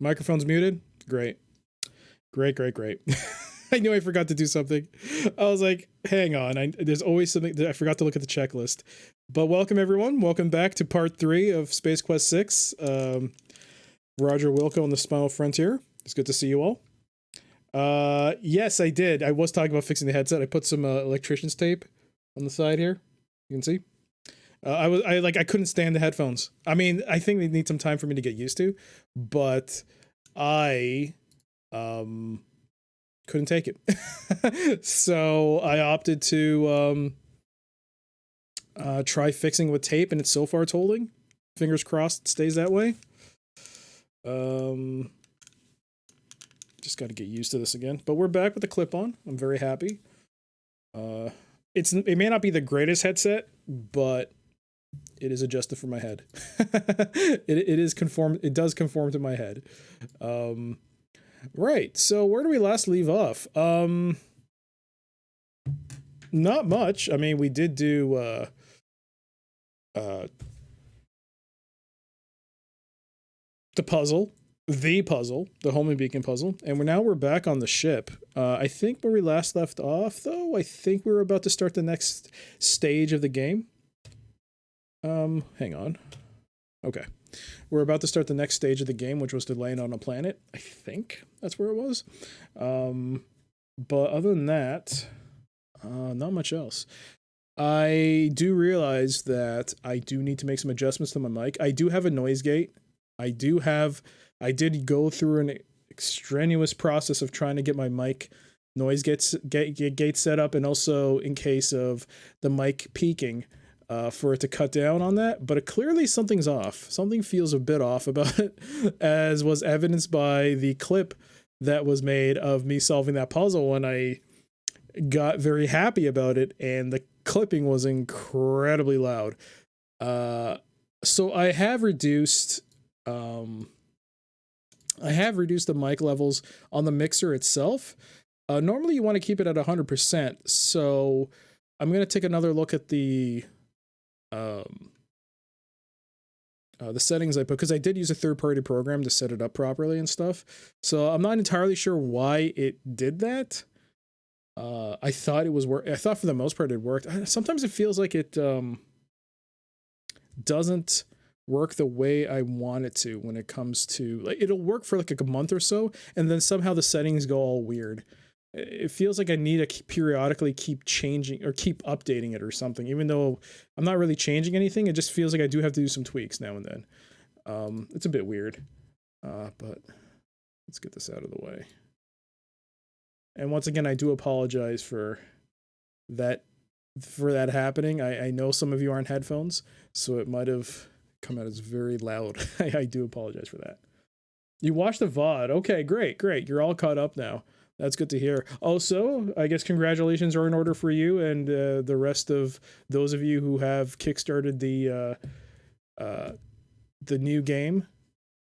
Microphone's muted? Great. Great. I knew I forgot to do something. I was like, hang on. There's always something that I forgot to look at the checklist. But welcome, everyone. Welcome back to part 3 of Space Quest 6. Roger Wilco on the Spinal Frontier. It's good to see you all. Yes, I did. I was talking about fixing the headset. I put some electrician's tape on the side here. You can see. I couldn't stand the headphones. I mean, I think they need some time for me to get used to, but I couldn't take it. So I opted to try fixing with tape, and so far it's holding. Fingers crossed it stays that way. Just got to get used to this again. But we're back with the clip-on. I'm very happy. It may not be the greatest headset, but it is adjusted for my head. It does conform to my head. Right. So where do we last leave off? Not much. I mean, we did do the puzzle, the homing beacon puzzle, and we're back on the ship. I think where we last left off, though, I think we were about to start the next stage of the game. Hang on. Okay. We're about to start the next stage of the game, which was to land on a planet. I think that's where it was. But other than that, not much else. I do realize that I do need to make some adjustments to my mic. I do have a noise gate. I did go through an extraneous process of trying to get my mic noise gate set up, and also in case of the mic peaking, for it to cut down on that. But clearly something's off. Something feels a bit off about it, as was evidenced by the clip that was made of me solving that puzzle when I got very happy about it, and the clipping was incredibly loud. So I have reduced the mic levels on the mixer itself. Normally you want to keep it at 100%. So I'm going to take another look at the settings I put, because I did use a third-party program to set it up properly and stuff. So I'm not entirely sure why it did that. I thought for the most part it worked. Sometimes it feels like it doesn't work the way I want it to when it comes to, like, it'll work for like a month or so, and then somehow the settings go all weird. It feels like I need to periodically keep changing or keep updating it or something, even though I'm not really changing anything. It just feels like I do have to do some tweaks now and then. It's a bit weird, but let's get this out of the way. And once again, I do apologize for that happening. I know some of you aren't headphones, so it might have come out as very loud. I do apologize for that. You watched the VOD. Okay, great. You're all caught up now. That's good to hear. Also, I guess congratulations are in order for you and the rest of those of you who have kickstarted the new game,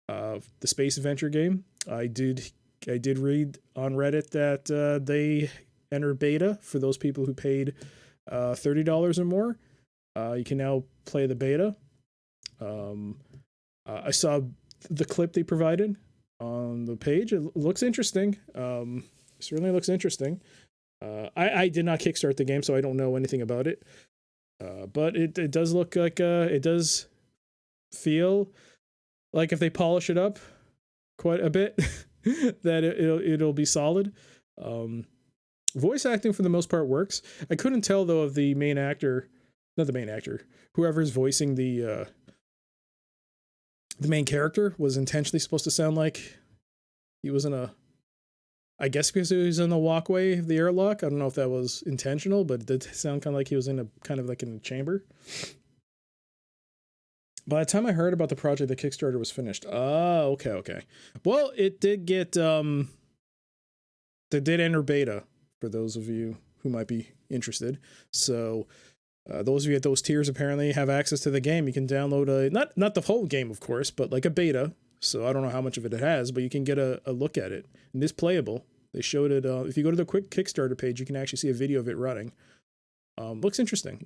the space adventure game. I did read on Reddit that they entered beta for those people who paid $30 or more. You can now play the beta. I saw the clip they provided on the page. It looks interesting. Certainly looks interesting. I did not kickstart the game, so I don't know anything about it. But it does look like it does feel like if they polish it up quite a bit, that it'll be solid. Voice acting for the most part works. I couldn't tell though if the main actor, not the main actor, whoever's voicing the main character was intentionally supposed to sound like he was in a, I guess because he was in the walkway of the airlock. I don't know if that was intentional, but it did sound kind of like he was in a chamber. By the time I heard about the project, the Kickstarter was finished. Oh, okay. Well, it did get, they did enter beta for those of you who might be interested. So those of you at those tiers apparently have access to the game. You can download not the whole game, of course, but like a beta. So I don't know how much of it has, but you can get a look at it. And it's playable. They showed it. If you go to the quick Kickstarter page, you can actually see a video of it running. Looks interesting.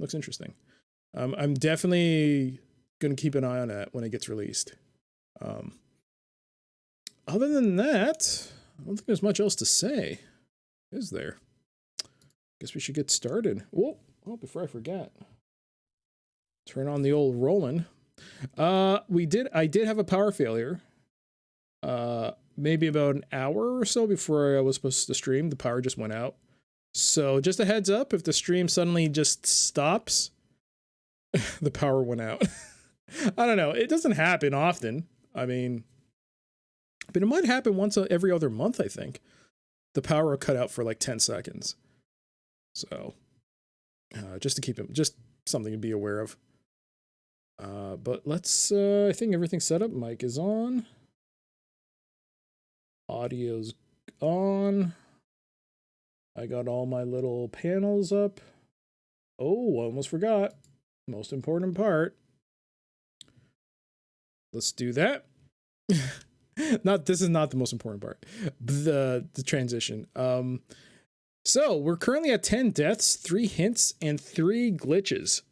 I'm definitely going to keep an eye on that when it gets released. other than that, I don't think there's much else to say, is there? Guess we should get started. Whoa, oh, before I forget, turn on the old Roland. I did have a power failure. Maybe about an hour or so before I was supposed to stream, the power just went out. So just a heads up, if the stream suddenly just stops, the power went out. I don't know. It doesn't happen often. I mean, but it might happen once every other month, I think. The power will cut out for like 10 seconds. So just to keep it, just something to be aware of. But let's, I think everything's set up. Mic is on. Audio's on. I got all my little panels up. Oh, almost forgot. Most important part. Let's do that. This is not the most important part. The transition. So we're currently at 10 deaths, 3 hints, and 3 glitches.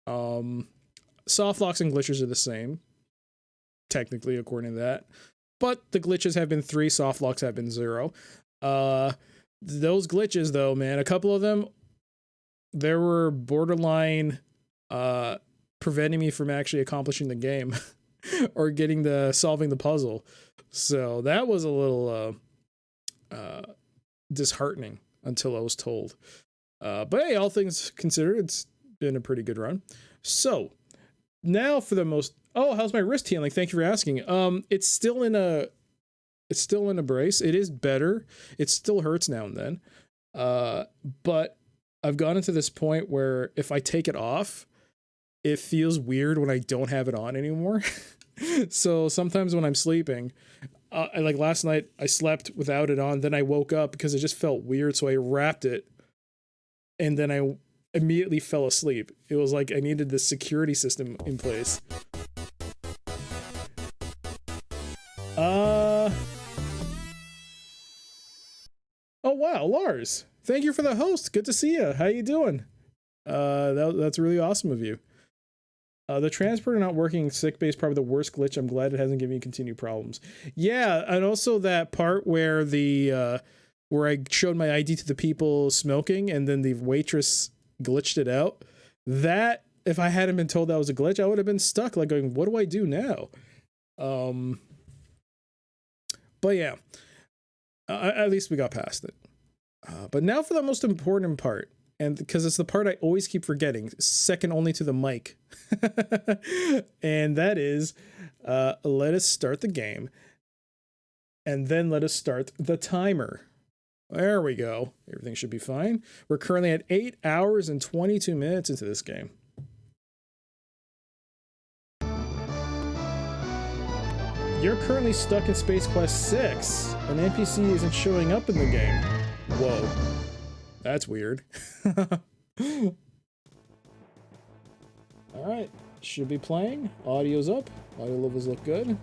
Soft locks and glitches are the same, technically, according to that. But the glitches have been 3, soft locks have been 0. Those glitches, though, man, a couple of them, there were borderline preventing me from actually accomplishing the game or solving the puzzle. So that was a little disheartening until I was told. But hey, all things considered, it's been a pretty good run. So now for the most... Oh, how's my wrist healing? Thank you for asking. It's still in a brace. It is better. It still hurts now and then. But I've gotten to this point where if I take it off, it feels weird when I don't have it on anymore. So sometimes when I'm sleeping, like last night, I slept without it on. Then I woke up because it just felt weird. So I wrapped it and then I immediately fell asleep. It was like I needed this security system in place. Oh wow, Lars! Thank you for the host. Good to see you. How you doing? That's really awesome of you. The transporter not working in sick bay is probably the worst glitch. I'm glad it hasn't given me continued problems. Yeah, and also that part where where I showed my ID to the people smoking, and then the waitress glitched it out. That, if I hadn't been told that was a glitch, I would have been stuck, like going, "What do I do now?" But yeah, at least we got past it. But now for the most important part, and because it's the part I always keep forgetting, second only to the mic, and that is, let us start the game, and then let us start the timer. There we go. Everything should be fine. We're currently at 8 hours and 22 minutes into this game. You're currently stuck in Space Quest 6. An NPC isn't showing up in the game. Whoa. That's weird. Alright. Should be playing. Audio's up. Audio levels look good.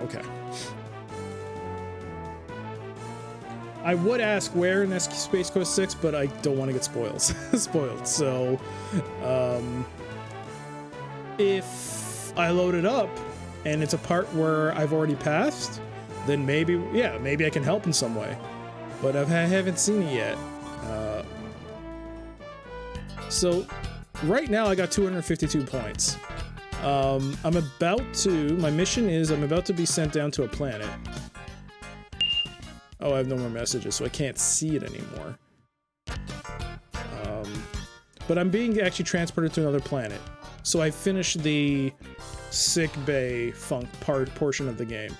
Okay. I would ask where in Space Quest 6, but I don't want to get spoiled. So, if I load it up and it's a part where I've already passed, then maybe I can help in some way. But I haven't seen it yet. So, right now I got 252 points. My mission is I'm about to be sent down to a planet. Oh, I have no more messages, so I can't see it anymore. But I'm being actually transported to another planet. So I finished the sick bay portion of the game.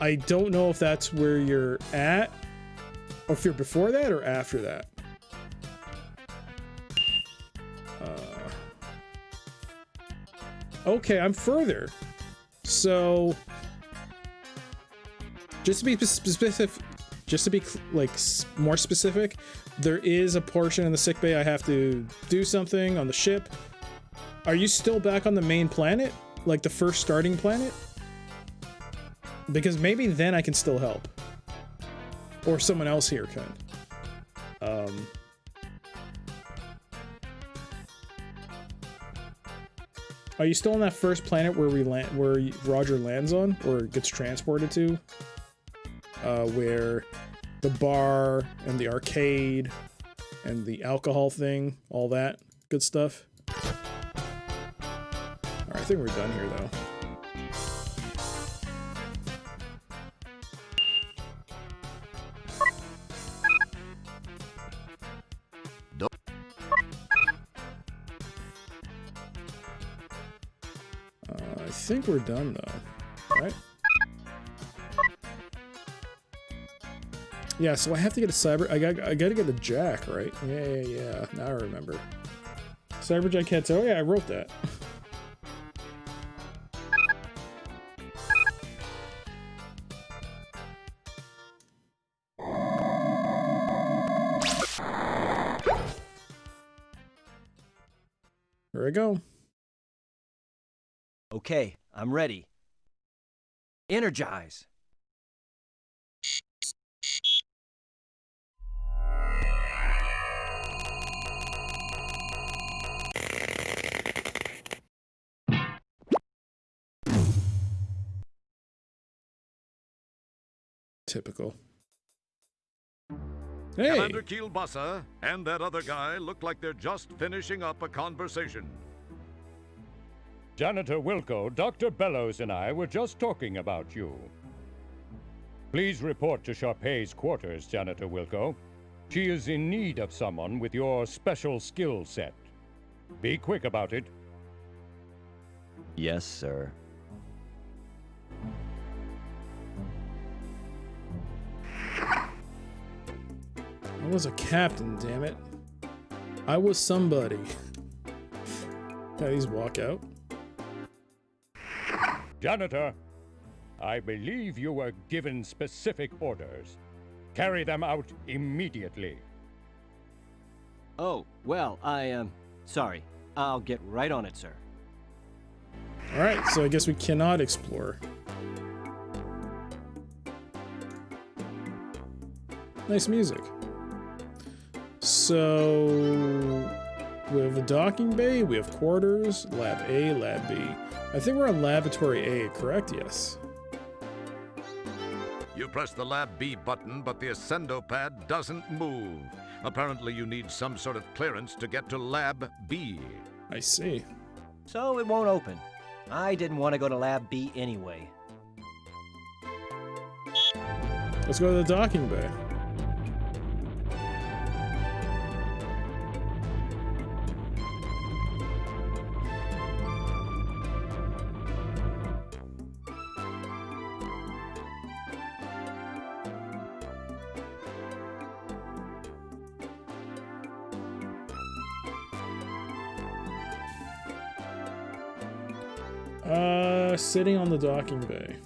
I don't know if that's where you're at, or if you're before that or after that. Okay, I'm further. So, just to be specific, more specific, there is a portion in the sick bay I have to do something on the ship. Are you still back on the main planet? Like the first starting planet? Because maybe then I can still help. Or someone else here can. Are you still on that first planet where where Roger lands on, or gets transported to? Where the bar and the arcade and the alcohol thing, all that good stuff. Alright, I think we're done here, though. I think we're done, though. Right? Yeah, so I have to get a cyber... I gotta get a jack, right? Yeah. Now I remember. Cyberjack headset. Oh yeah, I wrote that. Here I go. Okay, I'm ready. Energize. Typical. Hey! Commander Kielbasa and that other guy look like they're just finishing up a conversation. Janitor Wilco, Dr. Bellows and I were just talking about you. Please report to Sharpay's quarters, Janitor Wilco. She is in need of someone with your special skill set. Be quick about it. Yes, sir. I was a captain, damn it. I was somebody. Can I just walk out? Janitor, I believe you were given specific orders. Carry them out immediately. Oh, well, sorry. I'll get right on it, sir. Alright, so I guess we cannot explore. Nice music. So we have the docking bay, we have quarters, lab A, lab B. I think we're on laboratory A, correct? Yes. You press the Lab B button, but the Ascendo pad doesn't move. Apparently you need some sort of clearance to get to Lab B. I see. So it won't open. I didn't want to go to Lab B anyway. Let's go to the docking bay. Sitting on the docking bay.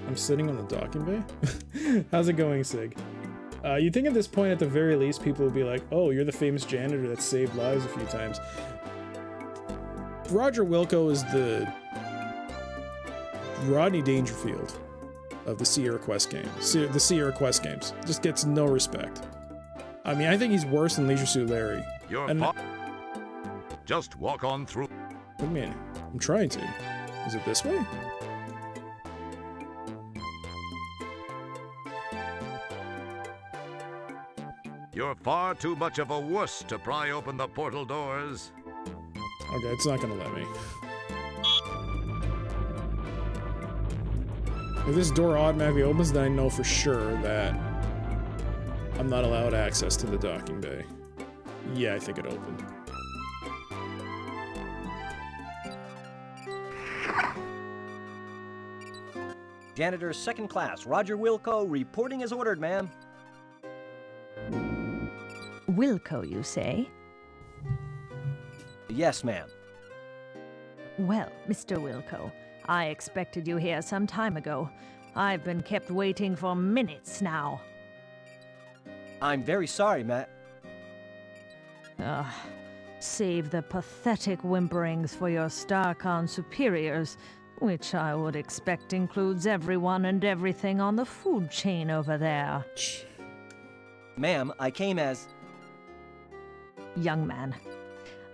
I'm sitting on the docking bay? How's it going, Sig? You'd think at this point, at the very least, people would be like, oh, you're the famous janitor that saved lives a few times. Roger Wilco is the Rodney Dangerfield of the Sierra Quest games. The Sierra Quest games. Just gets no respect. I mean, I think he's worse than Leisure Suit Larry. Just walk on through. Wait a minute. I'm trying to. Is it this way? You're far too much of a wuss to pry open the portal doors. Okay, it's not gonna let me. If this door automatically opens, then I know for sure that I'm not allowed access to the docking bay. Yeah, I think it opened. Janitor second class, Roger Wilco, reporting as ordered, ma'am. Wilco, you say? Yes, ma'am. Well, Mr. Wilco, I expected you here some time ago. I've been kept waiting for minutes now. I'm very sorry, Matt. Save the pathetic whimperings for your StarCon superiors, which I would expect includes everyone and everything on the food chain over there. Ma'am, I came as... Young man,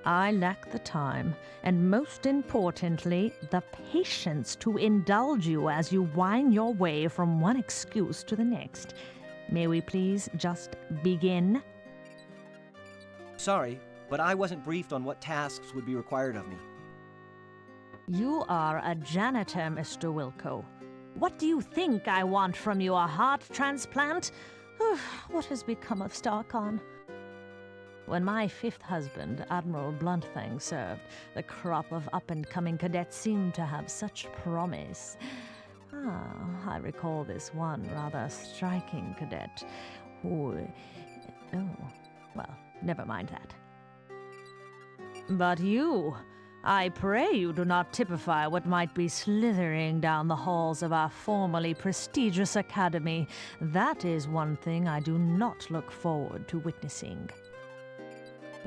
I lack the time, and most importantly, the patience to indulge you as you wind your way from one excuse to the next. May we please just begin? Sorry, but I wasn't briefed on what tasks would be required of me. You are a janitor, Mr. Wilco. What do you think I want from you, a heart transplant? What has become of Starcon? When my fifth husband, Admiral Bluntfang, served, the crop of up-and-coming cadets seemed to have such promise. I recall this one rather striking cadet who... Oh, well, never mind that. But you... I pray you do not typify what might be slithering down the halls of our formerly prestigious academy. That is one thing I do not look forward to witnessing.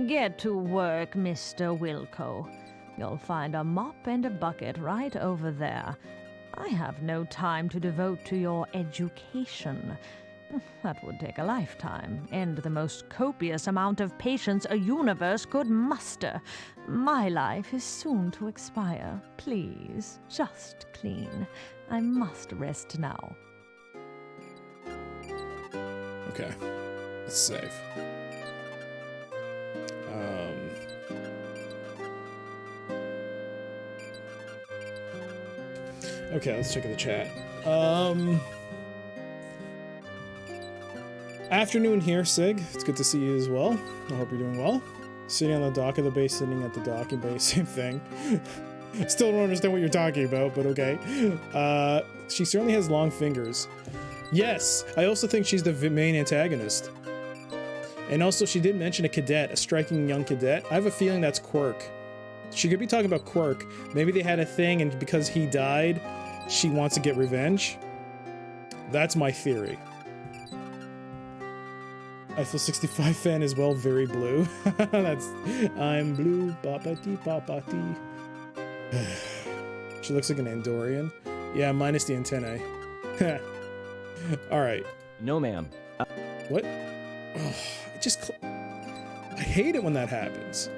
Get to work, Mr. Wilco. You'll find a mop and a bucket right over there. I have no time to devote to your education. That would take a lifetime, and the most copious amount of patience a universe could muster. My life is soon to expire. Please, just clean. I must rest now. Okay. Let's save. Okay, let's check in the chat. Afternoon here, Sig. It's good to see you as well. I hope you're doing well. Sitting on the dock of the bay, sitting at the docking bay, same thing. Still don't understand what you're talking about, but okay. She certainly has long fingers. Yes, I also think she's the main antagonist. And also, she did mention a cadet, a striking young cadet. I have a feeling that's Quirk. She could be talking about Quirk. Maybe they had a thing, and because he died, she wants to get revenge. That's my theory. Eiffel 65 fan as well, very blue. I'm blue, bopati, bopati. She looks like an Andorian. Yeah, minus the antennae. Alright. No, ma'am. What? Oh, I hate it when that happens.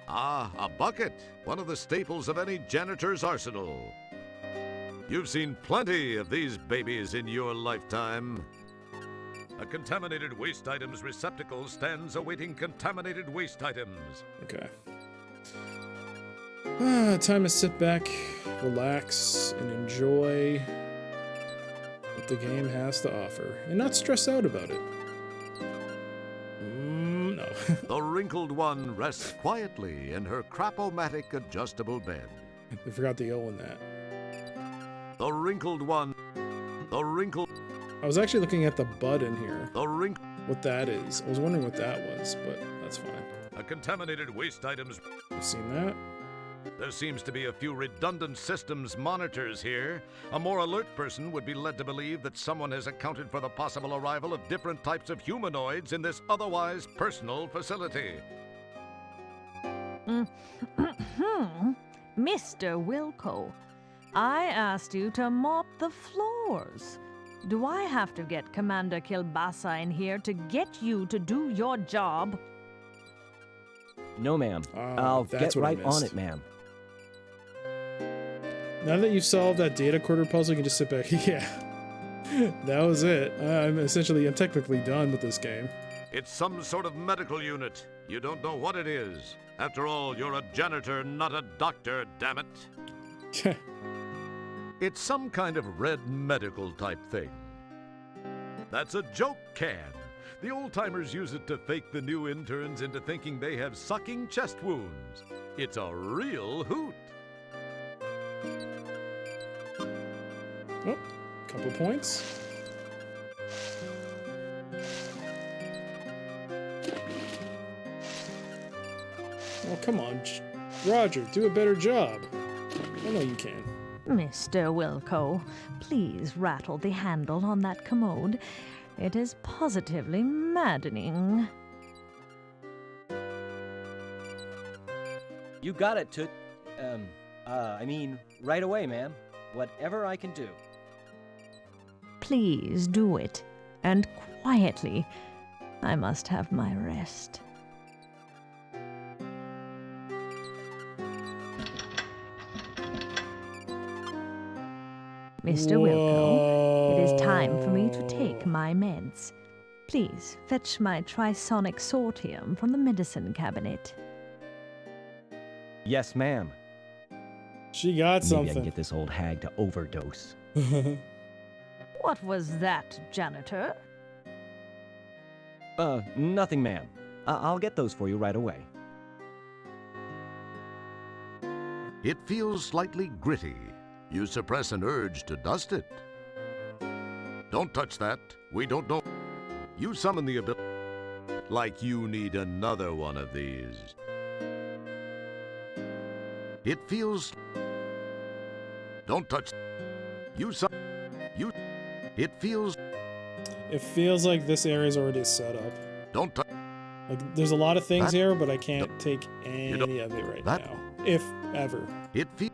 Ah, a bucket. One of the staples of any janitor's arsenal. You've seen plenty of these babies in your lifetime. A contaminated waste items receptacle stands awaiting contaminated waste items. Okay. Time to sit back, relax, and enjoy what the game has to offer, and not stress out about it. No. The wrinkled one rests quietly in her crapomatic adjustable bed. I forgot the O in that. The wrinkled one. I was actually looking at the bud in here. The What that is. I was wondering what that was, but that's fine. A contaminated waste items. I've seen that. There seems to be a few redundant systems monitors here. A more alert person would be led to believe that someone has accounted for the possible arrival of different types of humanoids in this otherwise personal facility. Mr. Wilco, I asked you to mop the floors. Do I have to get Commander Kilbasa in here to get you to do your job? No, ma'am. I'll get what I right on missed. it, ma'am. Now that you've solved that data quarter puzzle, you can just sit back. Yeah. That was it. I'm technically done with this game. It's some sort of medical unit. You don't know what it is. After all, you're a janitor, not a doctor, damn it. It's some kind of red medical type thing. That's a joke can. The old-timers use it to fake the new interns into thinking they have sucking chest wounds. It's a real hoot. Oh, couple points. Oh, come on. Roger, do a better job. I know you can. Mr. Wilco, please rattle the handle on that commode. It is positively maddening. You got it, right away, ma'am. Whatever I can do. Please do it, and quietly. I must have my rest. Mr. Wilco, it is time for me to take my meds. Please fetch my trisonic sortium from the medicine cabinet. Yes, ma'am. She got Maybe I something. can get this old hag to overdose. What was that, janitor? Nothing, ma'am. I'll get those for you right away. It feels slightly gritty. You suppress an urge to dust it. Don't touch that. We don't know. You summon the ability. Like you need another one of these. It feels. Don't touch. You summon. You. It feels. It feels like this area is already set up. Don't touch. Like, there's a lot of things That- here, but I can't take any don't- of it right that- now. If ever. It feels.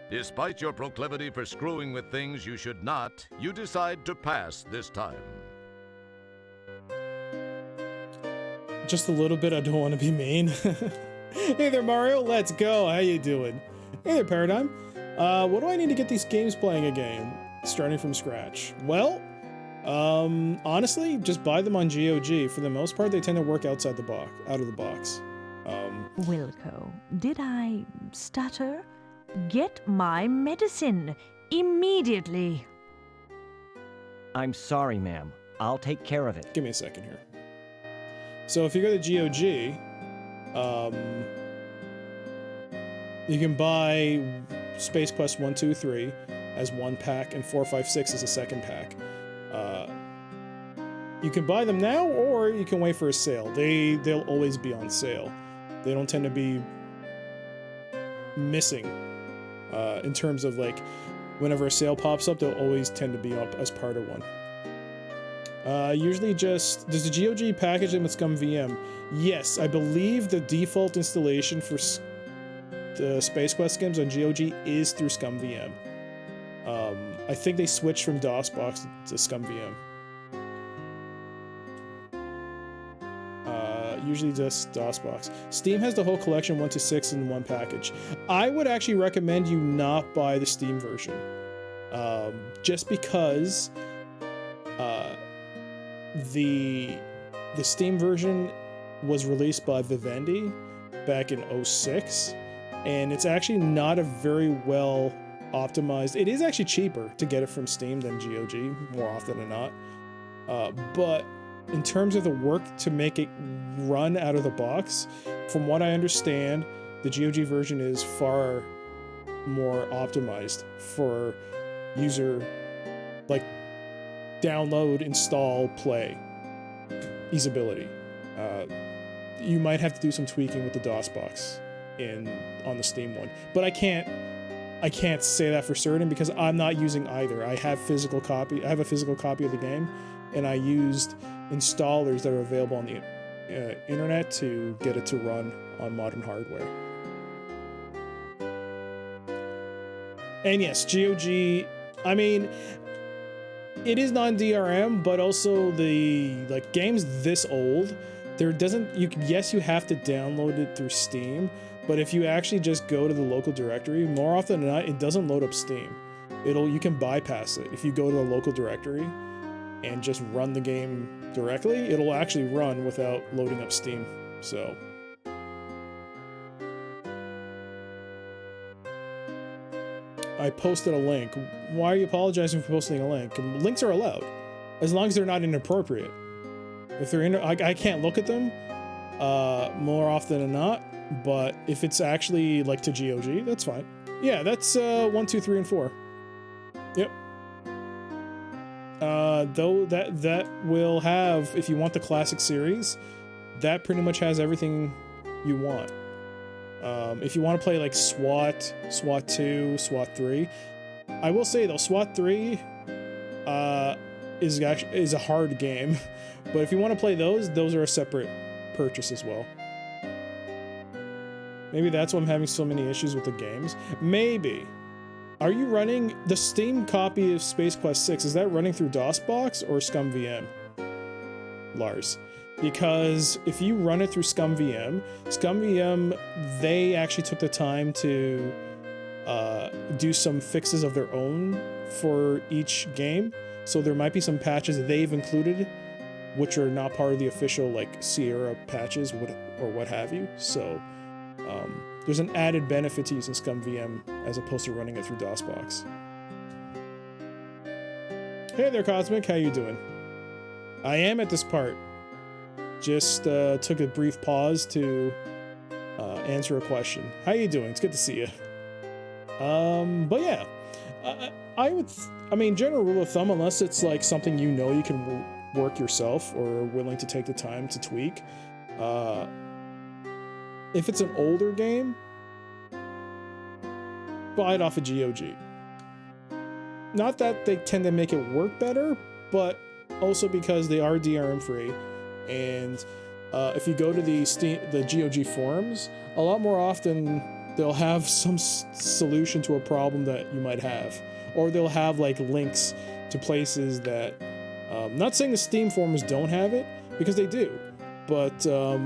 Despite your proclivity for screwing with things you should not, you decide to pass this time. Just a little bit, I don't want to be mean. Hey there, Mario, let's go. How you doing? Hey there, Paradigm. What do I need to get these games playing again? Starting from scratch. Well, honestly, just buy them on GOG. For the most part, they tend to work out of the box. Wilco, did I stutter? Get my medicine immediately. I'm sorry, ma'am. I'll take care of it. Give me a second here. So if you go to GOG, you can buy Space Quest 1, 2, 3 as one pack and 4, 5, 6 as a second pack. You can buy them now, or you can wait for a sale. They'll always be on sale. They don't tend to be missing in terms of like whenever a sale pops up, they'll always tend to be up as part of one. Usually just, does the GOG package them with Scum VM? Yes, I believe the default installation for the Space Quest games on GOG is through Scum VM. I think they switched from DOSBox to Scum VM. Usually just DOSBox. Steam has the whole collection 1 to 6 in one package. I would actually recommend you not buy the Steam version. Just because the Steam version was released by Vivendi back in 2006, and it's actually not a very well optimized. It is actually cheaper to get it from Steam than GOG more often than not, but in terms of the work to make it run out of the box, from what I understand, the GOG version is far more optimized for user like download, install, play usability. You might have to do some tweaking with the DOSBox on the Steam one, but I can't say that for certain because I'm not using either. I have a physical copy of the game, and I used installers that are available on the internet to get it to run on modern hardware. And yes, GOG, I mean, it is non-DRM, but also the games this old, yes, you have to download it through Steam, but if you actually just go to the local directory, more often than not, it doesn't load up Steam. You can bypass it. If you go to the local directory and just run the game directly, it'll actually run without loading up Steam. So I posted a link. Why are you apologizing for posting a link? Links are allowed, as long as they're not inappropriate. If they're I can't look at them more often than not, but if it's actually like to GOG, that's fine. Yeah, that's 1, 2, 3, and 4. Yep. Though that will have, if you want the classic series, that pretty much has everything you want. If you want to play like SWAT, SWAT 2, SWAT 3, I will say though, SWAT 3 is a hard game, but if you want to play those are a separate purchase as well. Maybe that's why I'm having so many issues with the games. Maybe. Are you running the Steam copy of Space Quest 6? Is that running through DOSBox or Scum VM, Lars? Because if you run it through Scum VM, they actually took the time to do some fixes of their own for each game. So there might be some patches they've included which are not part of the official like Sierra patches or what have you. So there's an added benefit to using ScumVM as opposed to running it through DOSBox. Hey there, Cosmic. How you doing? I am at this part. Just took a brief pause to answer a question. How you doing? It's good to see you. But yeah, I mean, general rule of thumb, unless it's like something you know you can work yourself or are willing to take the time to tweak, if it's an older game, buy it off of GOG. Not that they tend to make it work better, but also because they are DRM free, and if you go to the GOG forums, a lot more often they'll have some solution to a problem that you might have, or they'll have like links to places that, not saying the Steam forums don't have it, because they do, but the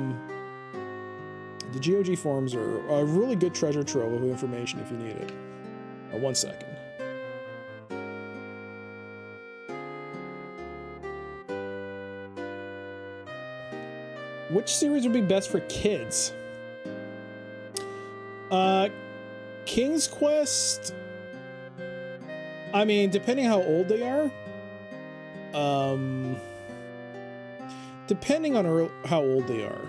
GOG forums are a really good treasure trove of information if you need it. 1 second. Which series would be best for kids? King's Quest, I mean, depending how old they are, depending on how old they are,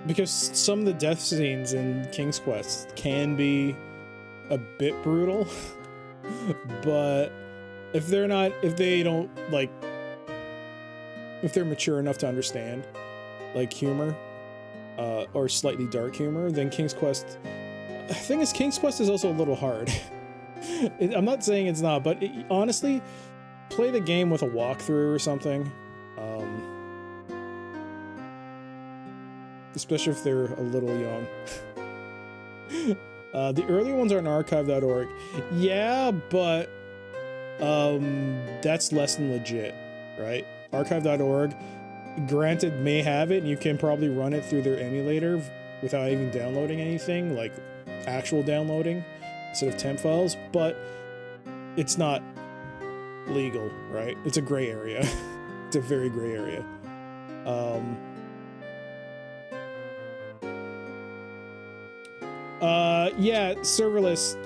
because some of the death scenes in King's Quest can be a bit brutal, but if they're mature enough to understand like humor, or slightly dark humor, then King's Quest, the thing is, King's Quest is also a little hard. I'm not saying it's not, but honestly, play the game with a walkthrough or something. Especially if they're a little young. The earlier ones are on archive.org. Yeah, but that's less than legit, right? Archive.org, granted, may have it, and you can probably run it through their emulator without even downloading anything, like actual downloading instead of temp files, but it's not legal, right? It's a gray area. It's a very gray area. Yeah, serverless.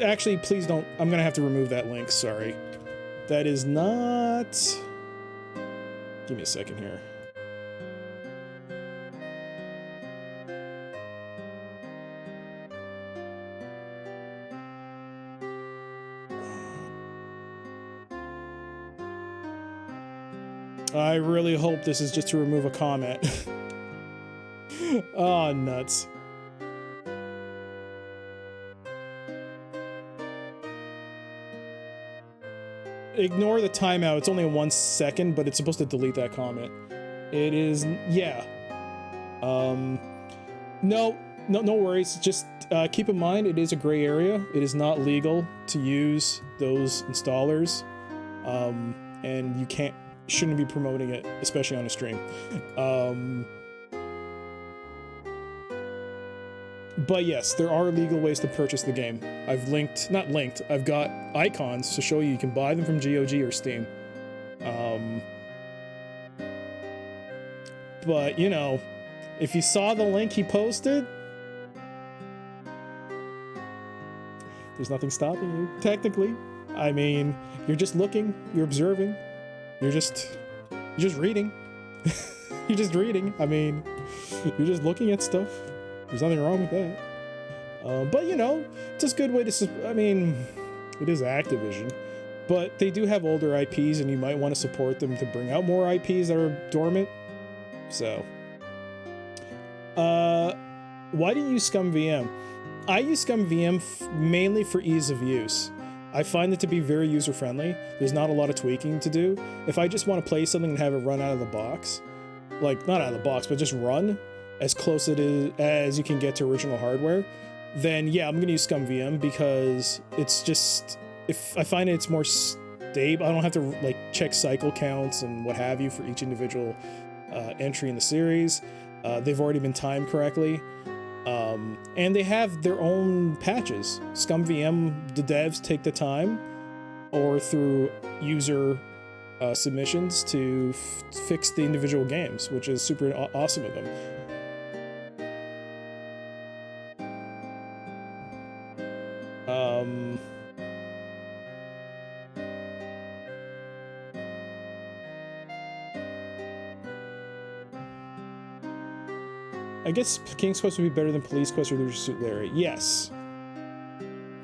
Actually, please don't. I'm gonna have to remove that link. Sorry. That is not. Give me a second here. I really hope this is just to remove a comment. Oh, nuts. Ignore the timeout. It's only 1 second, but it's supposed to delete that comment. It is, yeah. No worries. Just keep in mind, it is a gray area. It is not legal to use those installers, and you shouldn't be promoting it, especially on a stream. But yes, there are legal ways to purchase the game. I've got icons to show you can buy them from GOG or Steam. But, you know, if you saw the link he posted, there's nothing stopping you, technically. I mean, you're just looking, you're observing, you're just reading. You're just reading. I mean, you're just looking at stuff. There's nothing wrong with that. But, you know, it's a good way to... I mean, it is Activision. But they do have older IPs, and you might want to support them to bring out more IPs that are dormant. So... why do you use ScumVM? I use ScumVM mainly for ease of use. I find it to be very user-friendly. There's not a lot of tweaking to do. If I just want to play something and have it run out of the box, like, not out of the box, but just run as close as you can get to original hardware, then yeah, I'm gonna use ScumVM because it's just, if I find it's more stable, I don't have to like check cycle counts and what have you for each individual entry in the series. They've already been timed correctly. And they have their own patches. ScumVM, the devs take the time, or through user submissions, to fix the individual games, which is super awesome of them. I guess King's Quest would be better than Police Quest or Leisure Suit Larry. Yes.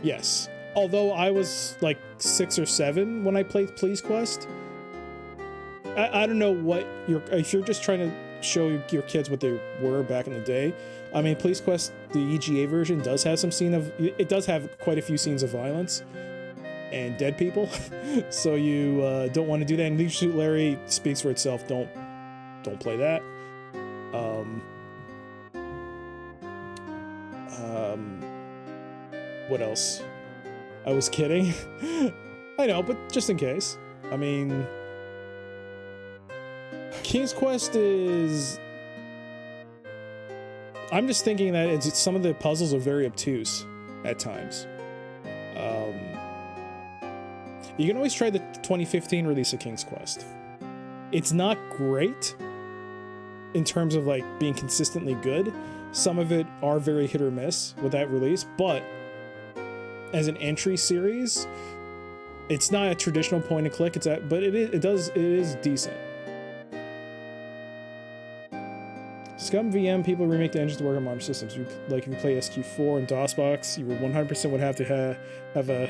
Yes. Although I was like 6 or 7 when I played Police Quest. I don't know what if you're just trying to show your kids what they were back in the day. I mean, Police Quest, the EGA version, does have it does have quite a few scenes of violence and dead people. So you don't want to do that. And Leisure Suit Larry speaks for itself. Don't play that. What else? I was kidding. I know, but just in case. I mean, King's Quest is... I'm just thinking that some of the puzzles are very obtuse at times. You can always try the 2015 release of King's Quest. It's not great in terms of like being consistently good. Some of it are very hit or miss with that release, but as an entry series, it's not a traditional point and click. But it is decent. ScumVM, people remake the engines to work on modern systems. Like if you play SQ4 and DOSBox, you would 100% would have to have a...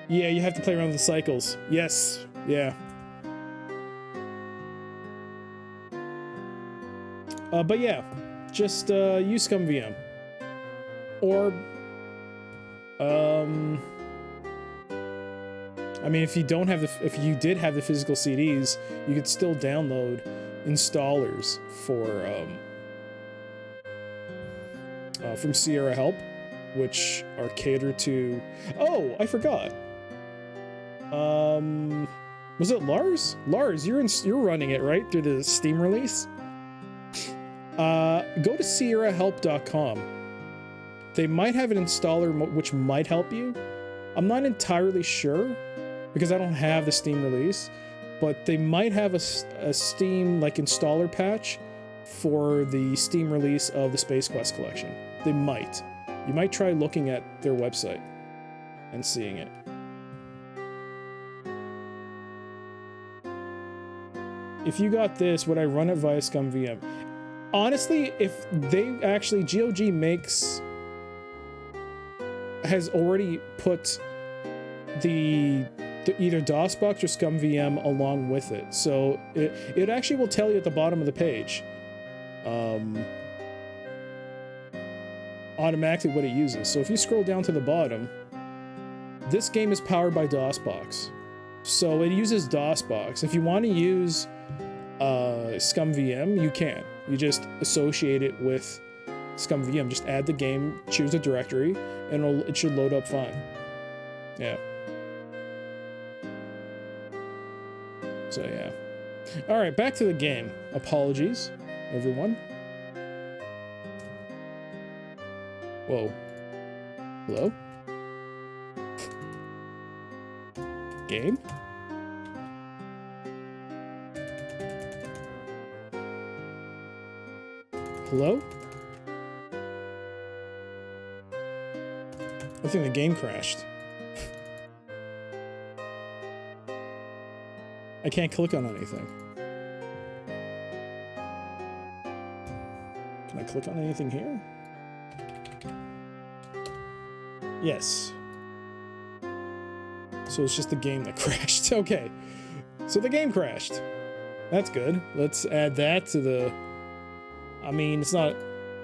Yeah, you have to play around with the cycles. Yes, yeah. But yeah, just use ScumVM. Or... I mean, if you did have the physical CDs, you could still download installers from Sierra Help, which are catered to... Oh, I forgot. Was it Lars? Lars, you're running it, right? Through the Steam release? Go to sierrahelp.com. They might have an installer which might help you. I'm not entirely sure because I don't have the Steam release, but they might have a Steam like installer patch for the Steam release of the Space Quest collection. They might. You might try looking at their website and seeing it. If you got this, would I run it via ScumVM? Honestly, if they actually... GOG has already put the either DOSBox or ScumVM along with it. So it actually will tell you at the bottom of the page automatically what it uses. So if you scroll down to the bottom, this game is powered by DOSBox. So it uses DOSBox. If you want to use ScumVM, you can. You just associate it with ScumVM. Just add the game, choose a directory, and it should load up fine. Yeah. So yeah. All right, back to the game. Apologies, everyone. Whoa. Hello? Game? Hello? I think the game crashed. I can't click on anything. Can I click on anything here? Yes. So it's just the game that crashed. Okay. So the game crashed. That's good. Let's add that to the... I mean, it's a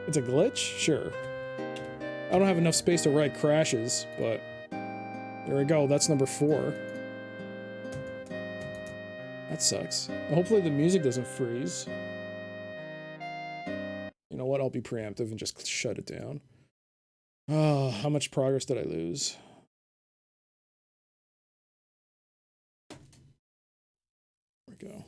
glitch? Sure. I don't have enough space to write crashes, but there we go. That's number 4. That sucks. Hopefully the music doesn't freeze. You know what? I'll be preemptive and just shut it down. Oh, how much progress did I lose? There we go.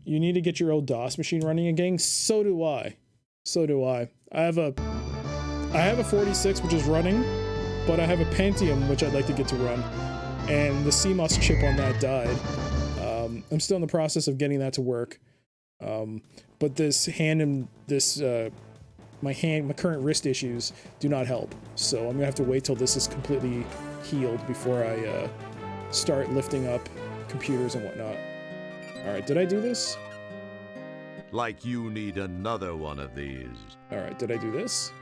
You need to get your old DOS machine running again. So do I. So do I. I have a 46 which is running, but I have a Pentium which I'd like to get to run, and the CMOS chip on that died. I'm still in the process of getting that to work, but this hand and this my current wrist issues do not help. So I'm gonna have to wait till this is completely healed before I start lifting up computers and whatnot. All right, did I do this? Like you need another one of these. All right, did I do this?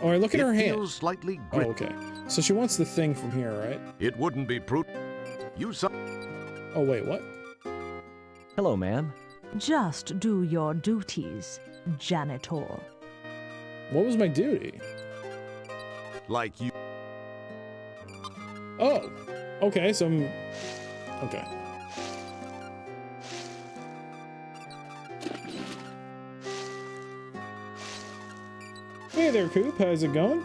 All right, look at her hand. It feels slightly Oh, okay. So she wants the thing from here, right? It wouldn't be prudent. You saw. Oh, wait, what? Hello, ma'am. Just do your duties, janitor. What was my duty? Like you. Oh, okay, so I'm... Okay. Hey there, Coop. How's it going?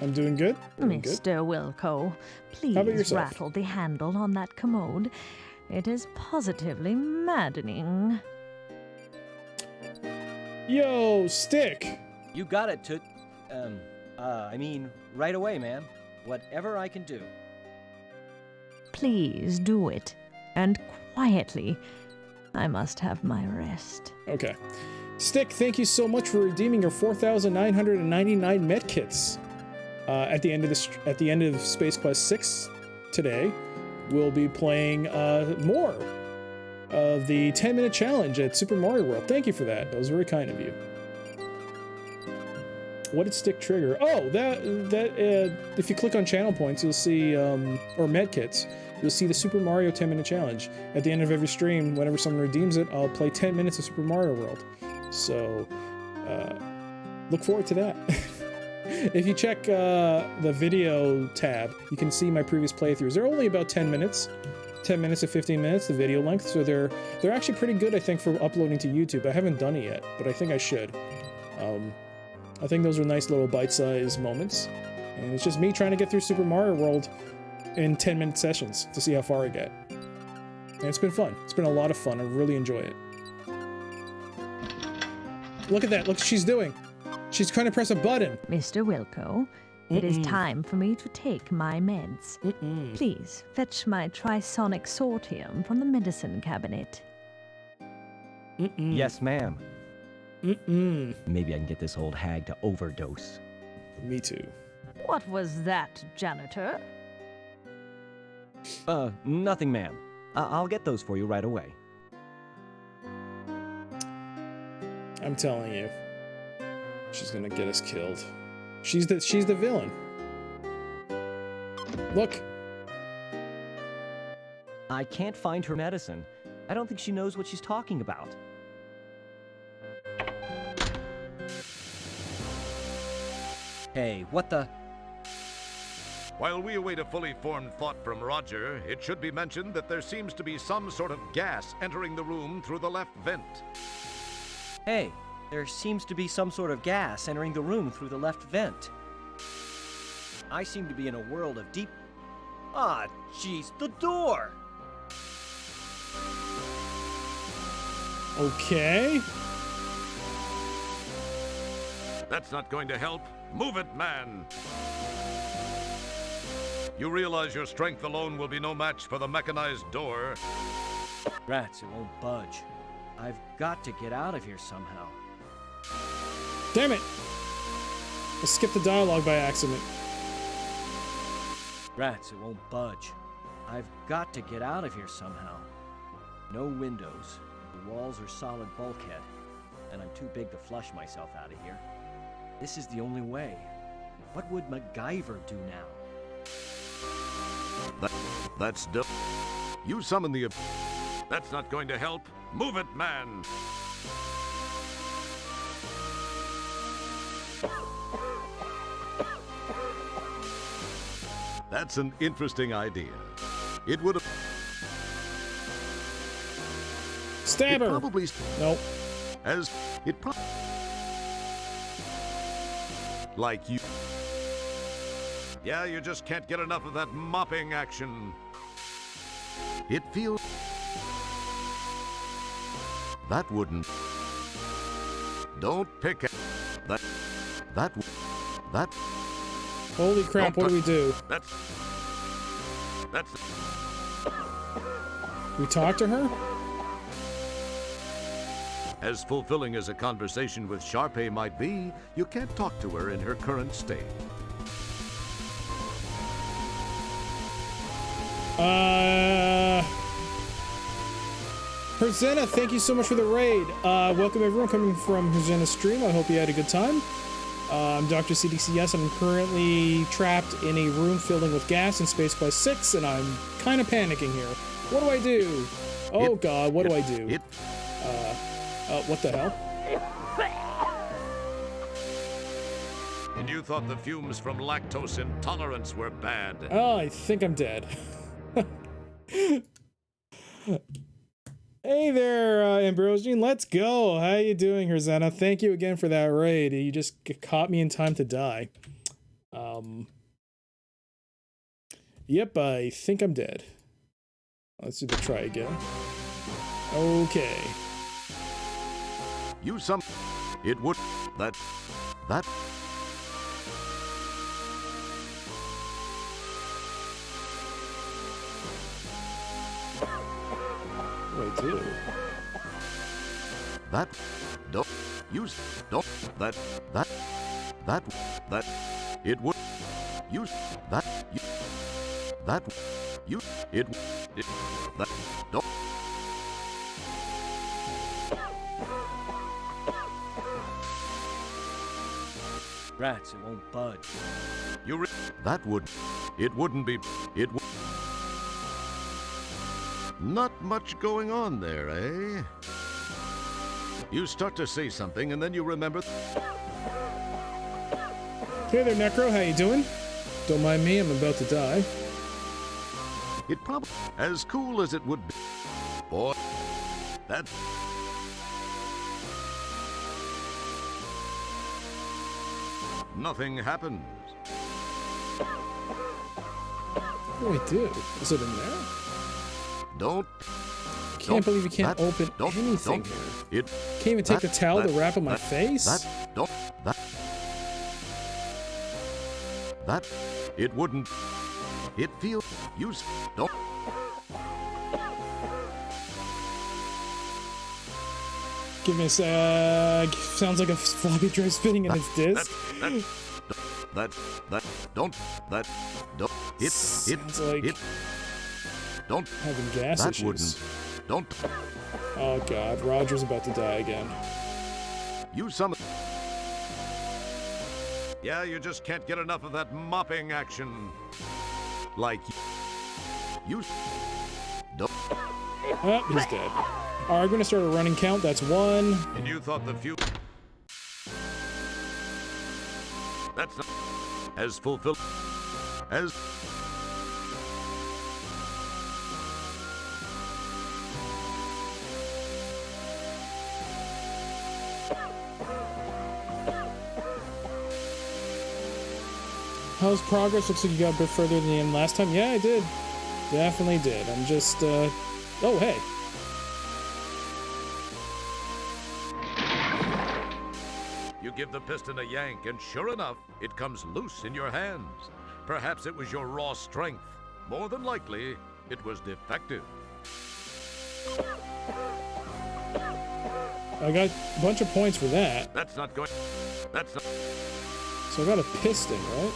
I'm doing good. Doing good. Mr. Wilco, How about please yourself? rattle the handle on that commode. It is positively maddening. Yo, Stick! You got it, I mean, right away, ma'am. Whatever I can do. Please do it, and quietly. I must have my rest. Okay. Stick, thank you so much for redeeming your 4,999 medkits. At the end of Space Quest 6 today, we'll be playing more of the 10-minute challenge at Super Mario World. Thank you for that. That was very kind of you. What did Stick trigger? Oh, that if you click on channel points, you'll see or medkits. You'll see the Super Mario 10-minute challenge. At the end of every stream, whenever someone redeems it, I'll play 10 minutes of Super Mario World. So, look forward to that. If you check the video tab, you can see my previous playthroughs. They're only about 10 minutes. 10 minutes to 15 minutes, the video length. So they're actually pretty good, I think, for uploading to YouTube. I haven't done it yet, but I think I should. I think those are nice little bite-sized moments. And it's just me trying to get through Super Mario World in 10-minute sessions to see how far I get. And it's been fun. It's been a lot of fun. I really enjoy it. Look at that. Look what she's doing. She's trying to press a button. Mr. Wilco, it is time for me to take my meds. Please, fetch my trisonic sortium from the medicine cabinet. Yes, ma'am. Mm-mm. Maybe I can get this old hag to overdose. Me too. What was that, janitor? Nothing, ma'am. I'll get those for you right away. I'm telling you. She's gonna get us killed. She's the villain. Look. I can't find her medicine. I don't think she knows what she's talking about. Hey, what the? While we await a fully formed thought from Roger, it should be mentioned that there seems to be some sort of gas entering the room through the left vent. Hey, there seems to be some sort of gas entering the room through the left vent. I seem to be in a world of deep... Ah, jeez, the door! Okay. That's not going to help. Move it, man! You realize your strength alone will be no match for the mechanized door. Rats, it won't budge. I've got to get out of here somehow. Damn it! I skipped the dialogue by accident. Rats, it won't budge. I've got to get out of here somehow. No windows. The walls are solid bulkhead. And I'm too big to flush myself out of here. This is the only way. What would MacGyver do now? That's dope. You summon the... That's not going to help. Move it, man! That's an interesting idea. It would have... Stab her! Probably... Nope. As... It probably... Like you... Yeah, you just can't get enough of that mopping action. It feels... That wouldn't. Don't pick at that. That. Holy crap, what do we do? That's. We talk to her? As fulfilling as a conversation with Sharpay might be, you can't talk to her in her current state. Herzena, thank you so much for the raid. Welcome everyone coming from Herzena's stream. I hope you had a good time. I'm Dr. CDCS, and I'm currently trapped in a room filling with gas in Space Quest 6, and I'm kind of panicking here. What do I do? Oh god, what do I do? What the hell? And you thought the fumes from lactose intolerance were bad. Oh, I think I'm dead. Hey there, Ambrosian. Let's go. How you doing, Herzena? Thank you again for that raid. You just caught me in time to die. Yep, I think I'm dead. Let's do the try again. Okay. It would. That. What do I do? That. Don't. Use. Don't. That. It would. Use. That. That. You. It. That. Don't. Rats, it won't budge. That would. It wouldn't be. It would. Not much going on there, eh? You start to say something and then you remember. Hey there, Necro. How you doing? Don't mind me. I'm about to die. It probably as cool as it would be. Boy, that. Nothing happens. What do I do? Is it in there? Don't. Can't believe you can't open anything here. It. Can't even take the towel to wrap on my face? That. It wouldn't. It feels. Don't. Give me a sounds like a floppy drive spinning in its disc. Don't. It. Sounds like Don't. having gas That issues. wouldn't. Don't. Oh god, Roger's about to die again. Yeah, you just can't get enough of that mopping action. Like you. Don't. Oh, he's dead. Alright, we're gonna start a running count. That's 1. And you thought the few. That's not as fulfilled as. How's progress? Looks like you got a bit further than the end last time. Yeah, I did. Definitely did. I'm just, oh, hey. You give the piston a yank, and sure enough, it comes loose in your hands. Perhaps it was your raw strength. More than likely, it was defective. I got a bunch of points for that. That's not going. That's not. So I got a piston, right?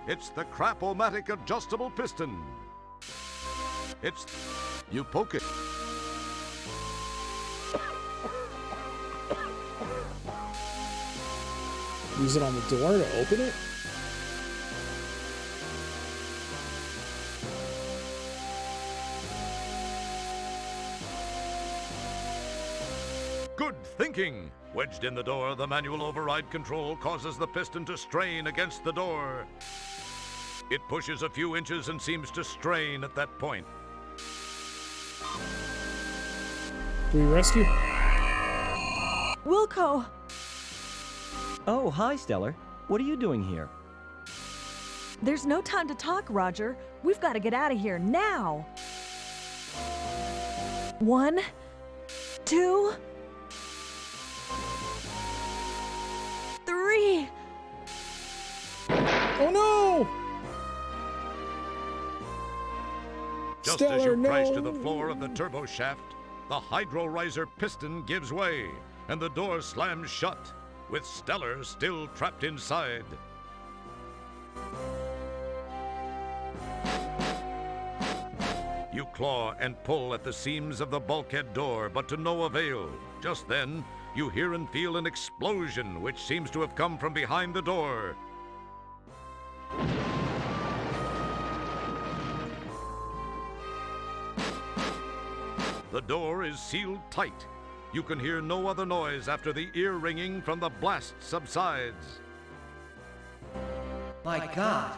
It's the Crap-O-Matic adjustable piston. It's. You poke it. Use it on the door to open it? Good thinking! Wedged in the door, the manual override control causes the piston to strain against the door. It pushes a few inches and seems to strain at that point. Do we rescue? Wilco! Oh, hi, Stellar. What are you doing here? There's no time to talk, Roger. We've got to get out of here now. 1, 2, 3. Oh no! Just Stellar, as you crash to no! the floor of the turbo shaft, the hydro riser piston gives way, and the door slams shut, with Stellar still trapped inside. You claw and pull at the seams of the bulkhead door, but to no avail. Just then, you hear and feel an explosion, which seems to have come from behind the door. The door is sealed tight. You can hear no other noise after the ear ringing from the blast subsides. My God,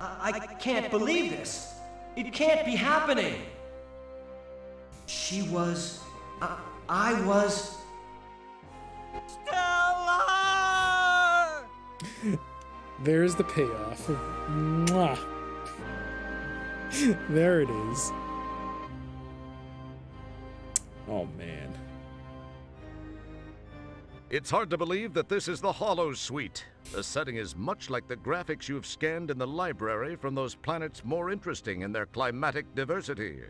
I can't believe this. It can't be happening. She was... I was... Stellar! There's the payoff. Mwah. There it is. Oh, man. It's hard to believe that this is the Hollow Suite. The setting is much like the graphics you've scanned in the library from those planets more interesting in their climatic diversity.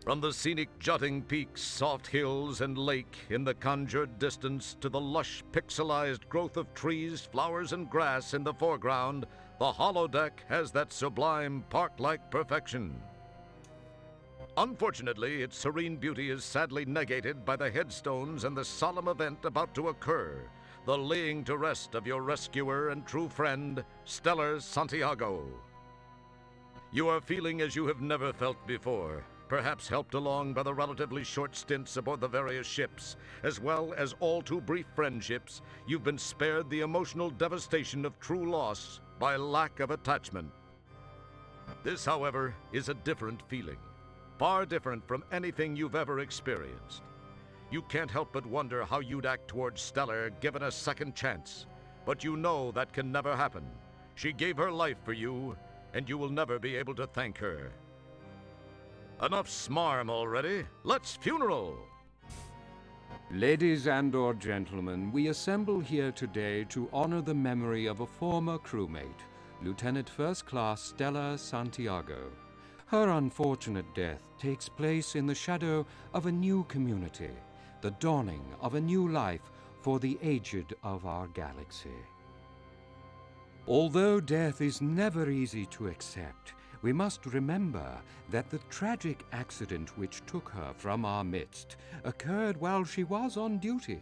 From the scenic jutting peaks, soft hills, and lake in the conjured distance to the lush pixelized growth of trees, flowers, and grass in the foreground, the holodeck has that sublime park-like perfection. Unfortunately, its serene beauty is sadly negated by the headstones and the solemn event about to occur, the laying to rest of your rescuer and true friend, Stellar Santiago. You are feeling as you have never felt before, perhaps helped along by the relatively short stints aboard the various ships, as well as all too brief friendships. You've been spared the emotional devastation of true loss by lack of attachment. This, however, is a different feeling. Far different from anything you've ever experienced. You can't help but wonder how you'd act towards Stellar given a second chance. But you know that can never happen. She gave her life for you, and you will never be able to thank her. Enough smarm already. Let's funeral! Ladies and/or gentlemen, we assemble here today to honor the memory of a former crewmate, Lieutenant First Class Stellar Santiago. Her unfortunate death takes place in the shadow of a new community, the dawning of a new life for the aged of our galaxy. Although death is never easy to accept, we must remember that the tragic accident which took her from our midst occurred while she was on duty.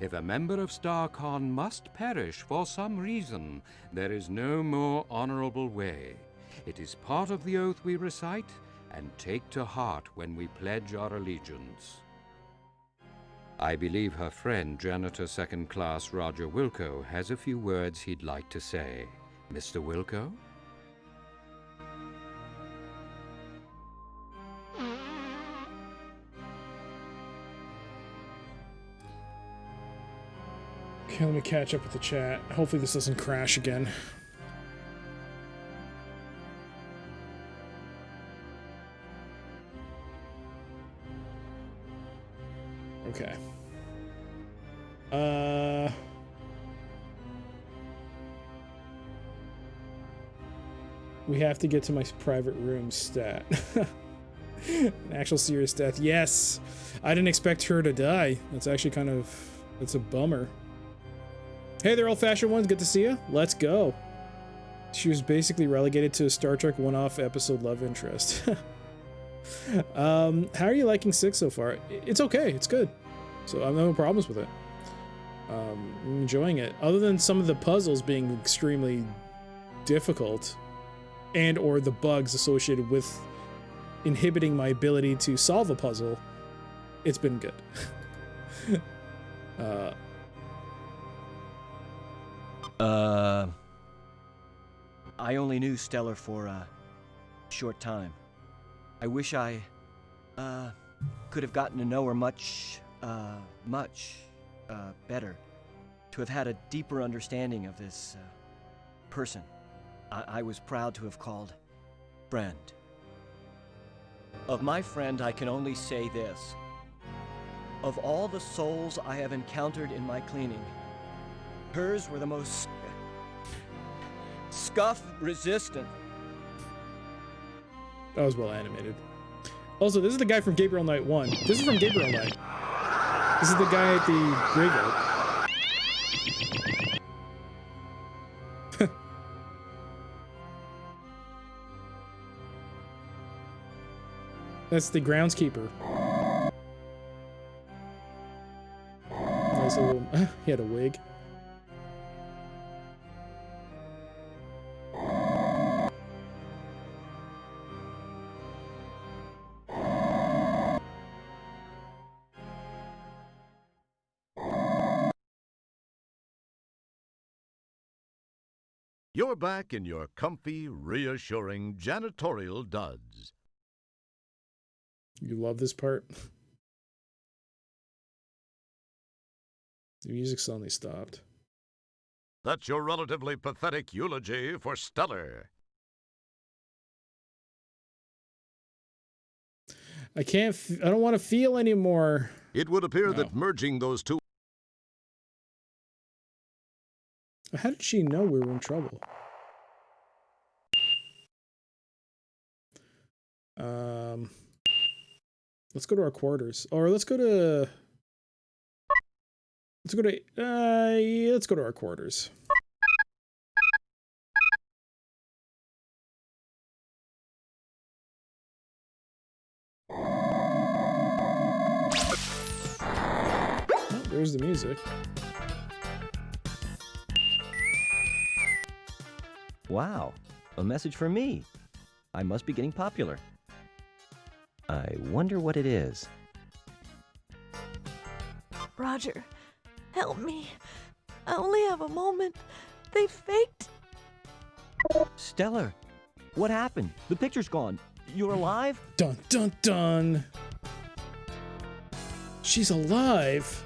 If a member of StarCon must perish for some reason, there is no more honorable way. It is part of the oath we recite and take to heart when we pledge our allegiance. I believe her friend, Janitor Second Class Roger Wilco, has a few words he'd like to say. Mr. Wilco? Okay, let me catch up with the chat. Hopefully this doesn't crash again. Okay. We have to get to my private room stat. An actual serious death. Yes! I didn't expect her to die. That's actually kind of... It's a bummer. Hey there, old-fashioned ones. Good to see you. Let's go. She was basically relegated to a Star Trek one-off episode love interest. How are you liking 6 so far? It's okay. It's good. So I have no problems with it. I'm enjoying it. Other than some of the puzzles being extremely difficult and or the bugs associated with inhibiting my ability to solve a puzzle, it's been good. I only knew Stellar for a short time. I wish I, could have gotten to know her much better. To have had a deeper understanding of this, person. I was proud to have called friend. Of my friend, I can only say this. Of all the souls I have encountered in my cleaning, hers were the most scuff-resistant. That was well animated. Also, this is the guy from Gabriel Knight 1. This is from Gabriel Knight. This is the guy at the graveyard. That's the groundskeeper. Nice little... he had a wig. You're back in your comfy, reassuring janitorial duds. You love this part? The music suddenly stopped. That's your relatively pathetic eulogy for Stellar. I can't... I don't want to feel anymore. It would appear that merging those two... How did she know we were in trouble? Let's go to our quarters. Or let's go to... Let's go to our quarters. Oh, there's the music. Wow, a message for me. I must be getting popular. I wonder what it is. Roger, help me. I only have a moment. They faked. Stellar, what happened? The picture's gone. You're alive? Dun dun dun. She's alive.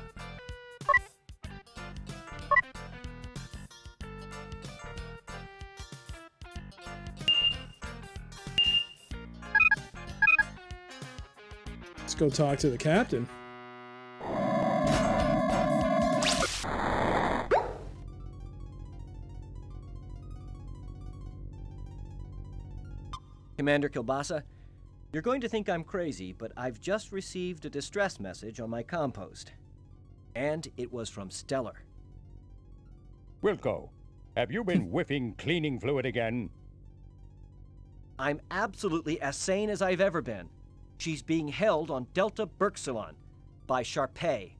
Let's go talk to the captain. Commander Kilbasa, you're going to think I'm crazy, but I've just received a distress message on my compost. And it was from Stellar. Wilco, have you been whiffing cleaning fluid again? I'm absolutely as sane as I've ever been. She's being held on Delta Berxilon by Sharpay.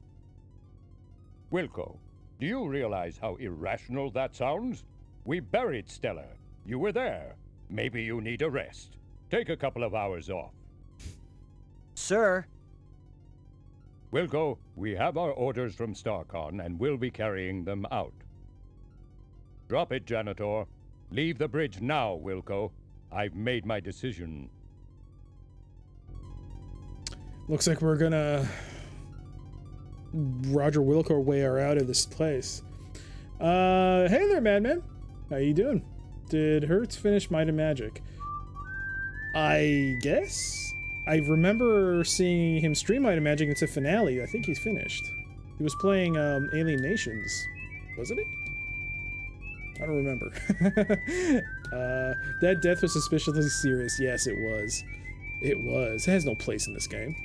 Wilco, do you realize how irrational that sounds? We buried Stellar. You were there. Maybe you need a rest. Take a couple of hours off. Sir. Wilco, we have our orders from StarCon and we'll be carrying them out. Drop it, Janitor. Leave the bridge now, Wilco. I've made my decision. Looks like we're gonna Roger Wilco our way out of this place. Hey there, Madman. How you doing? Did Hertz finish Might and Magic? I guess? I remember seeing him stream Might and Magic into Finale. I think he's finished. He was playing Alien Nations. Wasn't he? I don't remember. That death was suspiciously serious. Yes, it was. It was. It has no place in this game.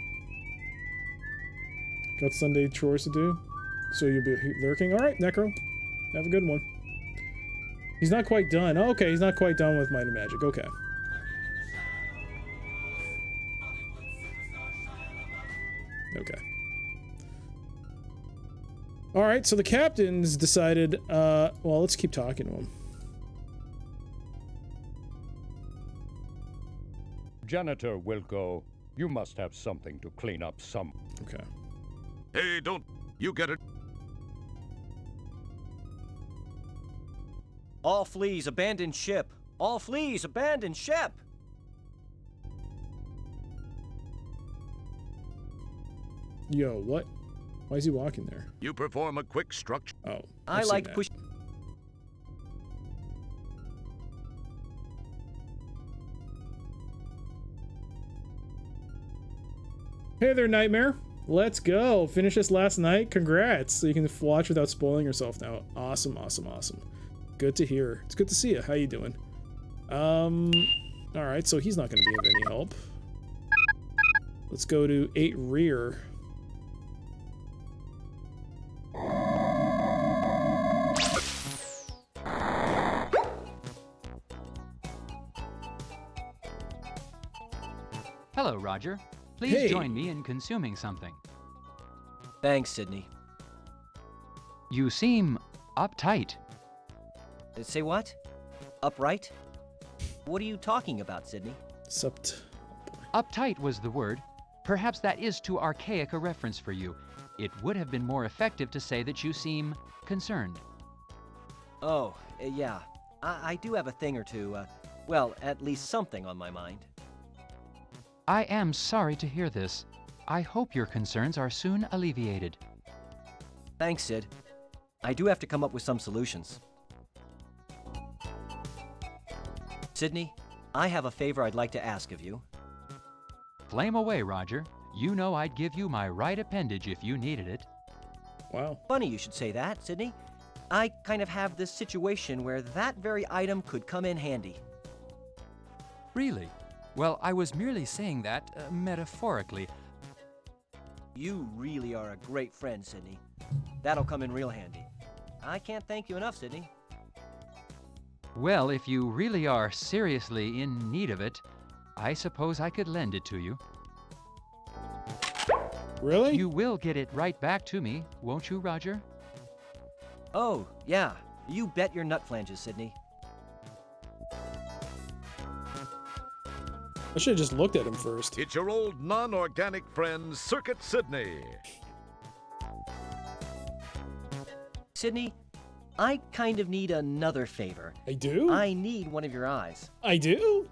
Got Sunday chores to do? So you'll be lurking? Alright, Necro. Have a good one. He's not quite done. Oh, okay, he's not quite done with Might and Magic. Okay. Okay. Alright, so the captain's decided, well, let's keep talking to him. Janitor Wilco, you must have something to clean up some. Okay. Hey, don't you get it? All fleas, abandon ship. All fleas, abandon ship. Yo, what? Why is he walking there? You perform a quick structure. Oh. I I've like seen that. push. Hey there, Nightmare. Let's go. Finish this last night. Congrats. So you can watch without spoiling yourself now. Awesome, awesome, awesome. Good to hear. It's good to see you. How you doing? Alright, so he's not going to be of any help. Let's go to 8 rear. Hello, Roger. Please Hey. join me in consuming something. Thanks, Sydney. You seem uptight. Say what? Upright? What are you talking about, Sydney? Supt. Uptight was the word. Perhaps that is too archaic a reference for you. It would have been more effective to say that you seem concerned. Oh, yeah. I do have a thing or two, well, at least something on my mind. I am sorry to hear this. I hope your concerns are soon alleviated. Thanks, Sid. I do have to come up with some solutions. Sydney, I have a favor I'd like to ask of you. Flame away, Roger. You know I'd give you my right appendage if you needed it. Wow. Funny you should say that, Sydney. I kind of have this situation where that very item could come in handy. Really? Well, I was merely saying that metaphorically. You really are a great friend, Sydney. That'll come in real handy. I can't thank you enough, Sydney. Well, if you really are seriously in need of it, I suppose I could lend it to you. Really? You will get it right back to me, won't you, Roger? Oh, yeah. You bet your nut flanges, Sydney. I should have just looked at him first. It's your old non-organic friend, Circuit Sydney. Sydney, I kind of need another favor. I do? I need one of your eyes. I do?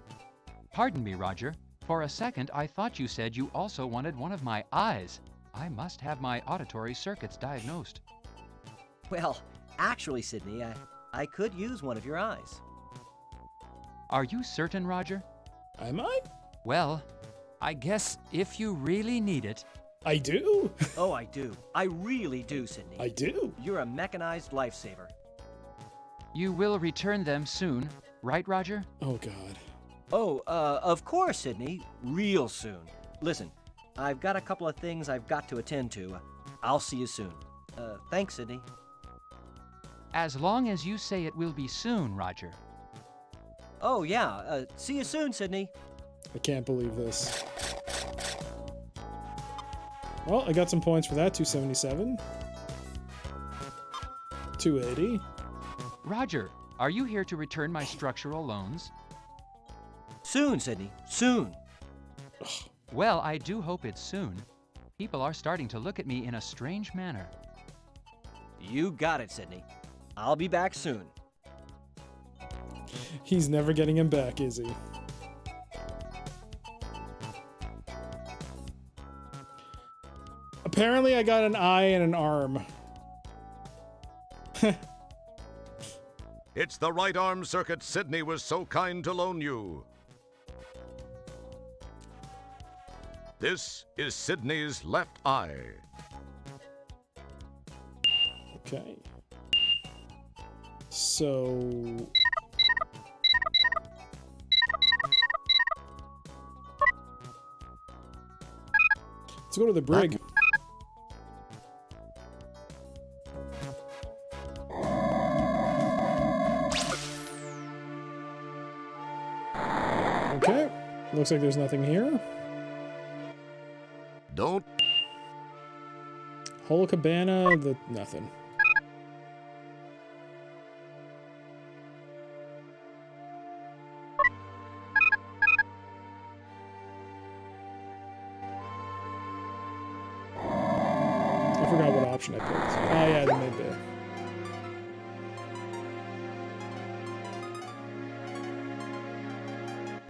Pardon me, Roger. For a second, I thought you said you also wanted one of my eyes. I must have my auditory circuits diagnosed. Well, actually, Sydney, I could use one of your eyes. Are you certain, Roger? Am I? Well, I guess if you really need it. I do? Oh, I do. I really do, Sydney. I do? You're a mechanized lifesaver. You will return them soon, right, Roger? Oh, God. Oh, of course, Sydney. Real soon. Listen, I've got a couple of things I've got to attend to. I'll see you soon. Thanks, Sydney. As long as you say it will be soon, Roger. Oh, yeah. See you soon, Sydney. I can't believe this. Well, I got some points for that. 277. 280. Roger, are you here to return my structural loans? Soon, Sydney. Soon. Well, I do hope it's soon. People are starting to look at me in a strange manner. You got it, Sydney. I'll be back soon. He's never getting him back, is he? Apparently I got an eye and an arm. It's the right arm circuit Sydney was so kind to loan you. This is Sydney's left eye. Okay. So... let's go to the brig. Okay. Looks like there's nothing here. Don't. Whole cabana, nothing. I forgot what option I picked. Oh yeah, the mid-bay.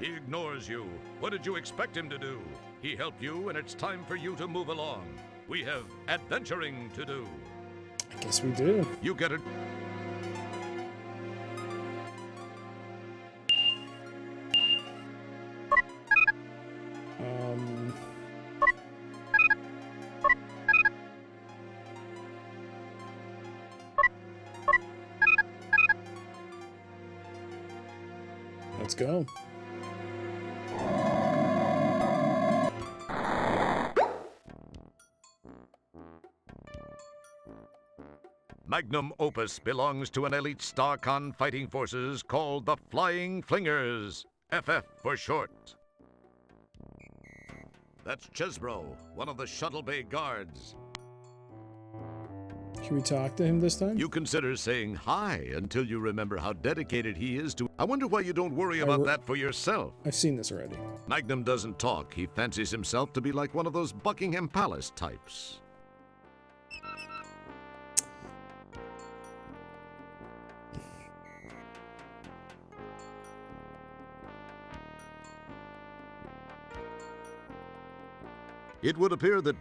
He ignores you. What did you expect him to do? He helped you, and it's time for you to move along. We have adventuring to do. I guess we do. You get it. Let's go. Magnum opus belongs to an elite StarCon fighting forces called the Flying Flingers, FF for short. That's Chesbro, one of the Shuttle Bay guards. Can we talk to him this time? You consider saying hi until you remember how dedicated he is to... I wonder why you don't worry about that for yourself. I've seen this already. Magnum doesn't talk. He fancies himself to be like one of those Buckingham Palace types. It would appear that...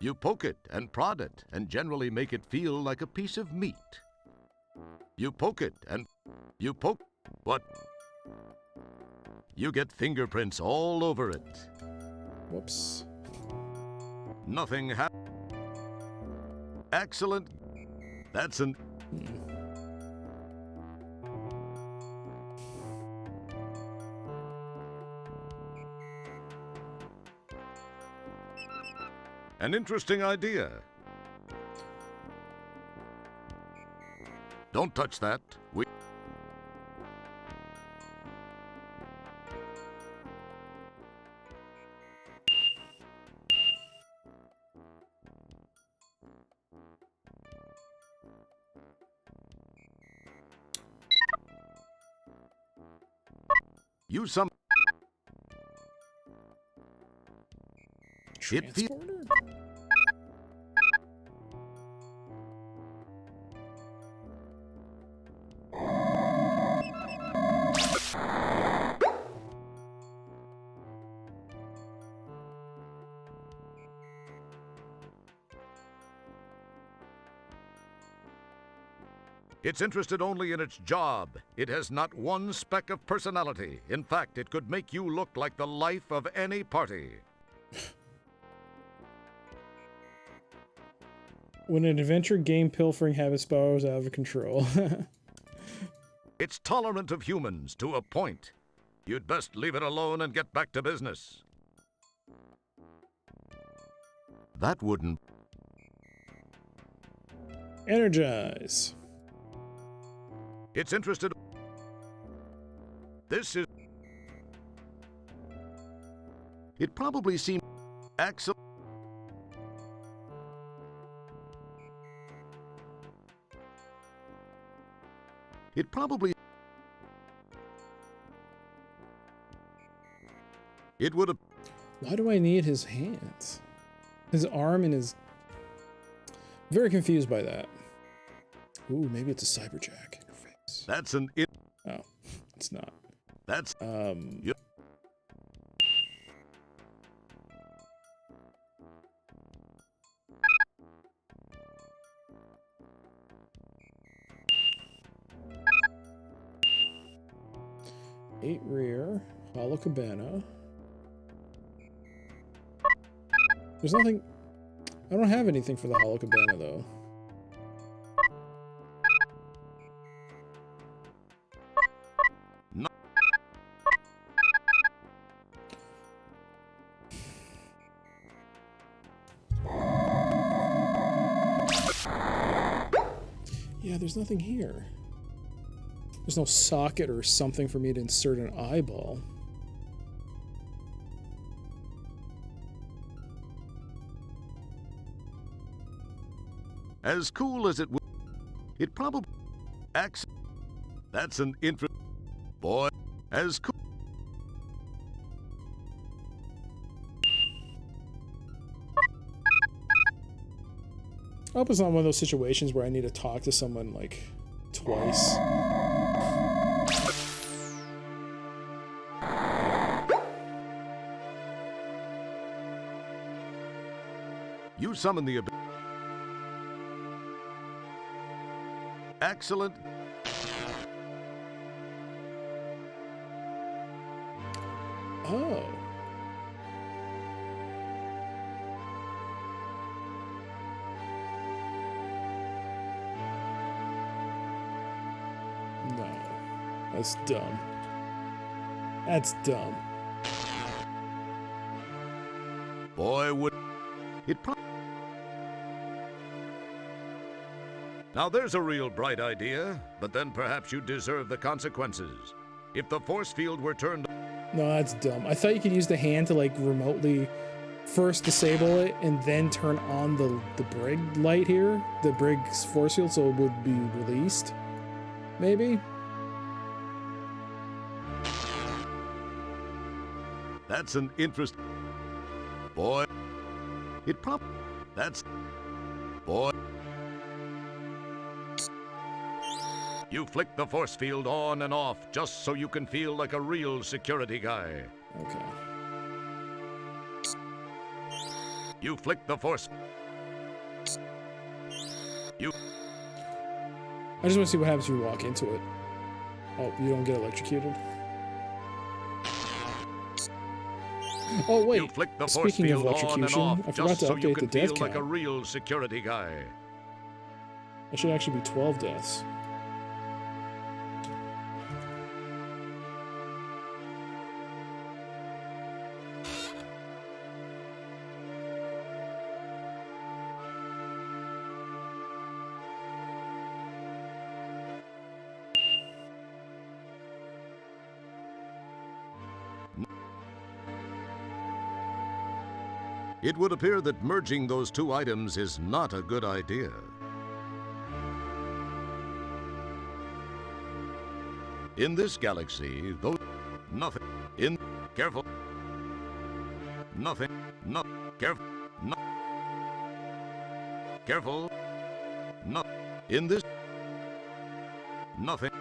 You poke it and prod it and generally make it feel like a piece of meat. You poke it and... You poke... What? You get fingerprints all over it. Whoops. Nothing Excellent. That's an... An interesting idea. Don't touch that. Use some... Transporter? It's interested only in its job. It has not one speck of personality. In fact, it could make you look like the life of any party. When an adventure game pilfering habit spirals out of control. It's tolerant of humans to a point. You'd best leave it alone and get back to business. That wouldn't... Energize. It's interested... This is... It probably seemed... Excellent. It probably... It would have... Why do I need his hands? His arm and his... Very confused by that. Ooh, maybe it's a cyberjack interface. That's an... Oh, it's not. That's... Yep. Eight rear, hollow cabana. There's nothing... I don't have anything for the hollow cabana, though. No. Yeah, there's nothing here. There's no socket or something for me to insert an eyeball. As cool as it would... It probably... That's an interest... Boy, as cool... I hope it's not one of those situations where I need to talk to someone, like, twice. You summon the... Excellent. Oh. That's dumb. That's dumb. Boy, would it Now there's a real bright idea, but then perhaps you deserve the consequences. If the force field were turned... No, that's dumb. I thought you could use the hand to like remotely first disable it and then turn on the brig light here, the brig's force field, so it would be released. Maybe? That's an interest... Boy, it prob... That's... Boy... You flick the force field on and off just so you can feel like a real security guy. Okay. You flick the force... You... I just want to see what happens when you walk into it. Oh, you don't get electrocuted? Oh, wait. You flick the force Speaking of field on and electrocution, off I forgot just to so you update the can death feel like a count. real security guy. It should actually be 12 deaths. It would appear that merging those two items is not a good idea. In this galaxy, though nothing in careful nothing no careful no careful no in this nothing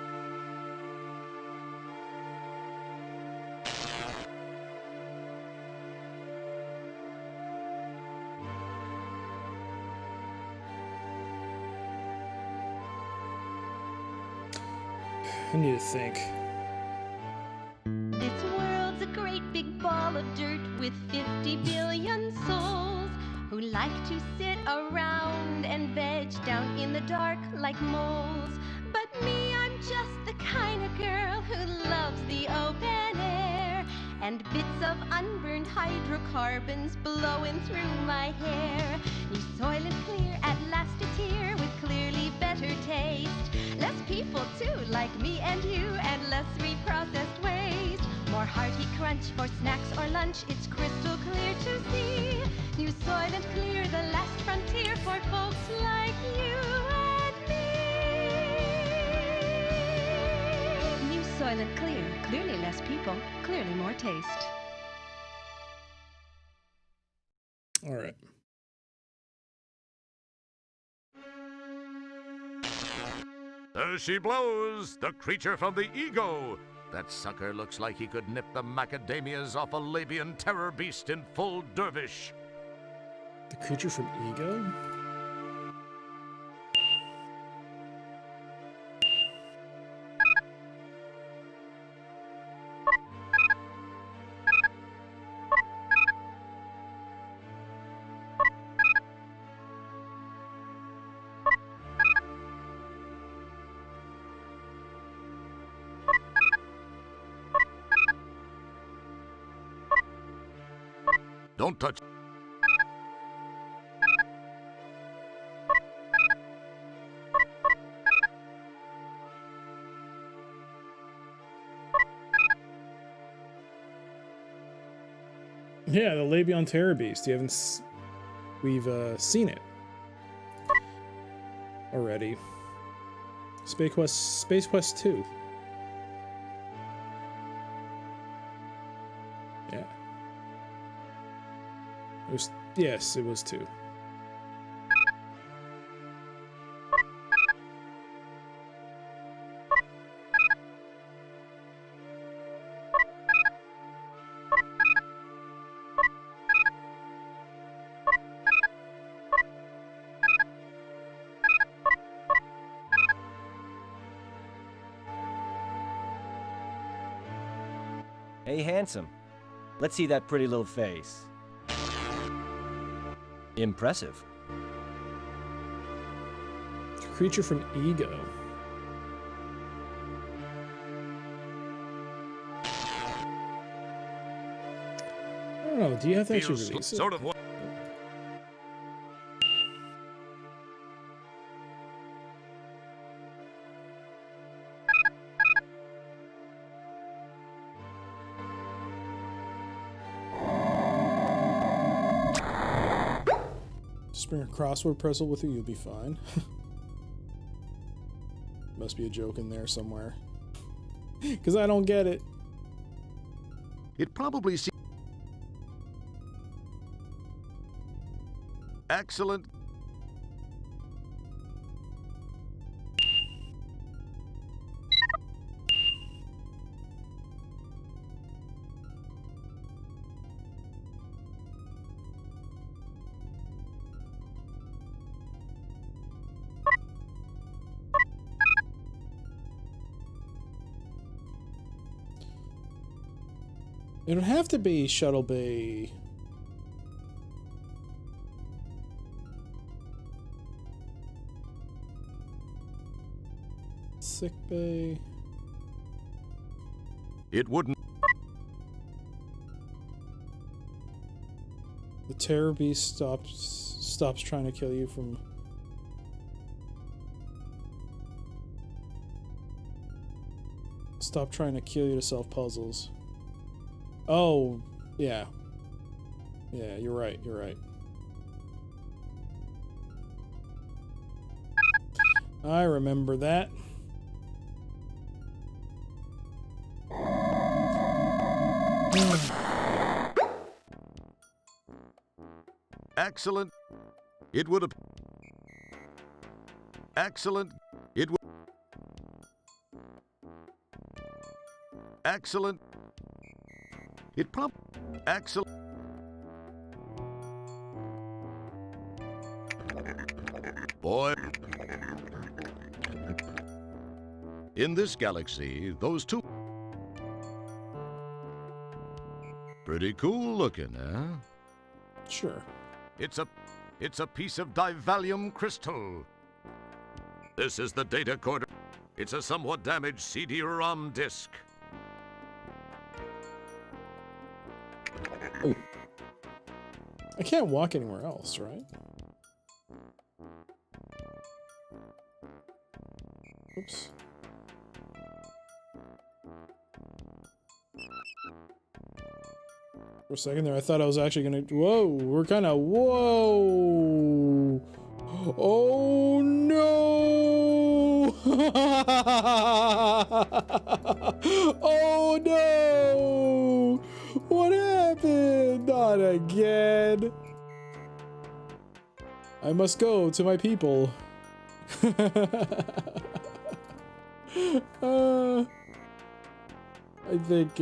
I need to think. This world's a great big ball of dirt with 50 billion souls who like to sit around and veg down in the dark like moles. But me, I'm just the kind of girl who loves the open air and bits of unburned hydrocarbons blowing through my hair. New Soylent Clear, at last it's here with clearly better taste. Less people too, like me and you, and less reprocessed waste. More hearty crunch for snacks or lunch, it's crystal clear to see. New Soylent Clear, the last frontier for folks like you and me. New Soylent Clear, clearly less people, clearly more taste. All right. There she blows, the creature from the ego. That sucker looks like he could nip the macadamias off a Labian terror beast in full dervish. The creature from Ego? Don't touch. Yeah, the Labion Terror Beast. You haven't... We've seen it already. Space Quest 2. Yeah. It was... Yes, it was 2. Hey, handsome. Let's see that pretty little face. Impressive. The creature from Ego. don't know. Do you have to actually Feels release it? sort of what. Just bring a crossword puzzle with you, you'll be fine. Must be a joke in there somewhere. Because I don't get it. It probably seems excellent. It would have to be Shuttle Bay. Sick Bay. It wouldn't. The Terror Beast stops trying to kill you from. Stop trying to kill you to solve puzzles. Oh, yeah. Yeah, you're right, you're right. I remember that. Excellent. It would have. Excellent. It would. Excellent. It excellent. Boy. In this galaxy, those two. Pretty cool looking, huh? Sure. It's a piece of divalium crystal. This is the data cord. It's a somewhat damaged CD-ROM disc. Oh. I can't walk anywhere else, right? Oops. For a second there, I thought I was actually gonna. Whoa, we're kind of. Whoa! Oh no! Oh no! What happened? Not again. I must go to my people. I think,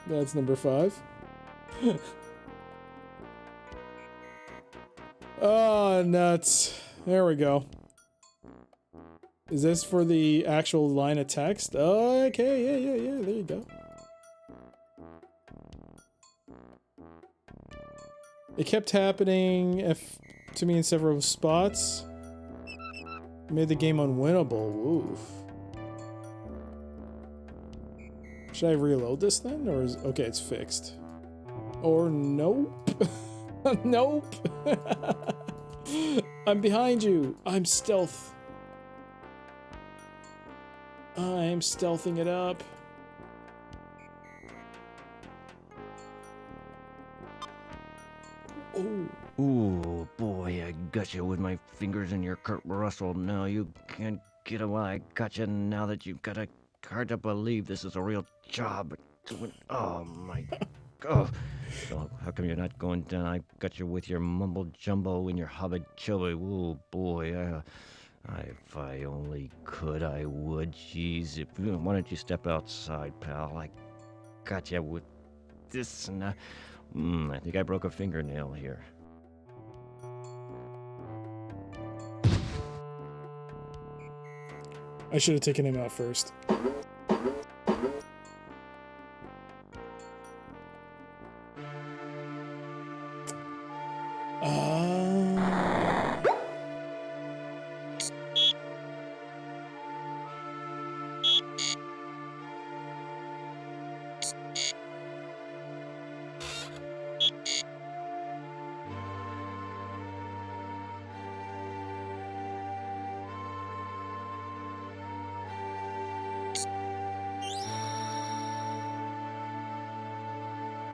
that's number 5. Oh, nuts. There we go. Is this for the actual line of text? Okay, yeah, there you go. It kept happening to me in several spots. It made the game unwinnable. Oof. Should I reload this then? Or is... Okay, it's fixed. Or nope. Nope. I'm behind you. I'm stealth. I'm stealthing it up. Oh. Ooh, boy, I got you with my fingers in your Kurt Russell. No, you can't get away. I got you now that you've got a hard to believe this is a real job. Oh, my God. So how come you're not going down? I got you with your mumble jumbo and your hubba chubba. Ooh, boy. If I only could, I would. Jeez, why don't you step outside, pal? I got you with this, and I think I broke a fingernail here. I should have taken him out first.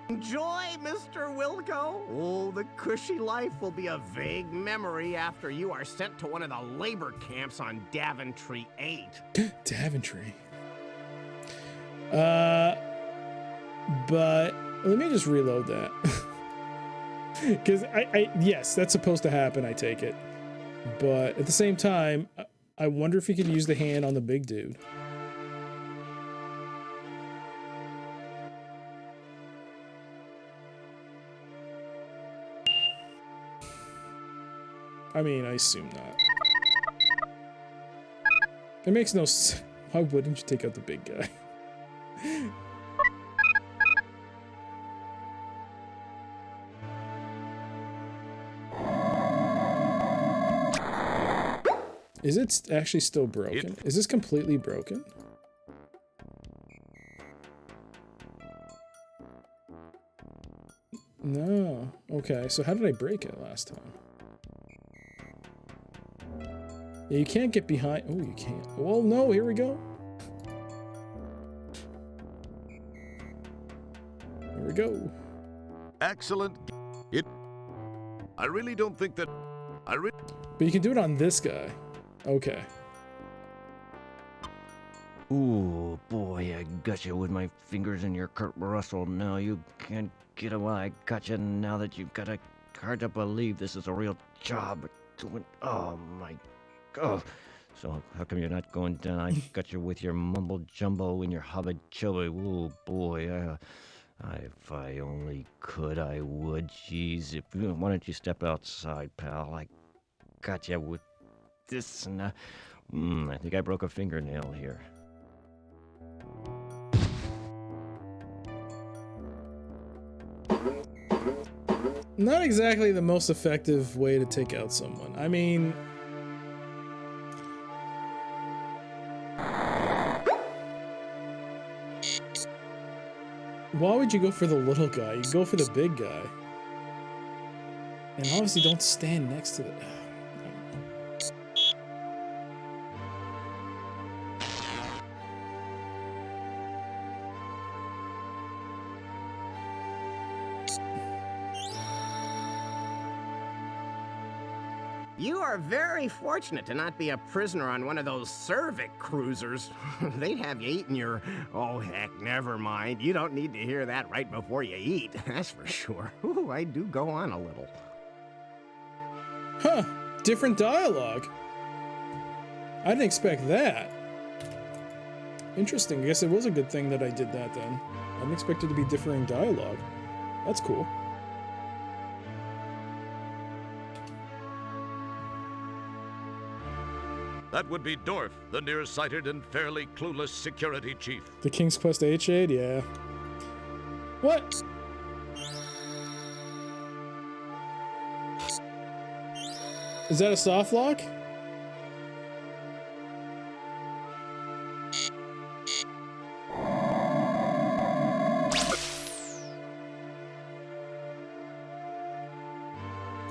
Enjoy, Mr. Wilco. Oh, the cushy life will be a vague memory after you are sent to one of the labor camps on Daventry 8. Daventry. But let me just reload that. Because yes, that's supposed to happen, I take it. But at the same time, I wonder if you could use the hand on the big dude. I mean, I assume not. It makes no sense. Why wouldn't you take out the big guy? Is it actually still broken? Is this completely broken? No. Okay, so how did I break it last time? Yeah, you can't get behind. Oh, you can't. Well, no, here we go. Here we go. Excellent. I really don't think that. But you can do it on this guy. Okay. Ooh, boy, I got you with my fingers in your Kurt Russell. Now you can't get away. I got you now that you've got a hard to believe this is a real job. Oh, my God. So how come you're not going down? I got you with your mumble jumbo and your hubba chubba. Ooh, boy, if I only could, I would. Jeez, why don't you step outside, pal? I got you with this, and I think I broke a fingernail here. Not exactly the most effective way to take out someone. I mean, why would you go for the little guy? You go for the big guy. And obviously don't stand next to the... You are very fortunate to not be a prisoner on one of those Cervic cruisers. They'd have you eating your... Oh, heck, never mind. You don't need to hear that right before you eat, that's for sure. Ooh, I do go on a little. Huh, different dialogue. I didn't expect that. Interesting, I guess it was a good thing that I did that then. I didn't expect it to be differing dialogue. That's cool. That would be Dorf, the nearsighted and fairly clueless security chief. The King's Quest 8 shade? Yeah. What? Is that a soft lock?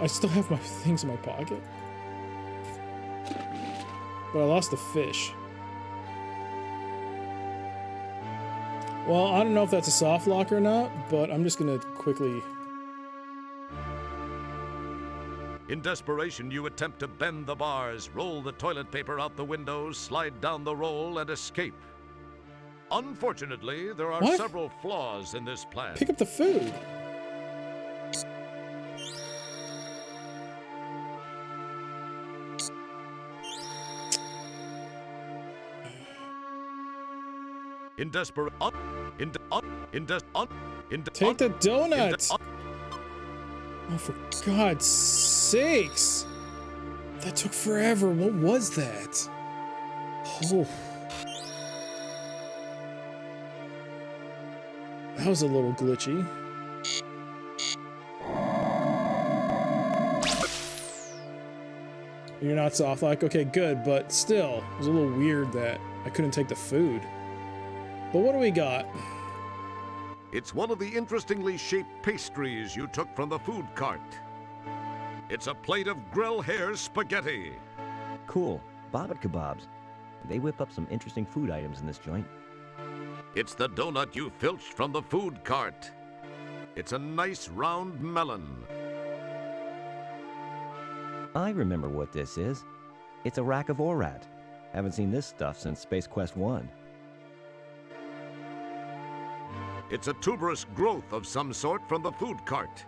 I still have my things in my pocket. But I lost the fish. Well, I don't know if that's a soft lock or not, but I'm just gonna quickly... In desperation, you attempt to bend the bars, roll the toilet paper out the window, slide down the roll, and escape. Unfortunately, there are several flaws in this plan. Pick up the food. In desperate, take the donuts. Oh, for God's sakes! That took forever. What was that? Oh, that was a little glitchy. You're not soft like, okay, good, but still, it was a little weird that I couldn't take the food. But what do we got? It's one of the interestingly shaped pastries you took from the food cart. It's a plate of grill hair spaghetti. Cool. Bobbit kebabs. They whip up some interesting food items in this joint. It's the donut you filched from the food cart. It's a nice round melon. I remember what this is. It's a rack of Orat. Haven't seen this stuff since Space Quest 1. It's a tuberous growth of some sort from the food cart.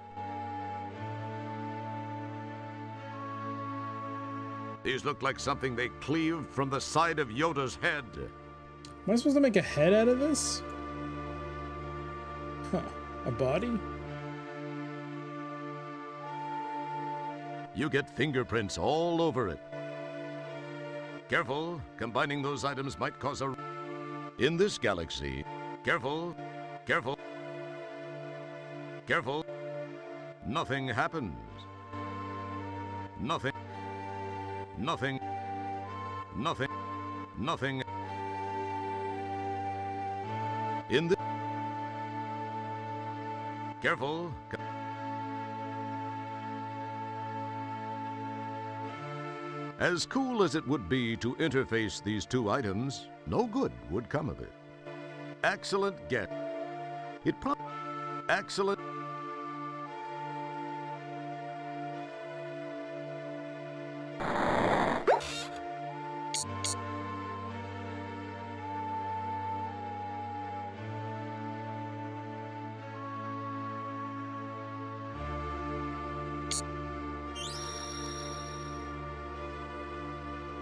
These look like something they cleaved from the side of Yoda's head. Am I supposed to make a head out of this? Huh. A body? You get fingerprints all over it. Careful, combining those items might cause a... In this galaxy, careful, careful, careful. Nothing happens. Nothing, nothing, nothing, nothing. In the... Careful. As cool as it would be to interface these two items, no good would come of it. Excellent get. Excellent.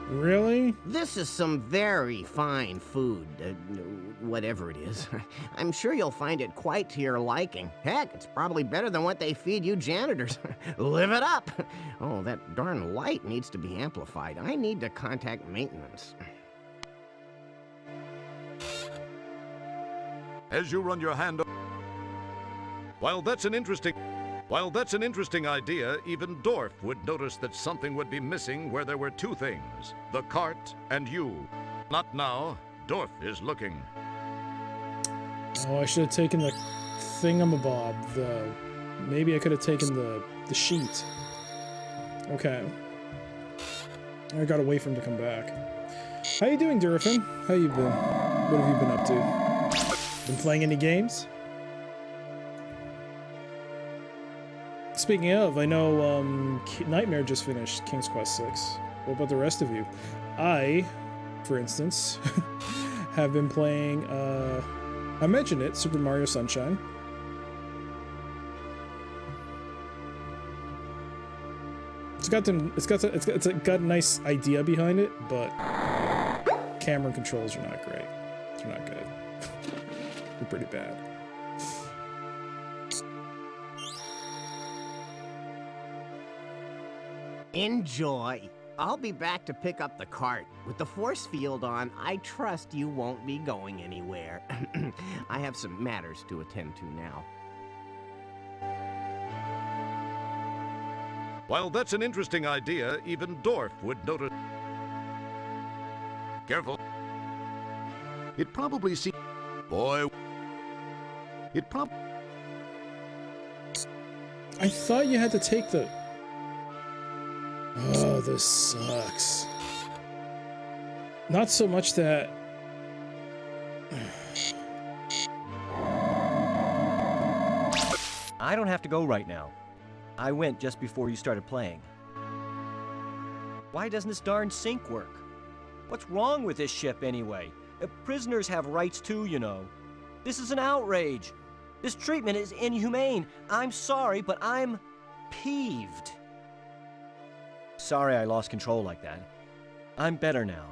Really? This is some very fine food, whatever it is. I'm sure you'll find it quite to your liking. Heck, it's probably better than what they feed you janitors. Live it up! Oh, that darn light needs to be amplified. I need to contact maintenance. As you run your hand... While that's an interesting idea, even Dorf would notice that something would be missing where there were two things, the cart and you. Not now. Dorf is looking. Oh, I should have taken the thingamabob. Maybe I could have taken the sheet. Okay. I gotta wait for him to come back. How you doing, Durafin? How you been? What have you been up to? Been playing any games? Speaking of, I know Nightmare just finished King's Quest 6. What about the rest of you? I, for instance, have been playing, I mentioned it, Super Mario Sunshine. It's got a nice idea behind it, but camera controls are not great. They're not good. They're pretty bad. Enjoy. I'll be back to pick up the cart. With the force field on, I trust you won't be going anywhere. I have some matters to attend to now. While that's an interesting idea, even Dorf would notice... Careful. It probably see... Boy... It prob... I thought you had to take the... Oh, this sucks. Not so much that... I don't have to go right now. I went just before you started playing. Why doesn't this darn sync work? What's wrong with this ship anyway? Prisoners have rights too, you know. This is an outrage. This treatment is inhumane. I'm sorry, but I'm peeved. Sorry I lost control like that. I'm better now.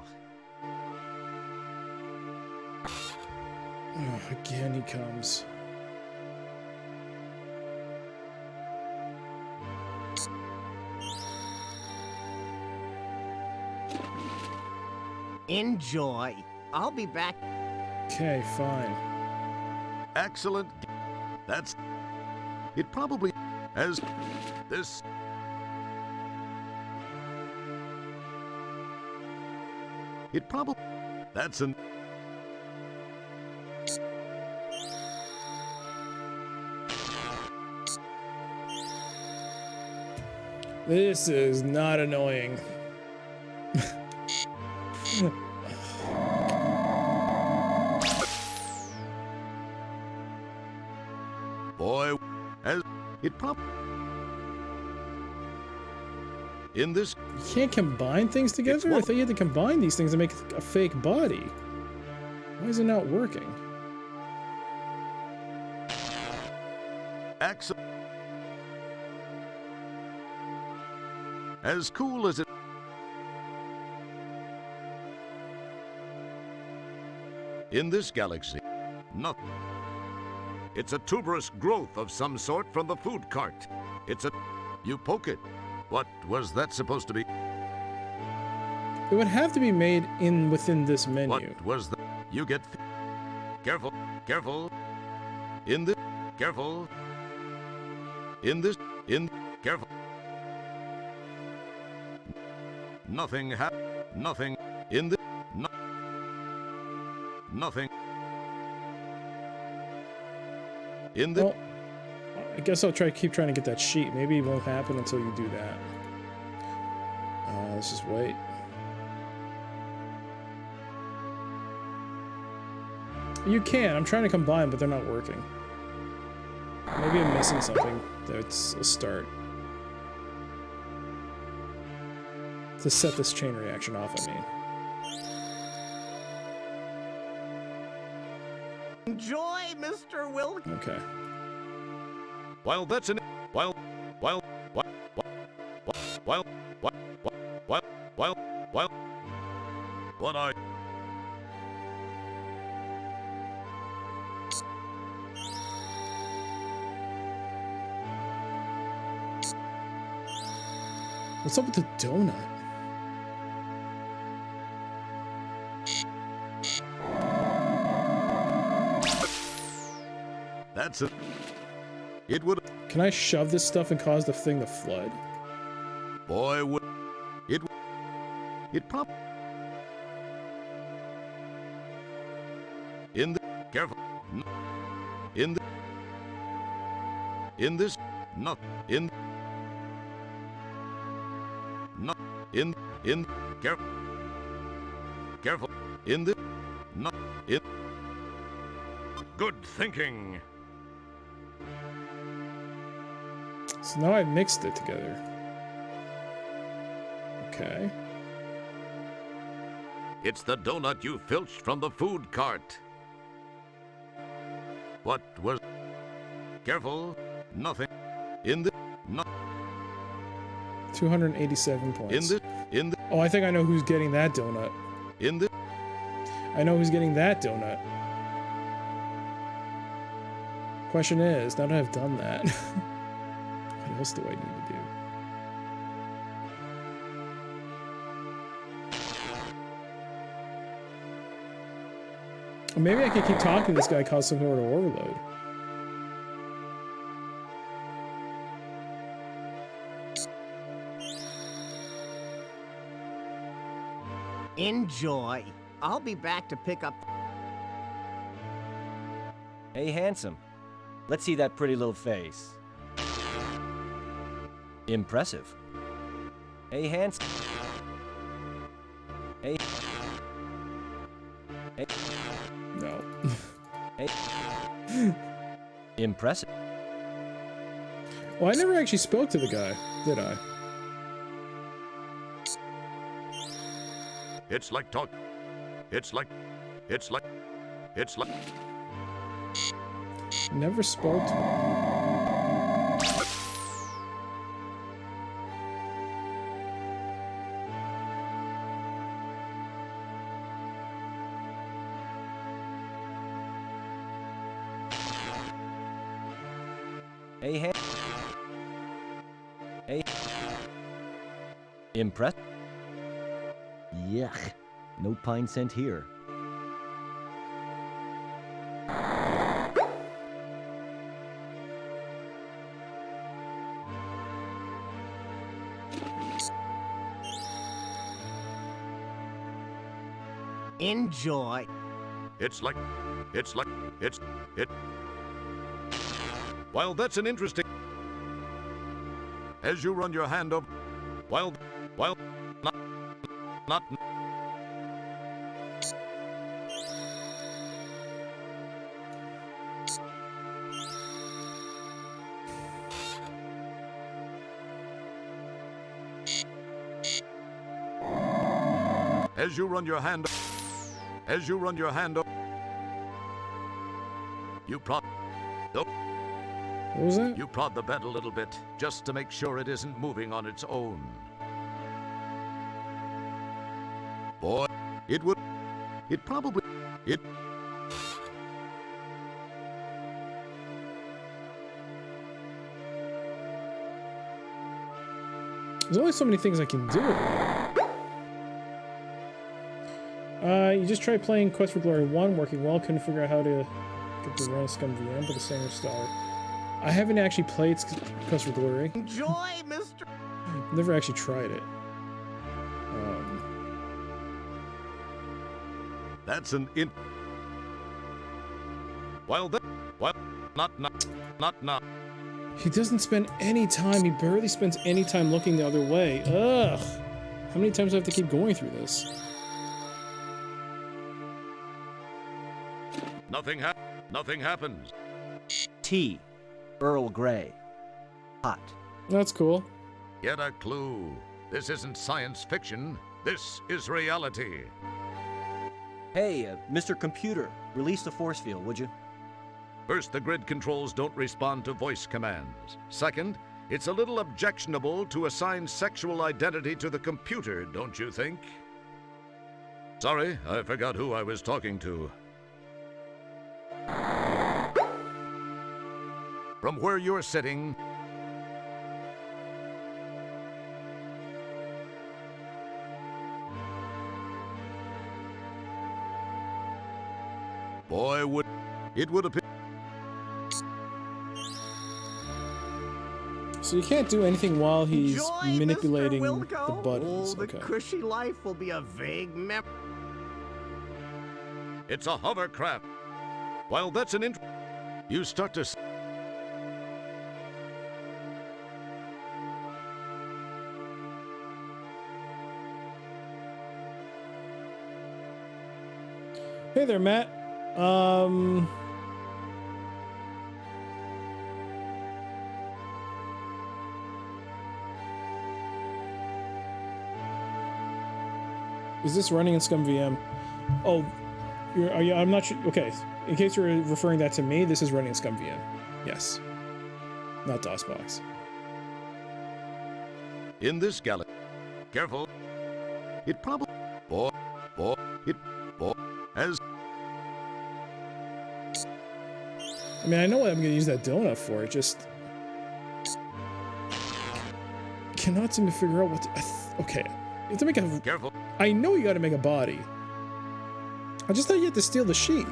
Oh, again he comes. Enjoy. I'll be back. Okay, fine. Excellent. That's... It probably... As... This... It probably... That's an... This is not annoying. Boy... In this, You can't combine things together? I thought you had to combine these things to make a fake body. Why is it not working? as cool as it. In this galaxy, nothing. It's a tuberous growth of some sort from the food cart. It's a... You poke it. What was that supposed to be? It would have to be made within this menu. What was that? You get... Careful. Careful. In this... Careful. In this... In... Careful. Nothing Nothing. In the... No, nothing. In the... Well, I guess I'll keep trying to get that sheet. Maybe it won't happen until you do that. Let's just wait. You can. I'm trying to combine, but they're not working. Maybe I'm missing something. That's a start. To set this chain reaction off, I mean. Enjoy, Mr. Wilco. Okay. While that's an... While... What I... What's up with the donut? That's it. It would... Can I shove this stuff and cause the thing to flood? Boy, would... It... It pop... In the... Careful. In the... In this... Not... In... Not... In... In... Careful. Careful. In the... Not... In... Good thinking. So now I've mixed it together. Okay. It's the donut you filched from the food cart. What was... Careful. Nothing. In the... Not... 287 points. In the... In the... Oh, I think I know who's getting that donut. In the... I know who's getting that donut. Question is, now that I've done that, what else do I need to do? Or maybe I could keep talking to this guy, cause some sort of overload. Enjoy. I'll be back to pick up... Hey, handsome. Let's see that pretty little face. Impressive. Hey, handsome. Hey. Hey. No. Hey. Impressive. Well, I never actually spoke to the guy, did I? It's like talk. It's like... Never spoke to him. Hey, Hey. Impressed? Yuck. No pine scent here. Enjoy. It's... While that's an interesting... As you run your hand over... While... Not... As you run your hand, you prod. What was that? You prod the bed a little bit, just to make sure it isn't moving on its own. Boy, it probably. There's only so many things I can do. You just tried playing Quest for Glory 1, working well, couldn't figure out how to get the run of Scum VM, but the same star. I haven't actually played Quest for Glory. Enjoy, Mr. Never actually tried it. That's an in. Not now. He doesn't spend any time, he barely spends any time looking the other way. Ugh! How many times do I have to keep going through this? Nothing happens. Tea. Earl Grey. Hot. That's cool. Get a clue. This isn't science fiction. This is reality. Hey, Mr. Computer, release the force field, would you? First, the grid controls don't respond to voice commands. Second, it's a little objectionable to assign sexual identity to the computer, don't you think? Sorry, I forgot who I was talking to. From where you're sitting, boy, it would appear. So you can't do anything while he's Enjoy, manipulating Mr. the Wilco. buttons. Oh, the Okay. cushy life will be a vague memory. It's a hovercraft. While that's an you start to. Hey there, Matt. Is this running in Scum VM? Oh, I'm not sure. Okay, in case you're referring that to me, this is running in Scum VM. Yes, not DOSBox. In this galaxy, careful. It probably as. I mean, I know what I'm gonna use that donut for. It just cannot seem to figure out what. Okay, you have to make a. Careful. I know you got to make a body. I just thought you had to steal the sheet.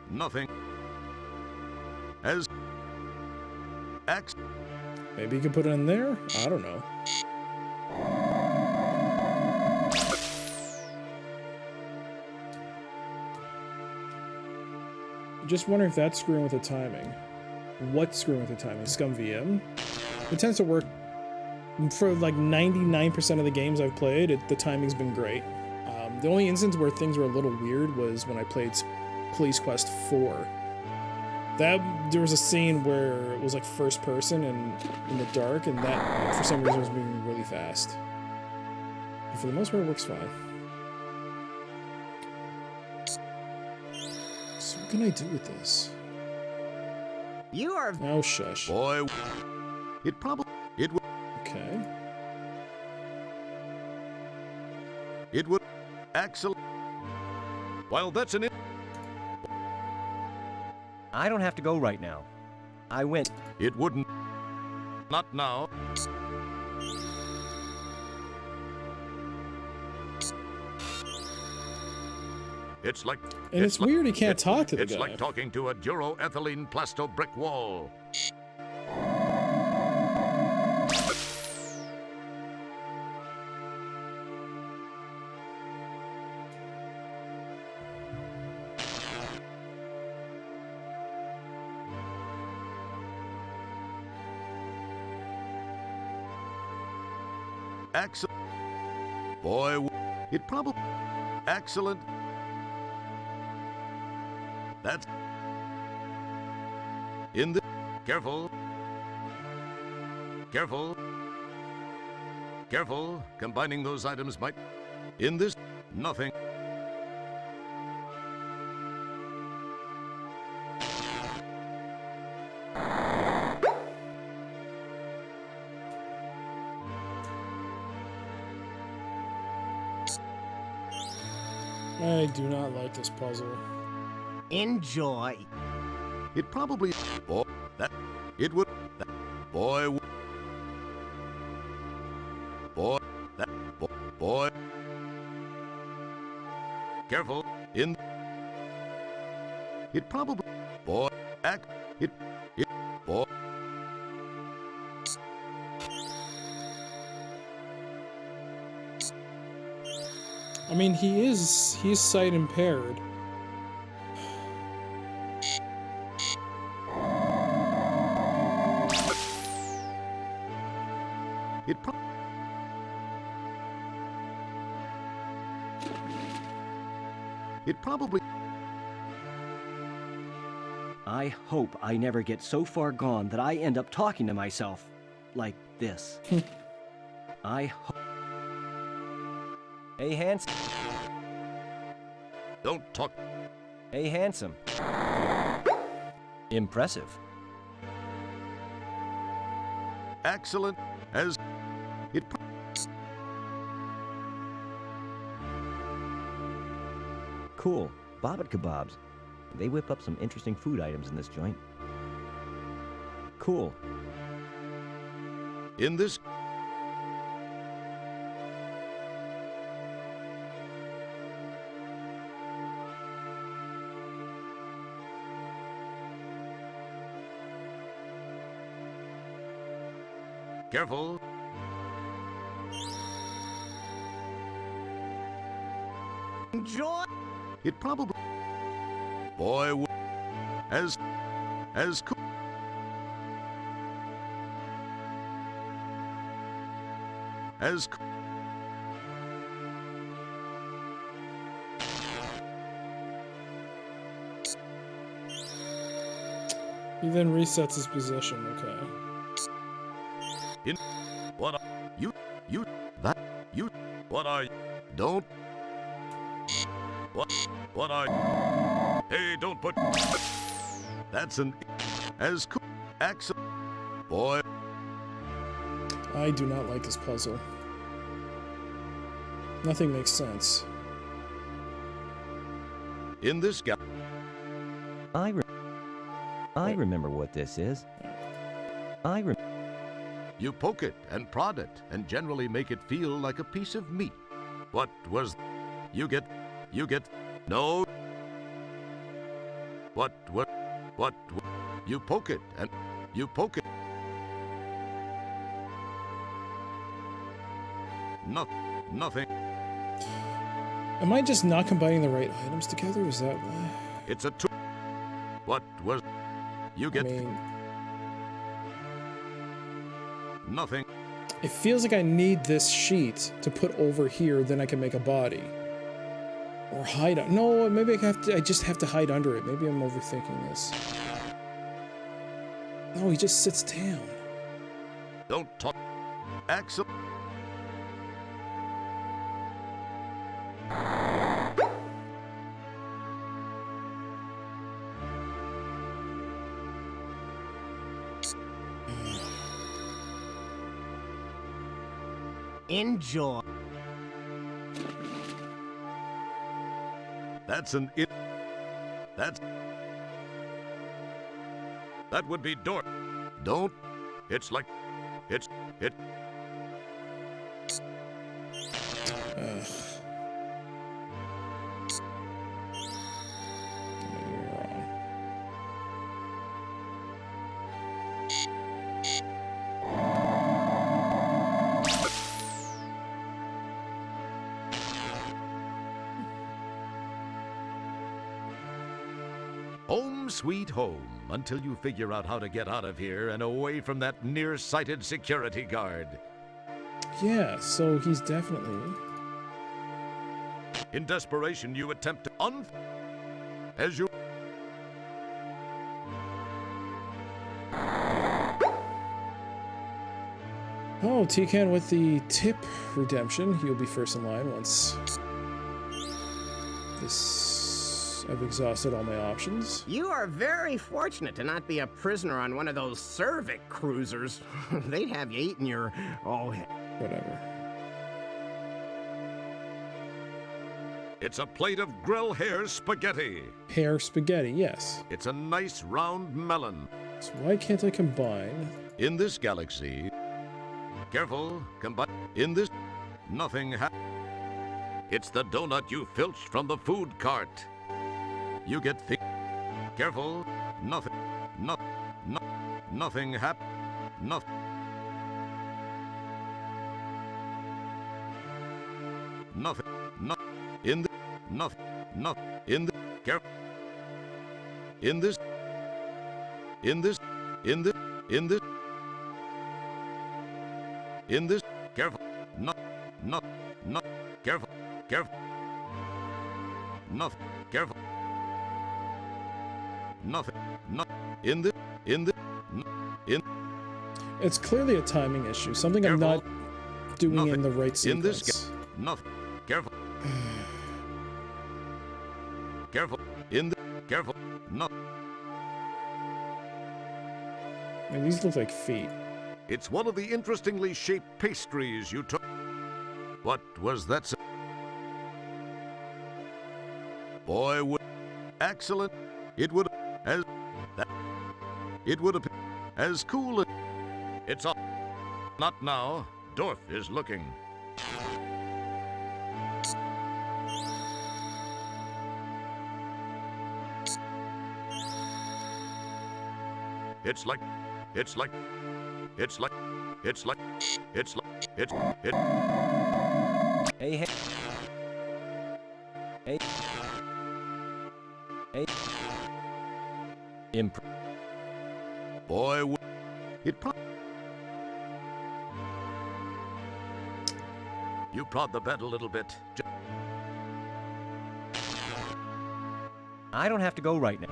Nothing. As. X. Maybe you could put it in there? I don't know. Just wondering if that's screwing with the timing. What's screwing with the timing? Scum VM? It tends to work for like 99% of the games I've played. The timing's been great. The only instance where things were a little weird was when I played Police Quest 4. There was a scene where it was like first person and in the dark, and that for some reason was moving really fast. But for the most part, it works fine. So what can I do with this? You are. Oh, shush. Boy, it would. Okay. It would. Excellent. While that's an. I don't have to go right now. I went. It wouldn't. Not now. It's like. And it's weird he can't talk to the guy. It's like talking to a duroethylene plasto brick wall. Excellent. Boy, it probably. Excellent. That's. In the. Careful. Careful. Careful, combining those items might... In this, nothing. I do not like this puzzle. Enjoy. It probably... Boy, that... It would... That, boy... Boy... That... Boy... Careful. In... It probably... Boy... Act... It... Boy... I mean, he's sight impaired. It probably... I hope I never get so far gone that I end up talking to myself like this. I hope. Hey, handsome. Don't talk... Hey, handsome. Impressive. Excellent as... It... Cool. Bobbit kebabs. They whip up some interesting food items in this joint. Cool. In this... Careful. Enjoy. It probably... Boy... As cool... As... He then resets his position, okay. In... What are... You... That... You... What are... Don't... What are... Hey, don't put... That's an... As cool... Axel... Boy... I do not like this puzzle. Nothing makes sense. In this gap... I remember what this is. You poke it and prod it and generally make it feel like a piece of meat. What was... You get... No... What... You poke it and... You poke it... Nothing. Am I just not combining the right items together? Is that why? It's a... What was... You get... I mean, Nothing. it feels like I need this sheet to put over here, then I can make a body. Or hide... No, maybe I just have to hide under it. Maybe I'm overthinking this. No, he just sits down. Don't talk... Axel... Enjoy. That's an... That's... That would be door... Don't... It's like... It... Ugh. Maybe you're wrong. Home sweet home, until you figure out how to get out of here and away from that nearsighted security guard. Yeah, so he's definitely... In desperation, you attempt to as you... Oh, T-Can with the tip redemption. You'll be first in line once I've exhausted all my options. You are very fortunate to not be a prisoner on one of those Cervic cruisers. They'd have you eating your... Whatever. It's a plate of grill hair spaghetti. Hair spaghetti, yes. It's a nice round melon. So why can't I combine? In this galaxy, careful, combine. In this, nothing It's the donut you filched from the food cart. You get careful, nothing nothing nothing. Nothing, in the, in the, careful. In this, careful, careful, careful, nothing, It's clearly a timing issue. Something I'm not doing in the right sequence. In this, nothing, careful, careful, careful, I mean, these look like feet. It's one of the interestingly shaped pastries you took. What was that? Boy, would excellent. It would as that. It would appear as cool. It's all. Not now. Dorf is looking. It's like. Hey. Boy, you prod the bed a little bit. I don't have to go right now.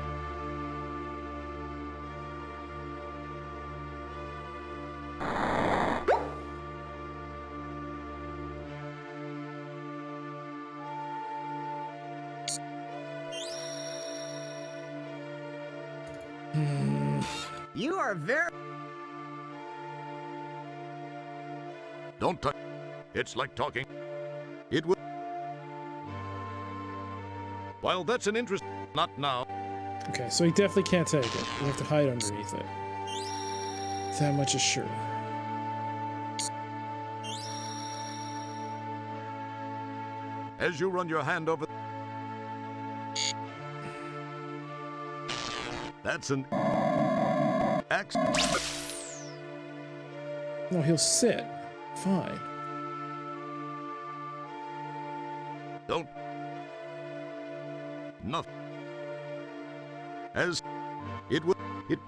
You are very... Don't touch. It's like talking. It would. While that's an interest, not now. Okay, so he definitely can't take it. You have to hide underneath it. That much is sure. As you run your hand over. That's an X. No, he'll sit. Fine. Don't. Nothing. As it would. It.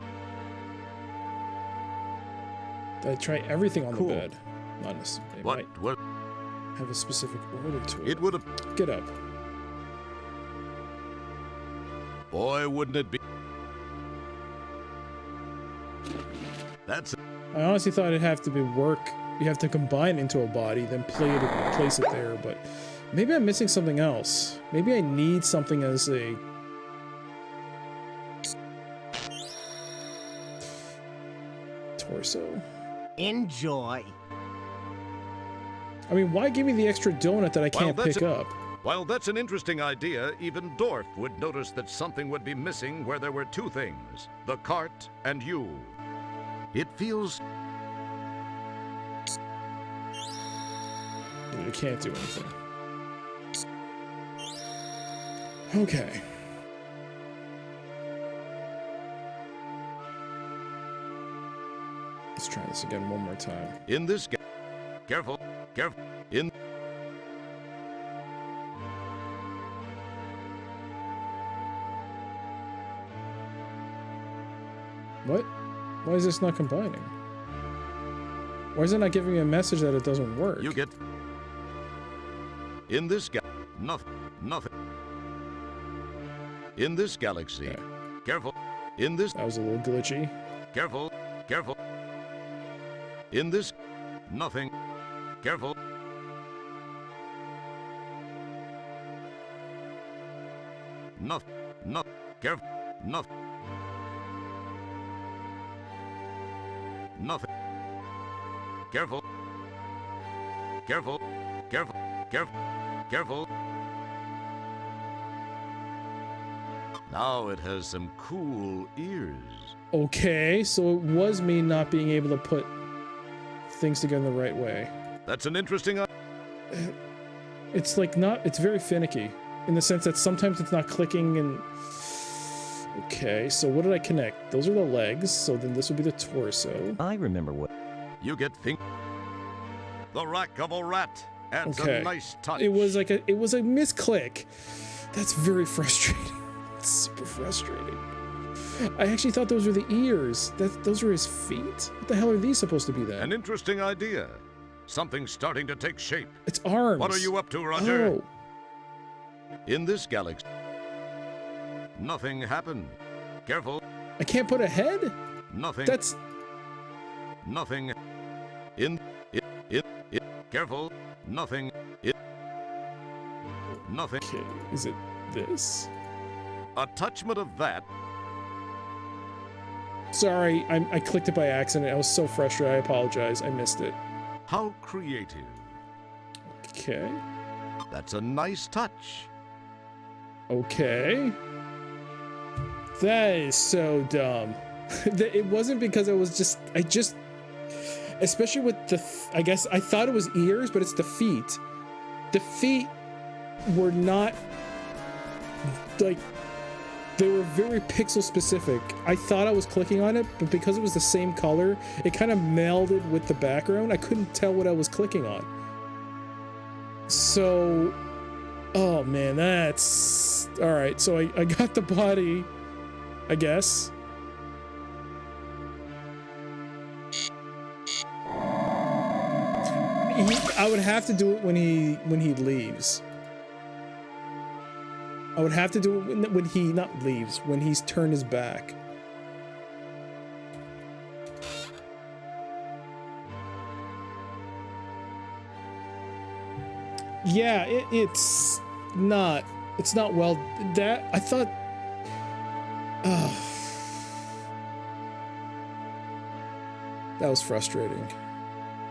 I try everything on the bed. Not necessarily. What was? Have a specific order to it. It would have. Get up. Boy, wouldn't it be? That's. I honestly thought it'd have to be work. You have to combine into a body, then place it there. But maybe I'm missing something else. Maybe I need something as a. Torso. Enjoy. I mean, why give me the extra donut that I can't pick up? While that's an interesting idea, even Dorf would notice that something would be missing where there were two things, the cart and you. It feels... You can't do anything. Okay. Let's try this again one more time. In this... Careful, careful, in... What? Why is this not combining? Why is it not giving me a message that it doesn't work? You get... In this nothing. In this galaxy. Okay. Careful. In this... That was a little glitchy. Careful. In this... Nothing. Careful. Nothing. No. Careful. Nothing. Nothing. Careful. Careful. Careful. Careful. Careful. Now it has some cool ears. Okay, so it was me not being able to put things together the right way. That's an interesting... It's like not, it's very finicky in the sense that sometimes it's not clicking and... Okay, so what did I connect? Those are the legs, so then this would be the torso. I remember what. You get the rack of a rat. Adds a nice touch. It was like it was a misclick. That's very frustrating. It's super frustrating. I actually thought those were the ears. Those were his feet? What the hell are these supposed to be then? An interesting idea. Something's starting to take shape. It's arms. What are you up to, Roger? Oh. In this galaxy, nothing happened. Careful. I can't put a head? Nothing. That's... Nothing. In. Careful. Nothing. Nothing. Okay, is it this? Attachment of that. Sorry, I clicked it by accident. I was so frustrated. I apologize. I missed it. How creative. Okay. That's a nice touch. Okay. That is so dumb. It wasn't because I just, especially with the, I guess I thought it was ears, but it's the feet. The feet were not, like, they were very pixel specific. I thought I was clicking on it, but because it was the same color, it kind of melded with the background. I couldn't tell what I was clicking on. So, oh man, that's, all right. So I got the body, I guess. I would have to do it when he leaves. I would have to do it when he not leaves, when he's turned his back. Yeah, it's not well. That I thought. That was frustrating.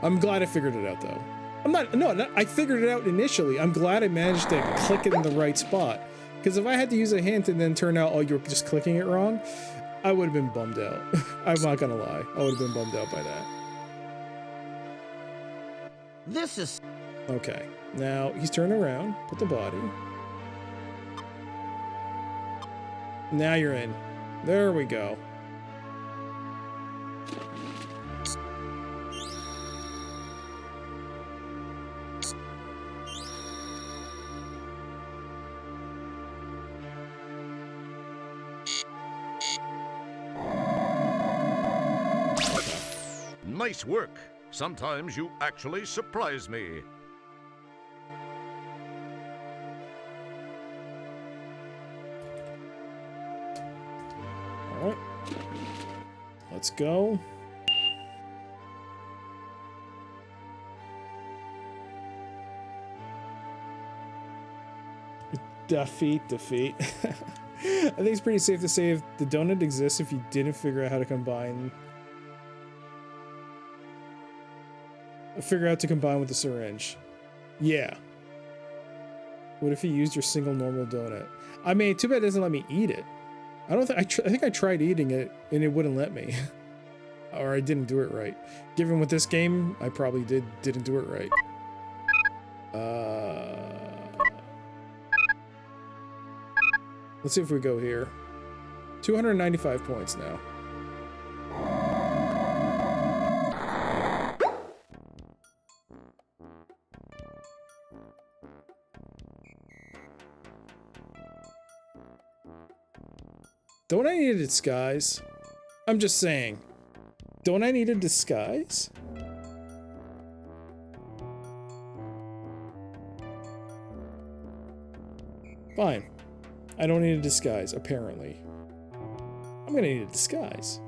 I'm glad I figured it out though. I figured it out initially. I'm glad I managed to click it in the right spot. Because if I had to use a hint and then turn out, oh, you were just clicking it wrong, I would have been bummed out. I'm not gonna lie. I would have been bummed out by that. This is... Okay, now he's turning around. Put the body. Now you're in. There we go. Nice work. Sometimes you actually surprise me. All right. Let's go. Defeat. I think it's pretty safe to say if the donut exists if you didn't figure out how to combine. Figure out to combine with the syringe. Yeah. What if you used your single normal donut? I mean, too bad it doesn't let me eat it. I don't think I think I tried eating it and it wouldn't let me. Or I didn't do it right. Given with this game, I probably didn't do it right. Let's see if we go here. 295 points now. Don't I need a disguise? I'm just saying. Don't I need a disguise? Fine. I don't need a disguise, apparently. I'm gonna need a disguise.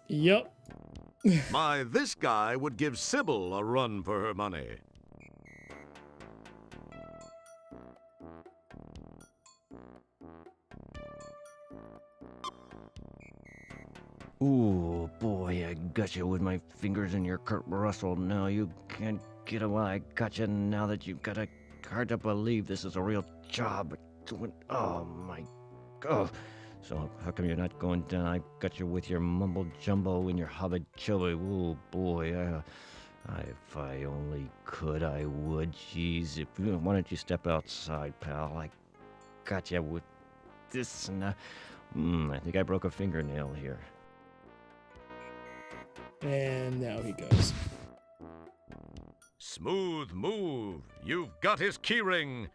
Yup. My, this guy would give Sybil a run for her money. Ooh, boy, I got you with my fingers in your Kurt Russell. Now you can't get away. I got you now that you've got a hard to believe this is a real job. Oh, my God. So how come you're not going down? I got you with your mumble jumbo and your hubba chubba. Oh, boy. If I only could, I would. Jeez, why don't you step outside, pal? I got you with this and I think I broke a fingernail here. And now he goes. Smooth move. You've got his keyring.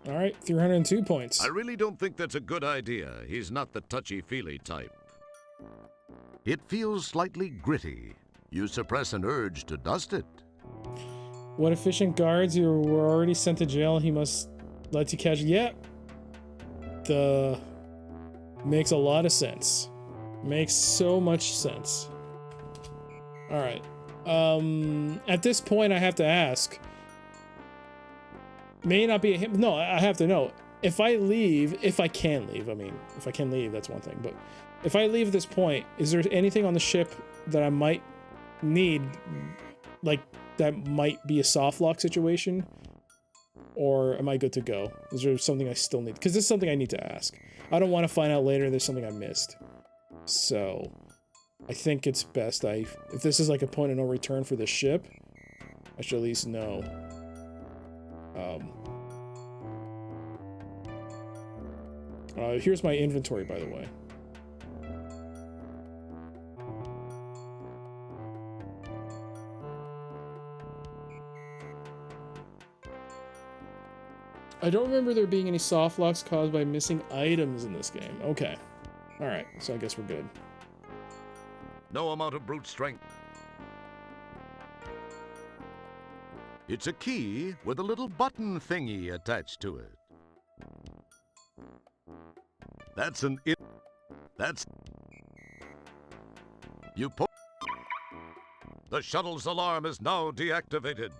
All right, 302 points. I really don't think that's a good idea. He's not the touchy-feely type. It feels slightly gritty. You suppress an urge to dust it. What efficient guards? You were already sent to jail. He must let you catch. Yep. Makes a lot of sense. Makes so much sense. All right. At this point, I have to ask. May not be a him. No, I have to know. If I leave, if I can leave, I mean, if I can leave, that's one thing. But if I leave at this point, is there anything on the ship that I might need, like, that might be a soft lock situation? Or am I good to go? Is there something I still need? Because this is something I need to ask. I don't want to find out later there's something I missed. So, I think it's best if this is like a point of no return for the ship, I should at least know. Here's my inventory, by the way. I don't remember there being any soft locks caused by missing items in this game. Okay. Alright, so I guess we're good. No amount of brute strength. It's a key with a little button thingy attached to it. That's You The shuttle's alarm is now deactivated.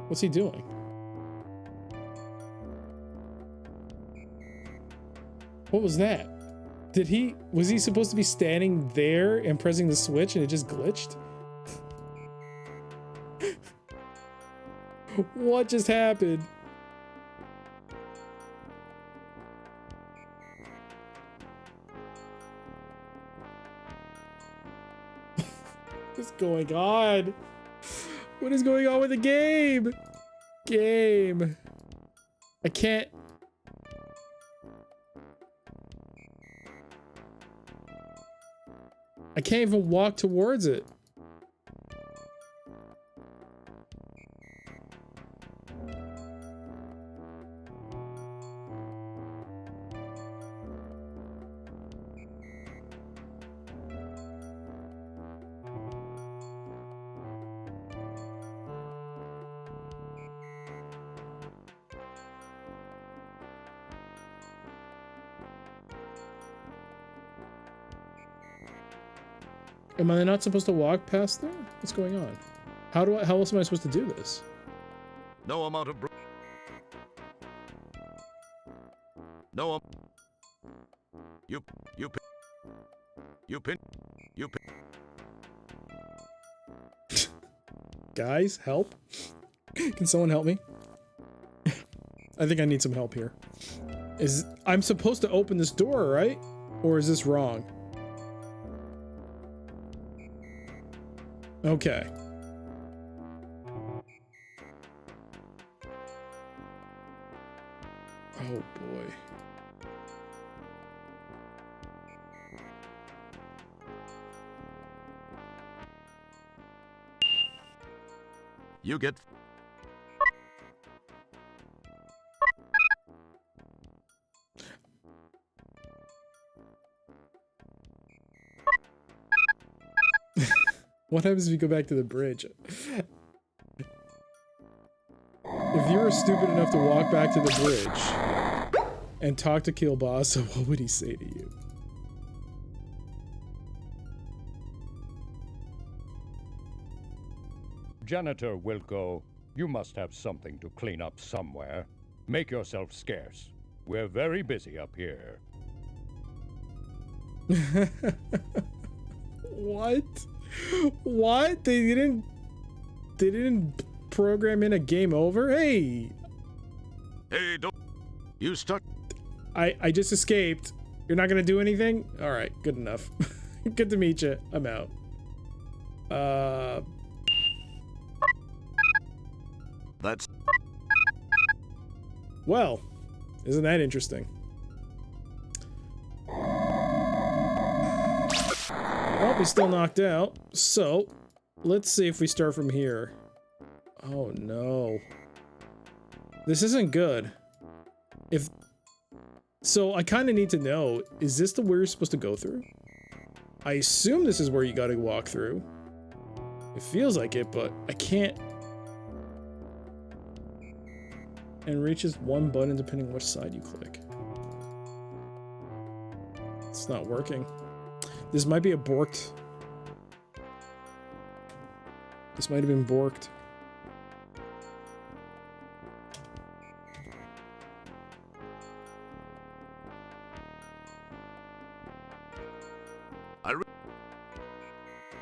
What's he doing? What was that? Was he supposed to be standing there and pressing the switch and it just glitched? What just happened? What's going on? What is going on with the game? I can't. I can't even walk towards it. Am I not supposed to walk past there? What's going on? How else am I supposed to do this? No amount of Guys, help. Can someone help me? I think I need some help here. I'm supposed to open this door, right? Or is this wrong? Okay. Oh boy. You get... What happens if you go back to the bridge? If you were stupid enough to walk back to the bridge and talk to Kielbasa, what would he say to you? Janitor Wilco, you must have something to clean up somewhere. Make yourself scarce. We're very busy up here. What? What? They didn't program in a game over? Hey! Hey, don't... You stuck... I just escaped. You're not gonna do anything? Alright, good enough. Good to meet you. I'm out. That's... Well, isn't that interesting? Well, he's still knocked out. So, let's see if we start from here. Oh no. This isn't good. So I kind of need to know, is this the where you're supposed to go through? I assume this is where you gotta walk through. It feels like it, but I can't. And reaches one button depending on which side you click. It's not working. This might be a borked. This might have been borked.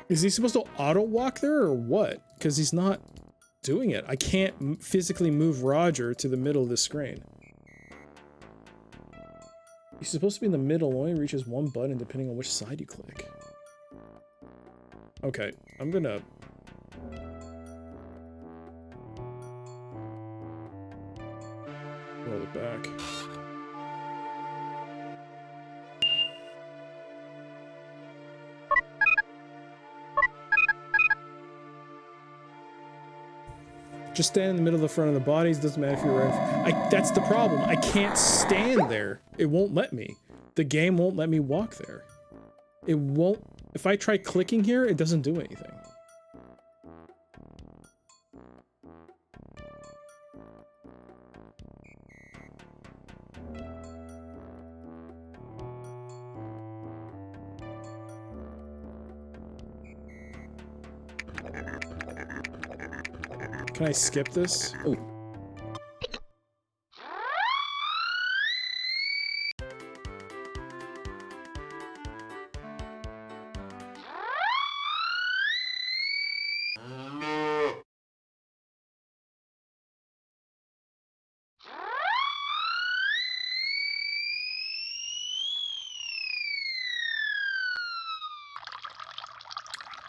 Is he supposed to auto walk there or what? Because he's not doing it. I can't physically move Roger to the middle of the screen. He's supposed to be in the middle, only reaches one button depending on which side you click. Okay, I'm gonna... roll it back. Just stand in the middle of the front of the bodies, doesn't matter if you're right. That's the problem. I can't stand there. It won't let me. The game won't let me walk there. It won't. If I try clicking here, it doesn't do anything. Can I skip this? Oh.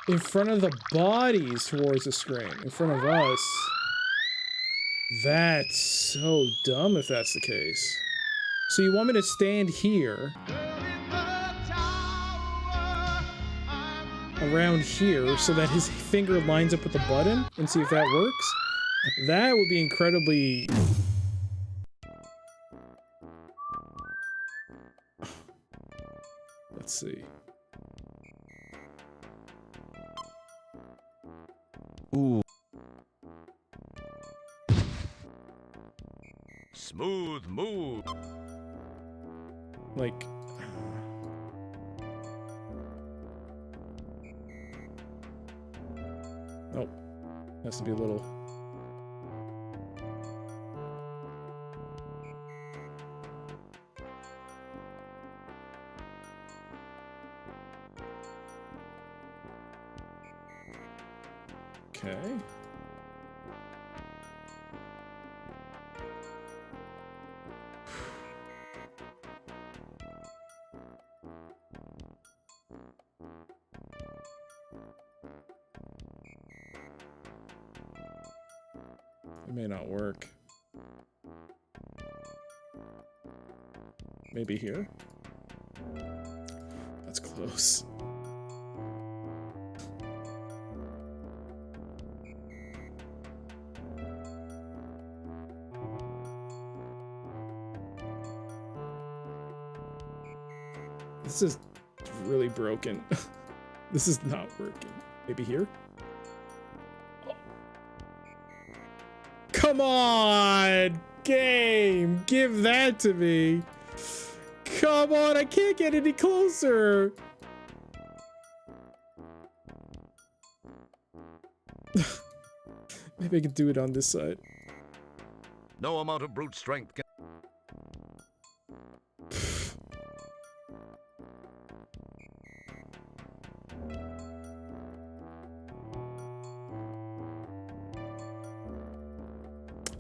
In front of the bodies towards the screen. In front of us. That's so dumb if that's the case. So you want me to stand here. Around here so that his finger lines up with the button and see if that works? That would be incredibly... Let's see. Ooh. Smooth move. Like... Nope. Has to be a little... Okay. It may not work. Maybe here? That's close. This is really broken. This is not working. Maybe here? Come on! Game! Give that to me! Come on, I can't get any closer! Maybe I can do it on this side. No amount of brute strength can...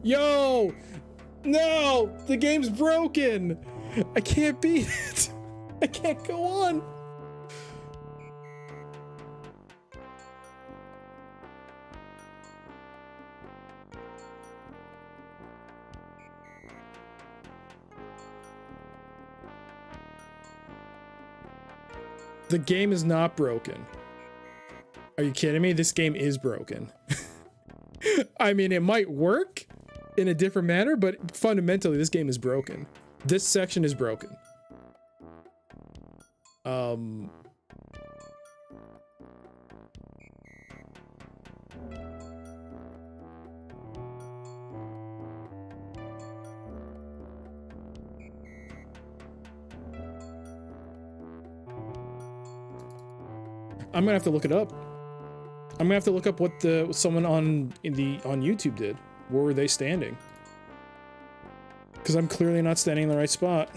Yo! No! The game's broken! I can't beat it! I can't go on! The game is not broken. Are you kidding me? This game is broken. I mean, it might work in a different manner, but fundamentally, this game is broken. This section is broken. I'm gonna have to look it up. I'm gonna have to look up what someone on YouTube did. Where were they standing? Because I'm clearly not standing in the right spot.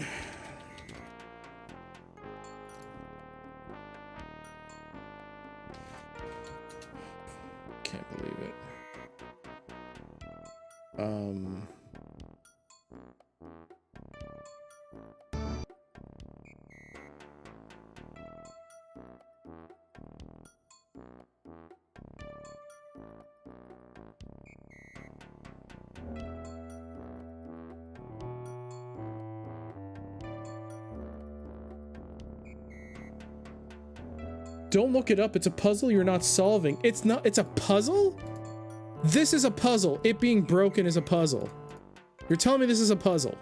Can't believe it. Don't look it up. It's a puzzle you're not solving. It's not. It's a puzzle? This is a puzzle. It being broken is a puzzle. You're telling me this is a puzzle.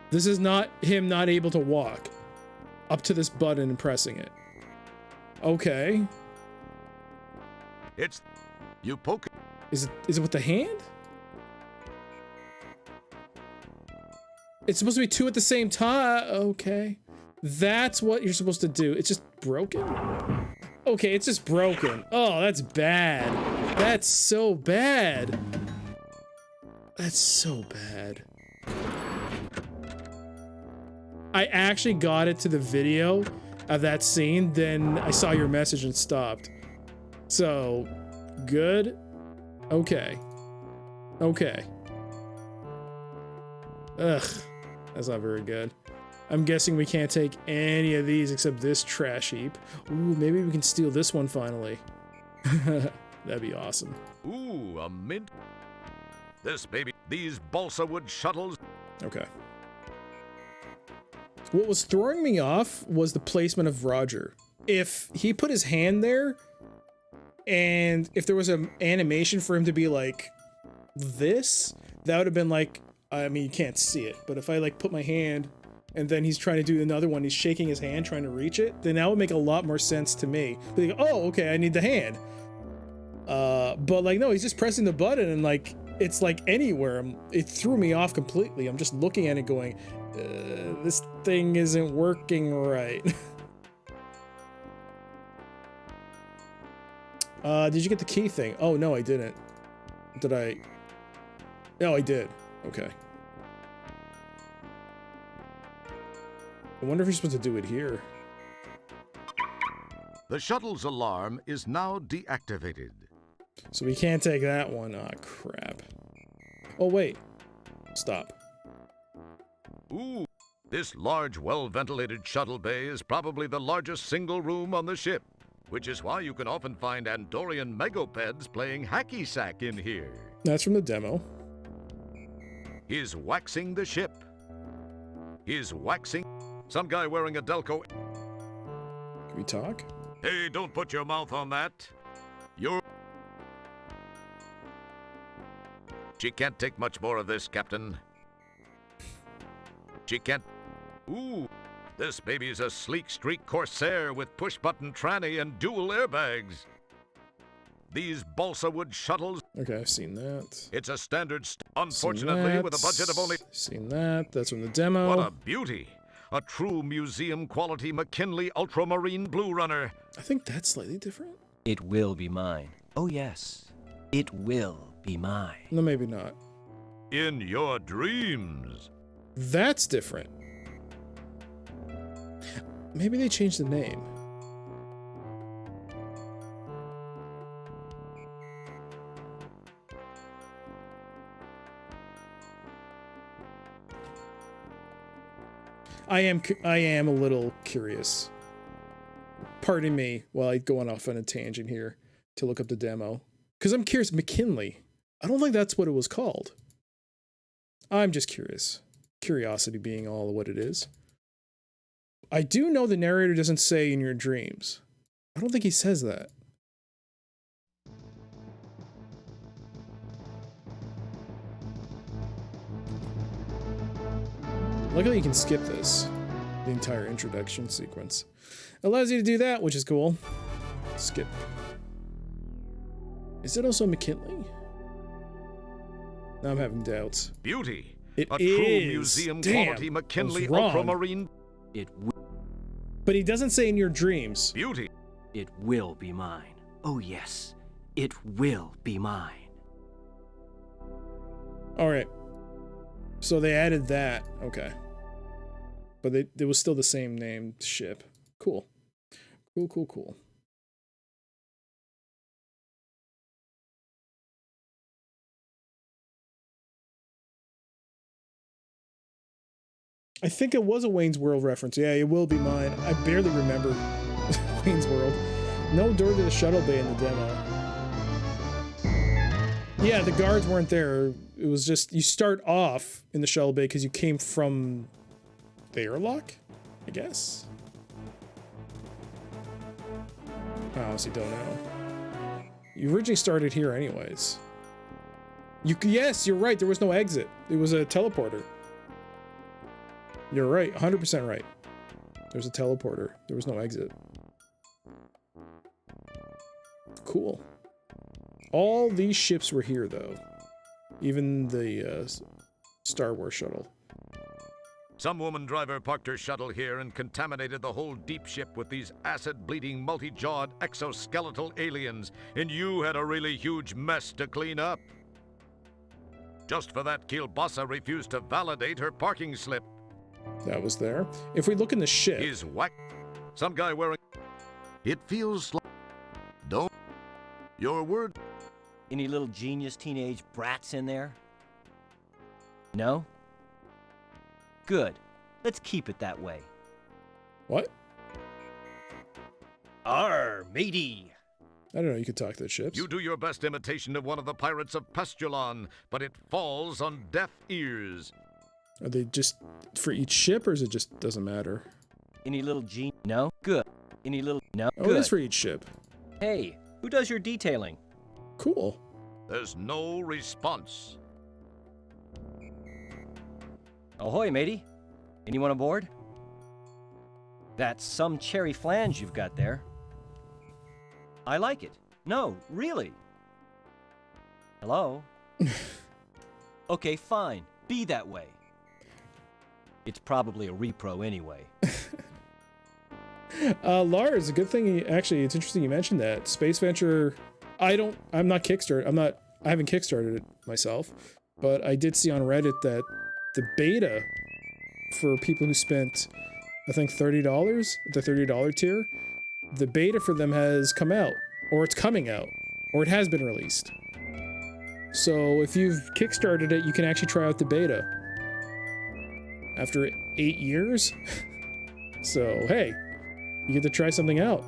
This is not him not able to walk up to this button and pressing it. Okay. It's... You poke... Is it with the hand? It's supposed to be two at the same time. Okay. That's what you're supposed to do. It's just broken? Okay, it's just broken. Oh, that's bad. That's so bad. That's so bad. I actually got it to the video of that scene, then I saw your message and stopped. So, good. Okay. Okay. Ugh. That's not very good. I'm guessing we can't take any of these except this trash heap. Ooh, maybe we can steal this one finally. That'd be awesome. Ooh, a mint... This baby... These balsa wood shuttles... Okay. What was throwing me off was the placement of Roger. If he put his hand there, and if there was an animation for him to be like this, that would have been like, I mean, you can't see it, but if I like put my hand and then he's trying to do another one, he's shaking his hand trying to reach it, then that would make a lot more sense to me. Like, oh, okay, I need the hand. But like, no, he's just pressing the button and like, it's like anywhere. It threw me off completely. I'm just looking at it going, this thing isn't working right. Did you get the key thing? Oh, no, I didn't. Did I? No, I did. Okay. I wonder if you're supposed to do it here. The shuttle's alarm is now deactivated. So we can't take that one. Ah, crap. Oh, wait. Stop. Ooh, this large, well-ventilated shuttle bay is probably the largest single room on the ship, which is why you can often find Andorian megopeds playing hacky sack in here. That's from the demo. He's waxing the ship. He's waxing some guy wearing a Delco. Can we talk? Hey, don't put your mouth on that. She can't take much more of this, Captain. She can't. Ooh, this baby's a sleek streak Corsair with push-button tranny and dual airbags. These balsa wood shuttles. Okay, I've seen that. It's a standard, unfortunately, with a budget of only. Seen that. That's from the demo. What a beauty! A true museum-quality McKinley Ultramarine Blue Runner. I think that's slightly different. It will be mine. Oh, yes. It will be mine. No, maybe not. In your dreams. That's different. Maybe they changed the name. I am a little curious. Pardon me while I go off on a tangent here to look up the demo. Because I'm curious, McKinley. I don't think that's what it was called. I'm just curious. Curiosity being all of what it is. I do know the narrator doesn't say in your dreams. I don't think he says that. Luckily you can skip this. The entire introduction sequence. Allows you to do that, which is cool. Skip. Is it also McKinley? Now I'm having doubts. Beauty. It a is. True museum-quality McKinley Ultramarine. But he doesn't say in your dreams. Beauty. It will be mine. Oh, yes. It will be mine. Alright. So they added that. Okay. But it was still the same named ship. Cool. Cool, cool, cool. I think it was a Wayne's World reference. Yeah, it will be mine. I barely remember Wayne's World. No door to the shuttle bay in the demo. Yeah, the guards weren't there. It was just, you start off in the shuttle bay because you came from the airlock, I guess. I honestly don't know. You originally started here anyways. Yes, you're right. There was no exit. It was a teleporter. You're right. 100% right. There's a teleporter. There was no exit. Cool. All these ships were here, though. Even the Star Wars shuttle. Some woman driver parked her shuttle here and contaminated the whole deep ship with these acid-bleeding, multi-jawed exoskeletal aliens, and you had a really huge mess to clean up. Just for that, Kielbasa refused to validate her parking slip. That was there. If we look in the ship... He's whack. Some guy wearing... It feels like... Don't... Your word... Any little genius teenage brats in there? No? Good. Let's keep it that way. What? Arr, matey! I don't know, you could talk to the ships. You do your best imitation of one of the pirates of Pestulon, but it falls on deaf ears. Are they just for each ship, or is it just doesn't matter? Any little No? Good. Any little... No? Oh, Good. it is for each ship. Hey, who does your detailing? Cool. There's no response. Ahoy, matey. Anyone aboard? That's some cherry flange you've got there. I like it. No, really. Hello? Okay, fine. Be that way. It's probably a repro anyway. Lars, a good thing actually, it's interesting you mentioned that. Space Venture, I haven't kickstarted it myself, but I did see on Reddit that the beta for people who spent, I think $30, the $30 tier, the beta for them has come out, or it's coming out. Or it has been released. So if you've kickstarted it, you can actually try out the beta. After 8 years? So, hey, you get to try something out.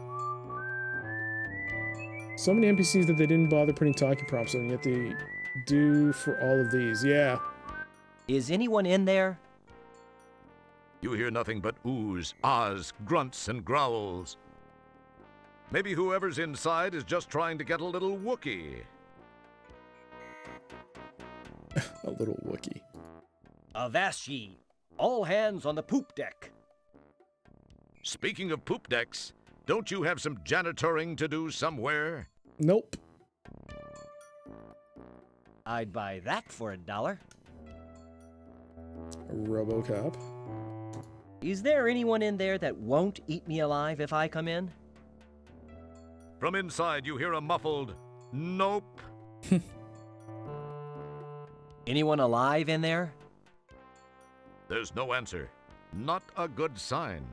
So many NPCs that they didn't bother putting talking prompts on, yet they do for all of these. Yeah. Is anyone in there? You hear nothing but oohs, ahs, grunts, and growls. Maybe whoever's inside is just trying to get a little Wookiee. A little Wookiee. Avast ye! All hands on the poop deck! Speaking of poop decks, don't you have some janitoring to do somewhere? Nope. I'd buy that for $1. RoboCop. Is there anyone in there that won't eat me alive if I come in? From inside, you hear a muffled, nope. Anyone alive in there? There's no answer. Not a good sign.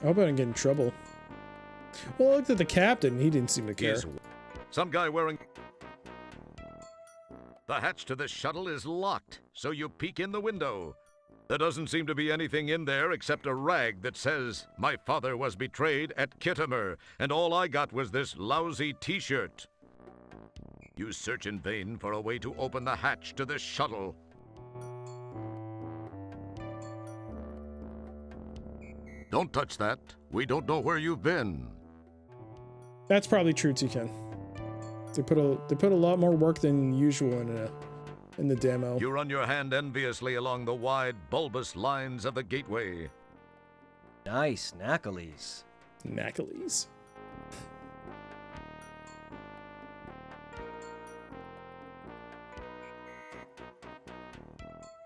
I hope I didn't get in trouble. Well, I looked at the captain. He didn't seem to care. Some guy wearing... The hatch to the shuttle is locked, so you peek in the window. There doesn't seem to be anything in there except a rag that says, "My father was betrayed at Kittimer, and all I got was this lousy t-shirt." You search in vain for a way to open the hatch to the shuttle. Don't touch that. We don't know where you've been. That's probably true too, Ken. They put a lot more work than usual in the demo. You run your hand enviously along the wide, bulbous lines of the gateway. Nice knackalies. Knackalies.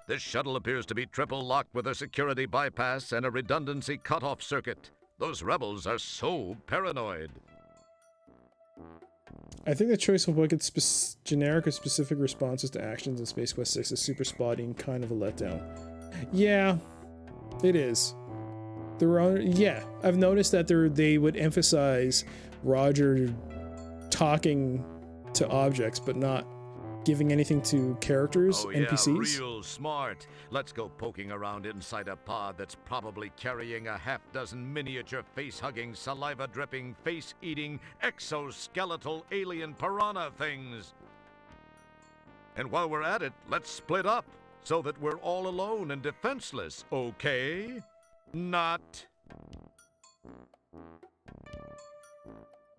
This shuttle appears to be triple locked with a security bypass and a redundancy cutoff circuit. Those rebels are so paranoid. I think the choice of wicked generic or specific responses to actions in Space Quest 6 is super spotty and kind of a letdown. Yeah, it is. Yeah, I've noticed that they would emphasize Roger talking to objects, but not giving anything to characters, oh, yeah, NPCs. Real smart. Let's go poking around inside a pod that's probably carrying a half-dozen miniature face-hugging, saliva-dripping, face-eating, exoskeletal alien piranha things. And while we're at it, let's split up so that we're all alone and defenseless, okay? Not.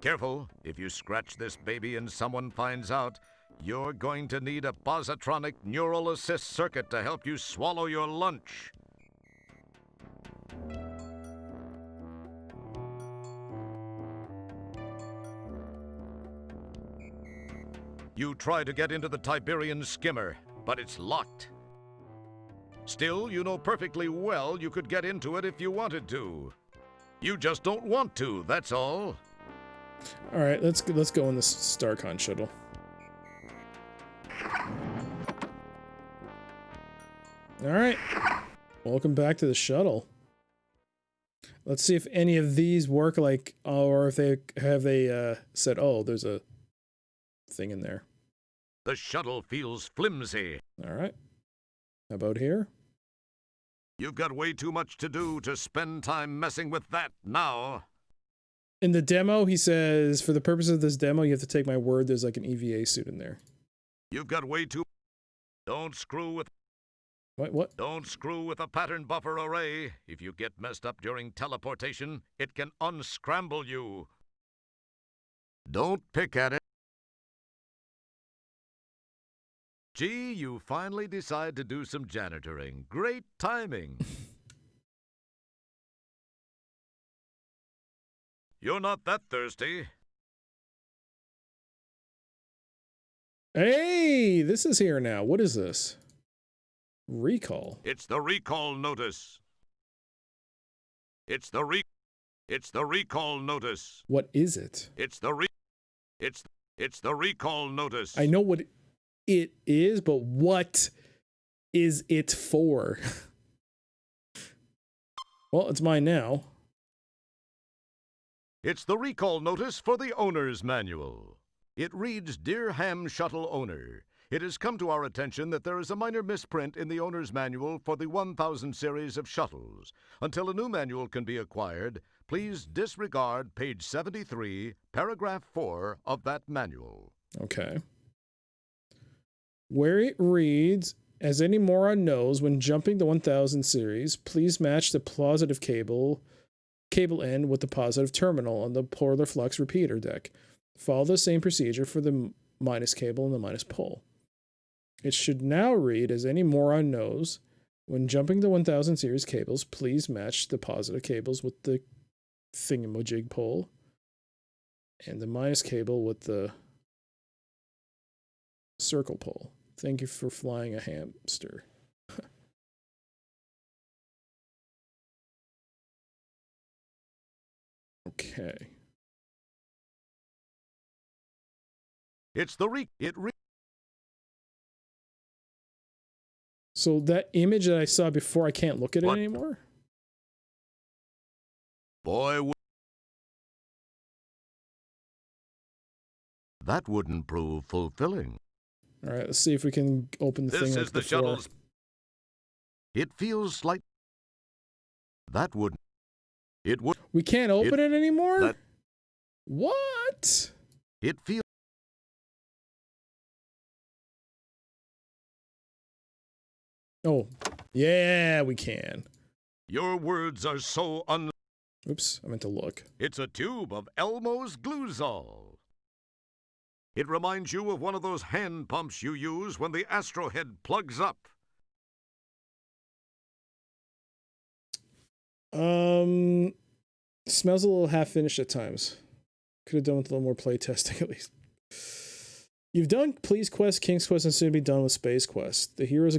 Careful, if you scratch this baby and someone finds out, you're going to need a positronic neural assist circuit to help you swallow your lunch. You try to get into the Tiberian skimmer, but it's locked. Still, you know perfectly well you could get into it if you wanted to. You just don't want to, that's all. All right, let's go in this StarCon shuttle. All right, welcome back to the shuttle. Let's see if any of these work like, or if they said, oh, there's a thing in there. The shuttle feels flimsy. All right, how about here? You've got way too much to do to spend time messing with that now. In the demo, he says, for the purpose of this demo, you have to take my word, there's like an EVA suit in there. You've got way too... Don't screw with... What? Don't screw with a pattern buffer array. If you get messed up during teleportation, it can unscramble you. Don't pick at it. Gee, you finally decide to do some janitoring. Great timing. You're not that thirsty. Hey, this is here now. What is this? Recall. It's the recall notice. It's the recall notice. What is it? It's the recall notice. I know what it is, but what is it for? Well, it's mine now. It's the recall notice for the owner's manual. It reads, "Dear Ham Shuttle Owner, it has come to our attention that there is a minor misprint in the owner's manual for the 1000 series of shuttles. Until a new manual can be acquired, please disregard page 73, paragraph 4 of that manual." Okay. Where it reads, "As any moron knows, when jumping the 1000 series, please match the positive cable end with the positive terminal on the polar flux repeater deck. Follow the same procedure for the minus cable and the minus pole." It should now read, "As any moron knows, when jumping the 1000 series cables, please match the positive cables with the thingamajig pole and the minus cable with the circle pole. Thank you for flying a hamster." Okay. It's the So that image that I saw before, I can't look at it What? anymore? Boy, that wouldn't prove fulfilling. All right, let's see if we can open the This thing is like the before. shuttle's. It feels like that would. It would. We can't open it anymore? That What? it feels. Oh, yeah, we can. Your words are so un. Oops, I meant to look. It's a tube of Elmo's Gluzol. It reminds you of one of those hand pumps you use when the astrohead plugs up. Smells a little half finished at times. Could have done with a little more play testing at least. You've done Please Quest, King's Quest, and soon to be done with Space Quest. The Heroes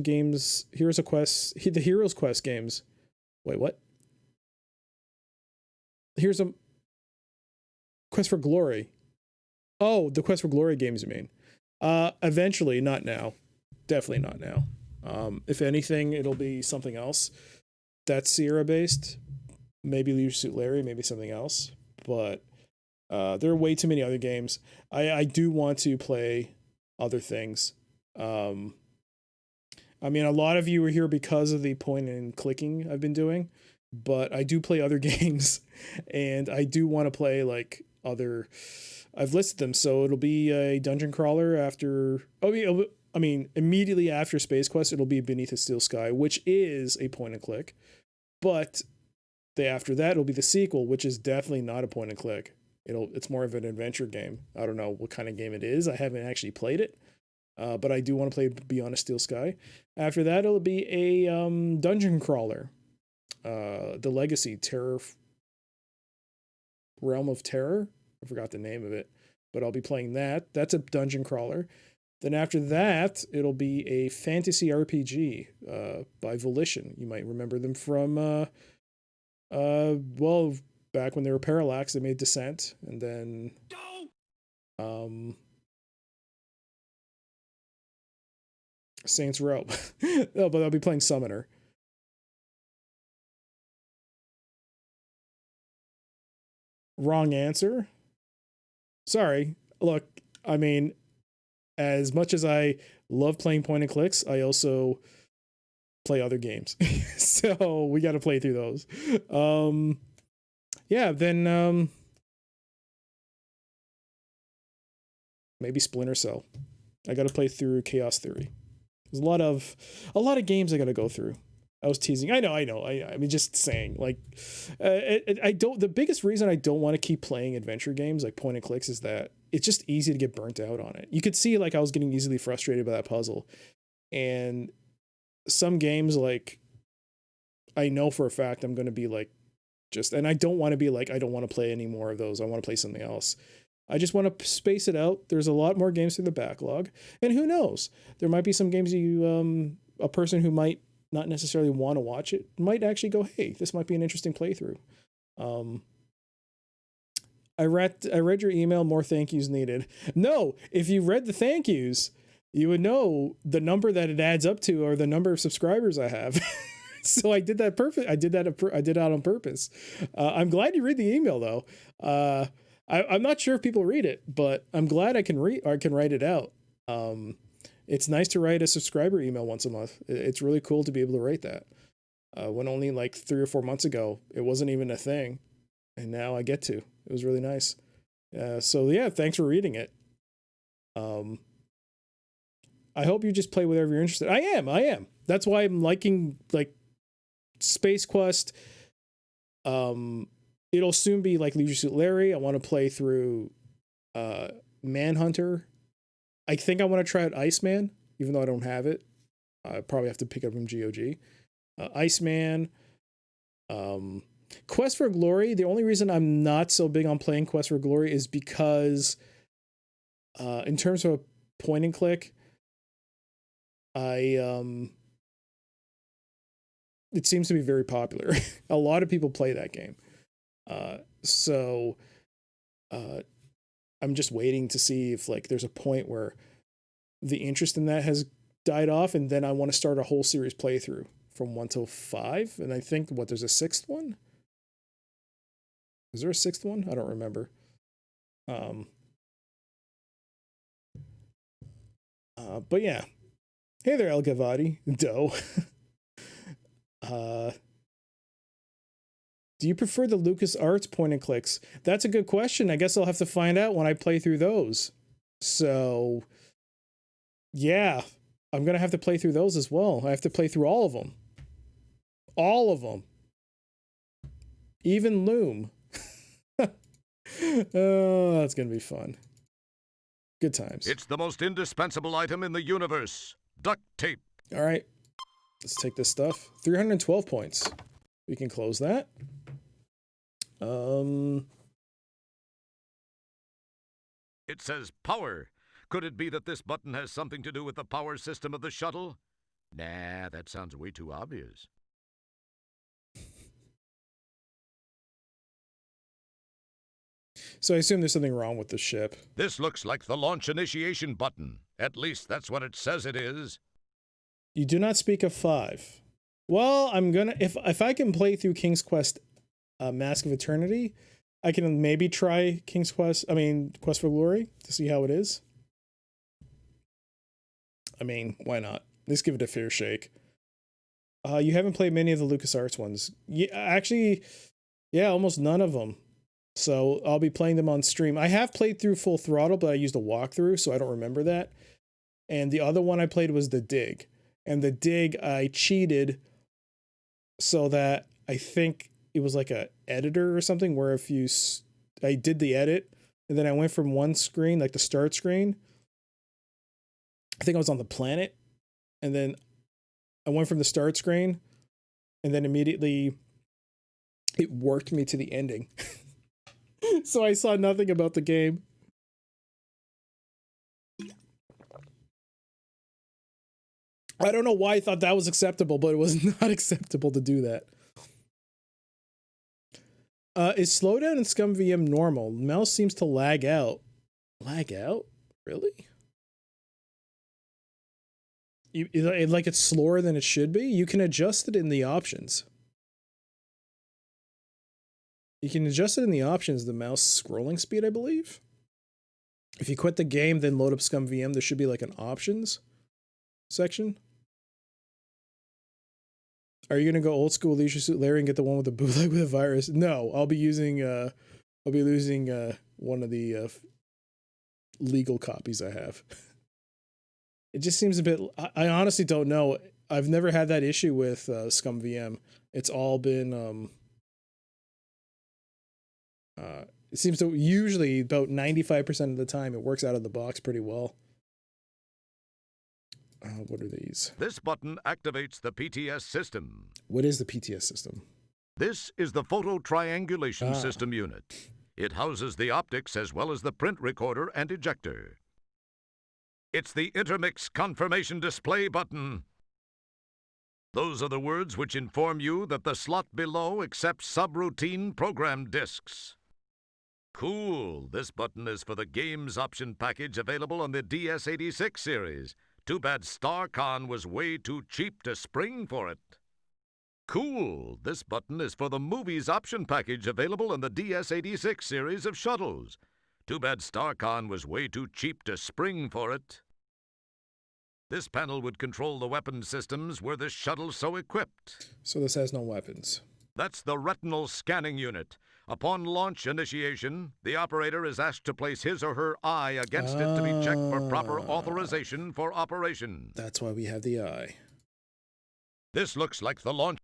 Quest games. Wait, what? Here's a Quest for Glory. Oh, the Quest for Glory games, you mean? Eventually, not now. Definitely not now. If anything, it'll be something else that's Sierra based. Maybe Leisure Suit Larry, maybe something else. But there are way too many other games. I do want to play other things. I mean, a lot of you are here because of the point and clicking I've been doing, but I do play other games, and I do want to play like other. I've listed them, so it'll be a dungeon crawler after. I mean, immediately after Space Quest, it'll be Beneath a Steel Sky, which is a point and click, but after that, it'll be the sequel, which is definitely not a point and click. It's more of an adventure game. I don't know what kind of game it is. I haven't actually played it, but I do want to play Beyond a Steel Sky. After that, it'll be a dungeon crawler, the Legacy Realm of Terror. I forgot the name of it, but I'll be playing that. That's a dungeon crawler. Then after that, it'll be a fantasy RPG by Volition. You might remember them from back when they were Parallax, they made Descent, and then Saints Row. No, but I'll be playing Summoner. Wrong answer. Sorry. Look, I mean, as much as I love playing point and clicks, I also play other games. So we got to play through those. Yeah, then maybe Splinter Cell. I got to play through Chaos Theory. There's a lot of games I got to go through. I was teasing. I know. I mean, just saying. Like, I don't. The biggest reason I don't want to keep playing adventure games like point and clicks is that it's just easy to get burnt out on it. You could see like I was getting easily frustrated by that puzzle, and some games like I know for a fact I'm going to be like and I don't want to be like I don't want to play any more of those. I want to play something else. I just want to space it out. There's a lot more games through the backlog, and who knows? There might be some games a person who might not necessarily want to watch it might actually go, hey, this might be an interesting playthrough. I read your email, more thank yous needed. No, if you read the thank yous, you would know the number that it adds up to or the number of subscribers I have. So I did that perfect. I did that on purpose. I'm glad you read the email though. I'm not sure if people read it, but I'm glad I can write it out. It's nice to write a subscriber email once a month. It's really cool to be able to write that. When only like 3 or 4 months ago, it wasn't even a thing. And now I get to. It was really nice. So yeah, thanks for reading it. I hope you just play whatever you're interested. I am. That's why I'm liking like Space Quest. It'll soon be like Leisure Suit Larry. I want to play through Manhunter. I think I want to try out Iceman, even though I don't have it. I probably have to pick up from GOG. Iceman. Quest for Glory. The only reason I'm not so big on playing Quest for Glory is because in terms of a point and click, it seems to be very popular. A lot of people play that game. So I'm just waiting to see if like there's a point where the interest in that has died off, and then I want to start a whole series playthrough from 1 till 5. And I think there's a 6th one. Is there a 6th one? I don't remember. But yeah. Hey there, El Gavadi. Doe. Do you prefer the LucasArts point and clicks? That's a good question. I guess I'll have to find out when I play through those. So, yeah, I'm going to have to play through those as well. I have to play through all of them. All of them. Even Loom. Oh, that's going to be fun. Good times. It's the most indispensable item in the universe. Duct tape. All right. Let's take this stuff. 312 points. We can close that. It says power. Could it be that this button has something to do with the power system of the shuttle? Nah, that sounds way too obvious. So I assume there's something wrong with the ship. This looks like the launch initiation button. At least that's what it says it is. You do not speak of 5. Well, I'm gonna if I can play through King's Quest, Mask of Eternity, I can maybe try Quest for Glory to see how it is. I mean, why not? Let's give it a fair shake. You haven't played many of the LucasArts ones. Yeah, actually, yeah, almost none of them. So I'll be playing them on stream. I have played through Full Throttle, but I used a walkthrough, so I don't remember that. And the other one I played was The Dig. And The Dig, I cheated so that I think it was like a editor or something where I did the edit and then I went from one screen, like the start screen. I think I was on the planet, and then I went from the start screen, and then immediately it worked me to the ending. So I saw nothing about the game. I don't know why I thought that was acceptable, but it was not acceptable to do that. Is slowdown in ScumVM normal? Mouse seems to lag out. Lag out? Really? Like it's slower than it should be? You can adjust it in the options. You can adjust it in the options, the mouse scrolling speed, I believe. If you quit the game, then load up ScumVM, there should be like an options section. Are you going to go old school Leisure Suit Larry and get the one with the bootleg with a virus? No, I'll be using, one of the legal copies I have. It just seems a bit, I honestly don't know. I've never had that issue with ScumVM. It's all been, it seems to usually about 95% of the time it works out of the box pretty well. What are these? This button activates the PTS system. What is the PTS system? This is the photo triangulation system unit. It houses the optics as well as the print recorder and ejector. It's the intermix confirmation display button. Those are the words which inform you that the slot below accepts subroutine program disks. Cool. This button is for the games option package available on the DS86 series. Too bad StarCon was way too cheap to spring for it. Cool! This button is for the Movies option package available in the DS-86 series of shuttles. Too bad StarCon was way too cheap to spring for it. This panel would control the weapon systems were the shuttle so equipped. So this has no weapons. That's the retinal scanning unit. Upon launch initiation, the operator is asked to place his or her eye against it to be checked for proper authorization for operation. That's why we have the eye. This looks like the launch.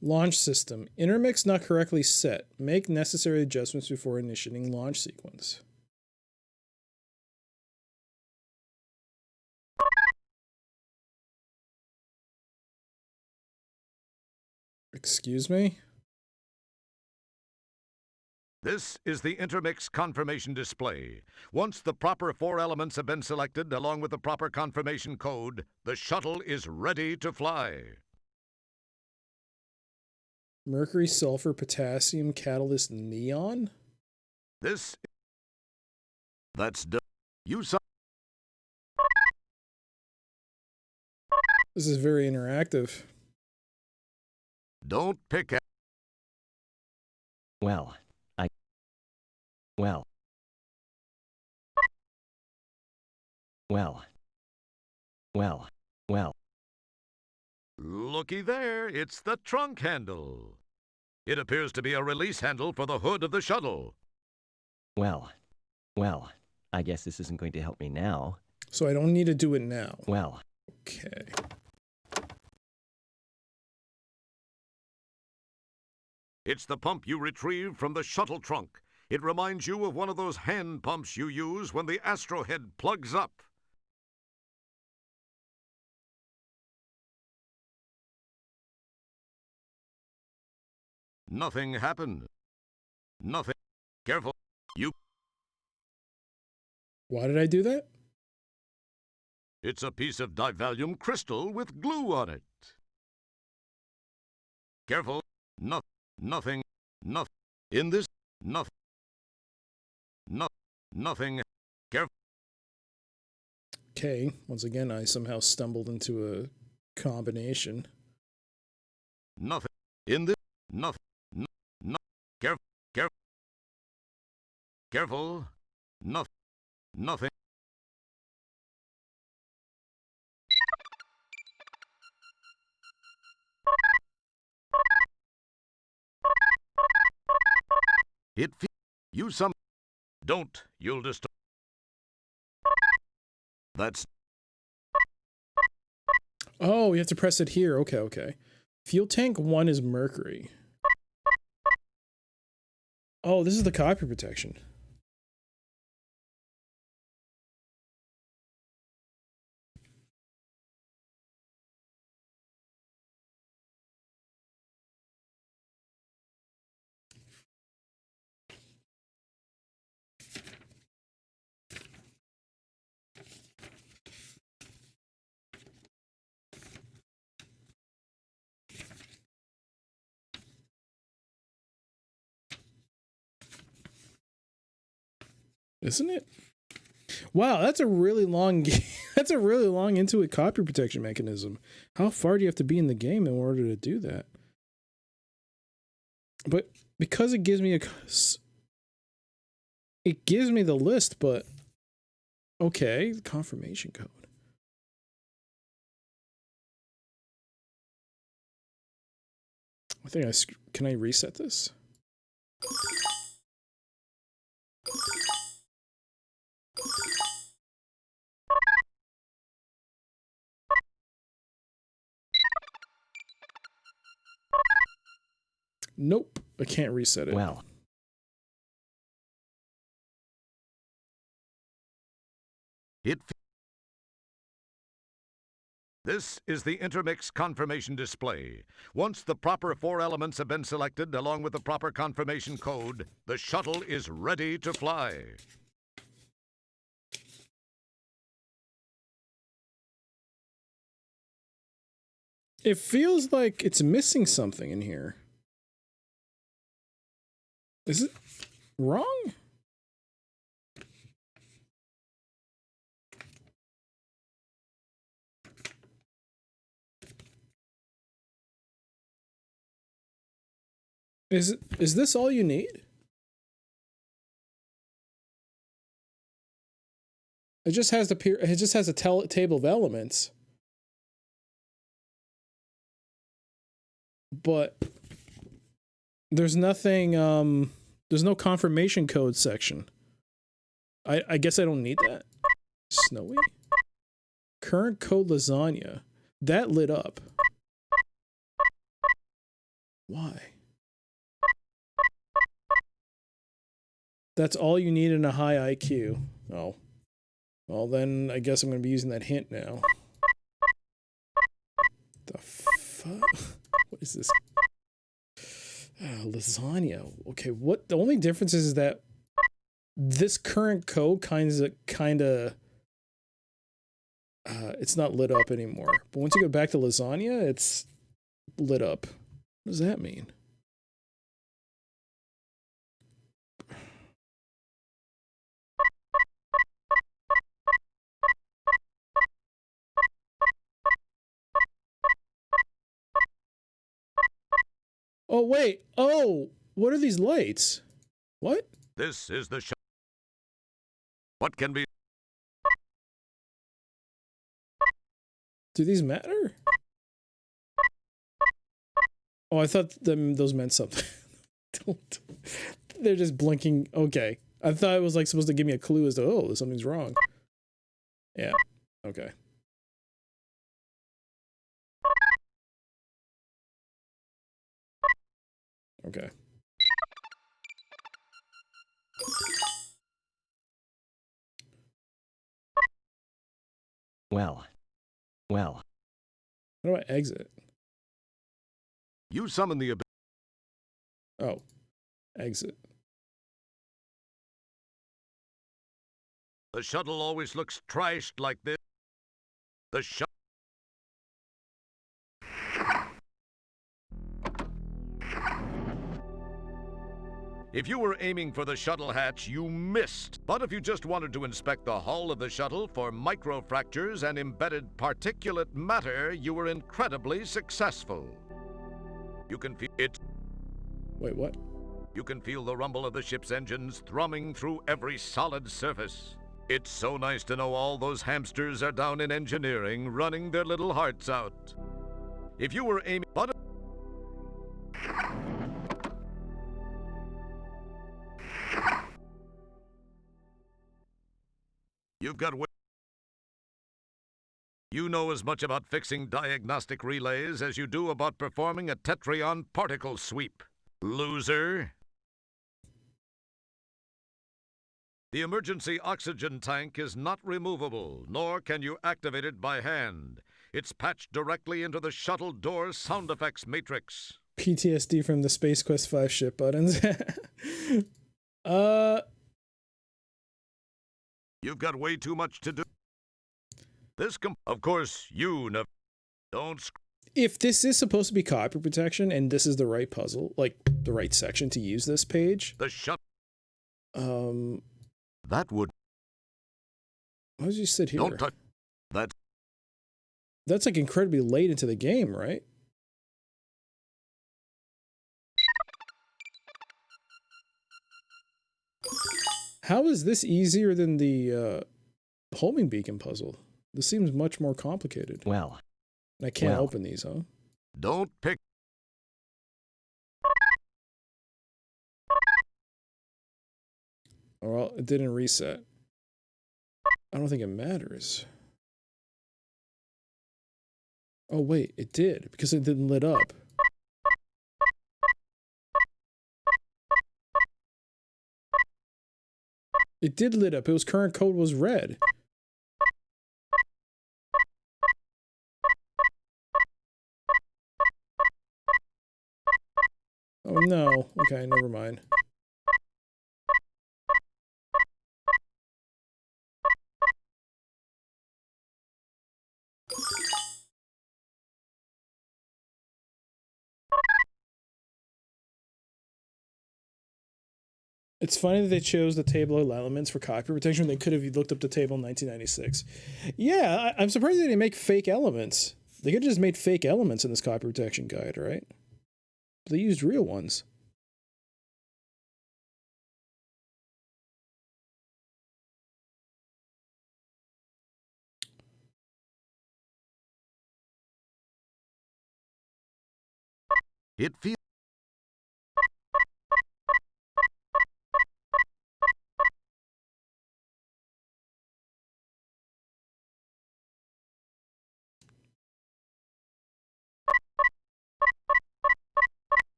Launch system. Intermix not correctly set. Make necessary adjustments before initiating launch sequence. Excuse me? This is the intermix confirmation display. Once the proper 4 elements have been selected along with the proper confirmation code, the shuttle is ready to fly. Mercury, sulfur, potassium, catalyst, neon? That's use. This is very interactive. Don't pick at. Well. Looky there, it's the trunk handle. It appears to be a release handle for the hood of the shuttle. Well, I guess this isn't going to help me now. So I don't need to do it now. Well. Okay. It's the pump you retrieved from the shuttle trunk. It reminds you of one of those hand pumps you use when the astrohead plugs up. Nothing happened. Nothing. Careful. Why did I do that? It's a piece of divalium crystal with glue on it. Careful. Nothing. In this. Nothing. Careful. Okay. Once again, I somehow stumbled into a combination. Nothing. In this. Nothing. Careful. Nothing. Use some. Don't. You'll destroy. That's. Oh, you have to press it here. Okay. Fuel tank 1 is mercury. Oh, this is the copy protection. Isn't it? Wow, that's a really long that's a really long Intuit copy protection mechanism. How far do you have to be in the game in order to do that? But because it gives me the list, but okay, the confirmation code. I think can I reset this? Nope, I can't reset it. Well. This is the intermix confirmation display. Once the proper 4 elements have been selected along with the proper confirmation code, the shuttle is ready to fly. It feels like it's missing something in here. Is it wrong? Is this all you need? It just has a table of elements. But there's nothing, there's no confirmation code section. I guess I don't need that. Snowy? Current code lasagna. That lit up. Why? That's all you need in a high IQ. Oh. Well, then I guess I'm going to be using that hint now. The fuck? What is this? Lasagna. Okay, what? The only difference is that this current code kinda it's not lit up anymore. But once you go back to lasagna, it's lit up. What does that mean? Oh, wait. Oh, what are these lights? What? This is the shuttle. What can be... Do these matter? Oh, I thought those meant something. Don't. They're just blinking. Okay. I thought it was like supposed to give me a clue as to, oh, something's wrong. Yeah. Okay. Okay. Well. How do I exit? You summon the... Oh. Exit. The shuttle always looks trashed like this. The shuttle... If you were aiming for the shuttle hatch, you missed. But if you just wanted to inspect the hull of the shuttle for microfractures and embedded particulate matter, you were incredibly successful. You can feel it. Wait, what? You can feel the rumble of the ship's engines thrumming through every solid surface. It's so nice to know all those hamsters are down in engineering, running their little hearts out. If you were aiming... But you've got... You know as much about fixing diagnostic relays as you do about performing a Tetryon particle sweep. Loser. The emergency oxygen tank is not removable, nor can you activate it by hand. It's patched directly into the shuttle door sound effects matrix. PTSD from the Space Quest 5 ship buttons. You've got way too much to do. Of course, you never... Don't... If this is supposed to be copy protection, and this is the right puzzle, like, the right section to use this page... The shut... That would... Why does you sit here? Don't touch... That's, like, incredibly late into the game, right? How is this easier than the, homing beacon puzzle? This seems much more complicated. Well. I can't open these, huh? Don't pick... Well, it didn't reset. I don't think it matters. Oh, wait, it did, because it didn't lit up. It did lit up. It was current code was red. Oh no. Okay, never mind. It's funny that they chose the table of elements for copy protection. They could have looked up the table in 1996. Yeah, I'm surprised they didn't make fake elements. They could have just made fake elements in this copy protection guide, right? They used real ones. It feels.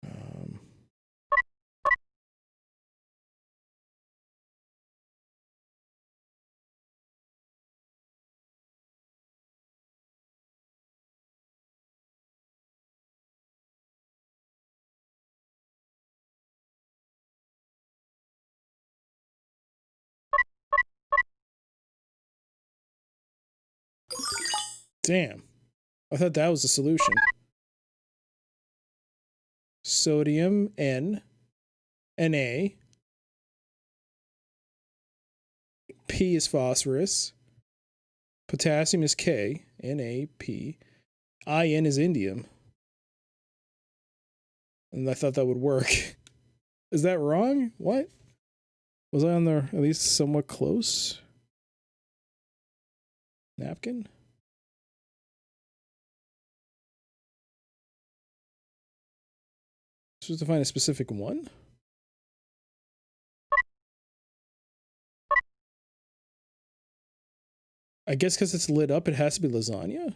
Um, damn. I thought that was the solution. Sodium, N, Na. P is phosphorus. Potassium is K, NaP. In is indium. And I thought that would work. Is that wrong? What? Was I on there at least somewhat close? Napkin? Supposed to find a specific one? I guess because it's lit up, it has to be lasagna?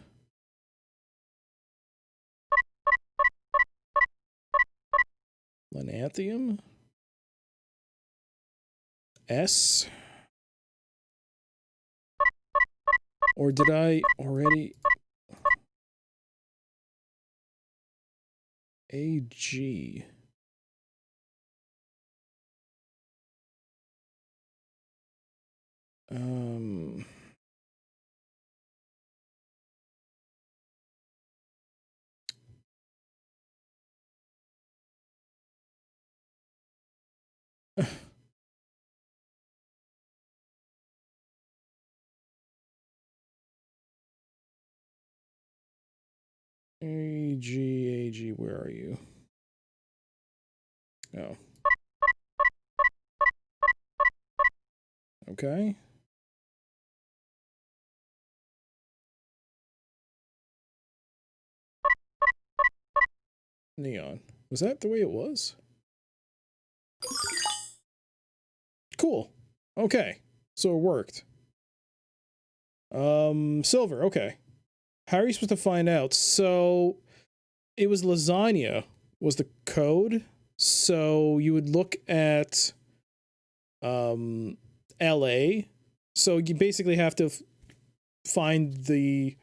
Lananthium? S? Or did I already... AG. AG, where are you? Oh. Okay. Neon. Was that the way it was? Cool. Okay. So it worked. Silver. Okay. How are you supposed to find out? So it was lasagna was the code. So you would look at LA. So you basically have to find the,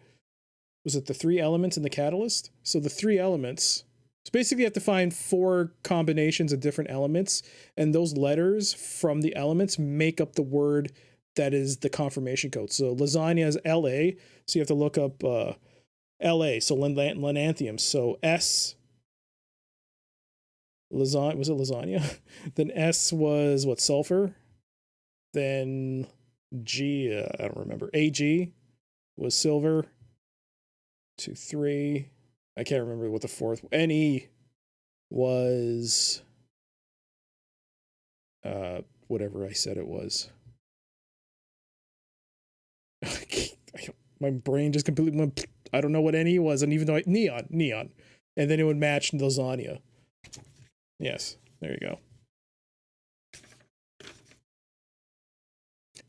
was it the 3 elements in the catalyst? So the 3 elements, so basically you have to find 4 combinations of different elements, and those letters from the elements make up the word that is the confirmation code. So lasagna is LA, so you have to look up LA, so lananthium. So S, lasagna, was it lasagna? Then S was what, sulfur? Then G, I don't remember. AG was silver. 2, 3. I can't remember what the 4th. NE was whatever I said it was. My brain just completely went. I don't know what NE was, and even though neon, and then it would match lasagna. Yes, there you go.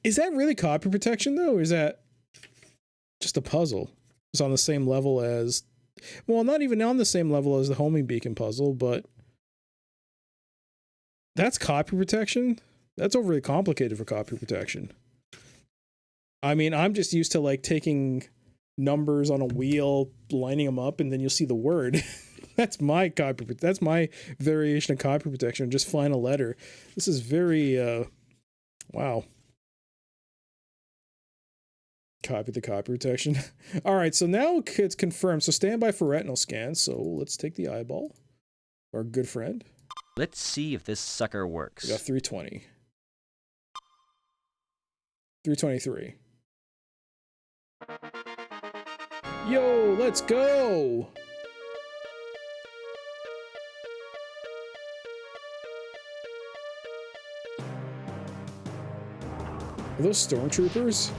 Is that really copy protection though, or is that just a puzzle? It's on the same level as, well, not even on the same level as the homing beacon puzzle, but that's copy protection? That's overly complicated for copy protection. I mean, I'm just used to like taking numbers on a wheel, lining them up, and then you'll see the word. That's my that's my variation of copy protection. Just find a letter. This is very, wow. Copy the copy protection. All right, so now it's confirmed. So stand by for retinal scan. So let's take the eyeball. Our good friend. Let's see if this sucker works. We got 320. 323. Yo, let's go! Are those stormtroopers?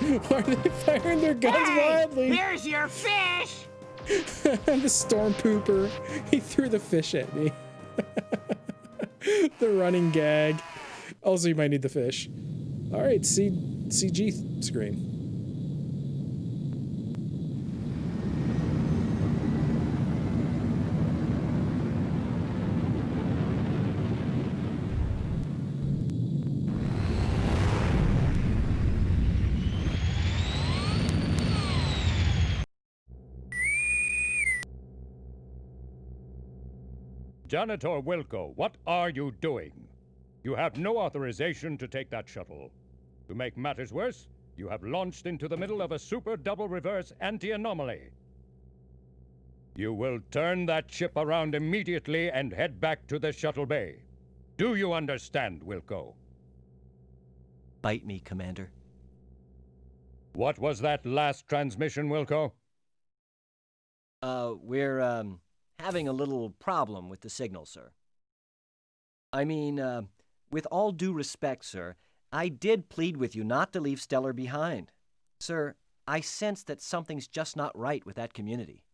Why are they firing their guns wildly? Here's your fish! The storm pooper. He threw the fish at me. The running gag. Also, you might need the fish. All right, CG screen. Janitor Wilco, what are you doing? You have no authorization to take that shuttle. To make matters worse, you have launched into the middle of a super double reverse anti-anomaly. You will turn that ship around immediately and head back to the shuttle bay. Do you understand, Wilco? Bite me, Commander. What was that last transmission, Wilco? We're, having a little problem with the signal, sir. I mean, with all due respect, sir, I did plead with you not to leave Stellar behind. Sir, I sense that something's just not right with that community.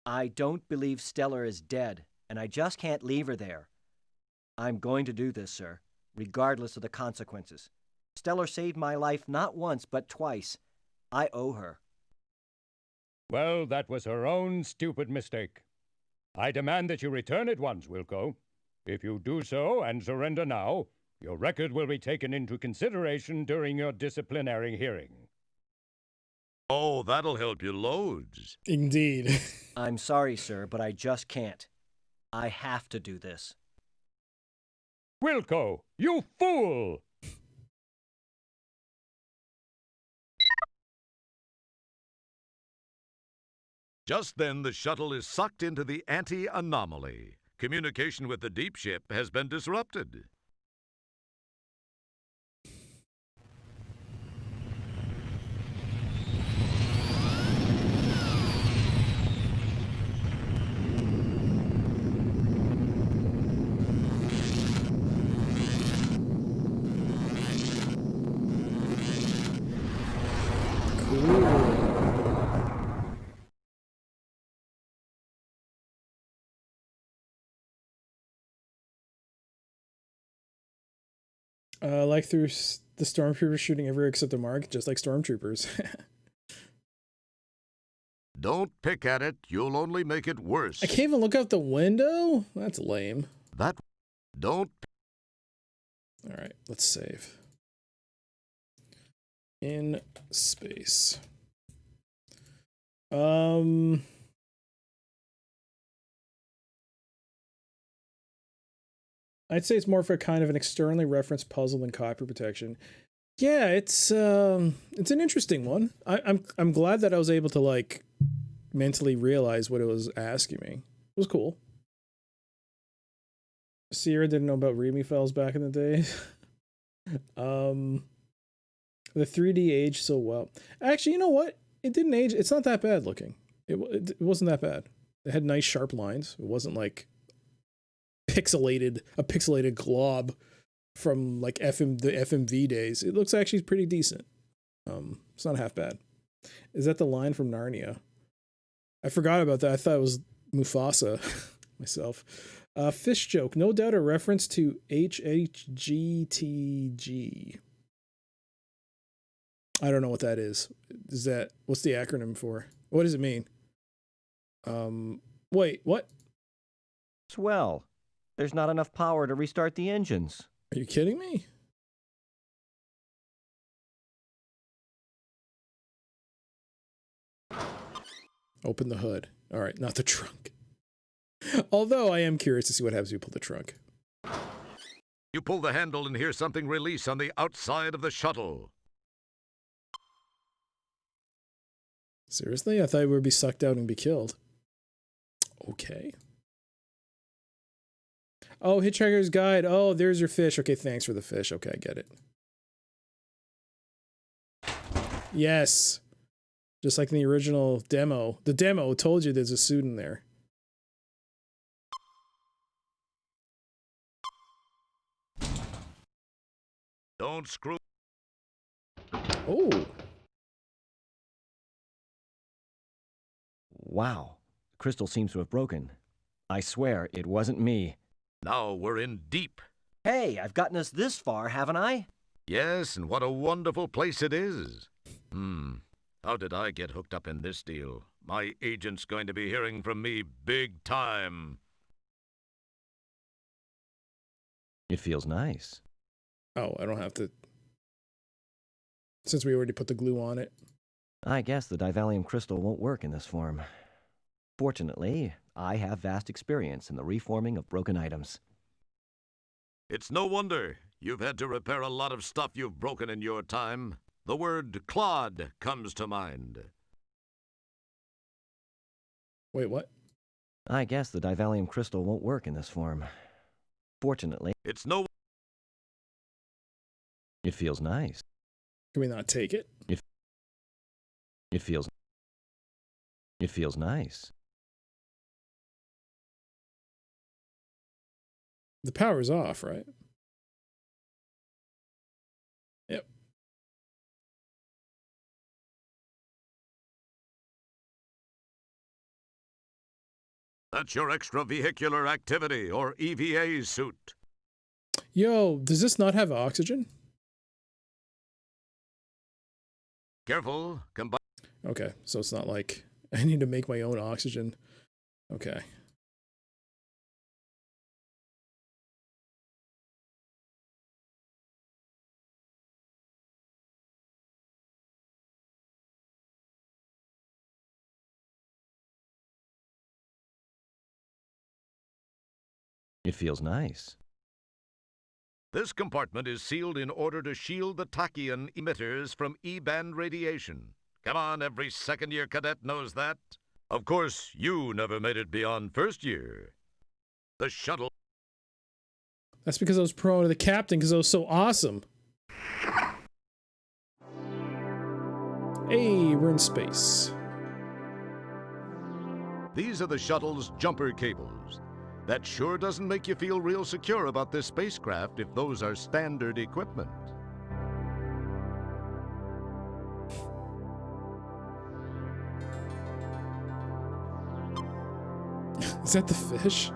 I don't believe Stellar is dead, and I just can't leave her there. I'm going to do this, sir, regardless of the consequences. Stellar saved my life not once, but twice. I owe her. Well, that was her own stupid mistake. I demand that you return at once, Wilco. If you do so and surrender now, your record will be taken into consideration during your disciplinary hearing. Oh, that'll help you loads. Indeed. I'm sorry, sir, but I just can't. I have to do this. Wilco, you fool! Just then, the shuttle is sucked into the anti-anomaly. Communication with the deep ship has been disrupted. Like through the stormtroopers shooting everywhere except the mark, just like stormtroopers. Don't pick at it, you'll only make it worse. I can't even look out the window? That's lame. Don't. All right, let's save. In space. I'd say it's more for kind of an externally referenced puzzle than copy protection. Yeah, it's an interesting one. I'm glad that I was able to like mentally realize what it was asking me. It was cool. Sierra didn't know about README files back in the day. The 3D aged so well. Actually, you know what? It didn't age. It's not that bad looking. It wasn't that bad. It had nice sharp lines. It wasn't like a pixelated glob from like the FMV days. It looks actually pretty decent. It's not half bad. Is that the line from Narnia? I forgot about that. I thought it was Mufasa myself. Fish joke, no doubt a reference to HHGTG. I don't know what that is. What's the acronym for? What does it mean? Wait, what? Swell. There's not enough power to restart the engines. Are you kidding me? Open the hood. All right, not the trunk. Although I am curious to see what happens if you pull the trunk. You pull the handle and hear something release on the outside of the shuttle. Seriously? I thought we would be sucked out and be killed. Okay. Oh, Hitchhiker's Guide. Oh, there's your fish. Okay, thanks for the fish. Okay, I get it. Yes. Just like in the original demo. The demo told you there's a suit in there. Don't screw. Oh. Wow. The crystal seems to have broken. I swear it wasn't me. Now we're in deep. Hey, I've gotten us this far, haven't I? Yes, and what a wonderful place it is. How did I get hooked up in this deal? My agent's going to be hearing from me big time. It feels nice. Oh, I don't have to... Since we already put the glue on it. I guess the divalium crystal won't work in this form. Fortunately, I have vast experience in the reforming of broken items. It's no wonder you've had to repair a lot of stuff you've broken in your time. The word clod comes to mind. Wait, what? I guess the divalium crystal won't work in this form. Fortunately, It's no... it feels nice. Can we not take it? It feels nice. The power's off, right? Yep. That's your extravehicular activity, or EVA suit. Yo, does this not have oxygen? Careful, combine... Okay, so it's not like I need to make my own oxygen. Okay. It feels nice. This compartment is sealed in order to shield the tachyon emitters from E-band radiation. Come on, every second-year cadet knows that. Of course, you never made it beyond first year. The shuttle... That's because I was promoted to captain because I was so awesome. Hey, we're in space. These are the shuttle's jumper cables. That sure doesn't make you feel real secure about this spacecraft if those are standard equipment. Is that the fish?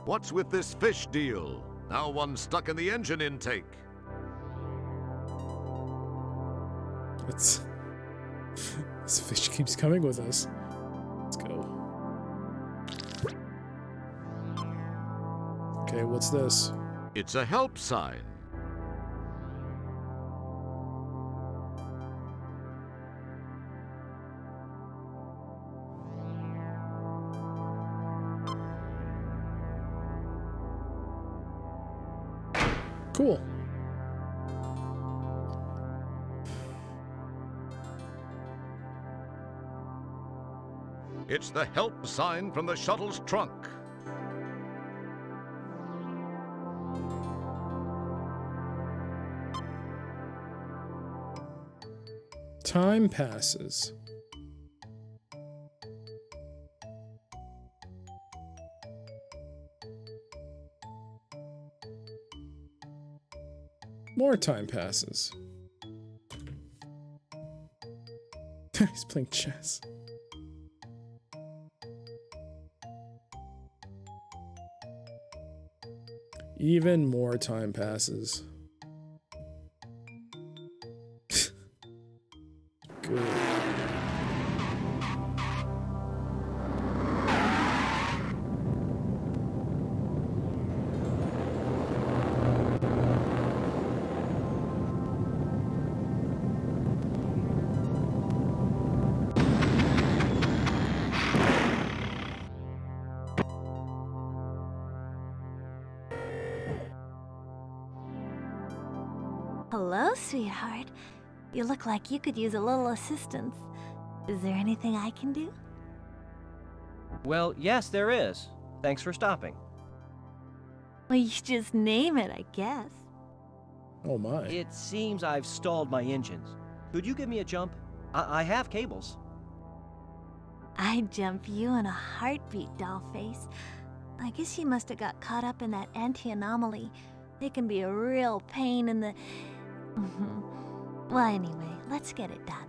What's with this fish deal? Now one's stuck in the engine intake. It's... This fish keeps coming with us. Let's go. Okay, what's this? It's a help sign. Cool. It's the help sign from the shuttle's trunk. Time passes. More time passes. He's playing chess. Even more time passes. Good. Hello, sweetheart. You look like you could use a little assistance. Is there anything I can do? Well, yes, there is. Thanks for stopping. Well, you just name it, I guess. Oh my. It seems I've stalled my engines. Could you give me a jump? I have cables. I'd jump you in a heartbeat, dollface. I guess you must have got caught up in that anti-anomaly. They can be a real pain in the... Well, anyway, let's get it done.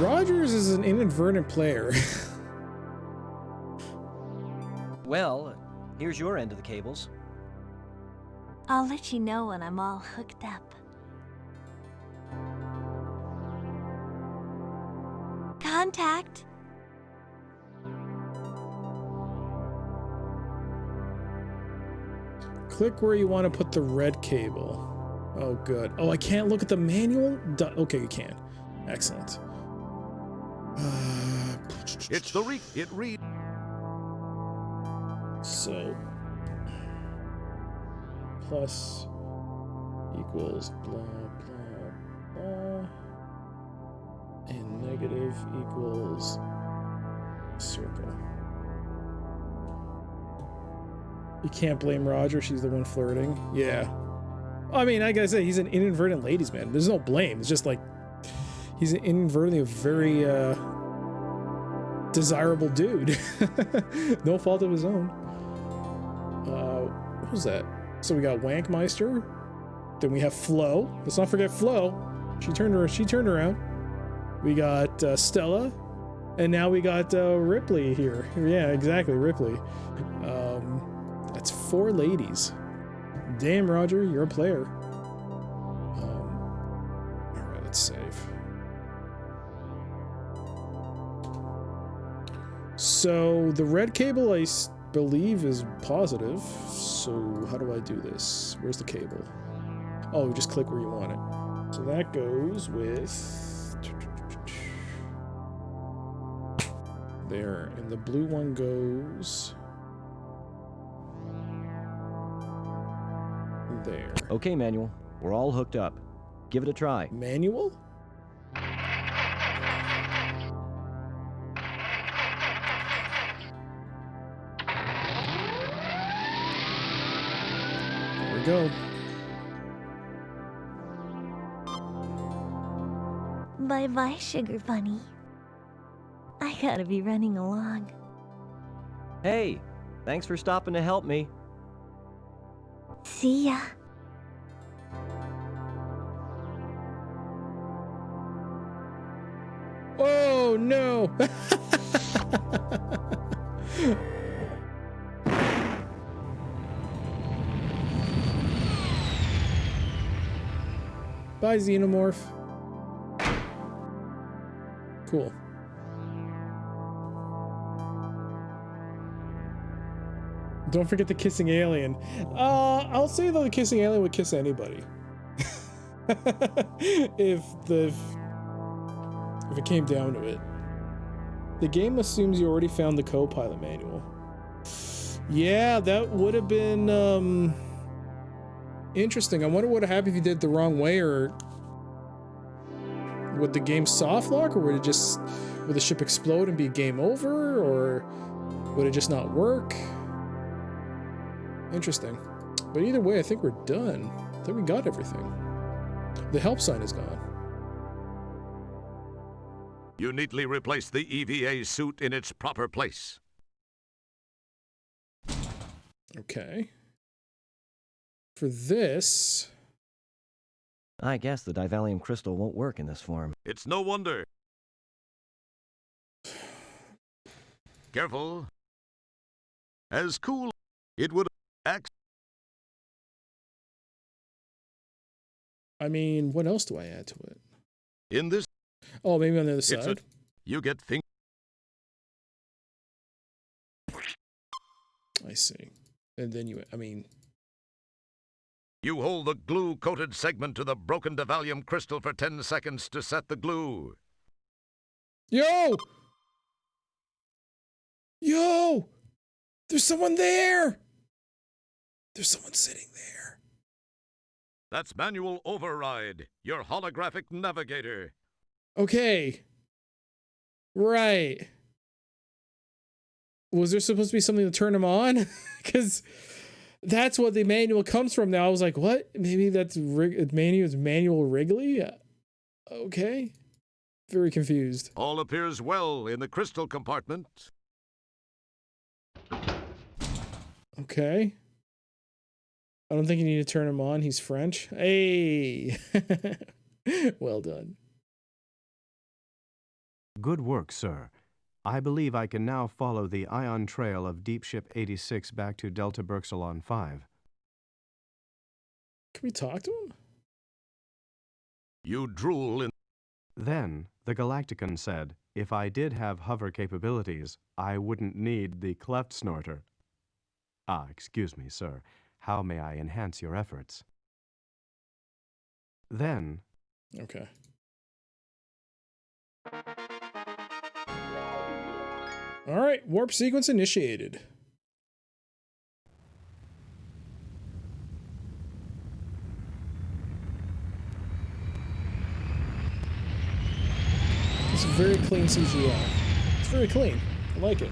Rogers is an inadvertent player. Well, here's your end of the cables. I'll let you know when I'm all hooked up. Contact. Click where you want to put the red cable. Oh, good. Oh, I can't look at the manual? Okay, you can. Excellent. It's it reads. So, plus equals blah, blah, blah. And negative equals circle. You can't blame Roger. She's the one flirting. Yeah. I mean, I gotta say, he's an inadvertent ladies' man. There's no blame. It's just like, he's an inadvertently a very desirable dude. No fault of his own. What was that? So we got Wankmeister. Then we have Flo. Let's not forget Flo. She turned around. We got Stella. And now we got Ripley here. Yeah, exactly, Ripley. That's 4 ladies. Damn, Roger, you're a player. Alright, let's save. So the red cable, I believe, is positive. So how do I do this? Where's the cable? Oh, just click where you want it. So that goes with... there. And the blue one goes... there. Okay, Manual. We're all hooked up. Give it a try. Manual? There we go. Bye-bye, Sugar Bunny. I gotta be running along. Hey, thanks for stopping to help me. See ya. Oh, no! Bye, Xenomorph. Cool. Don't forget the kissing alien. I'll say though the kissing alien would kiss anybody. if it came down to it. The game assumes you already found the co-pilot manual. Yeah, that would have been interesting. I wonder what would happen if you did it the wrong way, or would the game soft lock, or would the ship explode and be game over, or would it just not work? Interesting. But either way, I think we're done. I think we got everything. The help sign is gone. You neatly replace the EVA suit in its proper place. Okay. For this... I guess the divalium crystal won't work in this form. It's no wonder. Careful. As cool, it would act. I mean, what else do I add to it? In this... Oh, maybe on the other side? You get things... I see. And then You hold the glue-coated segment to the broken divalium crystal for 10 seconds to set the glue. Yo! Yo! There's someone there! There's someone sitting there. That's manual override, your holographic navigator. Okay. Right. Was there supposed to be something to turn him on? Because that's what the manual comes from now. I was like, what? Maybe that's manual Wrigley? Okay. Very confused. All appears well in the crystal compartment. Okay. I don't think you need to turn him on. He's French. Hey! Well done. Good work, sir. I believe I can now follow the ion trail of Deep Ship 86 back to Delta Berxalon 5. Can we talk to him? You drool in. Then, the Galactican said, if I did have hover capabilities, I wouldn't need the cleft snorter. Excuse me, sir. How may I enhance your efforts? Then... Okay. All right, warp sequence initiated. It's very clean CGI. It's very clean. I like it.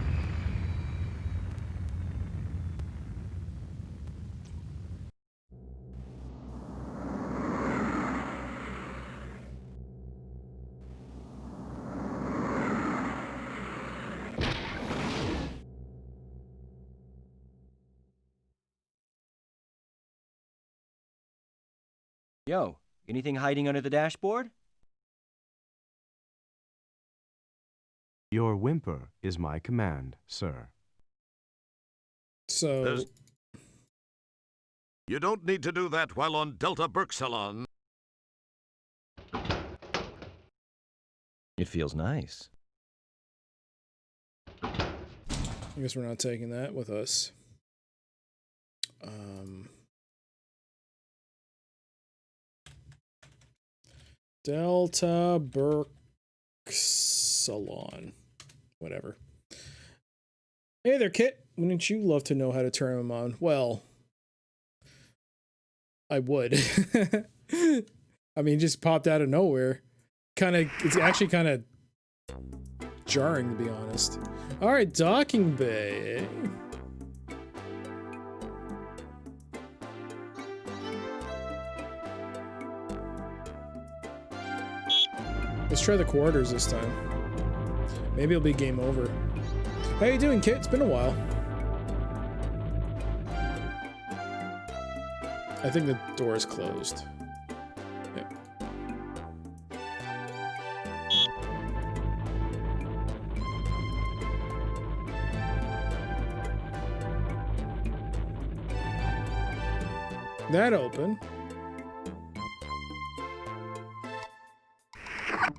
Yo, anything hiding under the dashboard? Your whimper is my command, sir. So... You don't need to do that while on Delta Berxalon. It feels nice. I guess we're not taking that with us. Delta Berxalon. Whatever. Hey there, Kit. Wouldn't you love to know how to turn them on? Well, I would. I mean, just popped out of nowhere. It's actually kind of jarring, to be honest. All right, docking bay. Let's try the quarters this time. Maybe it'll be game over. How you doing, Kit? It's been a while. I think the door is closed. Yep. That open.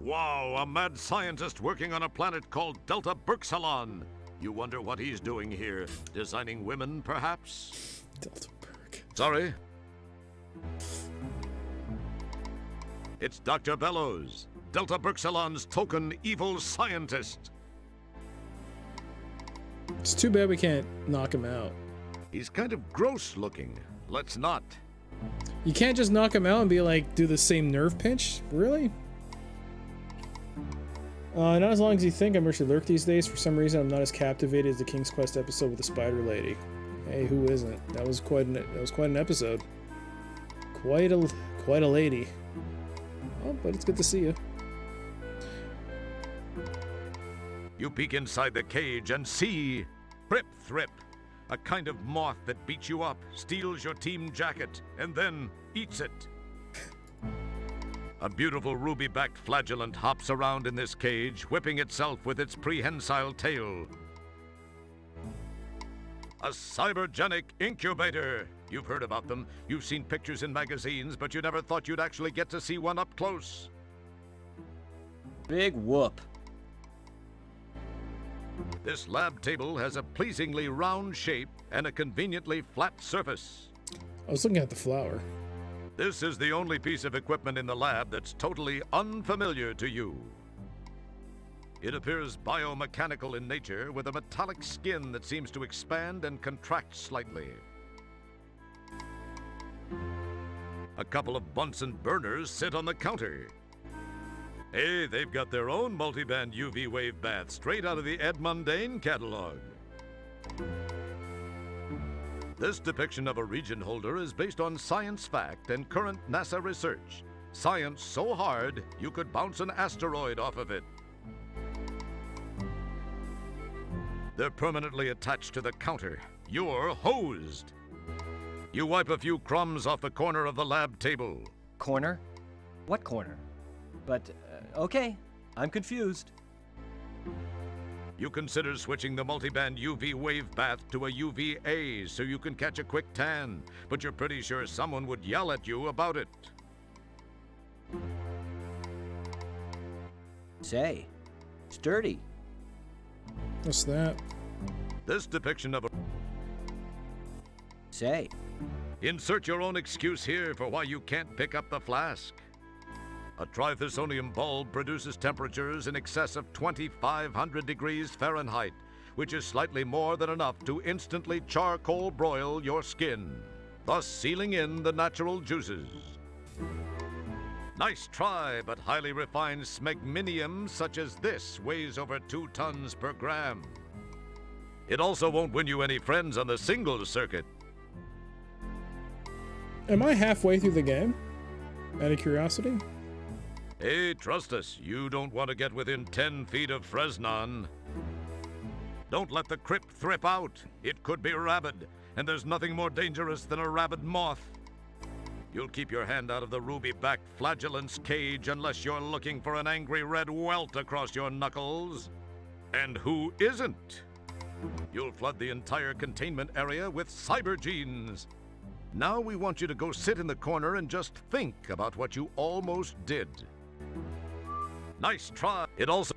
Wow, a mad scientist working on a planet called Delta Berxalon. You wonder what he's doing here? Designing women, perhaps? Delta Berg. Sorry? It's Dr. Bellows, Delta Berxalon's token evil scientist. It's too bad we can't knock him out. He's kind of gross looking. Let's not. You can't just knock him out and be like, do the same nerve pinch? Really? Not as long as you think. I'm Richard Lurk these days. For some reason, I'm not as captivated as the King's Quest episode with the Spider Lady. Hey, who isn't? That was quite an episode. Quite a lady. Oh, but it's good to see you. You peek inside the cage and see Thrip Thrip, a kind of moth that beats you up, steals your team jacket, and then eats it. A beautiful ruby-backed flagellant hops around in this cage, whipping itself with its prehensile tail. A cybergenic incubator. You've heard about them. You've seen pictures in magazines, but you never thought you'd actually get to see one up close. Big whoop. This lab table has a pleasingly round shape and a conveniently flat surface. I was looking at the flower. This is the only piece of equipment in the lab that's totally unfamiliar to you. It appears biomechanical in nature, with a metallic skin that seems to expand and contract slightly. A couple of Bunsen burners sit on the counter. Hey, they've got their own multiband UV wave bath straight out of the Ed Mundane catalog. This depiction of a region holder is based on science fact and current NASA research. Science so hard, you could bounce an asteroid off of it. They're permanently attached to the counter. You're hosed. You wipe a few crumbs off the corner of the lab table. Corner? What corner? But, okay, I'm confused. You consider switching the multiband UV wave bath to a UVA so you can catch a quick tan, but you're pretty sure someone would yell at you about it. Say, sturdy. What's that? This depiction of a... Say, Insert your own excuse here for why you can't pick up the flask. A trithisonium bulb produces temperatures in excess of 2,500 degrees Fahrenheit, which is slightly more than enough to instantly charcoal broil your skin, thus sealing in the natural juices. Nice try, but highly refined smegminium such as this weighs over 2 tons per gram. It also won't win you any friends on the singles circuit. Am I halfway through the game? Out of curiosity? Hey, trust us, you don't want to get within 10 feet of Fresnon. Don't let the crypt thrip out. It could be rabid, and there's nothing more dangerous than a rabid moth. You'll keep your hand out of the ruby-backed flagellant's cage unless you're looking for an angry red welt across your knuckles. And who isn't? You'll flood the entire containment area with cyber genes. Now we want you to go sit in the corner and just think about what you almost did. Nice try. It also...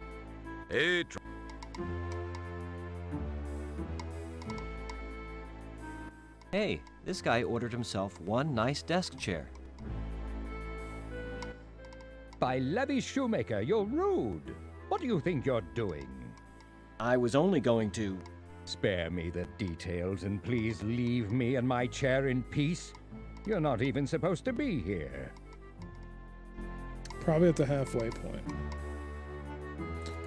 Hey, hey, this guy ordered himself one nice desk chair. By Levy Shoemaker, you're rude. What do you think you're doing? I was only going to... Spare me the details and please leave me and my chair in peace. You're not even supposed to be here. Probably at the halfway point.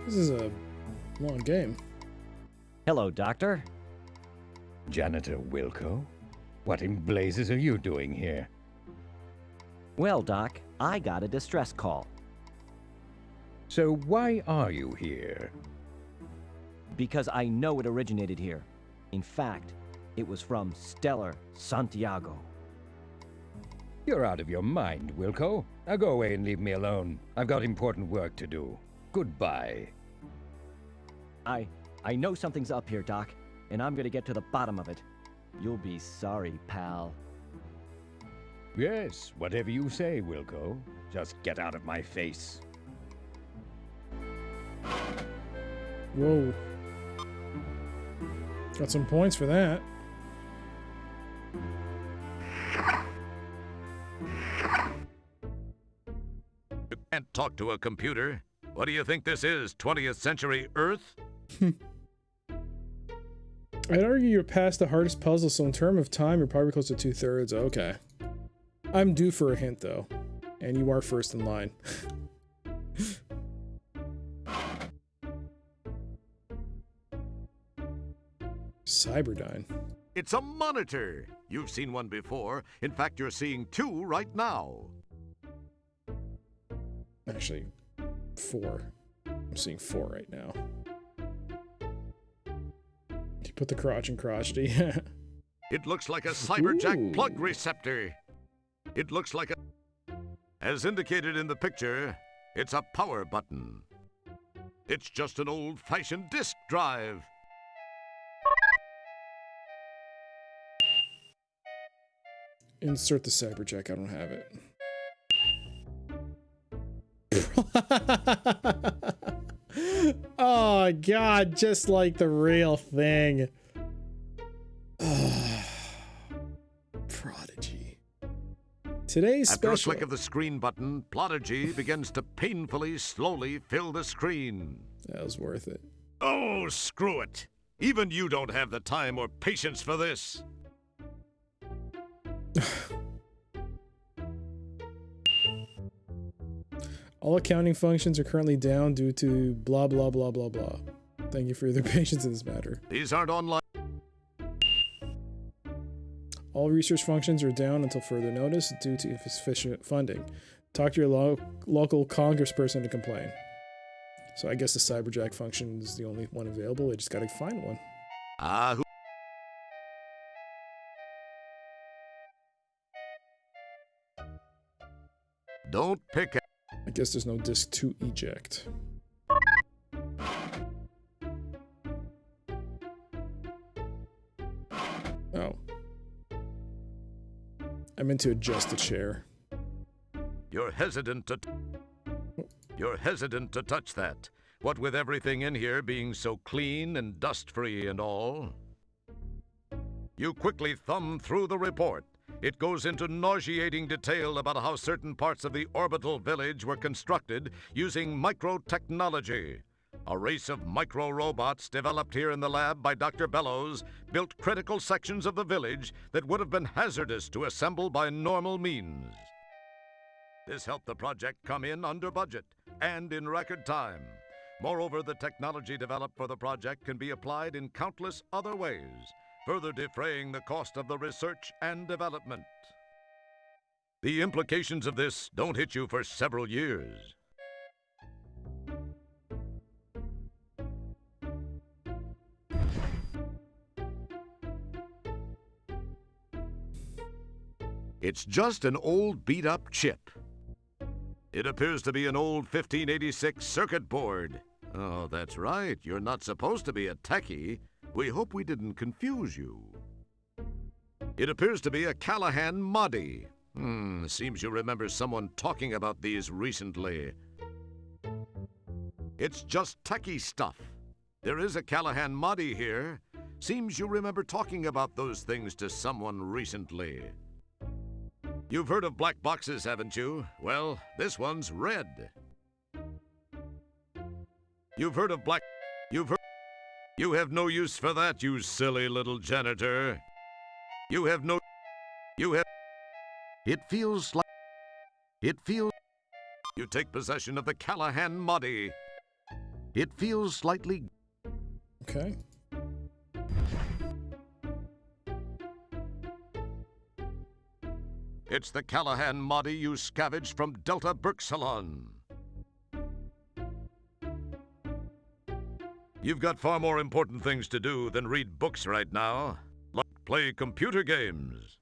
This is a long game. Hello, Doctor. Janitor Wilco? What in blazes are you doing here? Well, Doc, I got a distress call. So why are you here? Because I know it originated here. In fact, it was from Stellar Santiago. You're out of your mind, Wilco. Now go away and leave me alone. I've got important work to do. Goodbye. I know something's up here, Doc, and I'm gonna get to the bottom of it. You'll be sorry, pal. Yes, whatever you say, Wilco. Just get out of my face. Whoa. Got some points for that. You can't talk to a computer. What do you think this is, 20th century Earth? I'd argue you're past the hardest puzzle, so in terms of time, you're probably close to 2/3. Okay. I'm due for a hint, though. And you are first in line. Cyberdyne. It's a monitor. You've seen one before. In fact, you're seeing 2 right now. Actually, 4. I'm seeing 4 right now. You put the crotch in crotchety. It looks like a cyberjack plug receptor. It looks like a... As indicated in the picture, it's a power button. It's just an old-fashioned disk drive. Insert the cyberjack. I don't have it. Oh god, just like the real thing. Prodigy. Today's After special. a click of the screen button, Prodigy begins to painfully, slowly fill the screen. That was worth it. Oh, screw it. Even you don't have the time or patience for this. All accounting functions are currently down due to blah blah blah blah blah. Thank you for your patience in this matter. These aren't online. All research functions are down until further notice due to insufficient funding. Talk to your local congressperson to complain. So I guess the cyberjack function is the only one available. I just gotta find one. don't pick at. I guess there's no disc to eject. Oh. I meant to adjust the chair. You're hesitant to touch that. What with everything in here being so clean and dust-free and all. You quickly thumb through the report. It goes into nauseating detail about how certain parts of the orbital village were constructed using microtechnology. A race of micro-robots developed here in the lab by Dr. Bellows built critical sections of the village that would have been hazardous to assemble by normal means. This helped the project come in under budget and in record time. Moreover, the technology developed for the project can be applied in countless other ways, further defraying the cost of the research and development. The implications of this don't hit you for several years. It's just an old beat-up chip. It appears to be an old 1586 circuit board. Oh, that's right. You're not supposed to be a techie. We hope we didn't confuse you. It appears to be a Callahan Moddy. Seems you remember someone talking about these recently. It's just techie stuff. There is a Callahan Moddy here. Seems you remember talking about those things to someone recently. You've heard of black boxes, haven't you? Well, this one's red. You've heard of black... You have no use for that, you silly little janitor. You have... It feels... You take possession of the Callahan Moddy. It feels slightly... Okay. It's the Callahan Moddy you scavenged from Delta Berksalon. You've got far more important things to do than read books right now, like play computer games.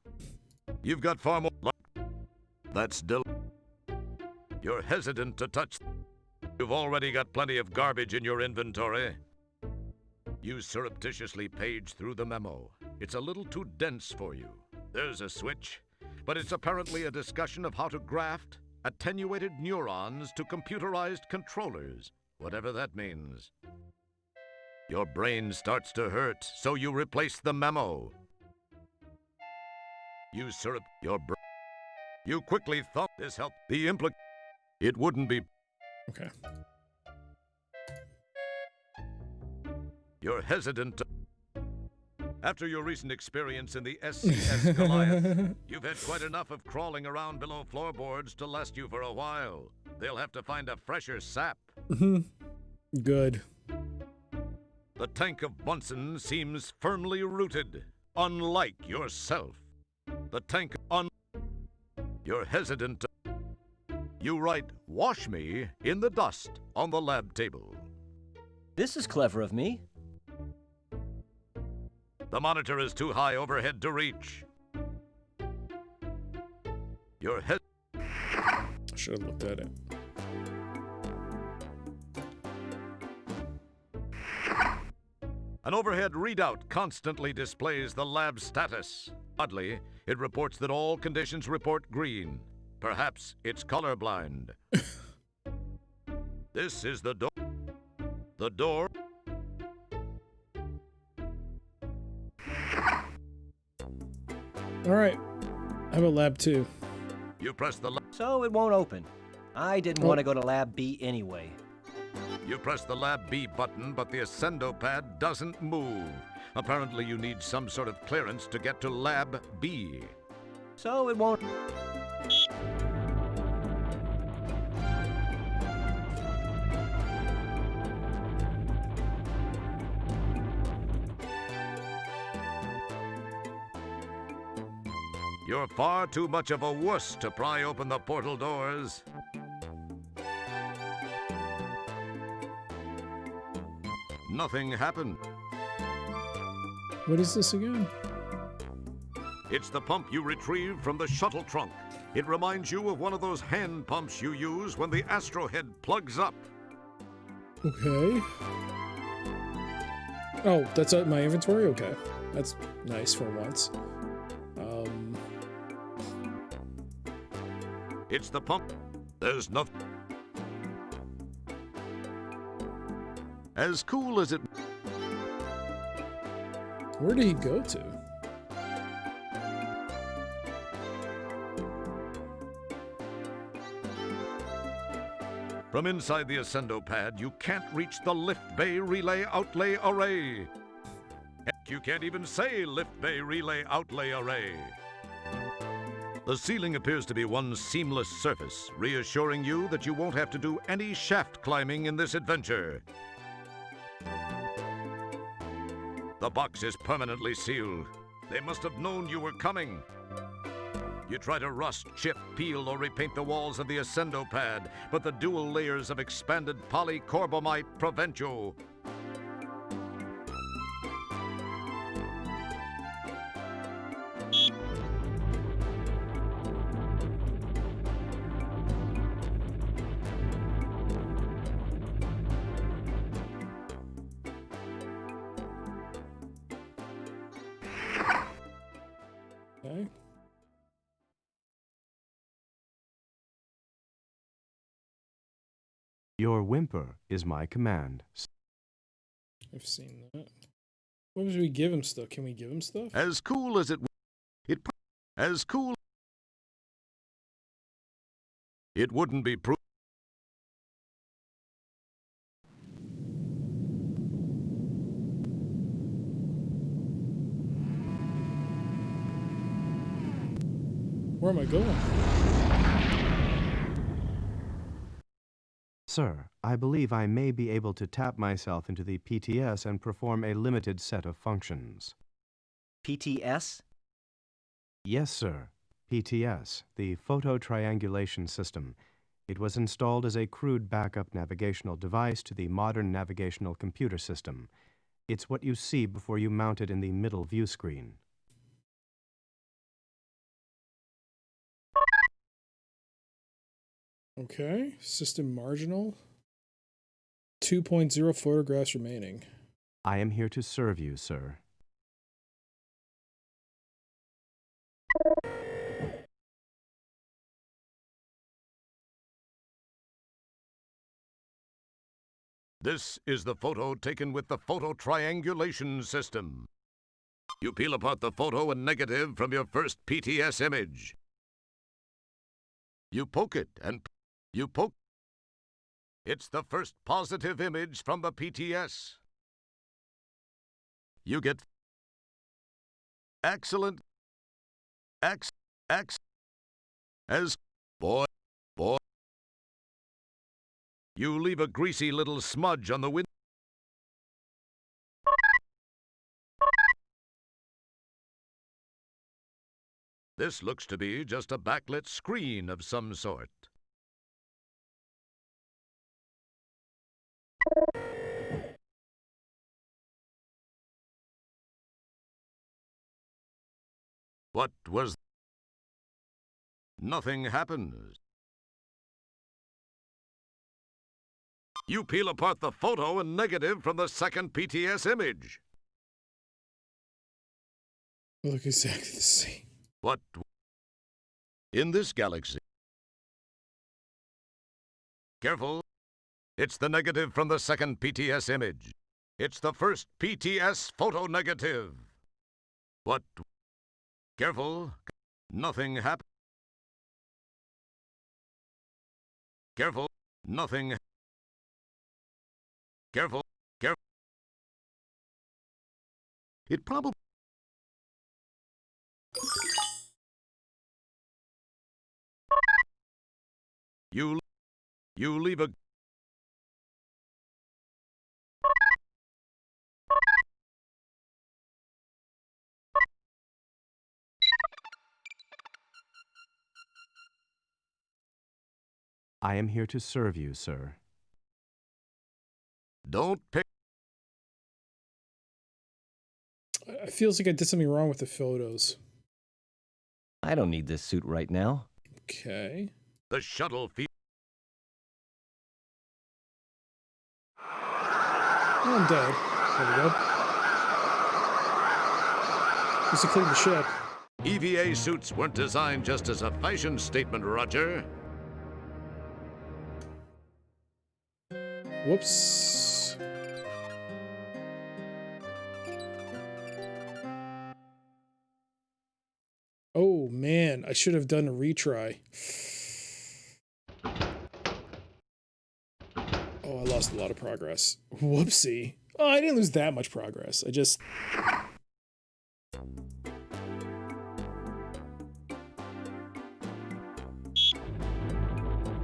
You've got far more... That's You're hesitant to touch... You've already got plenty of garbage in your inventory. You surreptitiously page through the memo. It's a little too dense for you. There's a switch, but it's apparently a discussion of how to graft attenuated neurons to computerized controllers, whatever that means. Your brain starts to hurt, so you replace the memo. You quickly thump this help. It wouldn't be... Okay. You're hesitant to... After your recent experience in the SCS Goliath, you've had quite enough of crawling around below floorboards to last you for a while. They'll have to find a fresher sap. Good. The tank of Bunsen seems firmly rooted, unlike yourself. The tank You're hesitant to... You write, "Wash me," in the dust on the lab table. This is clever of me. The monitor is too high overhead to reach. Your head... Should have looked at it. An overhead readout constantly displays the lab status. Oddly, it reports that all conditions report green. Perhaps it's colorblind. This is the door. The door... All right. How about lab 2? You press the... So it won't open. I didn't want to go to Lab B anyway. You press the Lab B button, but the Ascendo pad doesn't move. Apparently you need some sort of clearance to get to Lab B. So it won't... You're far too much of a wuss to pry open the portal doors. Nothing happened. What is this again? It's the pump you retrieved from the shuttle trunk. It reminds you of one of those hand pumps you use when the astrohead plugs up. Okay. Oh, that's my inventory? Okay. That's nice for once. It's the pump. There's nothing. As cool as it... Where did he go to? From inside the Ascendo pad, you can't reach the lift bay relay outlay array. Heck, you can't even say lift bay relay outlay array. The ceiling appears to be one seamless surface, reassuring you that you won't have to do any shaft climbing in this adventure. The box is permanently sealed. They must have known you were coming. You try to rust, chip, peel, or repaint the walls of the Ascendo pad, but the dual layers of expanded polycorbamide prevent you. Okay. Your whimper is my command. I've seen that. What should we give him stuff? Can we give him stuff? As cool as as cool. It wouldn't be proof. Where am I going? Sir, I believe I may be able to tap myself into the PTS and perform a limited set of functions. PTS? Yes, sir. PTS, the Photo Triangulation System. It was installed as a crude backup navigational device to the modern navigational computer system. It's what you see before you mount it in the middle view screen. Okay. System marginal. 2.0 photographs remaining. I am here to serve you, sir. This is the photo taken with the photo triangulation system. You peel apart the photo and negative from your first PTS image. You poke it and you poke. It's the first positive image from the PTS. You get excellent as boy. You leave a greasy little smudge on the window. This looks to be just a backlit screen of some sort. What was... Nothing happens. You peel apart the photo and negative from the second PTS image. They look exactly the same. What? In this galaxy. Careful. It's the negative from the second PTS image. It's the first PTS photo negative. What? Careful. Nothing happened. Careful. Nothing. Careful. Careful. It probably... You leave a... I am here to serve you, sir. Don't pick... It feels like I did something wrong with the photos. I don't need this suit right now. Okay. The shuttle feed. Oh, I'm dead. There we go. Just to clean the ship. EVA suits weren't designed just as a fashion statement, Roger. Whoops. Oh, man. I should have done a retry. Oh, I lost a lot of progress. Whoopsie. Oh, I didn't lose that much progress. I just...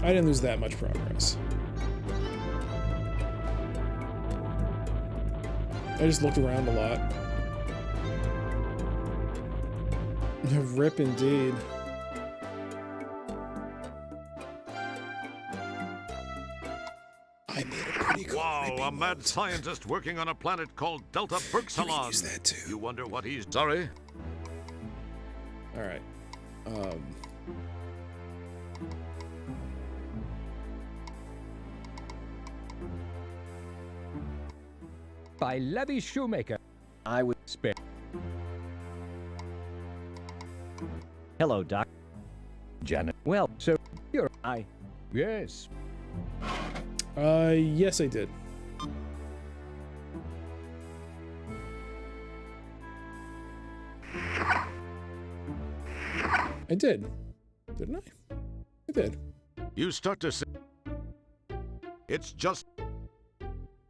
I didn't lose that much progress. I just looked around a lot. Rip indeed. I made a pretty cool Wow, a mad scientist working on a planet called Delta Berxalon. You can use that too. You wonder what he's... Sorry? Alright. By Levy Shoemaker. I would Spare. Hello, Doc. Janet. Well, So you're. I... Yes. Yes, I did. I did. Didn't I? I did. You start to say... It's just...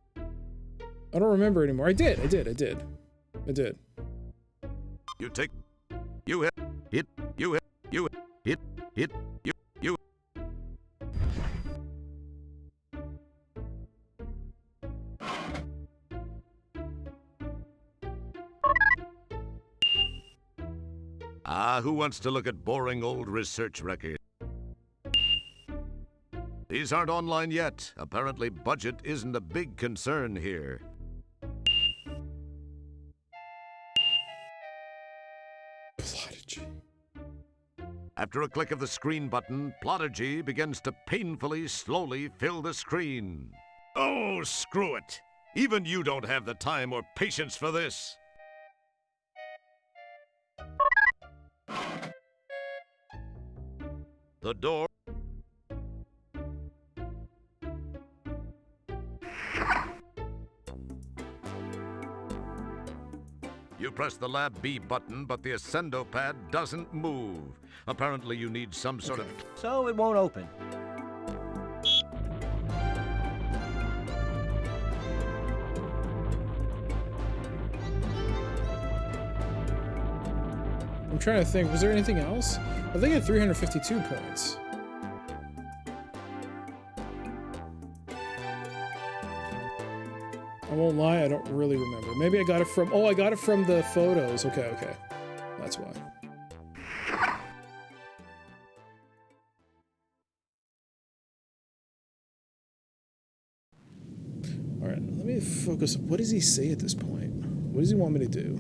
I don't remember anymore. I did. I did. You take... You hit... Hit... You hit... You hit... Hit... You... You... Ah, who wants to look at boring old research records? These aren't online yet. Apparently budget isn't a big concern here. Plotology. After a click of the screen button, Plotology begins to painfully, slowly fill the screen. Oh, screw it! Even you don't have the time or patience for this! The door... You press the Lab B button, but the Ascendo pad doesn't move. Apparently you need some sort of... So it won't open. I'm trying to think. Was there anything else? I think I had 352 points. I won't lie, I don't really remember. Maybe I got it from... Oh, I got it from the photos. Okay, okay. That's why. Alright, let me focus. What does he say at this point? What does he want me to do?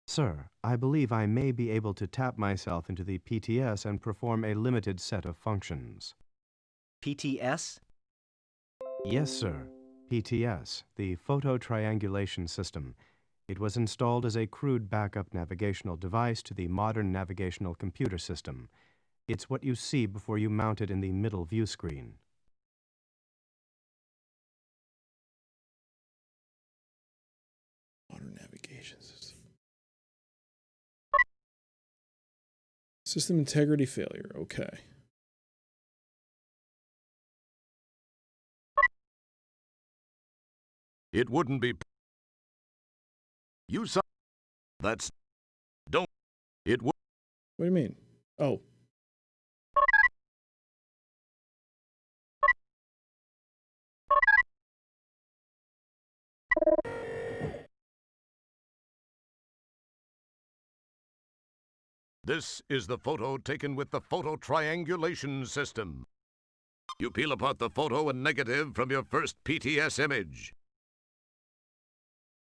Sir, I believe I may be able to tap myself into the PTS and perform a limited set of functions. PTS? Yes, sir. PTS, the Photo Triangulation System. It was installed as a crude backup navigational device to the modern navigational computer system. It's what you see before you mount it in the middle view screen. Modern navigation system. System integrity failure. Okay. It wouldn't be... You saw... That's... Don't... It would... What do you mean? Oh. This is the photo taken with the photo triangulation system. You peel apart the photo and negative from your first PTS image.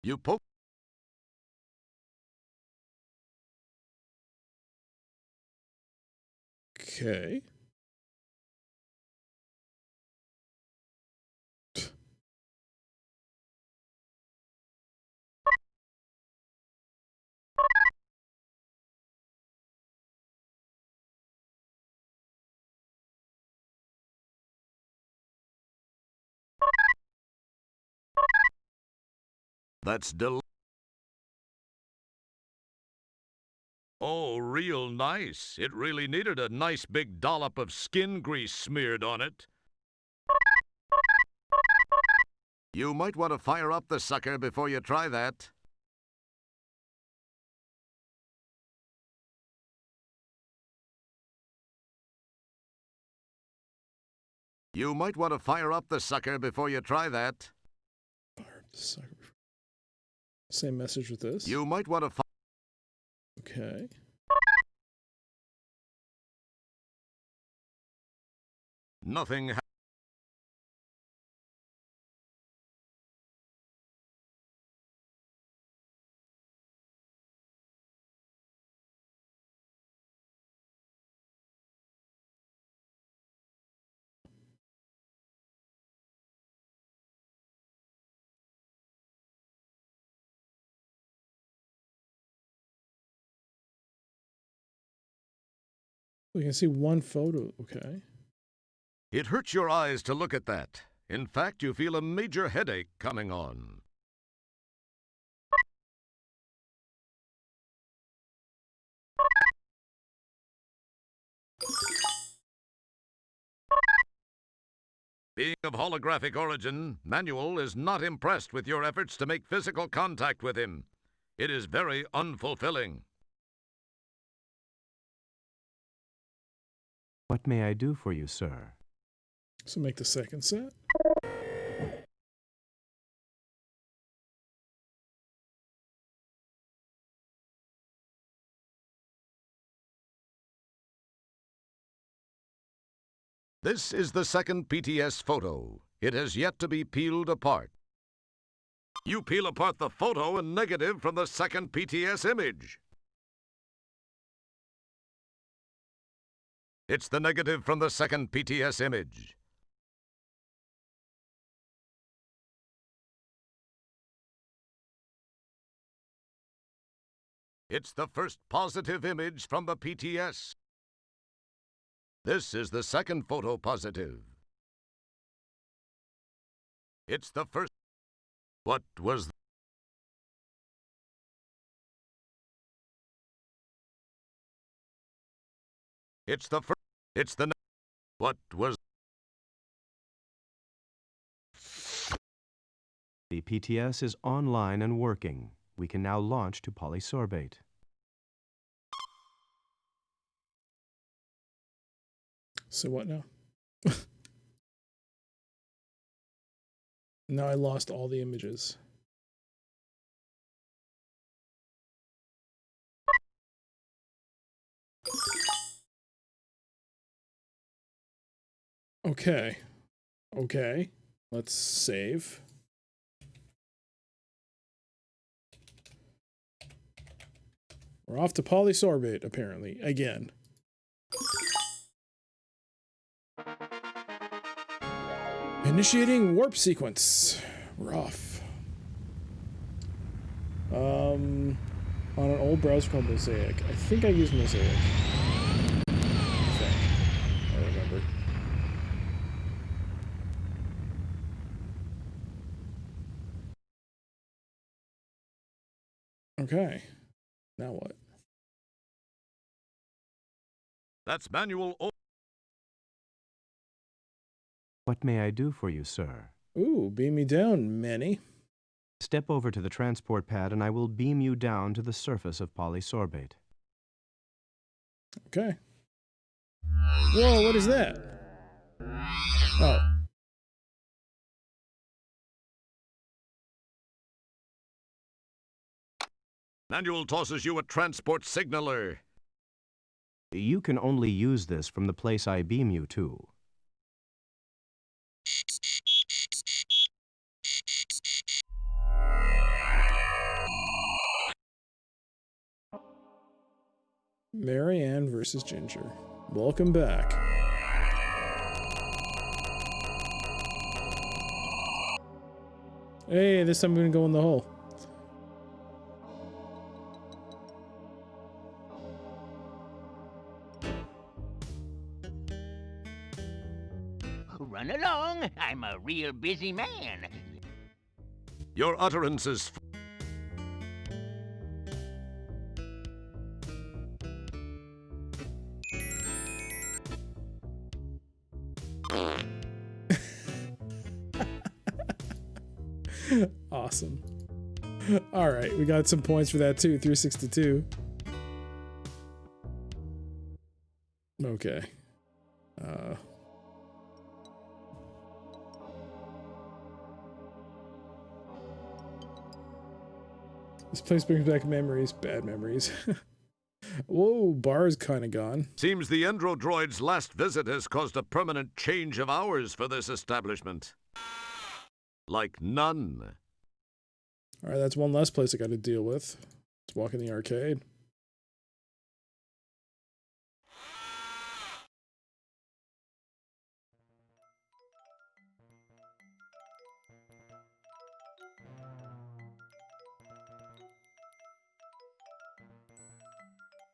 You poke. Okay. That's Oh, real nice. It really needed a nice big dollop of skin grease smeared on it. You might want to fire up the sucker before you try that. You might want to fire up the sucker before you try that. Fire up the sucker. Same message with this. You might want to Okay. Nothing. We can see one photo. Okay. It hurts your eyes to look at that. In fact, you feel a major headache coming on. Being of holographic origin, Manuel is not impressed with your efforts to make physical contact with him. It is very unfulfilling. What may I do for you, sir? So make the second set. This is the second PTS photo. It has yet to be peeled apart. You peel apart the photo and negative from the second PTS image. It's the negative from the second PTS image. It's the first positive image from the PTS. This is the second photo positive. It's the first. What was It's the first. It's the. What was. The PTS is online and working. We can now launch to polysorbate. So what now? Now I lost all the images. Okay. Okay. Let's save. We're off to polysorbate, apparently, again. Initiating warp sequence. We're off. On an old browser called Mosaic. I think I used Mosaic. I remember. Okay. Now what? That's Manuel. What may I do for you, sir? Ooh, beam me down, Manny. Step over to the transport pad and I will beam you down to the surface of polysorbate. Okay. Whoa, what is that? Oh. Manuel tosses you a transport signaler. You can only use this from the place I beam you to. Marianne versus Ginger. Welcome back. Hey, this time I'm gonna go in the hole. Run along, I'm a real busy man. Your utterances. Awesome. All right, we got some points for that too. 362. Okay. This place brings back memories, bad memories. Whoa, bar's kind of gone. Seems the Endrodroid's last visit has caused a permanent change of hours for this establishment. Like none. All right, that's one less place I got to deal with. Let's walk in the arcade.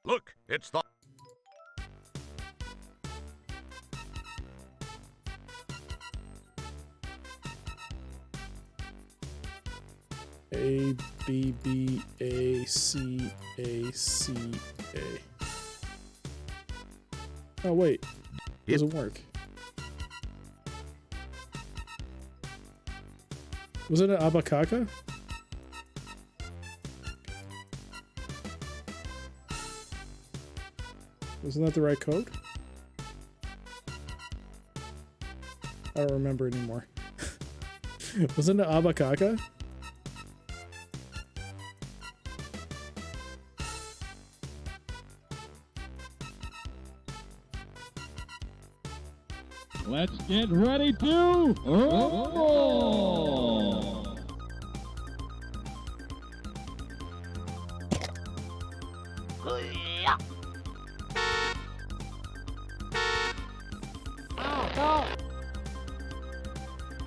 Look, it's the... A, B, B, A, C, A, C, A. Oh, wait. Doesn't work. Was it an Abakaka? Wasn't that the right code? I don't remember anymore. Wasn't it Abakaka? Let's get ready to roll!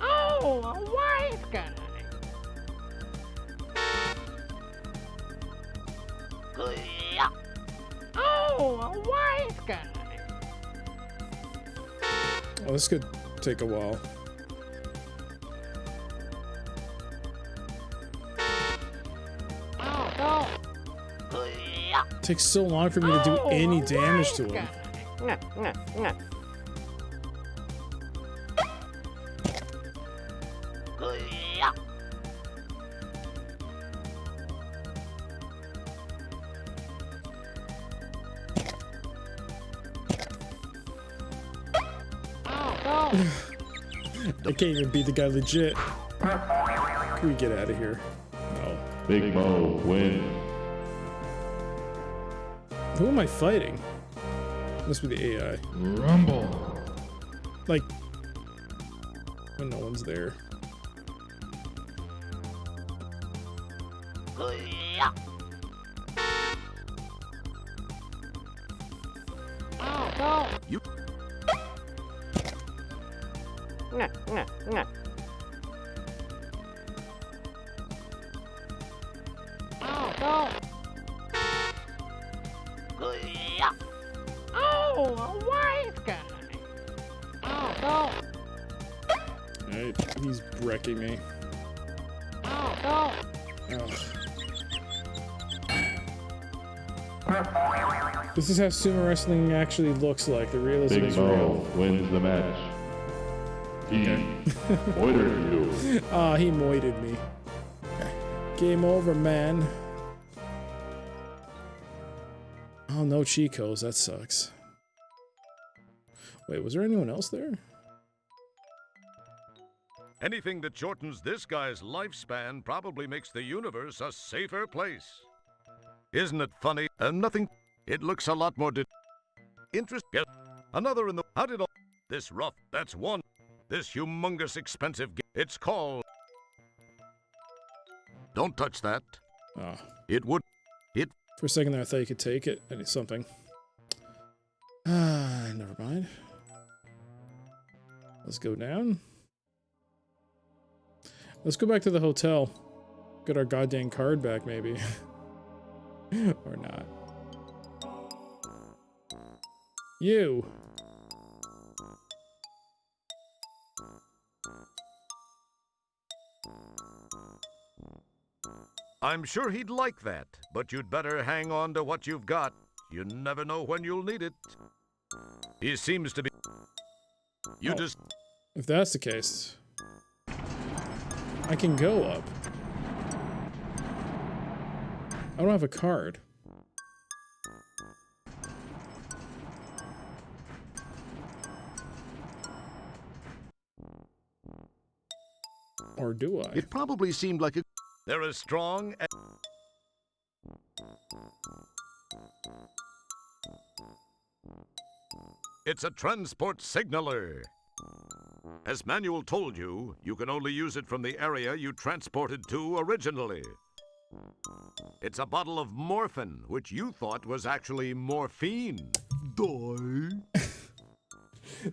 Oh, a wise guy. Oh, a wise guy. Oh, this could take a while. It takes so long for me to do any damage to him. I can't even beat the guy legit. Can we get out of here? No. Big Mo win. Who am I fighting? Must be the AI. Rumble. Like, when no one's there. You... Oh, a wise guy. Alright, he's wrecking me. Oh. This is how sumo wrestling actually looks like. The realism Big is Mo real. wins the match. He moitered you. Ah, he moited me. Game over, man. Oh, no Chicos. That sucks. Wait, was there anyone else there? Anything that shortens this guy's lifespan probably makes the universe a safer place. Isn't it funny? Nothing. It looks a lot more interesting. Another in the... How did all... This rough... That's one. This humongous expensive... It's called... Don't touch that. Oh. It would... It... For a second there, I thought you could take it. I need something. mind. Let's go down. Let's go back to the hotel. Get our goddamn card back, maybe. Or not. You. I'm sure he'd like that, but you'd better hang on to what you've got. You never know when you'll need it. He seems to be... You just... If that's the case, I can go up. I don't have a card. Or do I? It probably seemed like a... They're as strong as... It's a transport signaler. As Manuel told you, you can only use it from the area you transported to originally. It's a bottle of morphine, which you thought was actually morphine. Die.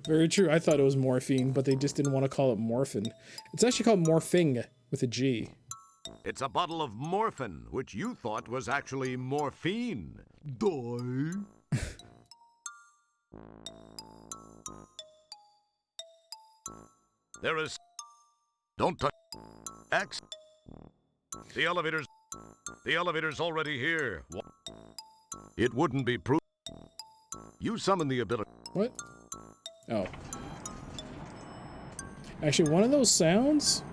Very true. I thought it was morphine, but they just didn't want to call it morphine. It's actually called morphing with a G. It's a bottle of morphine, which you thought was actually morphine. Die. There is... Don't touch... X. The elevator's already here. It wouldn't be proof. You summon the ability... What? Oh. Actually, one of those sounds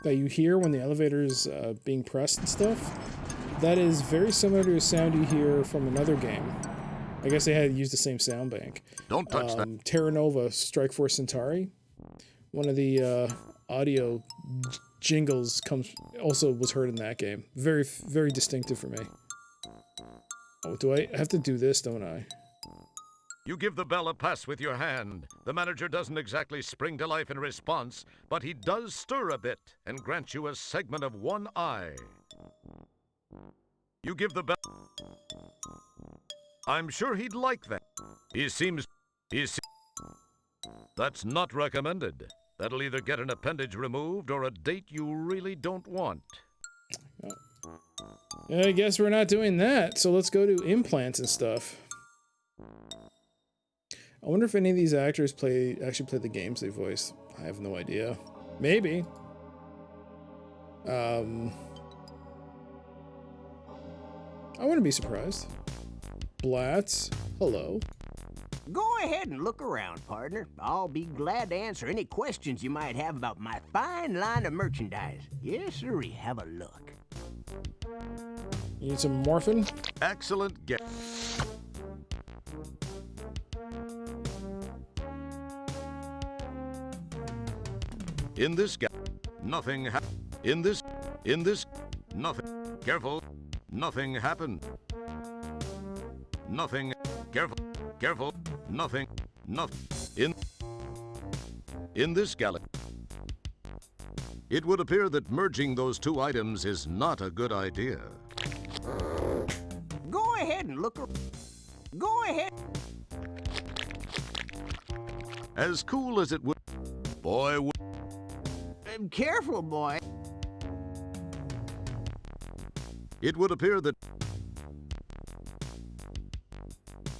that you hear when the elevator is being pressed and stuff, that is very similar to a sound you hear from another game. I guess they had used the same sound bank. Don't touch that. Terra Nova Strike Force Centauri. One of the audio jingles also was heard in that game. Very, very distinctive for me. Oh, do I have to do this, don't I? You give the bell a pass with your hand. The manager doesn't exactly spring to life in response, but he does stir a bit and grants you a segment of one eye. You give the bell... I'm sure he'd like that. That's not recommended. That'll either get an appendage removed or a date you really don't want. Oh. I guess we're not doing that, so let's go to implants and stuff. I wonder if any of these actors actually play the games they voice. I have no idea. Maybe. I wouldn't be surprised. Blatz, hello. Go ahead and look around, partner. I'll be glad to answer any questions you might have about my fine line of merchandise. Yes, sirree, have a look. You need some morphine? Excellent guess. In this gap, nothing nothing. Careful, nothing happened. Nothing, careful, nothing. In this galaxy, it would appear that merging those two items is not a good idea. Go ahead and look. Go ahead. As cool as it would, boy. Careful, boy. It would appear that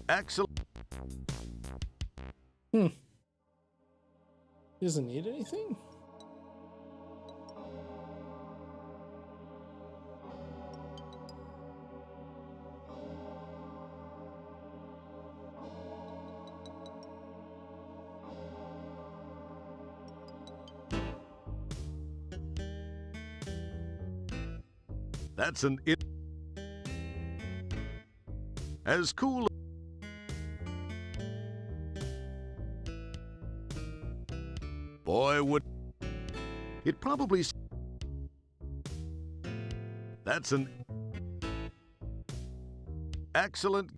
Axel. He doesn't need anything? That's an it. As cool. Boy, would it probably. That's an excellent.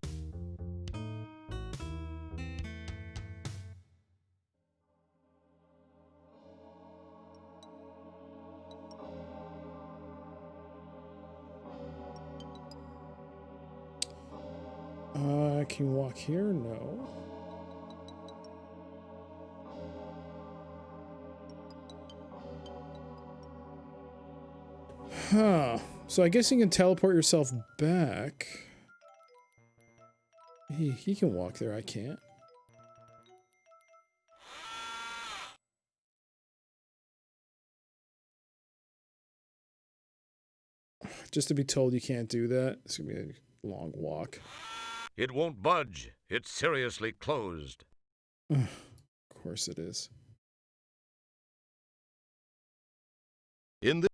Can you walk here? No. Huh. So I guess you can teleport yourself back. He can walk there, I can't. Just to be told you can't do that, it's gonna be a long walk. It won't budge. It's seriously closed. Of course it is. In the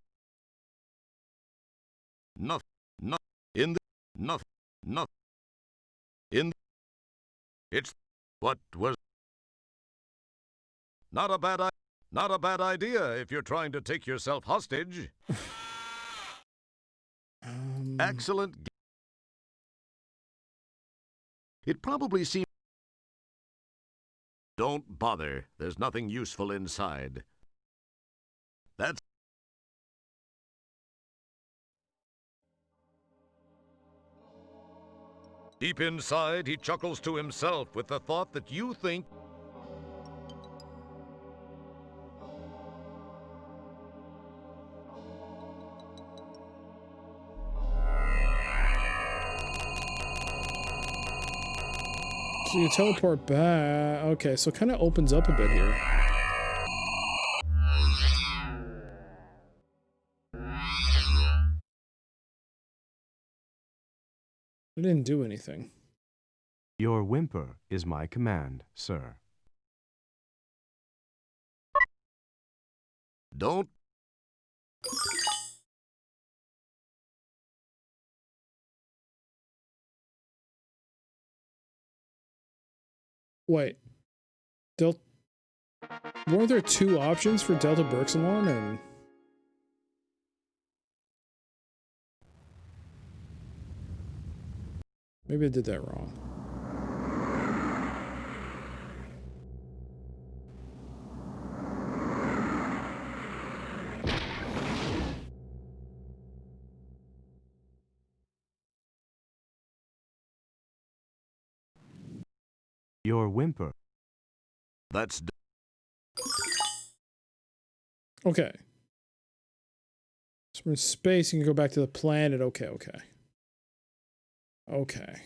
nothing, in the nothing, in it's what was not a bad idea if you're trying to take yourself hostage. Excellent. It probably seems. Don't bother. There's nothing useful inside. That's. Deep inside, he chuckles to himself with the thought that you think. So you teleport back. Okay, so it kind of opens up a bit here. I didn't do anything. Your whimper is my command, sir. Don't. Wait. Weren't there two options for Delta Berxalon and... Maybe I did that wrong. Your whimper. That's. Okay. So we're in space, you can go back to the planet. Okay. Okay.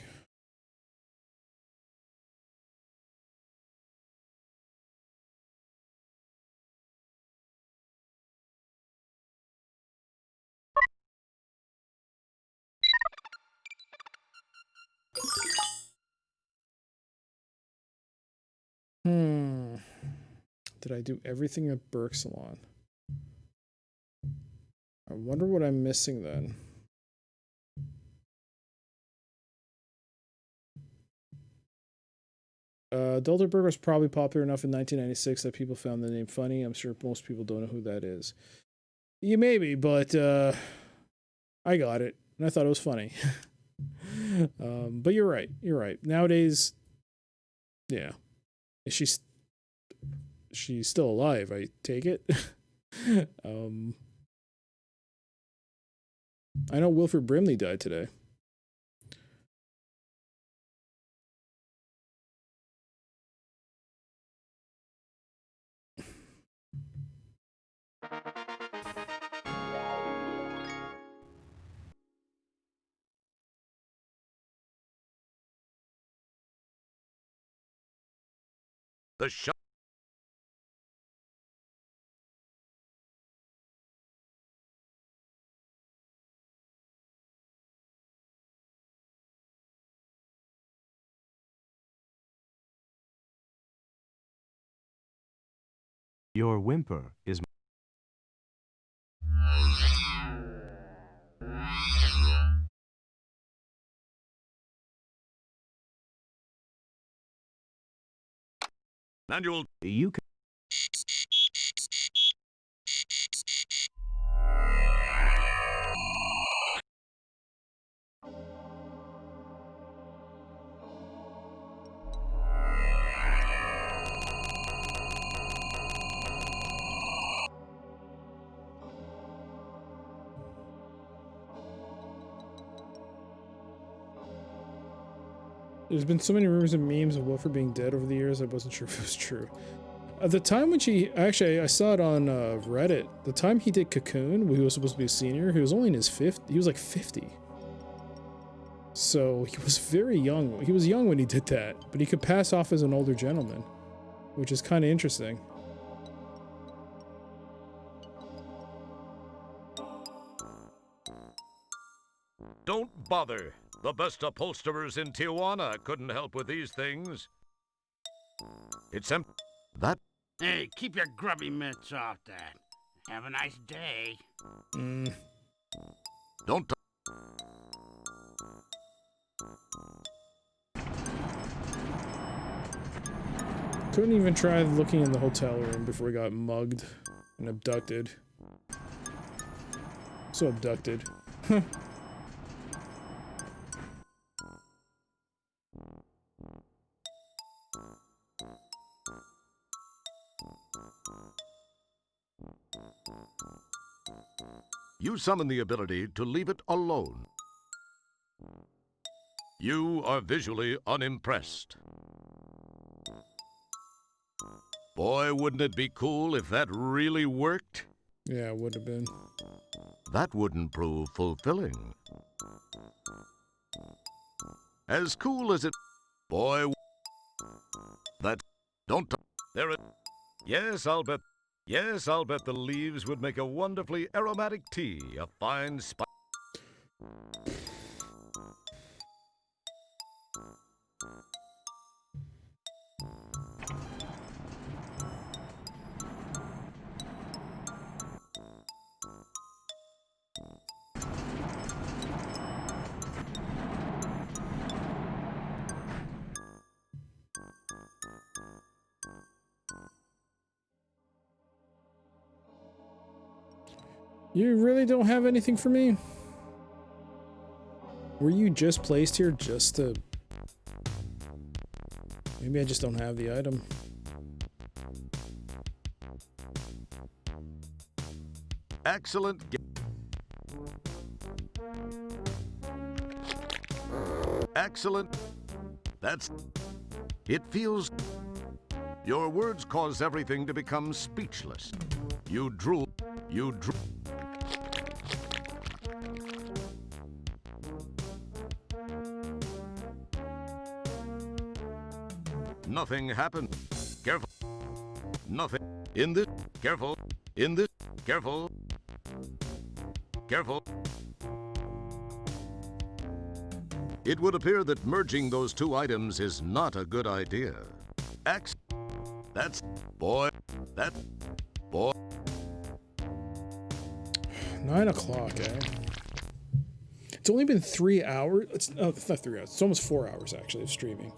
Did I do everything at Berxalon? I wonder what I'm missing then. Delderberg was probably popular enough in 1996 that people found the name funny. I'm sure most people don't know who that is. Yeah, maybe, but I got it, and I thought it was funny. But you're right. Nowadays, yeah. She's still alive, I take it. I know Wilford Brimley died today. The shot. Your whimper is... Manual. You can... There's been so many rumors and memes of Wilford being dead over the years, I wasn't sure if it was true. At the time when I saw it on Reddit. The time he did Cocoon, when he was supposed to be a senior, he was only in his 50s. He was like 50. So he was very young. He was young when he did that, but he could pass off as an older gentleman, which is kind of interesting. Don't bother. The best upholsterers in Tijuana couldn't help with these things. It's that. Hey, keep your grubby mitts off that. Have a nice day. Don't. Couldn't even try looking in the hotel room before he got mugged and abducted. So abducted. You summon the ability to leave it alone. You are visually unimpressed. Boy, wouldn't it be cool if that really worked? Yeah, it would have been. That wouldn't prove fulfilling. As cool as it... Boy... That... Don't... There it... Yes, I'll bet... Yes, I'll bet the leaves would make a wonderfully aromatic tea, a fine spice... You really don't have anything for me? Were you just placed here just to... Maybe I just don't have the item. Excellent. Excellent. That's... It feels... Your words cause everything to become speechless. You drool. You drool. Nothing happened. Careful. Nothing. In this. Careful. In this. Careful. Careful. It would appear that merging those two items is not a good idea. X. That's. Boy. That. Boy. 9 o'clock, eh? It's only been 3 hours. It's not 3 hours. It's almost 4 hours, actually, of streaming.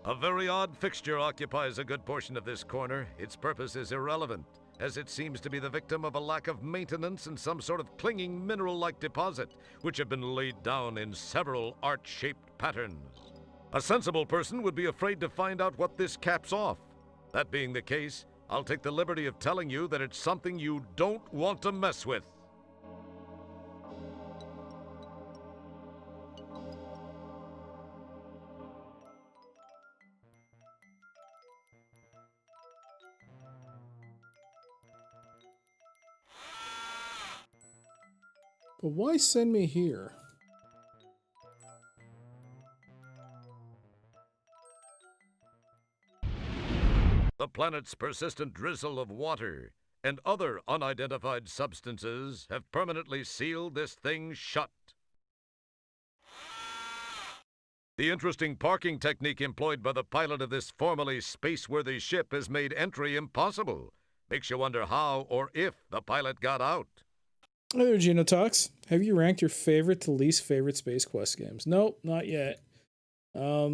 A very odd fixture occupies a good portion of this corner. Its purpose is irrelevant, as it seems to be the victim of a lack of maintenance and some sort of clinging mineral-like deposit, which have been laid down in several arch-shaped patterns. A sensible person would be afraid to find out what this caps off. That being the case, I'll take the liberty of telling you that it's something you don't want to mess with. But why send me here? The planet's persistent drizzle of water and other unidentified substances have permanently sealed this thing shut. The interesting parking technique employed by the pilot of this formerly space-worthy ship has made entry impossible. Makes you wonder how or if the pilot got out. Hi there, Genotox. Have you ranked your favorite to least favorite Space Quest games? Nope, not yet. I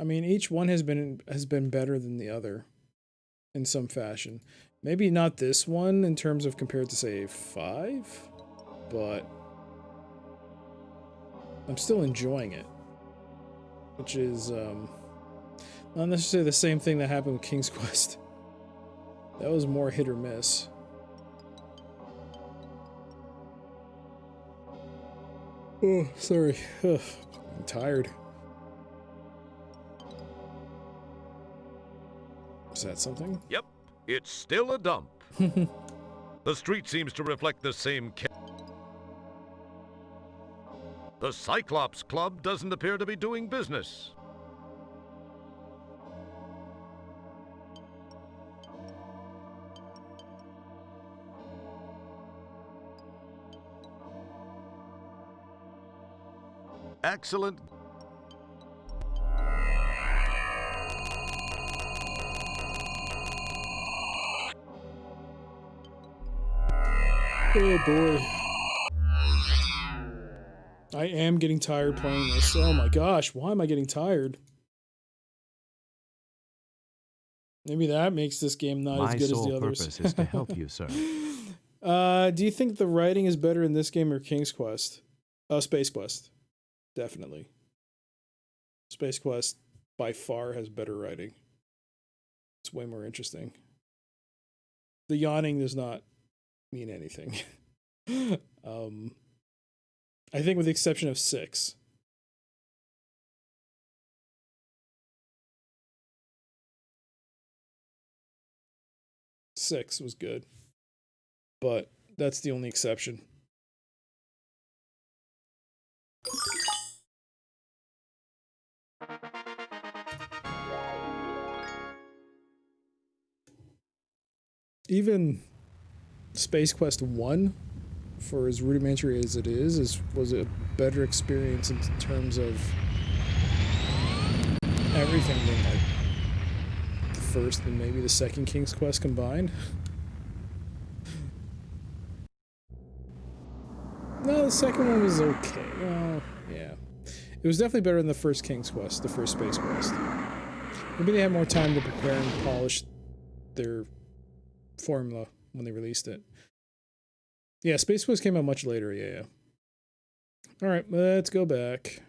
mean, each one has been better than the other in some fashion. Maybe not this one in terms of compared to, say, 5, but I'm still enjoying it, which is not necessarily the same thing that happened with King's Quest. That was more hit or miss. Oh, sorry. Ugh, I'm tired. Is that something? Yep, it's still a dump. The street seems to reflect the same. The Cyclops Club doesn't appear to be doing business. Excellent. Oh boy. I am getting tired playing this. Oh my gosh, why am I getting tired? Maybe that makes this game not as good as the others. My sole purpose is to help you, sir. Do you think the writing is better in this game or King's Quest? Space Quest. Definitely. Space Quest by far has better writing. It's way more interesting. The yawning does not mean anything. I think with the exception of 6. Six was good, but that's the only exception. Even Space Quest 1, for as rudimentary as it was a better experience in terms of everything than like the first and maybe the second King's Quest combined. No, the second one was okay. Well, yeah. It was definitely better than the first King's Quest, the first Space Quest. Maybe they had more time to prepare and polish their formula when they released it. Yeah, Space Quest came out much later, yeah. Alright, let's go back.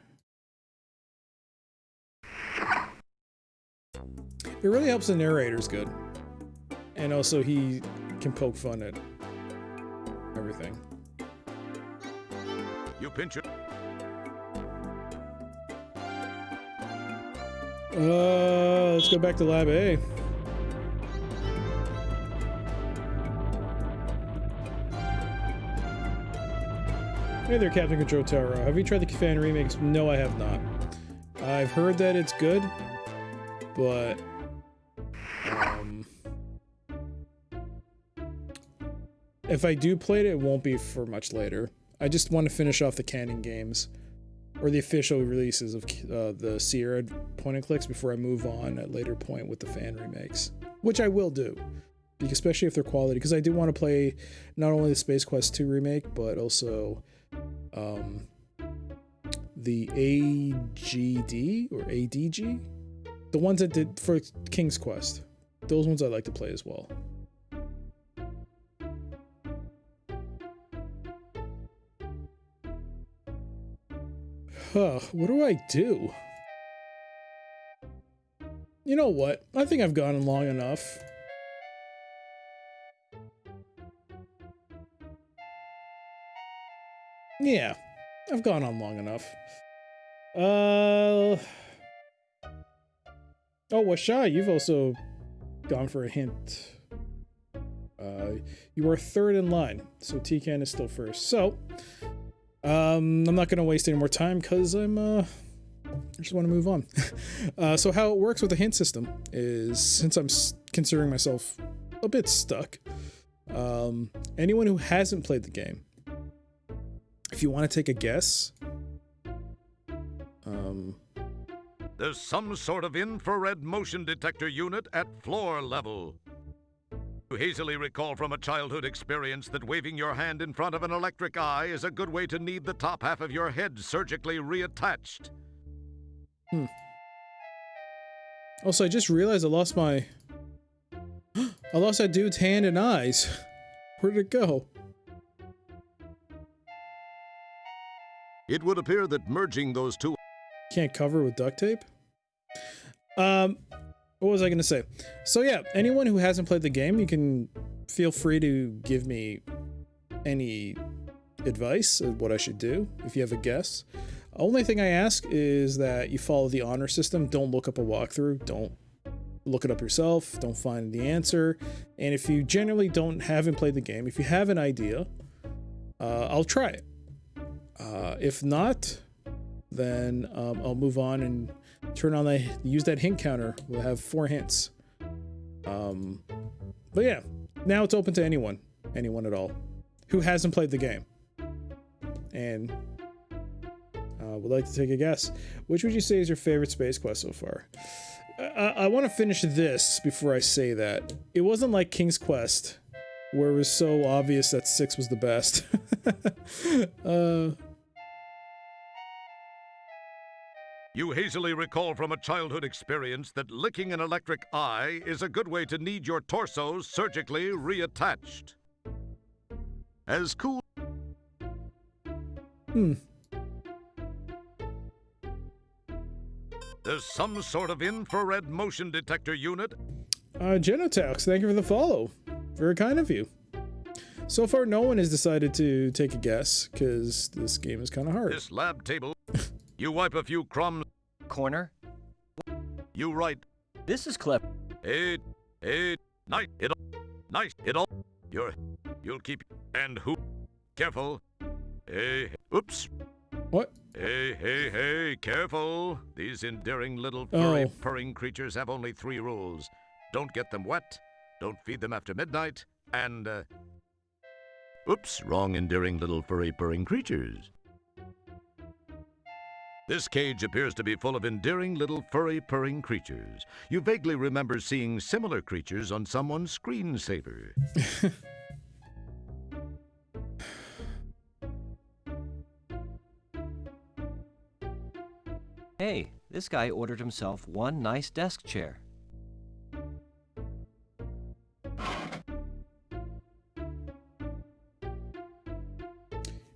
It really helps the narrator's good. And also he can poke fun at everything. You pinch it. Let's go back to Lab A. Hey there, Captain Control Tower. Have you tried the fan remakes? No, I have not. I've heard that it's good, but if I do play it, it won't be for much later. I just want to finish off the canon games, or the official releases of the Sierra point-and-clicks before I move on at a later point with the fan remakes, which I will do, especially if they're quality, because I do want to play not only the Space Quest 2 remake, but also the AGD or ADG, the ones that did for King's Quest. Those ones I like to play as well. What do I do? You know what? I think I've gone long enough. Yeah, I've gone on long enough. Oh, Washai, you've also gone for a hint. You are third in line, so T-Can is still first. So, I'm not going to waste any more time because I just want to move on. So how it works with the hint system is, since I'm considering myself a bit stuck, anyone who hasn't played the game, if you want to take a guess, There's some sort of infrared motion detector unit at floor level. You hazily recall from a childhood experience that waving your hand in front of an electric eye is a good way to need the top half of your head surgically reattached. Also, I just realized I lost that dude's hand and eyes. Where'd it go? It would appear that merging those two... Can't cover with duct tape? What was I gonna say? So yeah, anyone who hasn't played the game, you can feel free to give me any advice of what I should do if you have a guess. Only thing I ask is that you follow the honor system. Don't look up a walkthrough. Don't look it up yourself. Don't find the answer. And if you generally haven't played the game, if you have an idea, I'll try it. If not, then I'll move on and use that hint counter. We'll have 4 hints. But yeah, now it's open to anyone at all, who hasn't played the game and would like to take a guess. Which would you say is your favorite Space Quest so far? I want to finish this before I say that. It wasn't like King's Quest, where it was so obvious that 6 was the best. You hazily recall from a childhood experience that licking an electric eye is a good way to need your torso surgically reattached. As cool. There's some sort of infrared motion detector unit. Genotax, thank you for the follow. Very kind of you. So far, no one has decided to take a guess, because this game is kind of hard. This lab table. You wipe a few crumbs. Corner. You write. This is clever. Nice. It'll. You'll keep. And who? Careful. Oops. What? Hey, careful. These endearing little furry purring creatures have only 3 rules. Don't get them wet, don't feed them after midnight, and, oops, wrong endearing little furry purring creatures. This cage appears to be full of endearing little furry purring creatures. You vaguely remember seeing similar creatures on someone's screensaver. Hey, this guy ordered himself one nice desk chair.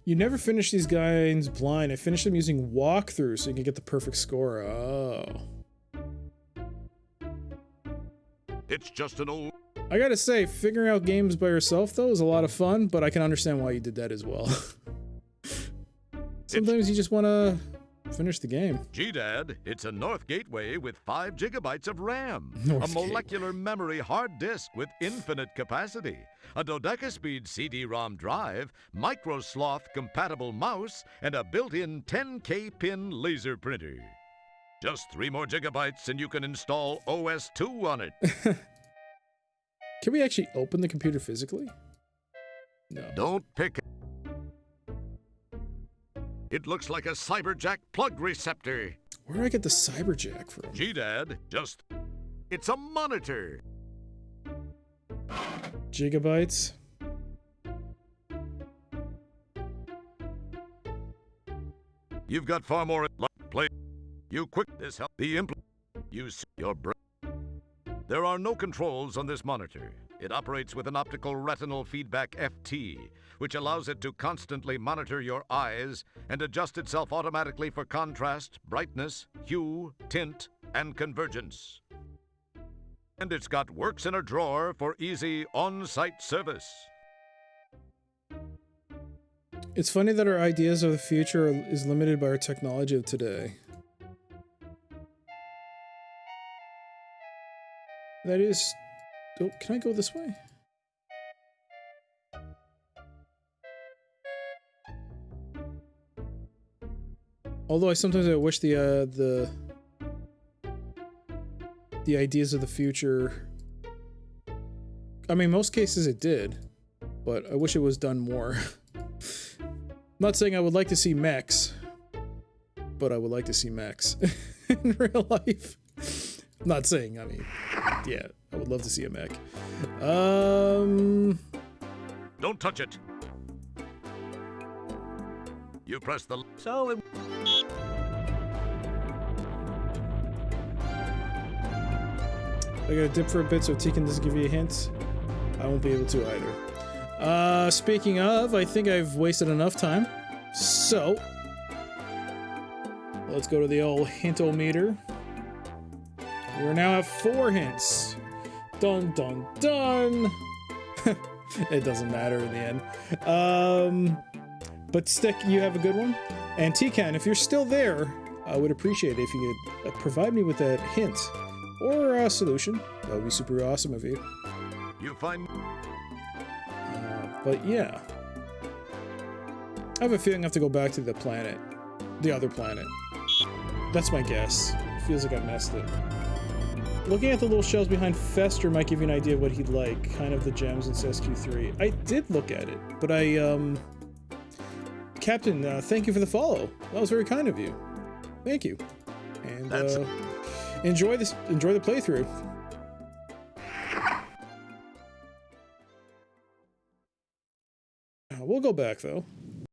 You never finish these guys blind. I finished them using walkthrough so you can get the perfect score. Oh. It's just an old... I gotta say, figuring out games by yourself, though, is a lot of fun, but I can understand why you did that as well. Sometimes you just want to finish the game. G-Dad, it's a North Gateway with 5 gigabytes of RAM, North a molecular memory hard disk with infinite capacity, a dodecaspeed CD-ROM drive, microsloth-compatible mouse, and a built-in 10K pin laser printer. Just 3 more gigabytes and you can install OS 2 on it. Can we actually open the computer physically? No. Don't pick it. It looks like a Cyberjack plug receptor. Where do I get the Cyberjack from? G-Dad, it's a monitor. Gigabytes. You've got far more play. You quick this help the implant. Use your brain. There are no controls on this monitor. It operates with an optical retinal feedback FT, which allows it to constantly monitor your eyes and adjust itself automatically for contrast, brightness, hue, tint, and convergence. And it's got works in a drawer for easy on-site service. It's funny that our ideas of the future is limited by our technology of today. That is... Oh, can I go this way? Although I wish the ideas of the future... I mean, most cases it did, but I wish it was done more. I'm not saying I would like to see mechs, but I would like to see mechs in real life. I'm not saying, I mean, yeah, I would love to see a mech. Don't touch it. You press the... So it... I gotta dip for a bit so Tekin doesn't give you a hint. I won't be able to either. Speaking of, I think I've wasted enough time. So, let's go to the old hint-o-meter. We're now at 4 hints. Dun dun dun! It doesn't matter in the end. But Stick, you have a good one. And T-Can, if you're still there, I would appreciate it if you could provide me with a hint or a solution. That would be super awesome of you. You find... But yeah. I have a feeling I have to go back to the planet. The other planet. That's my guess. Feels like I messed it. Looking at the little shells behind Fester might give you an idea of what he'd like. Kind of the gems in SQ3. I did look at it, but Captain, thank you for the follow. That was very kind of you. Thank you. And enjoy the playthrough. We'll go back though.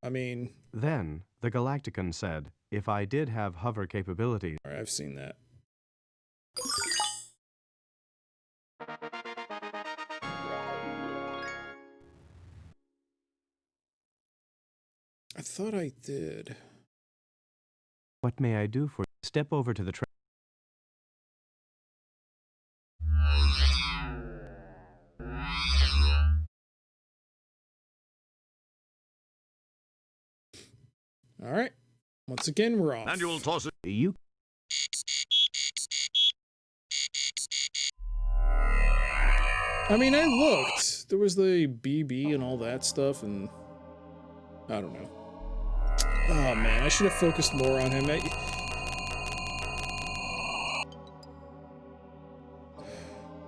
I mean... Then, the Galactican said, if I did have hover capabilities... Alright, I've seen that. I thought I did. What may I do for you? Step over to the Alright. Once again, we're off. And you'll toss it. You... I mean, I looked. There was the BB and all that stuff, and... I don't know. Oh, man, I should have focused more on him.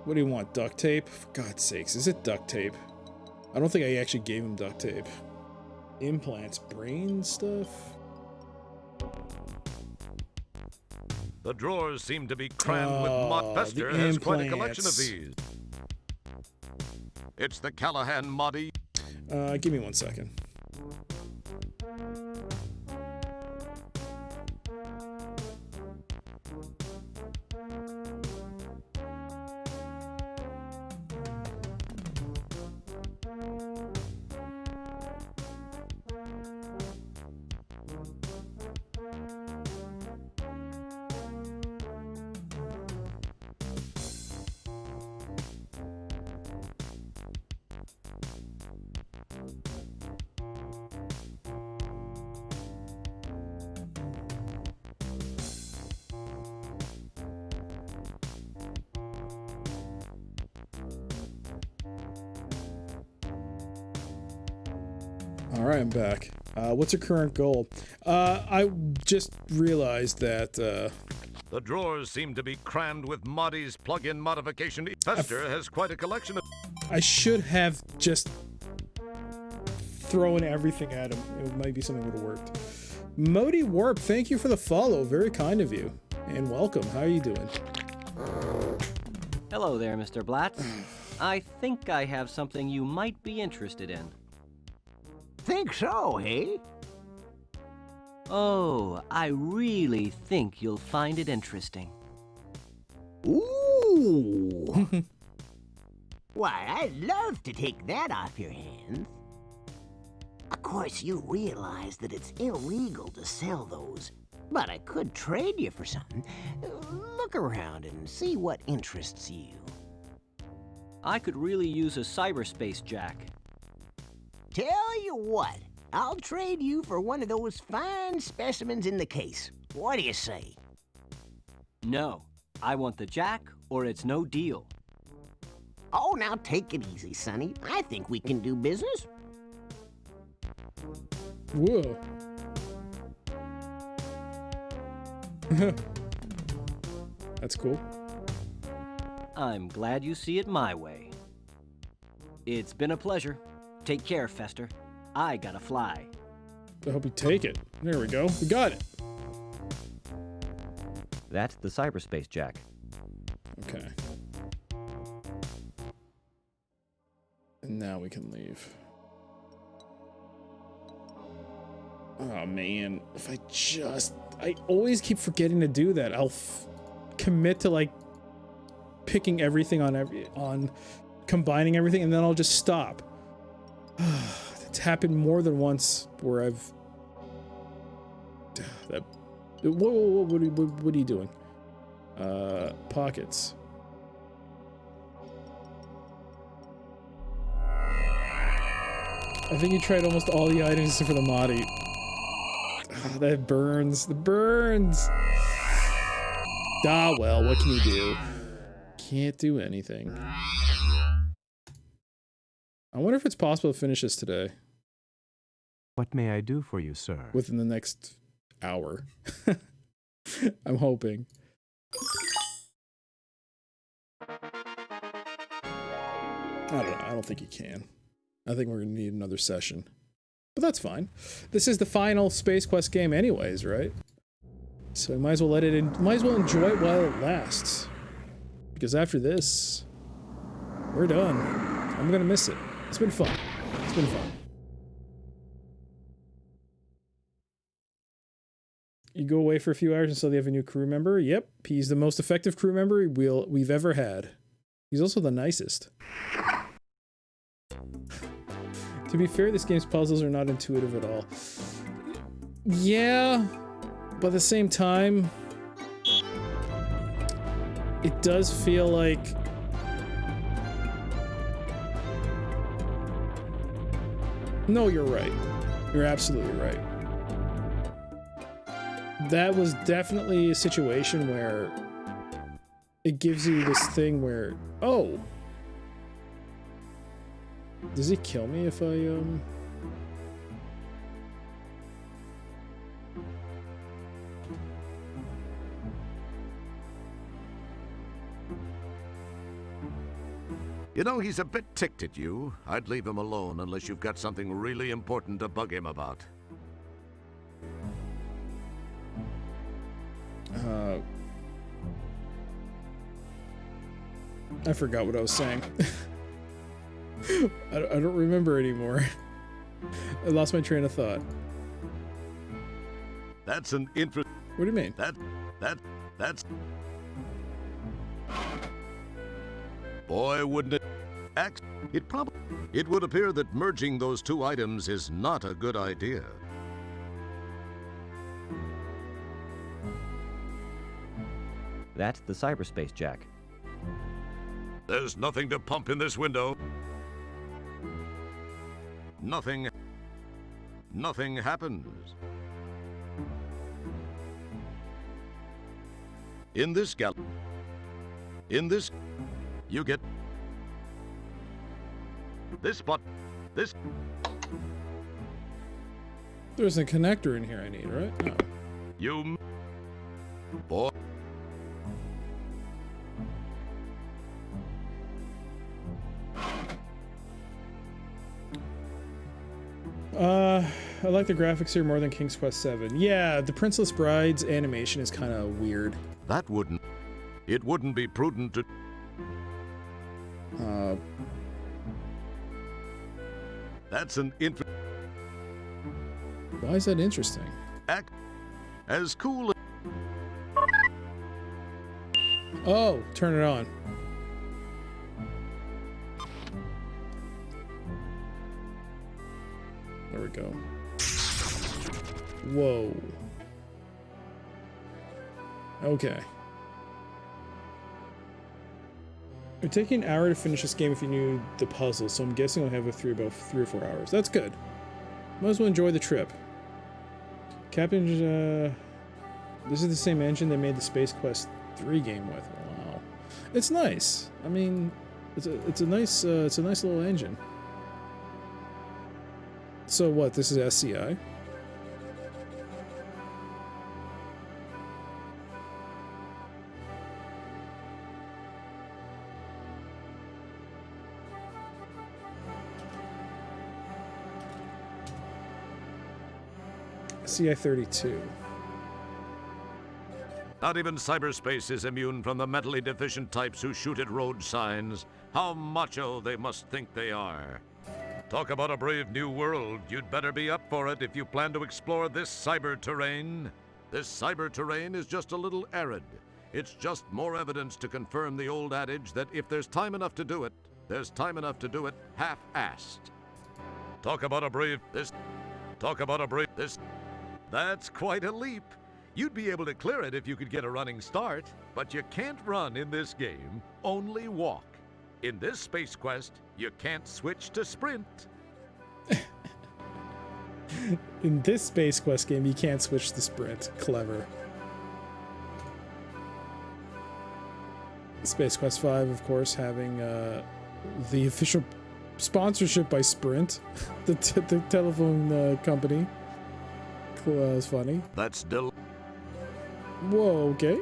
What do you want, duct tape? For God's sakes, is it duct tape? I don't think I actually gave him duct tape. Implants, brain stuff? The drawers seem to be crammed with mod. Fester has quite a collection of these. It's the Callahan Moddy. Give me 1 second. Alright, I'm back. What's your current goal? I just realized that, The drawers seem to be crammed with Moddy's plug-in modification. Fester has quite a collection of... I should have just thrown everything at him. It might be something that would have worked. Modi Warp, thank you for the follow. Very kind of you. And welcome. How are you doing? Hello there, Mr. Blatt. I think I have something you might be interested in. Think so, hey? Oh, I really think you'll find it interesting. Ooh! Why, I'd love to take that off your hands. Of course, you realize that it's illegal to sell those, but I could trade you for something. Look around and see what interests you. I could really use a cyberspace jack. Tell you what, I'll trade you for one of those fine specimens in the case. What do you say? No, I want the jack, or it's no deal. Oh, now take it easy, Sonny. I think we can do business. Whoa. That's cool. I'm glad you see it my way. It's been a pleasure. Take care, Fester. I gotta fly. I hope you take it. There we go. We got it. That's the cyberspace jack. Okay. And now we can leave. Oh man, if I always keep forgetting to do that. I'll commit to like picking everything on combining everything, and then I'll just stop. It's happened more than once where I've what are you doing? Pockets. I think you tried almost all the items except for the Mahdi. Ah, that burns. The burns! Ah, well, what can you do? Can't do anything. I wonder if it's possible to finish this today. What may I do for you, sir? Within the next hour. I'm hoping. I don't know. I don't think you can. I think we're going to need another session. But that's fine. This is the final Space Quest game anyways, right? So we might as well let it in. Might as well enjoy it while it lasts. Because after this, we're done. I'm going to miss it. It's been fun. It's been fun. You go away for a few hours until they have a new crew member. Yep, he's the most effective crew member we've ever had. He's also the nicest. To be fair, this game's puzzles are not intuitive at all. Yeah, but at the same time, it does feel like... No, you're right. You're absolutely right. That was definitely a situation where it gives you this thing where, oh, does he kill me if I, You know, he's a bit ticked at you. I'd leave him alone unless you've got something really important to bug him about. I forgot what I was saying. I don't remember anymore. I lost my train of thought. That's an interest. What do you mean? That's... Boy, wouldn't it... It would appear that merging those two items is not a good idea. That's the cyberspace jack. There's nothing to pump in this window. Nothing happens. In this, you get this spot. This. There's a connector in here I need, right? No. You. Boy. I like the graphics here more than King's Quest VII. Yeah, the Princess Bride's animation is kind of weird. It wouldn't be prudent to... That's an Why is that interesting? As cool as... Oh, turn it on. There we go. Whoa. Okay. It'd take you an hour to finish this game if you knew the puzzle, so I'm guessing I'll have it about 3 or 4 hours. That's good. Might as well enjoy the trip. Captain, this is the same engine they made the Space Quest 3 game with. Wow. It's nice. I mean, it's a nice little engine. So what, this is SCI? CI-32. Not even cyberspace is immune from the mentally deficient types who shoot at road signs. How macho they must think they are. Talk about a brave new world. You'd better be up for it if you plan to explore this cyber terrain. This cyber terrain is just a little arid. It's just more evidence to confirm the old adage that if there's time enough to do it, there's time enough to do it half-assed. Talk about a brave... That's quite a leap. You'd be able to clear it if you could get a running start, but you can't run in this game, only walk. In this Space Quest, you can't switch to sprint. In this Space Quest game, you can't switch the sprint. Clever. Space Quest 5, of course, having the official sponsorship by Sprint, the telephone company. Cool, that's funny. That's still. Whoa, okay.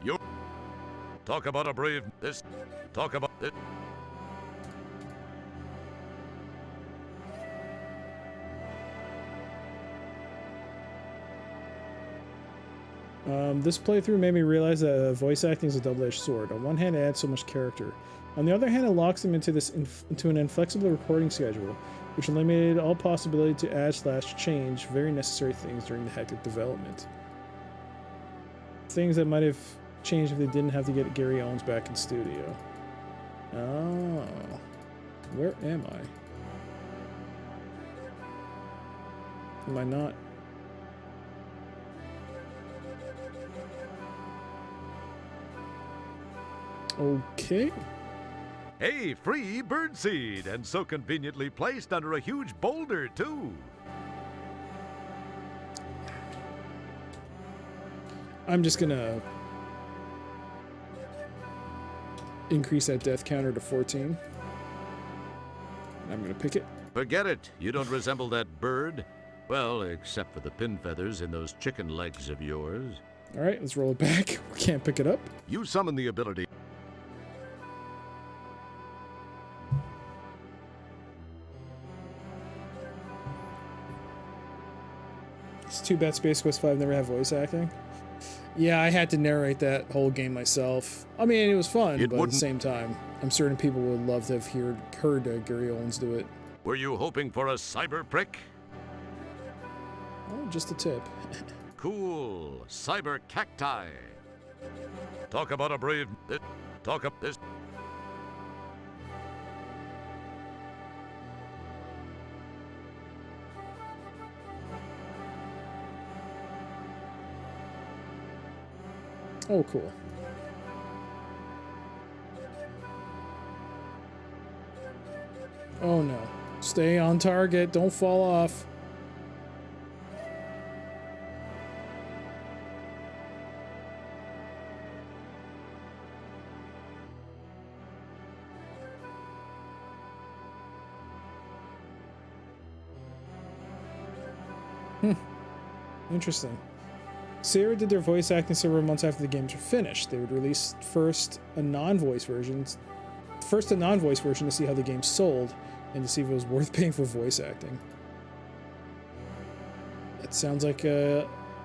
You talk about a brave. This. Talk about this. This playthrough made me realize that voice acting is a double-edged sword. On one hand, it adds so much character. On the other hand, it locks them into into an inflexible recording schedule, which eliminated all possibility to add/change very necessary things during the hectic development. Things that might have changed if they didn't have to get Gary Owens back in studio. Oh, where am I? Am I not? Okay. Hey, free birdseed, and so conveniently placed under a huge boulder, too. I'm just gonna increase that death counter to 14. I'm gonna pick it. Forget it. You don't resemble that bird. Well, except for the pin feathers in those chicken legs of yours. All right, let's roll it back. We can't pick it up. You summon the ability. It's too bad Space Quest 5 never had voice acting. Yeah, I had to narrate that whole game myself. I mean, it was fun, but at the same time, I'm certain people would love to have heard Gary Owens do it. Were you hoping for a cyber prick? Oh, just a tip. Cool. Cyber cacti. Talk about a brave... Talk up this... Oh, cool. Oh no. Stay on target. Don't fall off. Interesting. Sierra did their voice acting several months after the games were finished. They would release first a non-voice version to see how the game sold and to see if it was worth paying for voice acting. That sounds like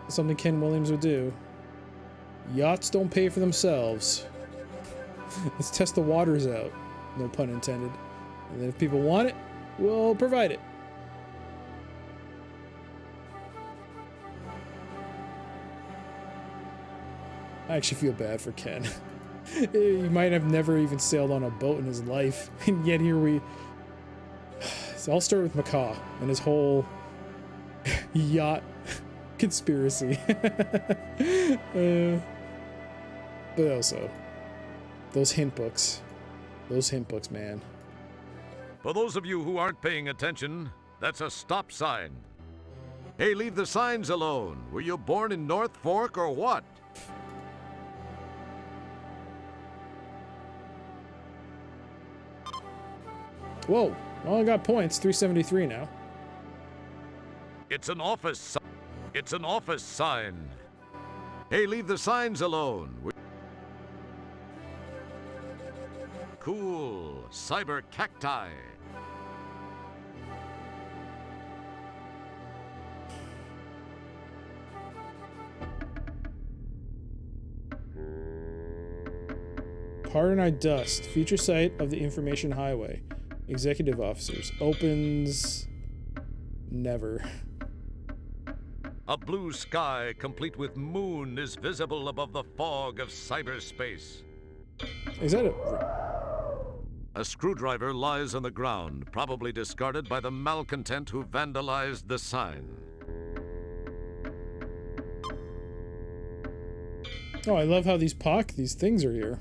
something Ken Williams would do. Yachts don't pay for themselves. Let's test the waters out. No pun intended. And then if people want it, we'll provide it. I actually feel bad for Ken. He might have never even sailed on a boat in his life, and yet here we... So I'll start with Macaw and his whole yacht conspiracy. But also, those hint books. Those hint books, man. For those of you who aren't paying attention, that's a stop sign. Hey, leave the signs alone. Were you born in North Fork or what? Whoa, well, I got points. 373 now. It's an office sign. Hey, leave the signs alone. Cool. Cyber cacti. Paradise Dust. Future site of the Information Highway. Executive officers. Opens... never. A blue sky complete with moon is visible above the fog of cyberspace. Is that A screwdriver lies on the ground, probably discarded by the malcontent who vandalized the sign. Oh, I love how these things are here.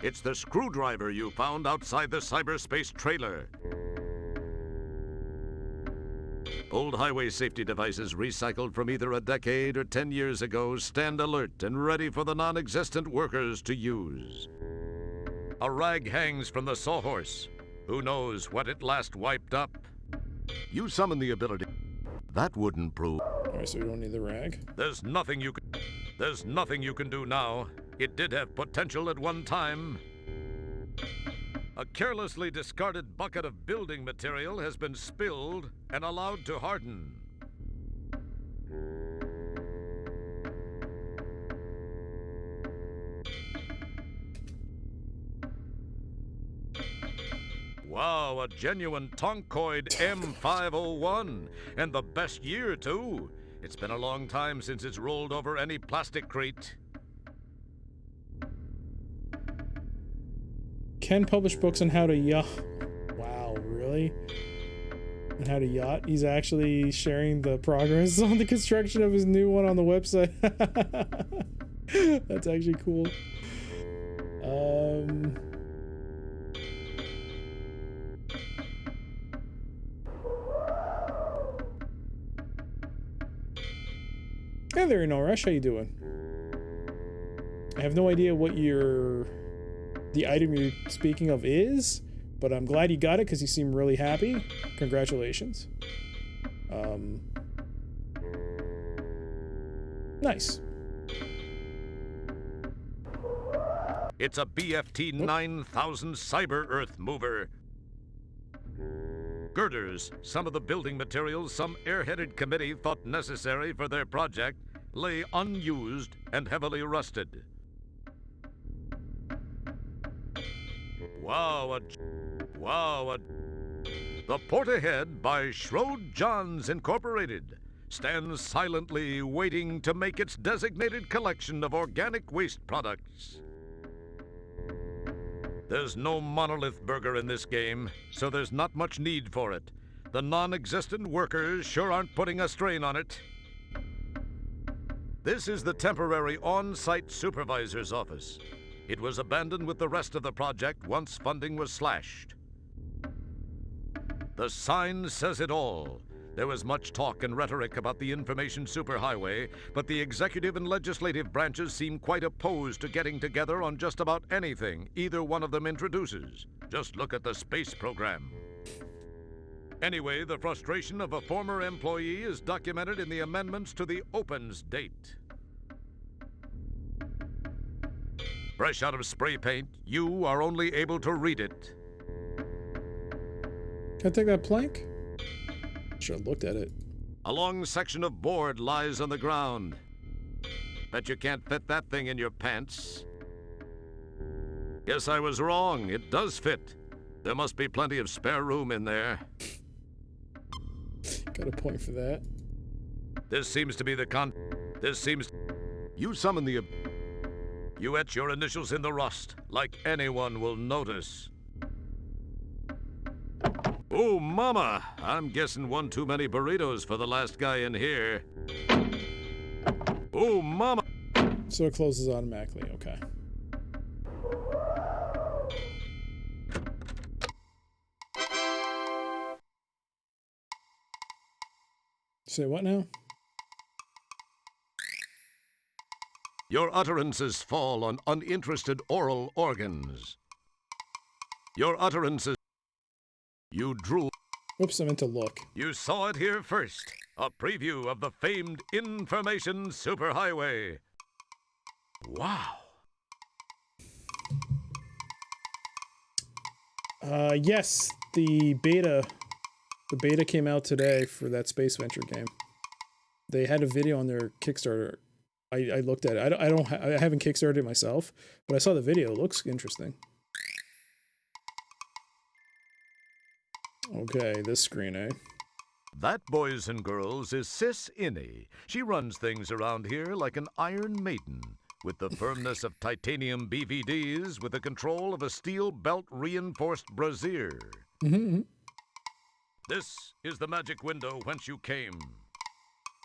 It's the screwdriver you found outside the cyberspace trailer. Old highway safety devices recycled from either a decade or 10 years ago stand alert and ready for the non-existent workers to use. A rag hangs from the sawhorse. Who knows what it last wiped up? You summon the ability. That wouldn't prove. Alright, so we don't need the rag. There's nothing you can do now. It did have potential at one time. A carelessly discarded bucket of building material has been spilled and allowed to harden. Wow, a genuine Tonkoid M501, and the best year, too. It's been a long time since it's rolled over any plastic crate. Ken published books on how to yacht. Wow, really? And how to yacht? He's actually sharing the progress on the construction of his new one on the website. That's actually cool. Hey there, No Rush. How you doing? I have no idea what the item you're speaking of is, but I'm glad you got it because you seem really happy. Congratulations. Nice. It's a BFT 9000 Cyber Earth Mover. Girders, some of the building materials some airheaded committee thought necessary for their project, lay unused and heavily rusted. The port ahead by Schroed Johns Incorporated stands silently waiting to make its designated collection of organic waste products. There's no monolith burger in this game, so there's not much need for it. The non-existent workers sure aren't putting a strain on it. This is the temporary on-site supervisor's office. It was abandoned with the rest of the project once funding was slashed. The sign says it all. There was much talk and rhetoric about the information superhighway, but the executive and legislative branches seem quite opposed to getting together on just about anything either one of them introduces. Just look at the space program. Anyway, the frustration of a former employee is documented in the amendments to the opens date. Fresh out of spray paint, you are only able to read it. Can I take that plank? Should have looked at it. A long section of board lies on the ground. Bet you can't fit that thing in your pants. Guess I was wrong. It does fit. There must be plenty of spare room in there. Got a point for that. This seems to be the You summon the... You etch your initials in the rust, like anyone will notice. Oh, mama! I'm guessing one too many burritos for the last guy in here. Oh, mama! So it closes automatically, okay. Say what now? Your utterances fall on uninterested oral organs. Your utterances... You drew... Whoops, I meant to look. You saw it here first. A preview of the famed information superhighway. Wow. Yes, the beta came out today for that Space Venture game. They had a video on their Kickstarter. I looked at it. I haven't Kickstarted it myself, but I saw the video. It looks interesting. Okay, this screen, eh? That, boys and girls, is Sis Innie. She runs things around here like an Iron Maiden, with the firmness of titanium BVDs, with the control of a steel belt-reinforced brassiere. Mm-hmm. This is the magic window whence you came.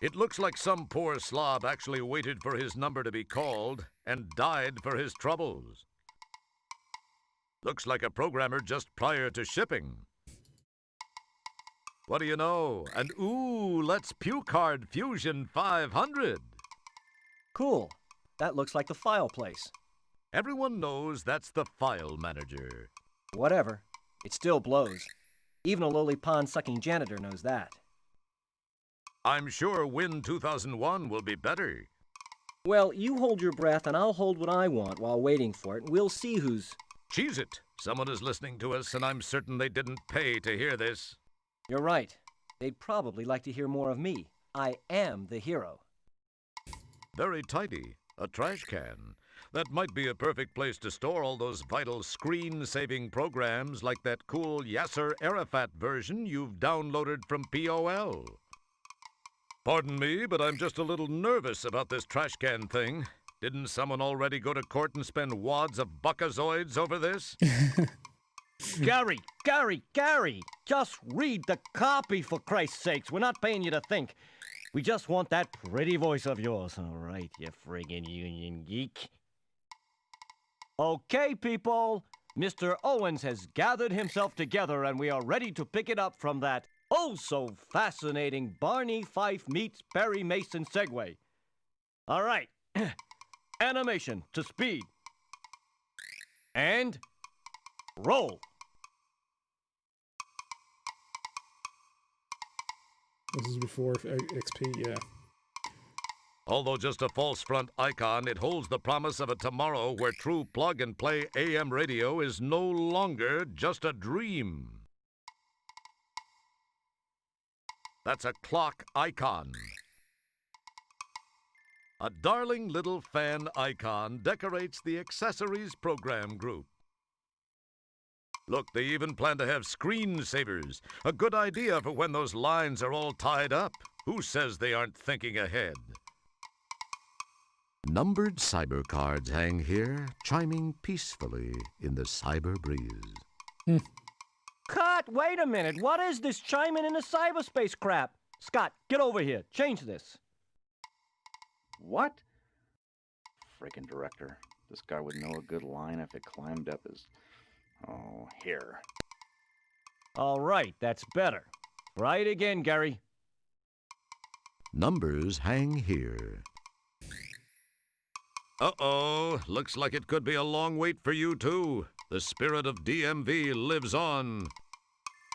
It looks like some poor slob actually waited for his number to be called and died for his troubles. Looks like a programmer just prior to shipping. What do you know? And ooh, let's puke hard Fusion 500. Cool. That looks like the file place. Everyone knows that's the file manager. Whatever. It still blows. Even a lowly pond-sucking janitor knows that. I'm sure Win 2001 will be better. Well, you hold your breath and I'll hold what I want while waiting for it, and we'll see who's... Cheese it! Someone is listening to us, and I'm certain they didn't pay to hear this. You're right. They'd probably like to hear more of me. I am the hero. Very tidy. A trash can. That might be a perfect place to store all those vital screen-saving programs like that cool Yasser Arafat version you've downloaded from POL. Pardon me, but I'm just a little nervous about this trash can thing. Didn't someone already go to court and spend wads of buckazoids over this? Gary! Just read the copy, for Christ's sakes. We're not paying you to think. We just want that pretty voice of yours. All right, you friggin' union geek. Okay, people. Mr. Owens has gathered himself together, and we are ready to pick it up from that oh-so-fascinating Barney Fife meets Perry Mason segue. All right. Animation to speed. And roll. This is before XP, yeah. Although just a false front icon, it holds the promise of a tomorrow where true plug-and-play AM radio is no longer just a dream. That's a clock icon. A darling little fan icon decorates the accessories program group. Look, they even plan to have screensavers. A good idea for when those lines are all tied up. Who says they aren't thinking ahead? Numbered cyber cards hang here, chiming peacefully in the cyber breeze. Cut! Wait a minute. What is this chiming in the cyberspace crap? Scott, get over here. Change this. What? Frickin' director. This guy would know a good line if it climbed up his... Oh, here. All right, that's better. Right again, Gary. Numbers hang here. Uh-oh, looks like it could be a long wait for you too. The spirit of DMV lives on.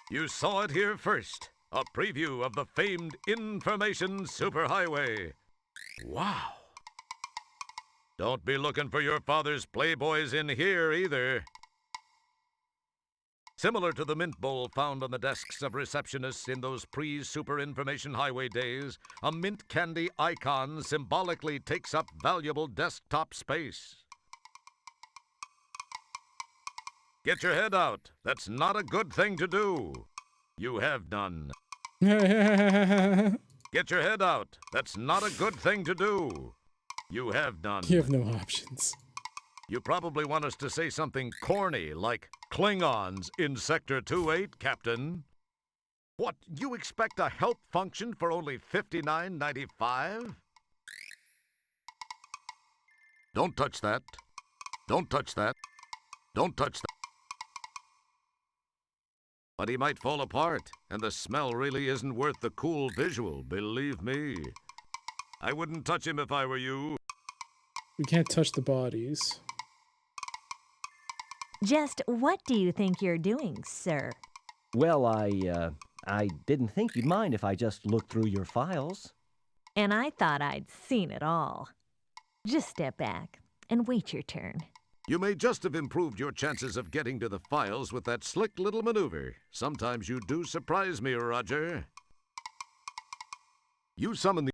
You saw it here first. A preview of the famed information superhighway. Wow. Don't be looking for your father's Playboys in here either. Similar to the mint bowl found on the desks of receptionists in those pre-super information highway days, a mint candy icon symbolically takes up valuable desktop space. Get your head out. That's not a good thing to do. You have none. Get your head out. That's not a good thing to do. You have none. You have no options. You probably want us to say something corny like Klingons in Sector 28, Captain. What, you expect a help function for only $59.95? Don't touch that. Don't touch that. Don't touch that. But he might fall apart, and the smell really isn't worth the cool visual, believe me. I wouldn't touch him if I were you. We can't touch the bodies. Just what do you think you're doing, sir? Well, I didn't think you'd mind if I just looked through your files. And I thought I'd seen it all. Just step back and wait your turn. You may just have improved your chances of getting to the files with that slick little maneuver. Sometimes you do surprise me, Roger. You summon the...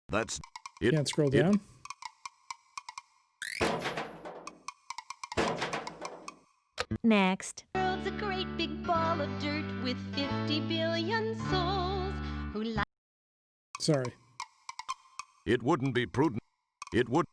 That's... You can't scroll down? Next. The world's a great big ball of dirt with 50 billion souls who like... Sorry. It wouldn't be prudent. It would...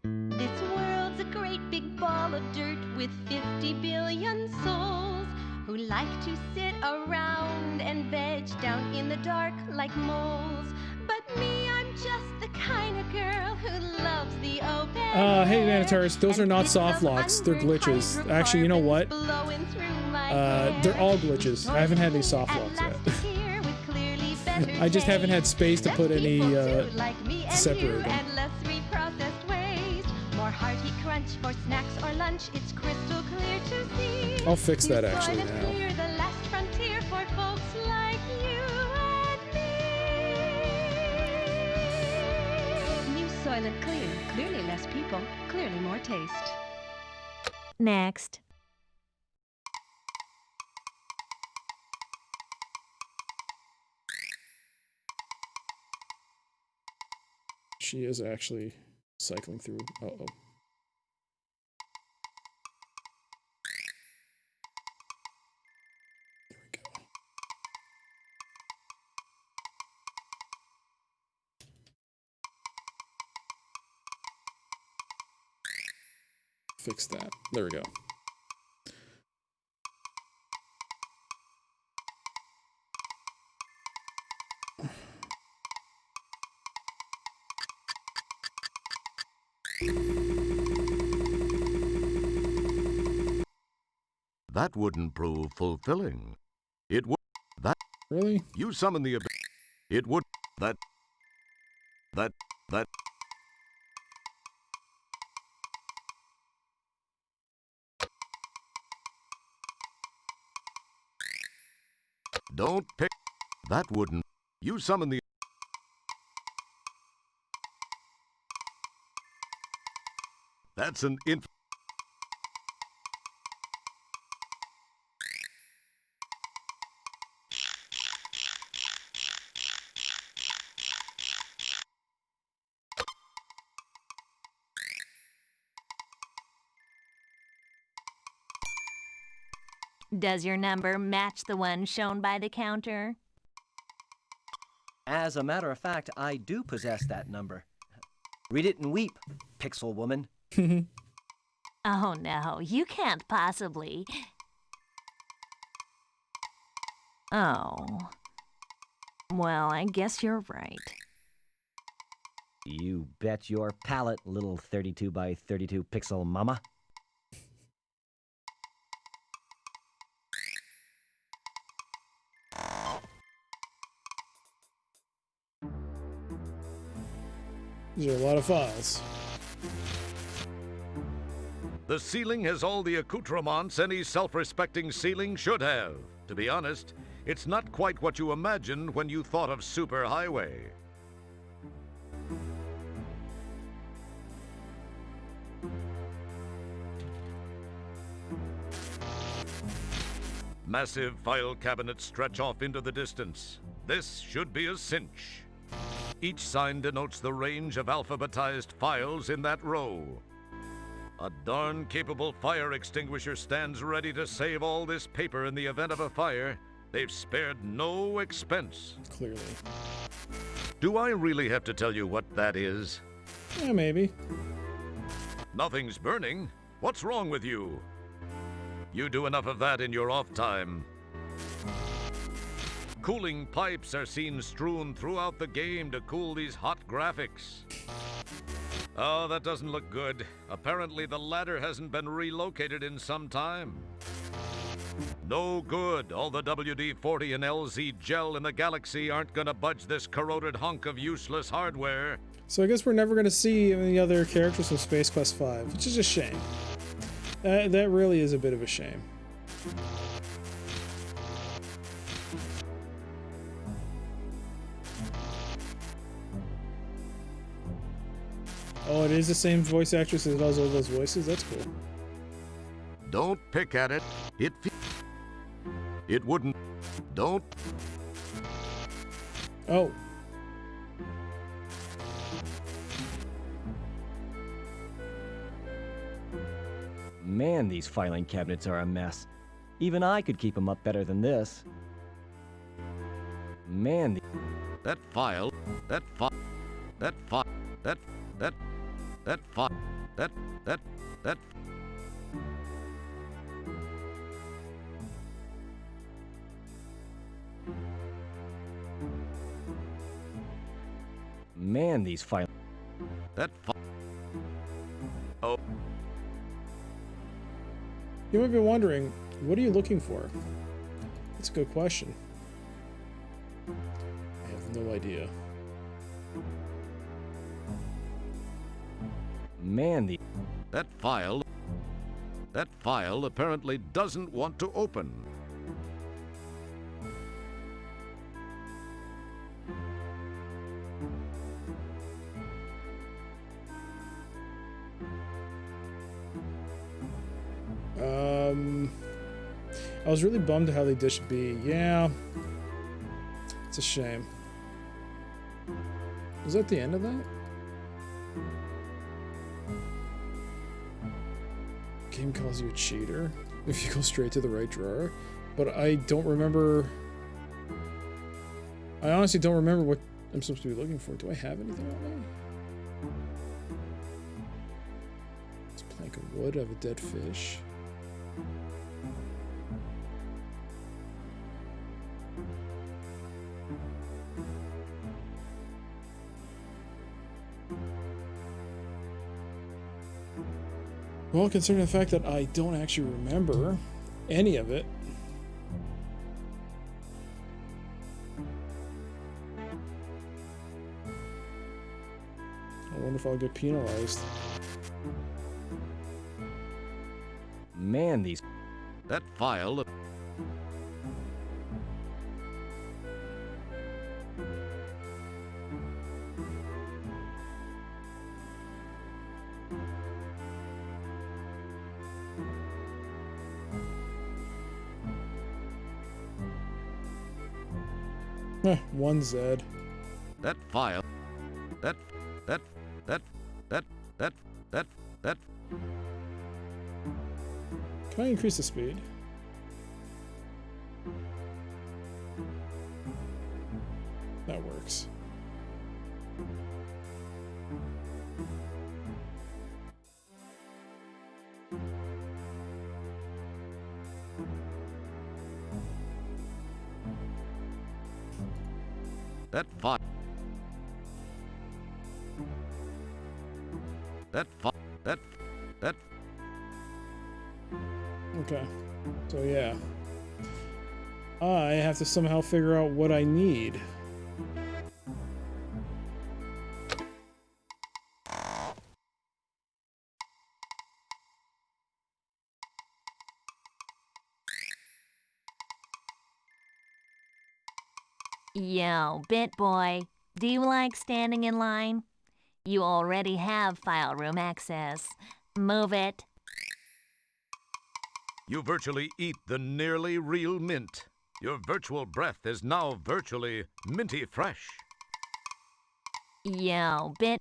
This world's a great big ball of dirt with 50 billion souls who like to sit around and veg down in the dark like moles. But me, I'm just the kind of girl who loves the open. Hey, Manitars, those are not soft locks. They're glitches. Actually, you know what? They're all glitches. I haven't had any soft locks yet. I just haven't had space to put any separate them. More hearty crunch for snacks or lunch. It's crystal clear to see. I'll fix that actually Soylent now. Clear, the last frontier for folks like you and me. New Soylent Clear. Clearly less people. Clearly more taste. Next. She is actually cycling through. Uh-oh. There we go. Fix that. There we go. That wouldn't prove fulfilling. It would. That. Really? You summon the ability. It would. That. Don't pick. That wouldn't. You summon the. That's an inf. Does your number match the one shown by the counter? As a matter of fact, I do possess that number. Read it and weep, Pixel Woman. Oh no, you can't possibly. Oh. Well, I guess you're right. You bet your palate, little 32 by 32 pixel mama. These are a lot of files. The ceiling has all the accoutrements any self-respecting ceiling should have. To be honest, it's not quite what you imagined when you thought of superhighway. Massive file cabinets stretch off into the distance. This should be a cinch. Each sign denotes the range of alphabetized files in that row. A darn capable fire extinguisher stands ready to save all this paper in the event of a fire. They've spared no expense. Clearly. Do I really have to tell you what that is? Yeah, maybe. Nothing's burning. What's wrong with you? You do enough of that in your off time. Cooling pipes are seen strewn throughout the game to cool these hot graphics. Oh, that doesn't look good. Apparently the ladder hasn't been relocated in some time. No good. All the WD-40 and LZ gel in the galaxy aren't gonna budge this corroded hunk of useless hardware. So I guess we're never going to see any other characters from Space Quest V, which is a shame. That really is a bit of a shame. Oh, it is the same voice actress that does all those voices? That's cool. Don't pick at it. It wouldn't. Don't. Oh. Man, these filing cabinets are a mess. Even I could keep them up better than this. Man, that file, that file, that file, that file, that. Man, these files. That file. Oh. You might be wondering, What are you looking for? That's a good question. I have no idea. Man, That file apparently doesn't want to open. I was really bummed how they dished B. Yeah. It's a shame. Was that the end of that? Game calls you a cheater if you go straight to the right drawer. But I don't remember... I honestly don't remember what I'm supposed to be looking for. Do I have anything on me? It's a plank of wood. I have a dead fish. Well, considering the fact that I don't actually remember any of it. I wonder if I'll get penalized. Man, That file... One Z. That file... That... Can I increase the speed? That works. That file... That... Okay. So yeah. I have to somehow figure out what I need. Yo, Bit Boy, do you like standing in line? You already have file room access. Move it. You virtually eat the nearly real mint. Your virtual breath is now virtually minty fresh. Yo, Bit...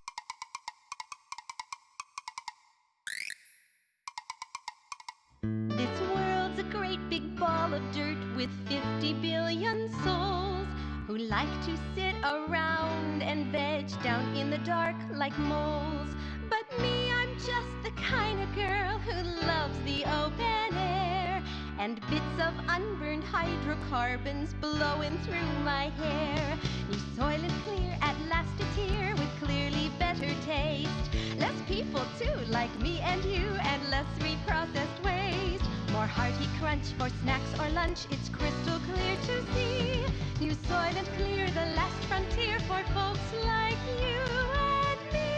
This world's a great big ball of dirt with 50 billion souls who like to sit around and veg down in the dark like moles. But me, I'm just the kind of girl who loves the open air and bits of unburned hydrocarbons blowing through my hair. New soil and clear, at last it's here with clearly better taste. Less people too, like me and you, and less reprocessed waste. More hearty crunch for snacks or lunch, it's crystal clear to see. New soil and clear, the last frontier for folks like you and me.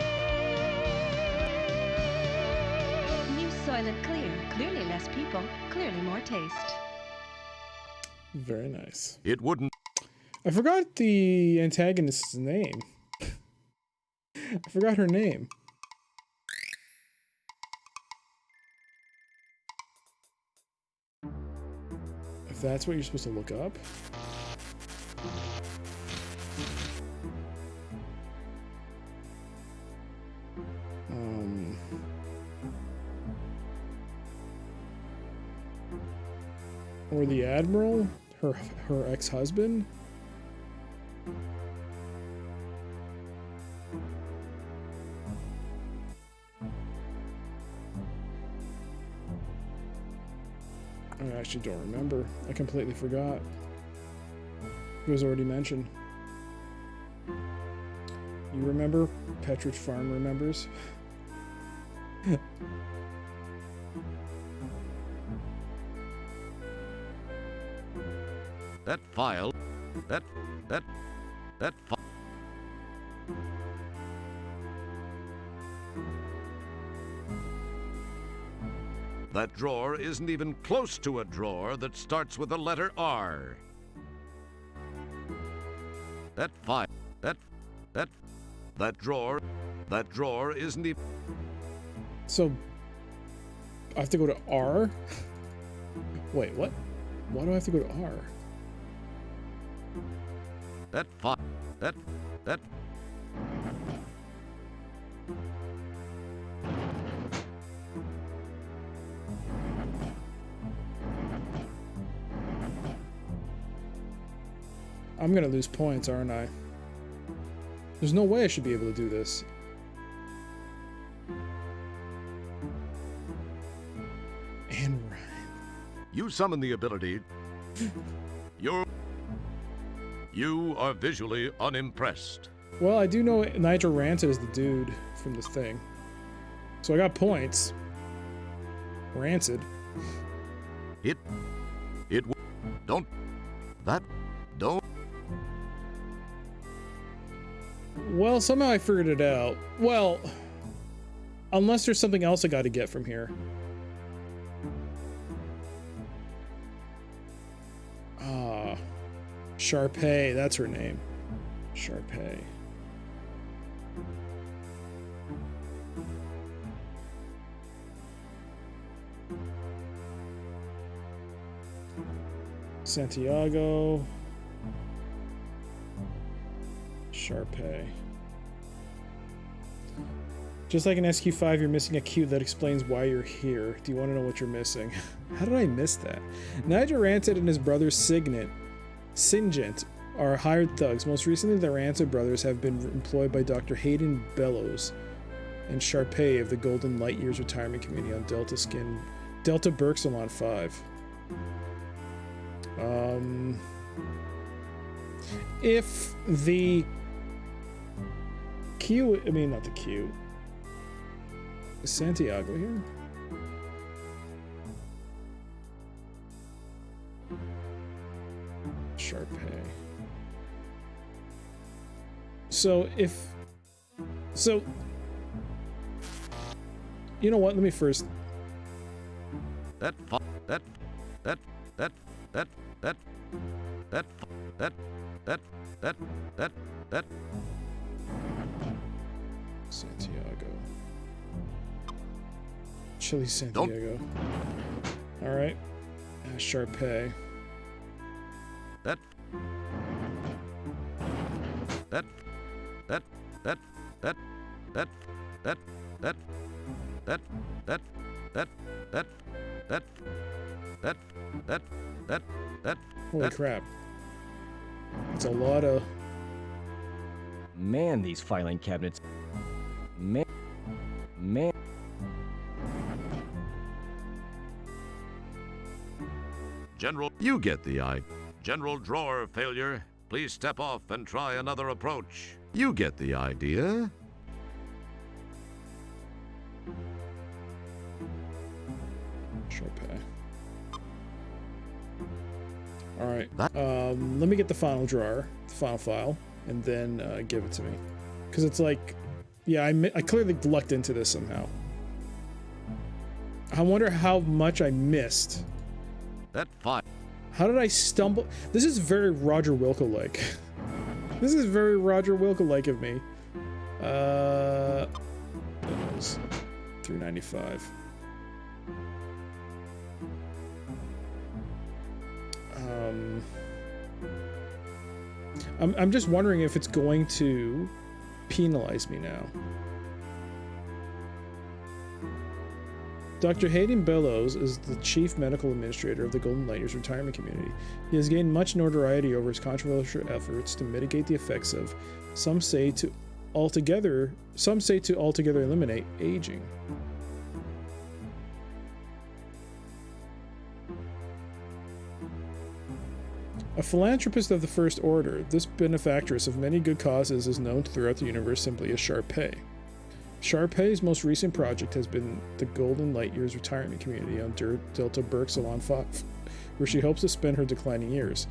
New soil and clear, clearly less people, clearly more taste. Very nice. It wouldn't... I forgot the antagonist's name. I forgot her name. If that's what you're supposed to look up. Or the Admiral? Her ex-husband? I actually don't remember. I completely forgot. It was already mentioned. You remember? Petridge Farm remembers. That file. That file. That drawer isn't even close to a drawer that starts with the letter R. That file. That drawer isn't even. So I have to go to R? Wait, what? Why do I have to go to R? That file. That. I'm gonna lose points, aren't I? There's no way I should be able to do this. And Ryan. You summon the ability. You are visually unimpressed. Well, I do know Nitro Rancid is the dude from this thing. So I got points. Rancid. Don't. Well, somehow I figured it out. Well, unless there's something else I got to get from here. Ah, Sharpay, that's her name. Sharpay. Santiago. Sharpay. Just like an SQ5, you're missing a cue that explains why you're here. Do you want to know what you're missing? How did I miss that? Nigel Rancid and his brother Singent are hired thugs. Most recently, the Rancid brothers have been employed by Dr. Hayden Bellows and Sharpay of the Golden Light Years Retirement Community on Delta Berksalon 5. If the Q, I mean, not the Q. Is Santiago here? Sharpay. So you know what? Let me first. Santiago. Chili Santiago. All right. Sharpay. Holy crap. It's a lot of... Man, these filing cabinets. Man. General, you get the eye. General drawer failure. Please step off and try another approach. You get the idea. Sharpay. All right. Let me get the final drawer, the final file, and then give it to me. Because it's like, yeah, I clearly lucked into this somehow. I wonder how much I missed. That file. How did I stumble? This is very Roger Wilco-like. This is very Roger Wilco-like of me. That was 395. I'm just wondering if it's going to penalize me now. Dr. Hayden Bellows is the chief medical administrator of the Golden Light Years Retirement Community. He has gained much notoriety over his controversial efforts to mitigate the effects of, some say to altogether eliminate aging. A philanthropist of the first order, this benefactress of many good causes is known throughout the universe simply as Sharpay. Sharpay's most recent project has been the Golden Light Years Retirement Community on Delta Berksalon 5, where she hopes to spend her declining years.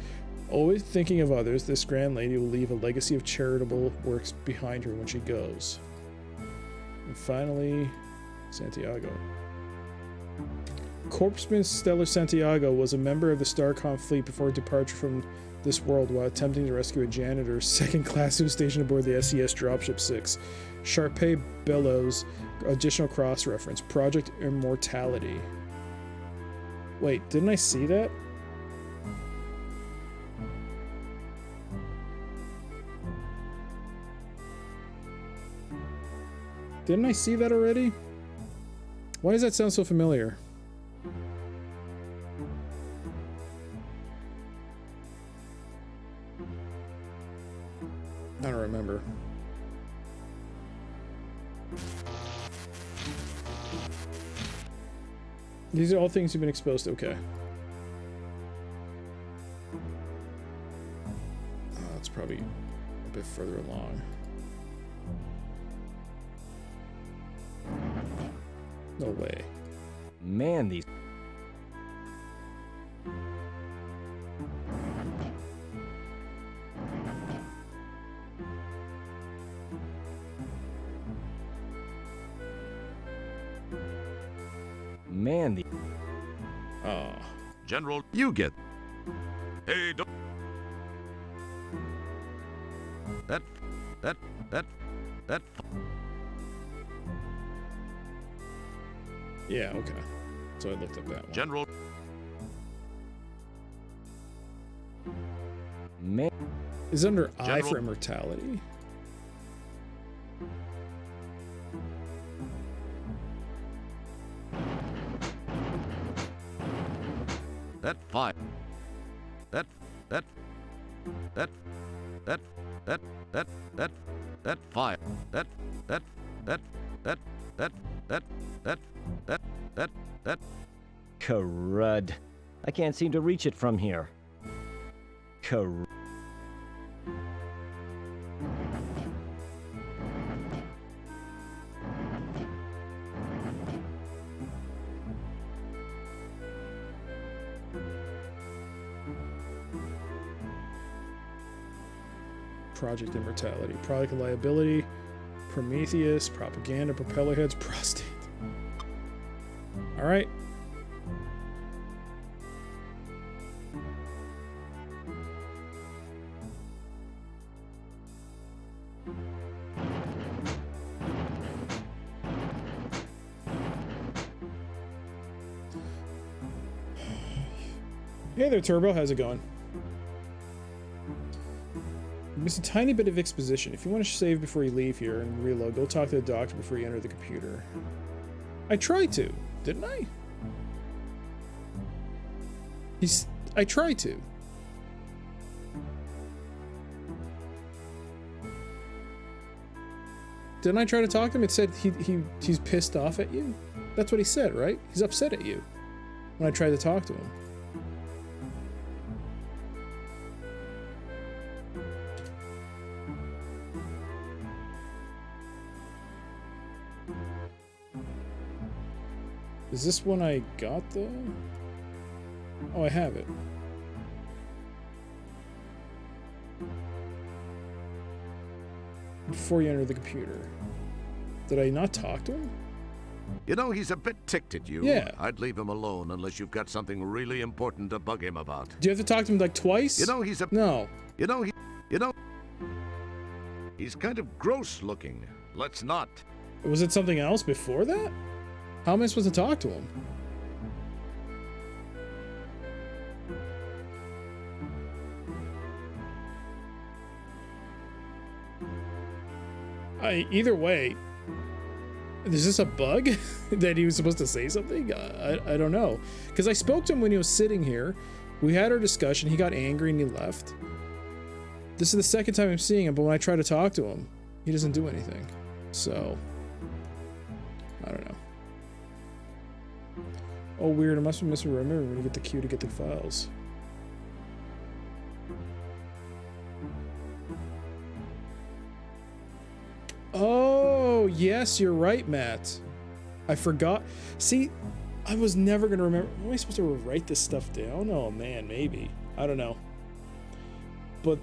Always thinking of others, this grand lady will leave a legacy of charitable works behind her when she goes. And finally, Santiago. Corpsman Stellar Santiago was a member of the Starcom fleet before departure from this world while attempting to rescue a janitor second class who was stationed aboard the SES Dropship 6. Sharpay Bellows, additional cross-reference, Project Immortality. Wait, didn't I see that? Didn't I see that already? Why does that sound so familiar? I don't remember. These are all things you've been exposed to. Okay. Oh, it's probably a bit further along. No way. Man, these... Man, the... Oh. General, you get... Hey, don't... That... Yeah, okay. So I looked up that one. General... Man... Is under I General... for immortality? That fire. That fire. That. Crud. I can't seem to reach it from here. Crud. Project Immortality. Product Liability. Prometheus. Propaganda. Propeller Heads. Prostate. Alright. Hey there, Turbo. How's it going? It's a tiny bit of exposition. If you want to save before you leave here and reload, go talk to the doctor before you enter the computer. I tried to, didn't I? I tried to. Didn't I try to talk to him? It said he's pissed off at you. That's what he said, right? He's upset at you. When I tried to talk to him. Is this one I got though? Oh, I have it. Before you enter the computer. Did I not talk to him? You know, he's a bit ticked at you. Yeah. I'd leave him alone unless you've got something really important to bug him about. Do you have to talk to him like twice? You know, he's a... No. You know, he's kind of gross looking. Let's not. Was it something else before that? How am I supposed to talk to him? Either way, is this a bug that he was supposed to say something? I don't know. Because I spoke to him when he was sitting here. We had our discussion. He got angry and he left. This is the second time I'm seeing him, but when I try to talk to him, he doesn't do anything. So, I don't know. Oh, weird. I must be misremembering to get the queue to get the files. Oh, yes, you're right, Matt. I forgot. See, I was never going to remember. Am I supposed to write this stuff down? Oh, man, maybe. I don't know. But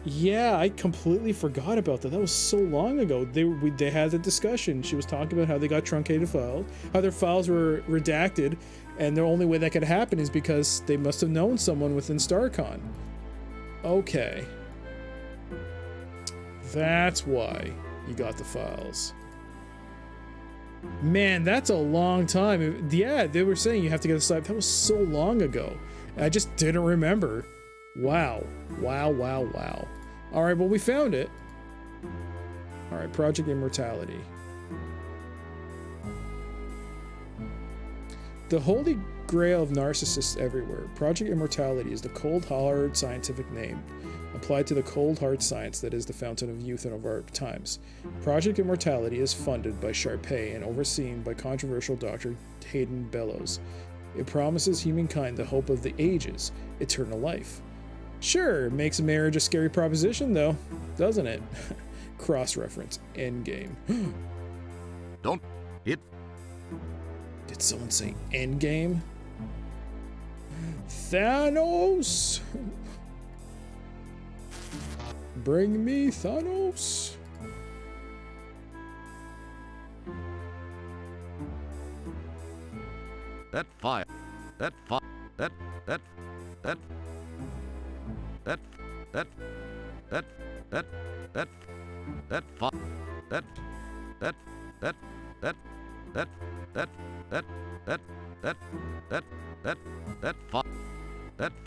yeah, I completely forgot about that. That was so long ago. They had the discussion. She was talking about how they got truncated files, how their files were redacted, and the only way that could happen is because they must have known someone within StarCon. Okay. That's why you got the files. Man, that's a long time. Yeah, they were saying you have to get the site. That was so long ago. I just didn't remember. Wow. Wow, wow, wow. Alright, well, we found it. Alright, Project Immortality. The holy grail of narcissists everywhere. Project Immortality is the cold, hard scientific name applied to the cold, hard science that is the fountain of youth and of our times. Project Immortality is funded by Sharpay and overseen by controversial Dr. Hayden Bellows. It promises humankind the hope of the ages, eternal life. Sure, makes marriage a scary proposition, though, doesn't it? Cross-reference. Endgame. Don't hit. Did someone say Endgame? Thanos! Bring me Thanos! That file. That file. That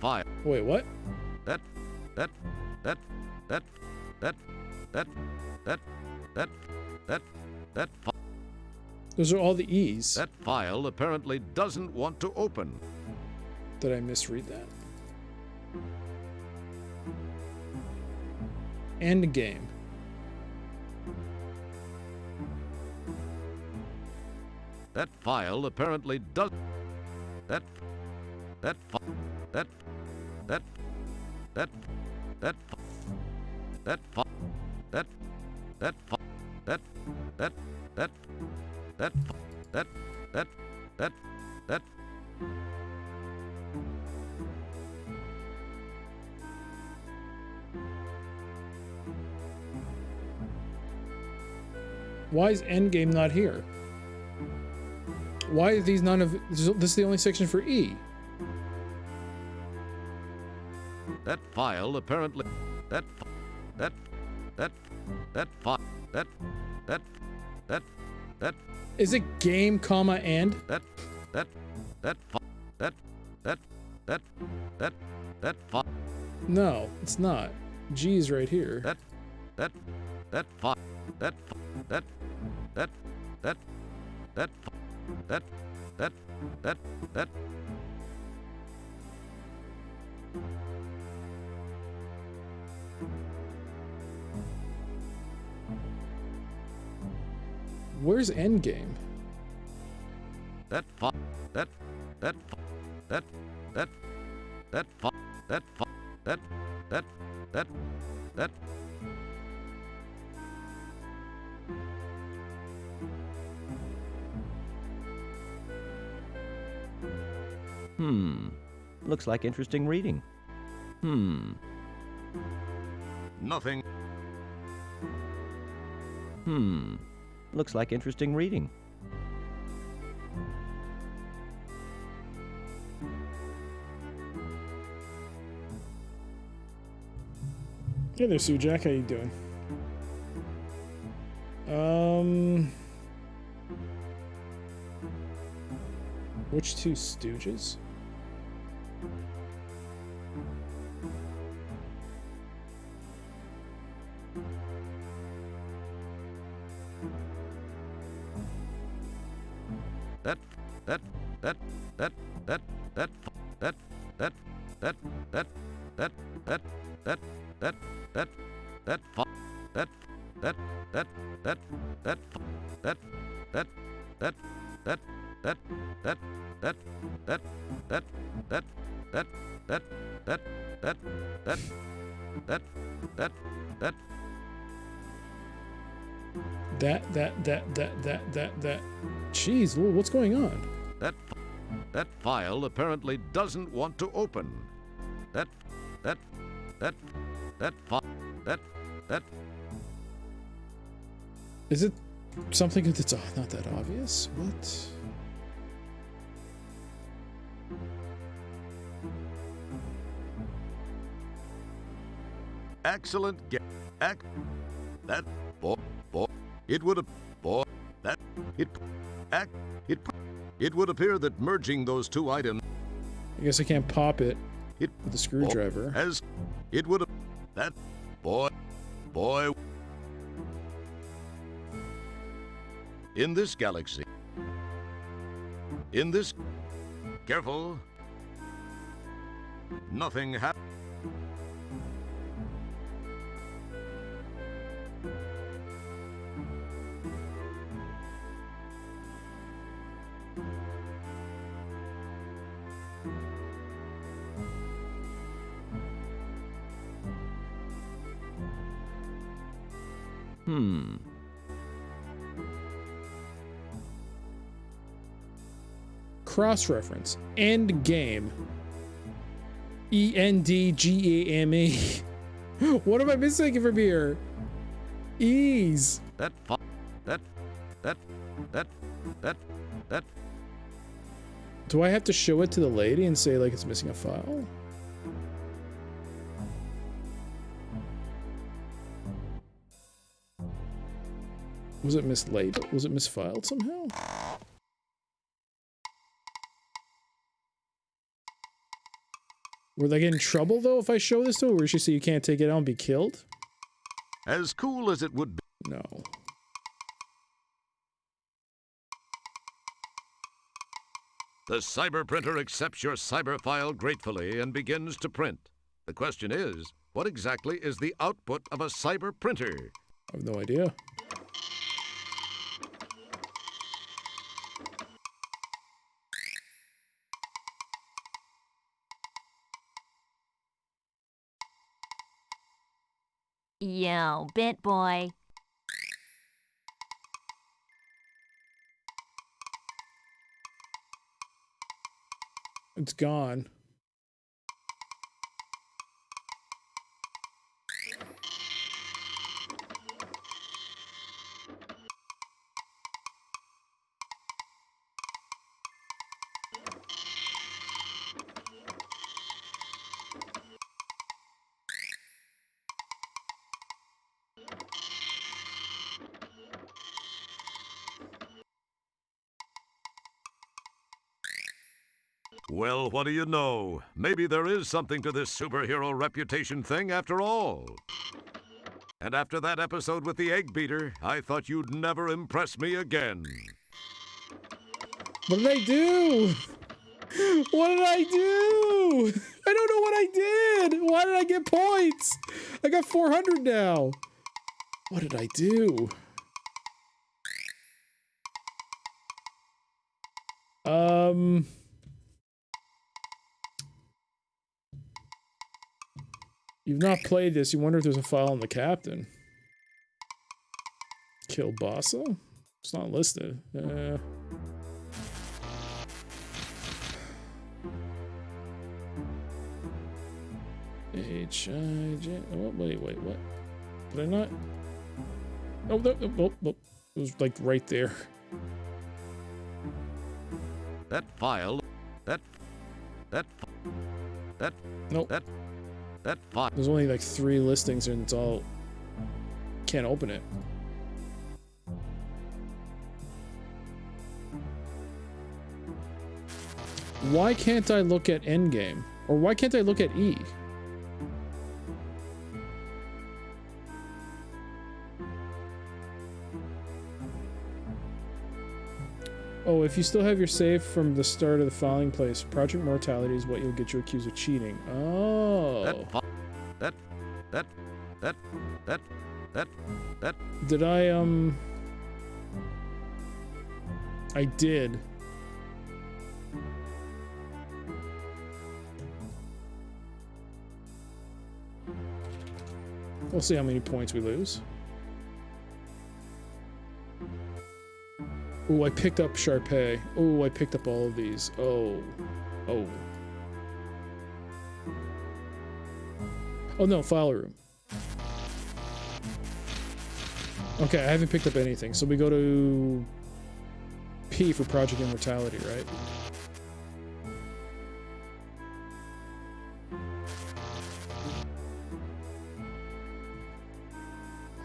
file. Wait, what? Those are all the E's. That file apparently doesn't want to open. Did I misread that? Endgame. That file apparently does. That file. That Why is Endgame not here? Why are these none of... This is the only section for E. That file apparently... That file... Is it game, comma, and? That file... No, it's not. G is right here. That file... That Where's Endgame? That Looks like interesting reading. Nothing. Looks like interesting reading. Hey there, Sujak. How you doing? Which two stooges? That. Jeez, what's going on? That file apparently doesn't want to open. That that. Is it something that's not that obvious? What? Excellent that boy, it would it would appear that merging those two items, I guess I can't pop it with the screwdriver. as it would have that boy in this galaxy, careful, nothing happened. Cross-reference. End game. ENDGAME. What am I missing from here? Ease. That. Do I have to show it to the lady and say like it's missing a file? Was it mislabeled? Was it misfiled somehow? Will they get in trouble though if I show this to her? Or she say you can't take it out and be killed? As cool as it would be. No. The cyber printer accepts your cyber file gratefully and begins to print. The question is, what exactly is the output of a cyber printer? I have no idea. Yo, Bit Boy. It's gone. Well, what do you know? Maybe there is something to this superhero reputation thing after all. And after that episode with the egg beater, I thought you'd never impress me again. What did I do? What did I do? I don't know what I did. Why did I get points? I got 400 now. What did I do? You've not played this. You wonder if there's a file on the captain. Kill Bassa? It's not listed. H-I-J... Oh, wait, what? Did I not? Oh, no. It was like right there. That file... Nope. That file... There's only like 3 listings and it's all... Can't open it. Why can't I look at Endgame? Or why can't I look at E? Oh, if you still have your save from the start of the filing place, Project Mortality is what you'll get you accused of cheating. Oh. That. Did I did. We'll see how many points we lose. Oh, I picked up Sharpay. Oh, I picked up all of these. Oh. Oh no, file room. Okay, I haven't picked up anything. So we go to P for Project Immortality, right?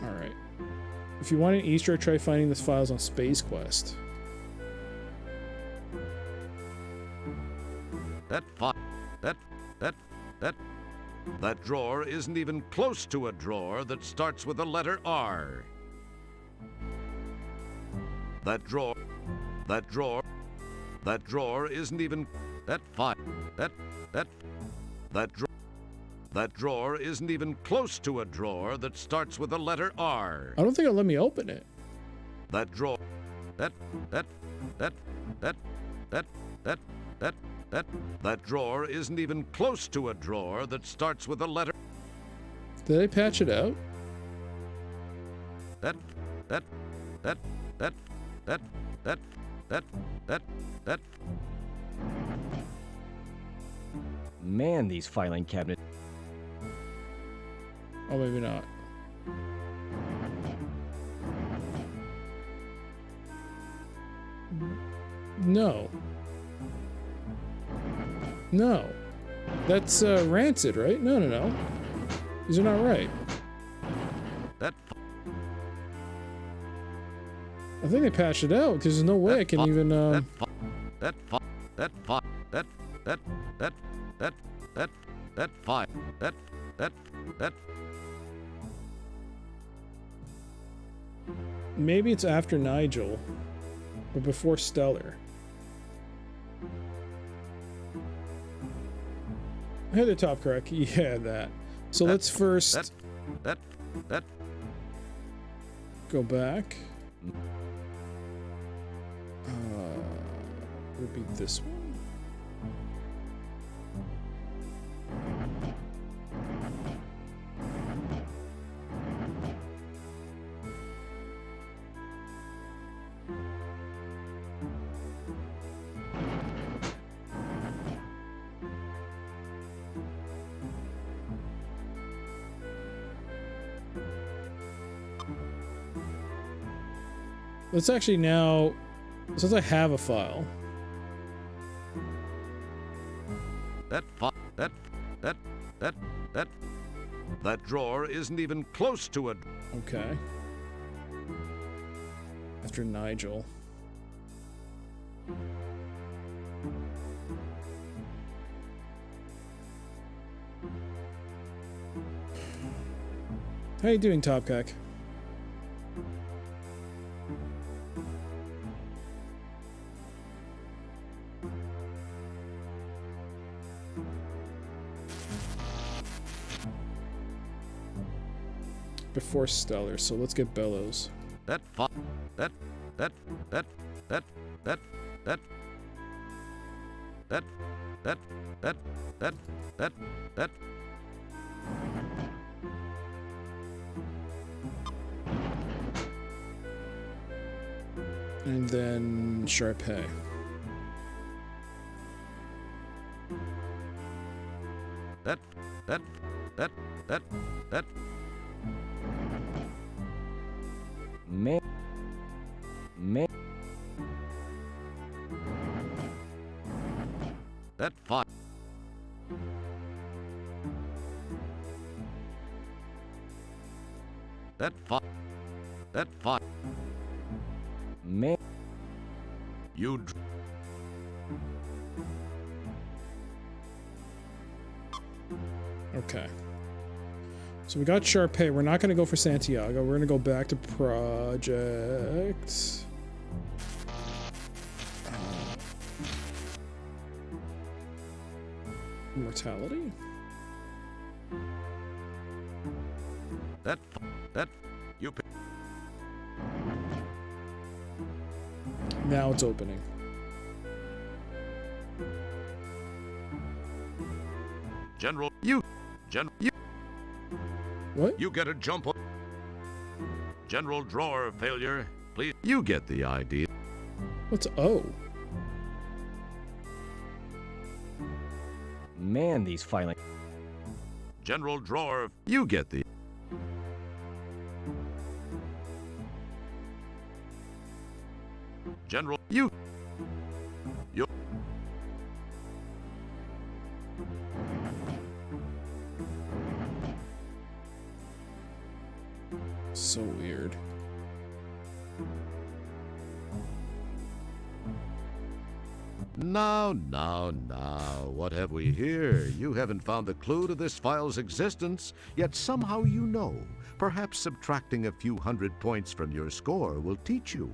Alright. If you want an Easter egg, try finding this files on Space Quest. That drawer isn't even close to a drawer that starts with the letter R. That drawer isn't even that drawer isn't even close to a drawer that starts with the letter R. I don't think it'll let me open it. That drawer that drawer isn't even close to a drawer that starts with the letter. Did I patch it out? That Man, these filing cabinets. Oh, maybe not. No. No. That's Rancid, right? No, no, no. These are not right. I think they patched it out because there's no way I can even. Maybe it's after Nigel, but before Stellar. Hey there, Top Correct. Yeah, that. So let's first go back. Would be this one. Let's actually now, since I have a file. That drawer isn't even close to a. Okay. After Nigel. How you doing, Topcock? Before Stellar, so let's get Bellows. And then Sharpay. Man. That fine. That fine. Man. You. Okay. So we got Sharpay. We're not going to go for Santiago. We're going to go back to Project. Immortality? That you pick. Now it's opening. General, What? You get a jump on. General drawer failure. Please, you get the idea. What's O? Man, these filing. General drawer, you get the. General, you. So weird. Now, what have we here? You haven't found the clue to this file's existence, yet somehow you know. Perhaps subtracting a few 100 points from your score will teach you.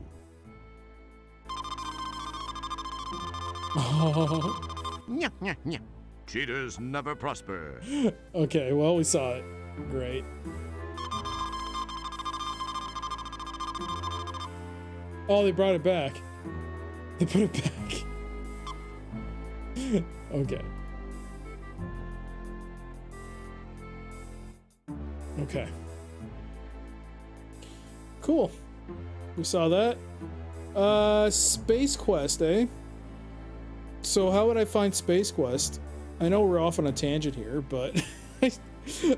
Nyah, nyah, nyah. Cheaters never prosper. Okay, well, we saw it. Great. Oh, they brought it back. They put it back. Okay. Okay. Cool. We saw that. Space Quest, eh? So how would I find Space Quest? I know we're off on a tangent here, but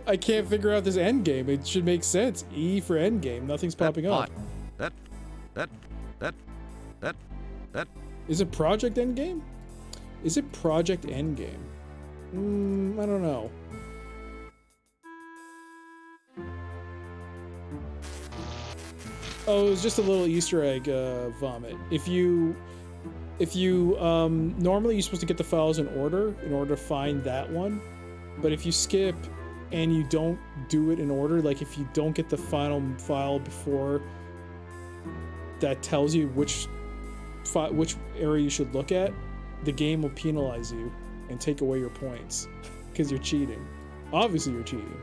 I can't figure out this end game. It should make sense. E for end game. Nothing's popping up. That. Is it Project Endgame? Is it Project Endgame? I don't know. Oh, it was just a little Easter egg vomit. If you normally you're supposed to get the files in order to find that one, but if you skip and you don't do it in order, like if you don't get the final file before that tells you which area you should look at, the game will penalize you and take away your points because you're cheating. Obviously, you're cheating.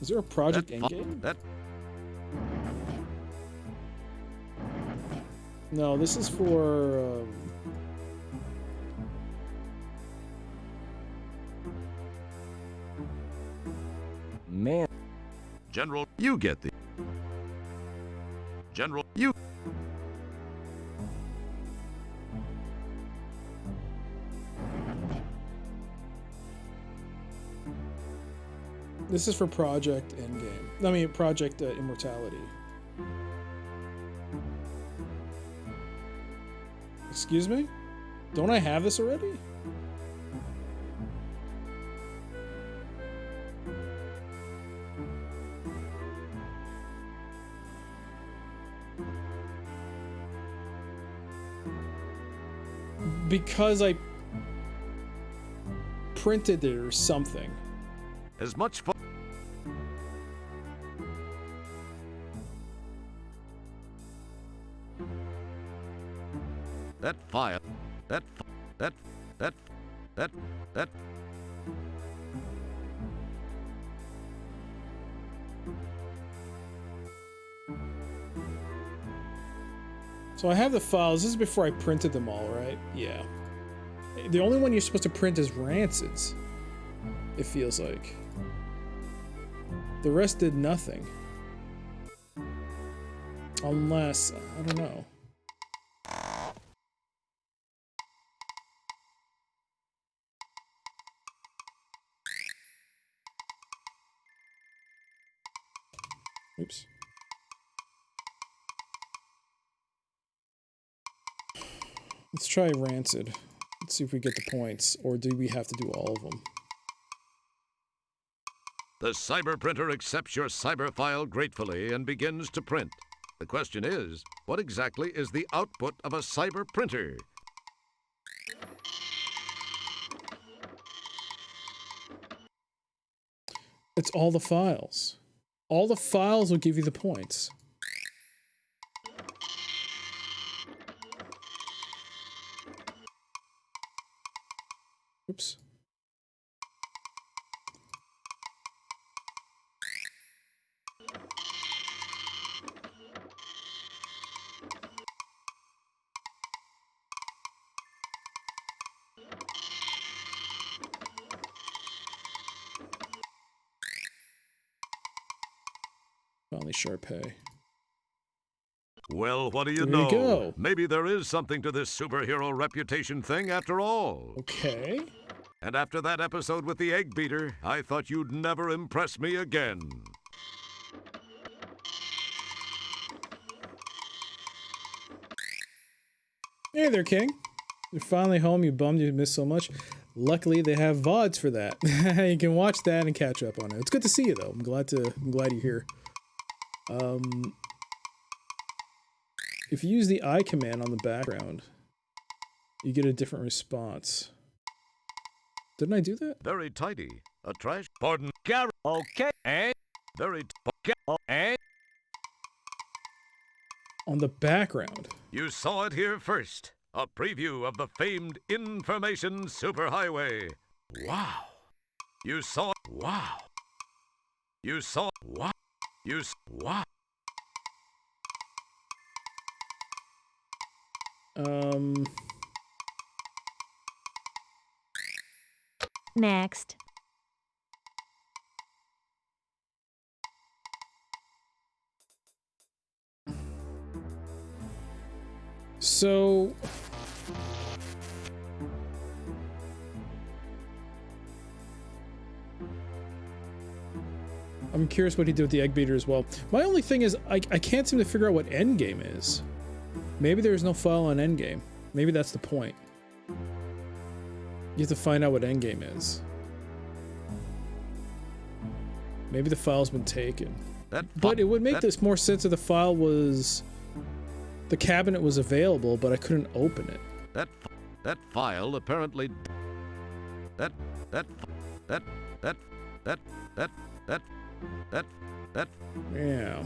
Is there a Project Endgame? No, this is for. Man. General, you get the. General, you. This is for Project Endgame. I mean, Project Immortality. Excuse me? Don't I have this already? Because I printed it or something. As much fun. That file. That. So I have the files. This is before I printed them all, right? Yeah. The only one you're supposed to print is Rancid's. It feels like. The rest did nothing. Unless, I don't know. Oops. Let's try Rancid. Let's see if we get the points, or do we have to do all of them? The cyber printer accepts your cyber file gratefully and begins to print. The question is, what exactly is the output of a cyber printer? It's all the files. All the files will give you the points. Oops. Finally, Sharpay. Well, what do you There you know? go. Maybe there is something to this superhero reputation thing after all. Okay. And after that episode with the egg beater, I thought you'd never impress me again. Hey there, King. You're finally home. You bummed you missed so much. Luckily, they have VODs for that. You can watch that and catch up on it. It's good to see you, though. I'm glad you're here. If you use the I command on the background, you get a different response. Didn't I do that? Very tidy. A trash. Pardon. Garrett. Okay. And very. And on the background. You saw it here first. A preview of the famed information superhighway. Wow. You saw. Wow. You saw. Wow. You. Wow. Next. So I'm curious what he did with the egg beater as well. My only thing is I can't seem to figure out what endgame is. Maybe there's no file on endgame. Maybe that's the point. You have to find out what endgame is. Maybe the file's been taken. But it would make this more sense if the file was... The cabinet was available, but I couldn't open it. That file apparently... That... Yeah.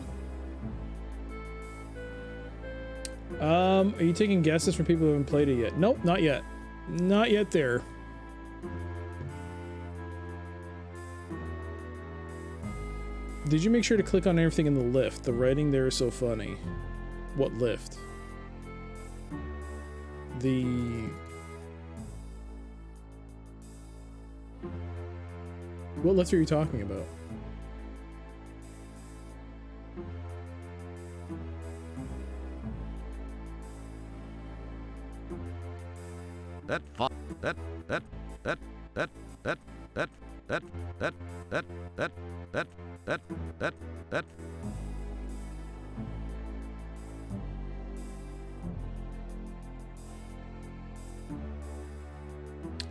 Are you taking guesses from people who haven't played it yet? Nope, not yet. Not yet there. Did you make sure to click on everything in the lift? The writing there is so funny. What lift? What lift are you talking about?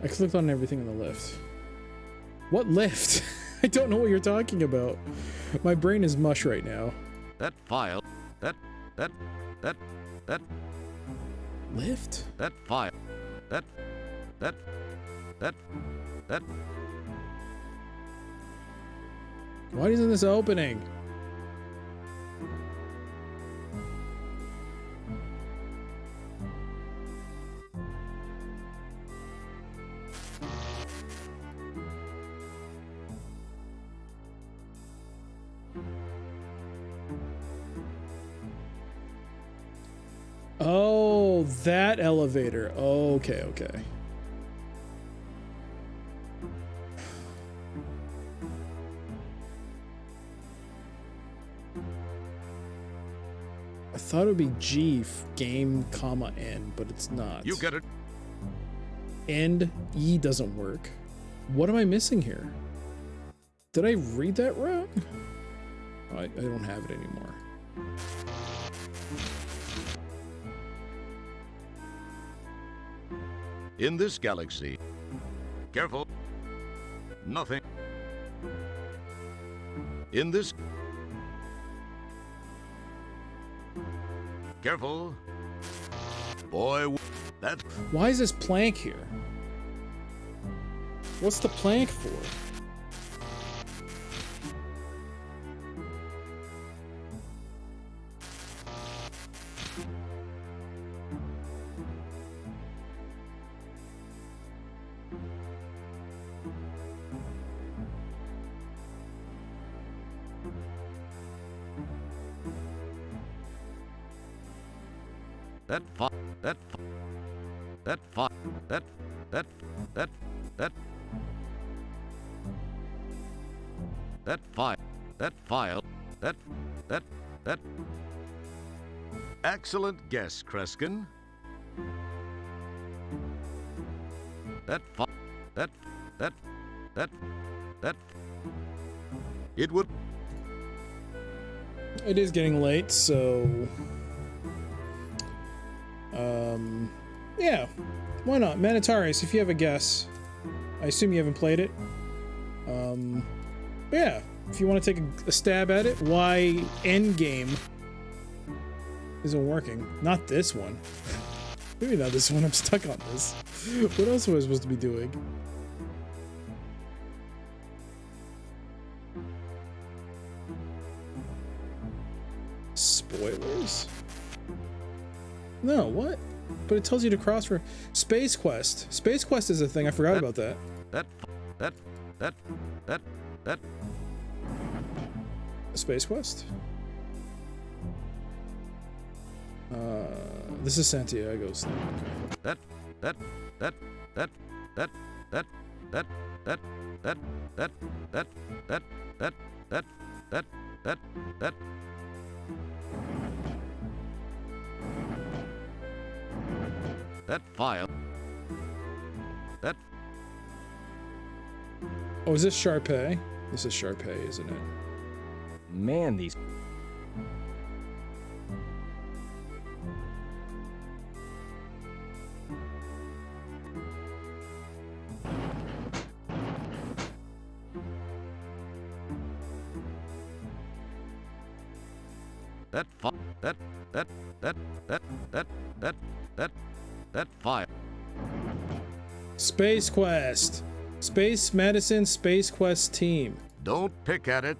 I clicked on everything in the lift. What lift? I don't know what you're talking about. My brain is mush right now. That file. That. Lift? That file. That. Why isn't this opening? Oh, that elevator. Okay, okay. I thought it would be G, game, comma, N, but it's not. You get it. And E doesn't work. What am I missing here? Did I read that wrong? Oh, I don't have it anymore. In this galaxy. Careful. Nothing. In this. Careful. Boy, that. Why is this plank here? What's the plank for? That. Excellent guess, Kreskin. That. It would. It is getting late, so Yeah, why not? Manitarius, if you have a guess. I assume you haven't played it. Yeah, if you want to take a stab at it, why Endgame isn't working. Not this one. Maybe not this one, I'm stuck on this. What else was I supposed to be doing? Spoilers? No, what? But it tells you to cross for Space Quest. Space Quest is a thing. I forgot about that. Space Quest? This is Santiago's thing. That file. That. Oh, is this Sharpay? This is Sharpay, isn't it? Man, these... That file. Space Quest. Space Medicine Space Quest team. Don't pick at it.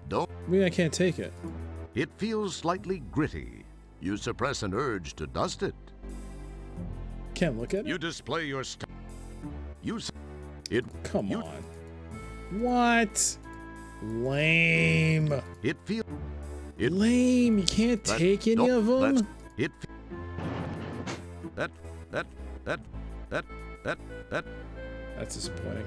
Don't. I mean, I can't take it. It feels slightly gritty. You suppress an urge to dust it. Can't look at it? You display your it. Come on. What? Lame. It feels. Lame. You can't take any of them? It. That. That's disappointing.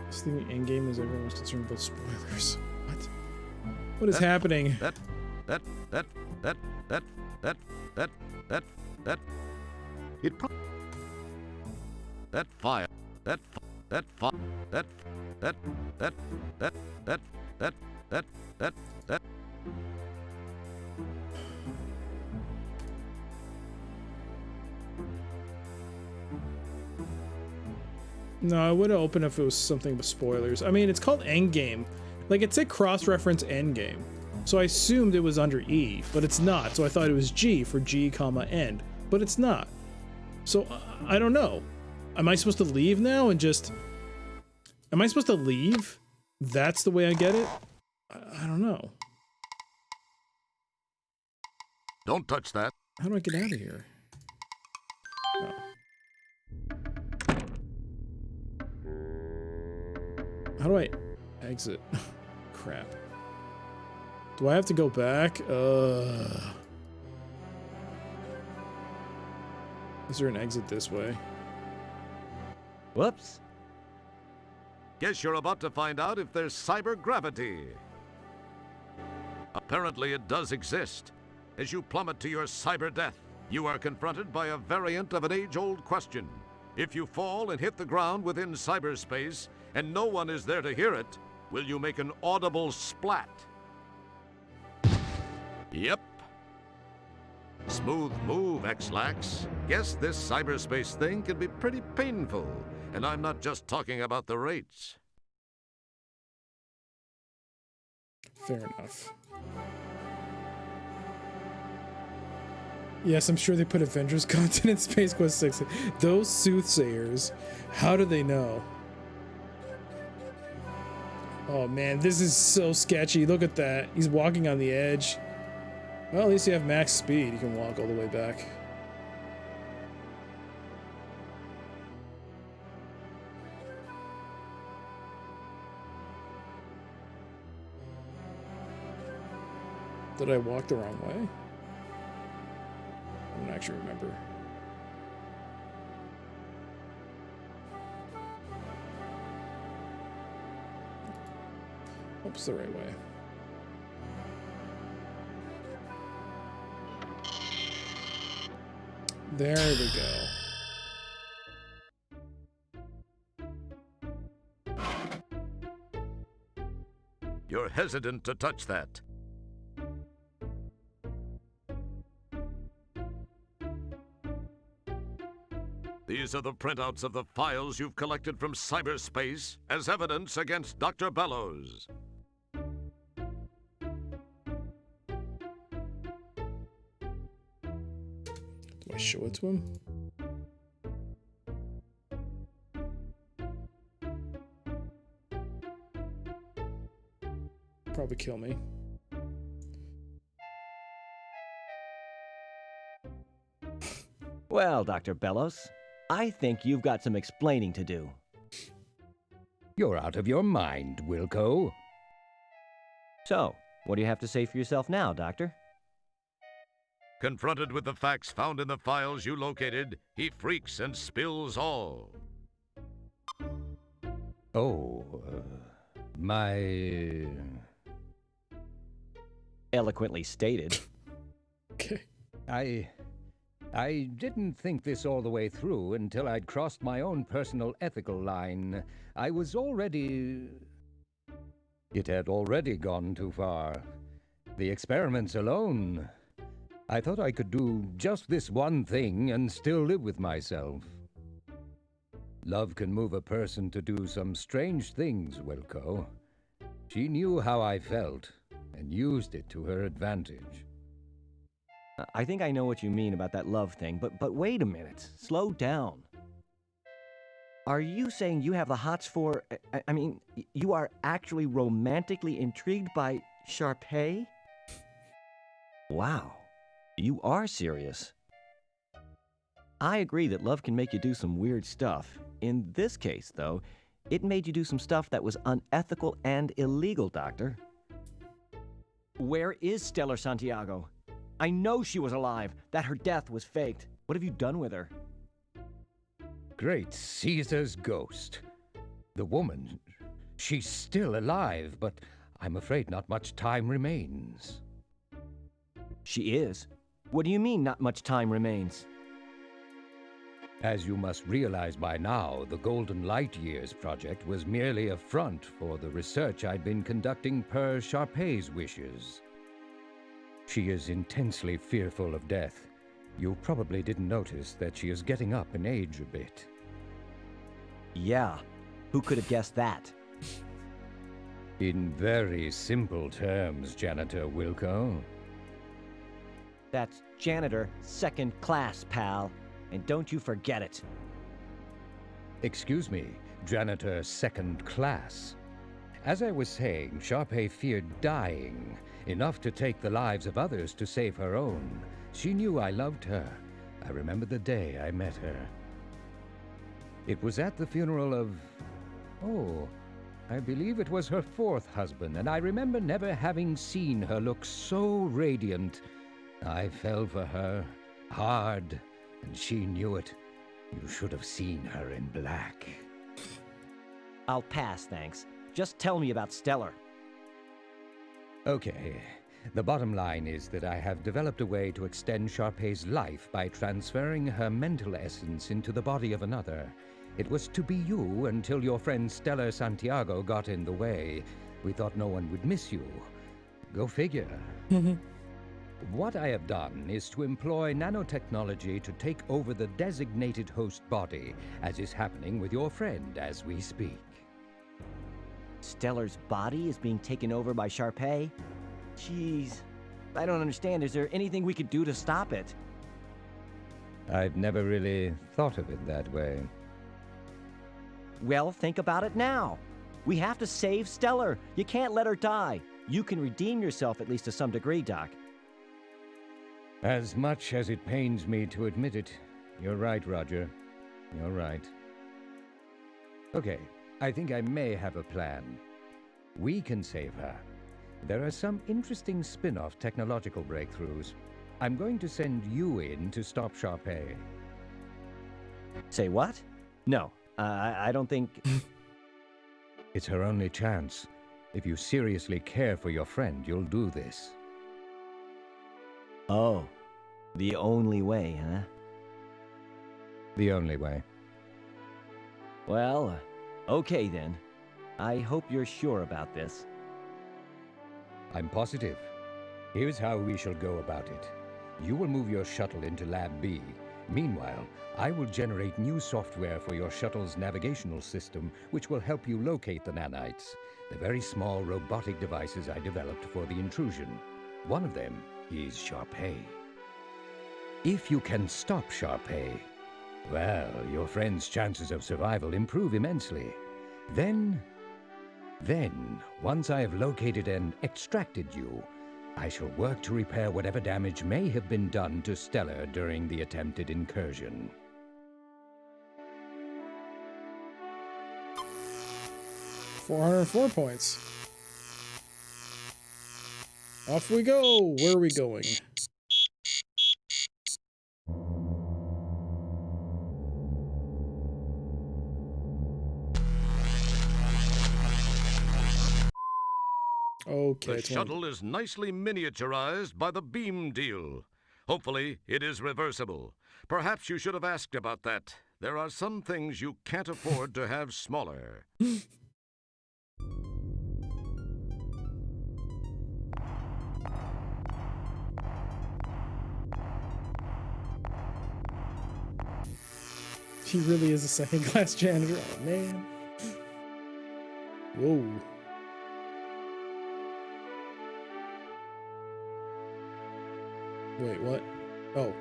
This thing in game is everyone was concerned about spoilers. What? What is happening? It. That fire. That. No, I would have opened if it was something with spoilers. I mean, it's called Endgame. Like, it said cross-reference Endgame. So I assumed it was under E, but it's not. So I thought it was G for G, end. But it's not. So, I don't know. Am I supposed to leave now and just... Am I supposed to leave? That's the way I get it? I don't know. Don't touch that. How do I get out of here? Oh. How do I exit? Crap. Do I have to go back? Is there an exit this way? Whoops. Guess you're about to find out if there's cyber gravity. Apparently it does exist. As you plummet to your cyber death, you are confronted by a variant of an age-old question. If you fall and hit the ground within cyberspace, and no one is there to hear it, will you make an audible splat? Yep. Smooth move, X-Lax. Guess this cyberspace thing can be pretty painful, and I'm not just talking about the rates. Fair enough. Yes, I'm sure they put Avengers content in Space Quest 6. Those soothsayers, how do they know? Oh man, this is so sketchy. Look at that. He's walking on the edge. Well, at least you have max speed. You can walk all the way back. Did I walk the wrong way? I don't actually remember. Oops, the right way. There we go. You're hesitant to touch that. These are the printouts of the files you've collected from cyberspace as evidence against Dr. Bellows. Do I show it to him? Probably kill me. Well, Dr. Bellows, I think you've got some explaining to do. You're out of your mind, Wilco. So, what do you have to say for yourself now, Doctor? Confronted with the facts found in the files you located, he freaks and spills all. Oh, my... Eloquently stated. Okay. I didn't think this all the way through until I'd crossed my own personal ethical line. I was already... It had already gone too far. The experiments alone... I thought I could do just this one thing and still live with myself. Love can move a person to do some strange things, Wilco. She knew how I felt and used it to her advantage. I think I know what you mean about that love thing, but wait a minute. Slow down. Are you saying you have the hots for... I mean, you are actually romantically intrigued by Sharpay? Wow. You are serious. I agree that love can make you do some weird stuff. In this case, though, it made you do some stuff that was unethical and illegal, Doctor. Where is Stellar Santiago? I know she was alive, that her death was faked. What have you done with her? Great Caesar's ghost. The woman, she's still alive, but I'm afraid not much time remains. She is? What do you mean, not much time remains? As you must realize by now, the Golden Light Years project was merely a front for the research I'd been conducting per Sharpay's wishes. She is intensely fearful of death. You probably didn't notice that she is getting up in age a bit. Yeah, who could have guessed that? In very simple terms, Janitor Wilco. That's janitor second class, pal. And don't you forget it. Excuse me, Janitor second class. As I was saying, Sharpay feared dying, enough to take the lives of others to save her own. She knew I loved her. I remember the day I met her. It was at the funeral of... oh, I believe it was her fourth husband, and I remember never having seen her look so radiant. I fell for her, hard, and she knew it. You should have seen her in black. I'll pass, thanks. Just tell me about Stellar. Okay. The bottom line is that I have developed a way to extend Sharpay's life by transferring her mental essence into the body of another. It was to be you until your friend Stellar Santiago got in the way. We thought no one would miss you. Go figure. What I have done is to employ nanotechnology to take over the designated host body, as is happening with your friend as we speak. Stellar's body is being taken over by Sharpay? Jeez, I don't understand. Is there anything we could do to stop it? I've never really thought of it that way. Well, think about it now. We have to save Stellar. You can't let her die. You can redeem yourself, at least to some degree, Doc. As much as it pains me to admit it, you're right, Roger. You're right. Okay, I think I may have a plan. We can save her. There are some interesting spin-off technological breakthroughs. I'm going to send you in to stop Sharpay. Say what? No, I don't think... It's her only chance. If you seriously care for your friend, you'll do this. Oh, the only way, huh? The only way. Well, okay then. I hope you're sure about this. I'm positive. Here's how we shall go about it. You will move your shuttle into Lab B. Meanwhile, I will generate new software for your shuttle's navigational system, which will help you locate the nanites, the very small robotic devices I developed for the intrusion. One of them is Sharpay. If you can stop Sharpay, well, your friend's chances of survival improve immensely. Then, once I have located and extracted you, I shall work to repair whatever damage may have been done to Stellar during the attempted incursion. 404 points. Off we go. Where are we going? Okay. The shuttle is nicely miniaturized by the beam deal. Hopefully, it is reversible. Perhaps you should have asked about that. There are some things you can't afford to have smaller. He really is a second-class janitor. Oh, man. Whoa. Wait, what? Oh.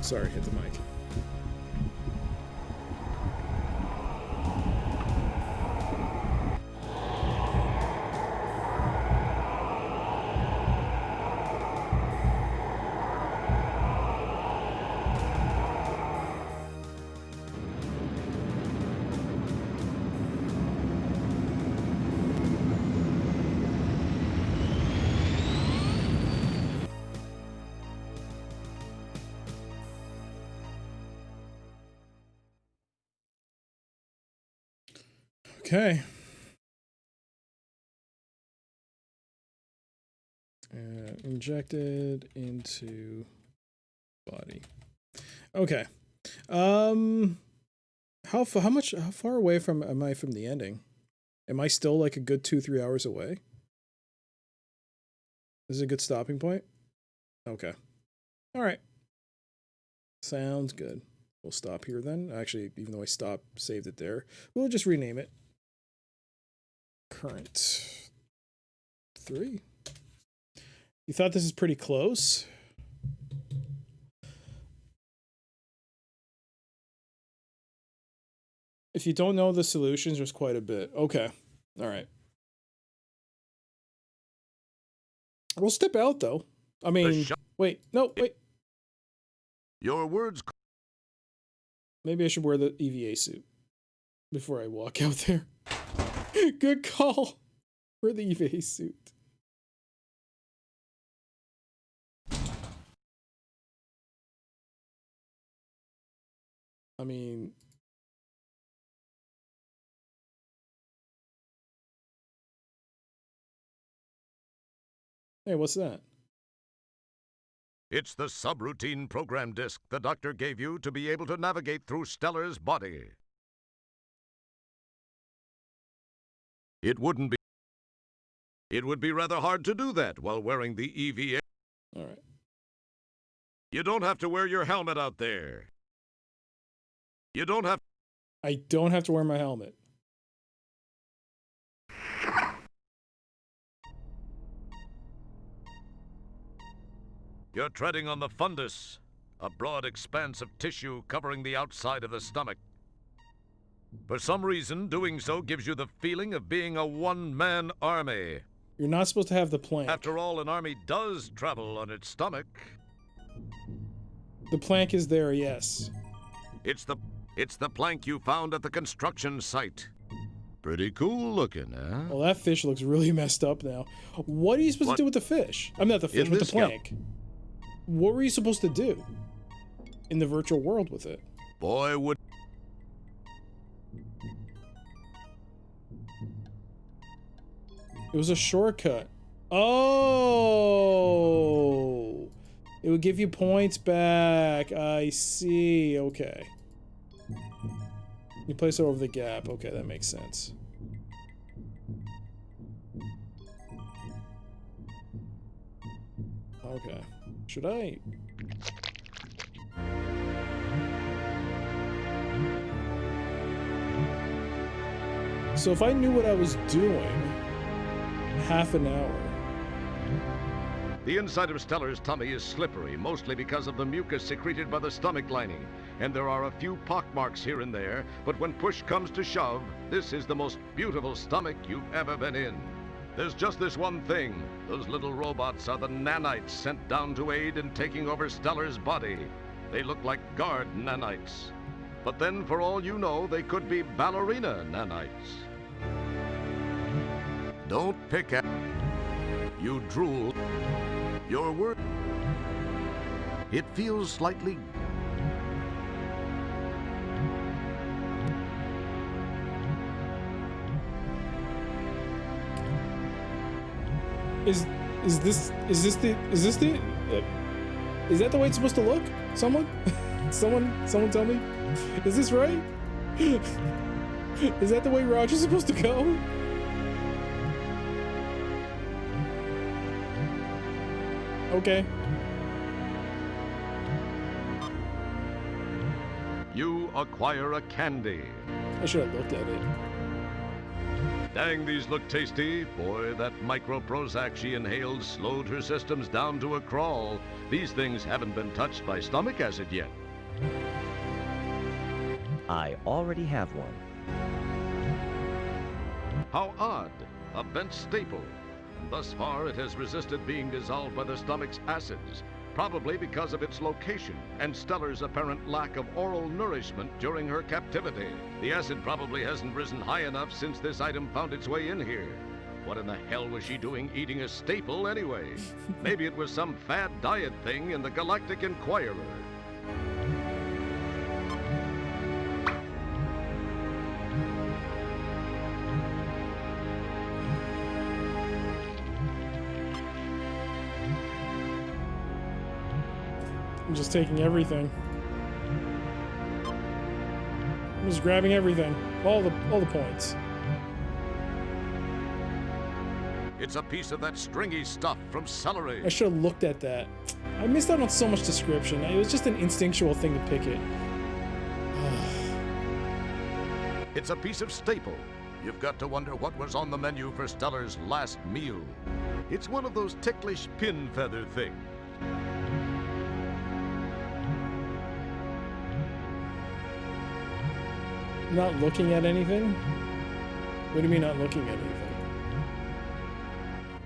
Sorry, hit the mic. Okay. Injected into body. Okay. How far away am I from the ending? Am I still like a good 2-3 hours away? This is a good stopping point? Okay. All right. Sounds good. We'll stop here then. Actually, even though I saved it there, we'll just rename it. Current 3. You thought this is pretty close? If you don't know the solutions, there's quite a bit. Okay. All right. We'll step out, though. I mean, wait. No, wait. Your words... Maybe I should wear the EVA suit before I walk out there. Good call. Wear the EVA suit. I mean... Hey, what's that? It's the subroutine program disk the doctor gave you to be able to navigate through Stellar's body. It would be rather hard to do that while wearing the EVA. All right. You don't have to wear your helmet out there. You don't have... I don't have to wear my helmet. You're treading on the fundus, a broad expanse of tissue covering the outside of the stomach. For some reason, doing so gives you the feeling of being a one-man army. You're not supposed to have the plank. After all, an army does travel on its stomach. The plank is there, yes. It's the plank you found at the construction site. Pretty cool looking, huh? Well, that fish looks really messed up now. What are you supposed to do with the fish? I'm not the fish, with the plank. What were you supposed to do in the virtual world with it? Boy, would... It was a shortcut. Oh! It would give you points back. I see. Okay. You place it over the gap. Okay, that makes sense. Okay. Should I... So if I knew what I was doing, half an hour. The inside of Stellar's tummy is slippery, mostly because of the mucus secreted by the stomach lining. And there are a few pockmarks here and there, but when push comes to shove, this is the most beautiful stomach you've ever been in. There's just this one thing. Those little robots are the nanites sent down to aid in taking over Stellar's body. They look like guard nanites. But then, for all you know, they could be ballerina nanites. Don't pick at... You drool. Your word... It feels slightly... Is that the way it's supposed to look? Someone tell me? Is this right? Is that the way Roger's supposed to go? Okay. You acquire a candy. I should have looked at it. Dang, these look tasty. Boy, that micro Prozac she inhaled slowed her systems down to a crawl. These things haven't been touched by stomach acid yet. I already have one. How odd. A bent staple. Thus far, it has resisted being dissolved by the stomach's acids, probably because of its location and Stellar's apparent lack of oral nourishment during her captivity. The acid probably hasn't risen high enough since this item found its way in here. What in the hell was she doing eating a staple anyway? Maybe it was some fad diet thing in the Galactic Inquirer. I'm just taking everything. I'm just grabbing everything. All the points. It's a piece of that stringy stuff from celery. I should have looked at that. I missed out on so much description. It was just an instinctual thing to pick it. It's a piece of staple. You've got to wonder what was on the menu for Stellar's last meal. It's one of those ticklish pin feather things. Not looking at anything? What do you mean not looking at anything?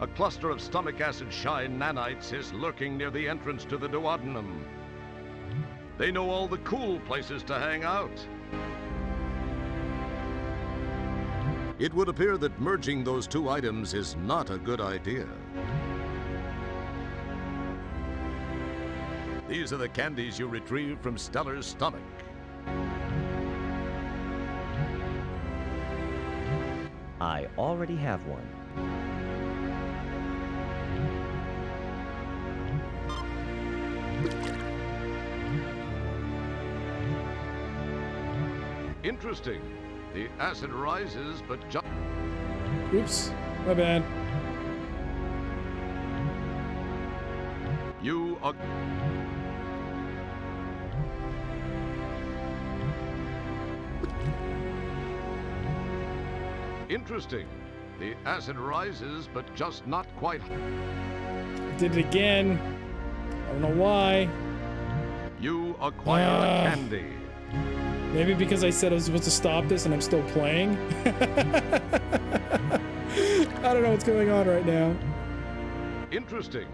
A cluster of stomach acid shy nanites is lurking near the entrance to the duodenum. They know all the cool places to hang out. It would appear that merging those two items is not a good idea. These are the candies you retrieve from Stellar's stomach. I already have one. Interesting. The acid rises, but just... Oops, my bad. You are... Interesting. The acid rises, but just not quite... Did it again. I don't know why. You acquire a candy. Maybe because I said I was supposed to stop this and I'm still playing? I don't know what's going on right now. Interesting.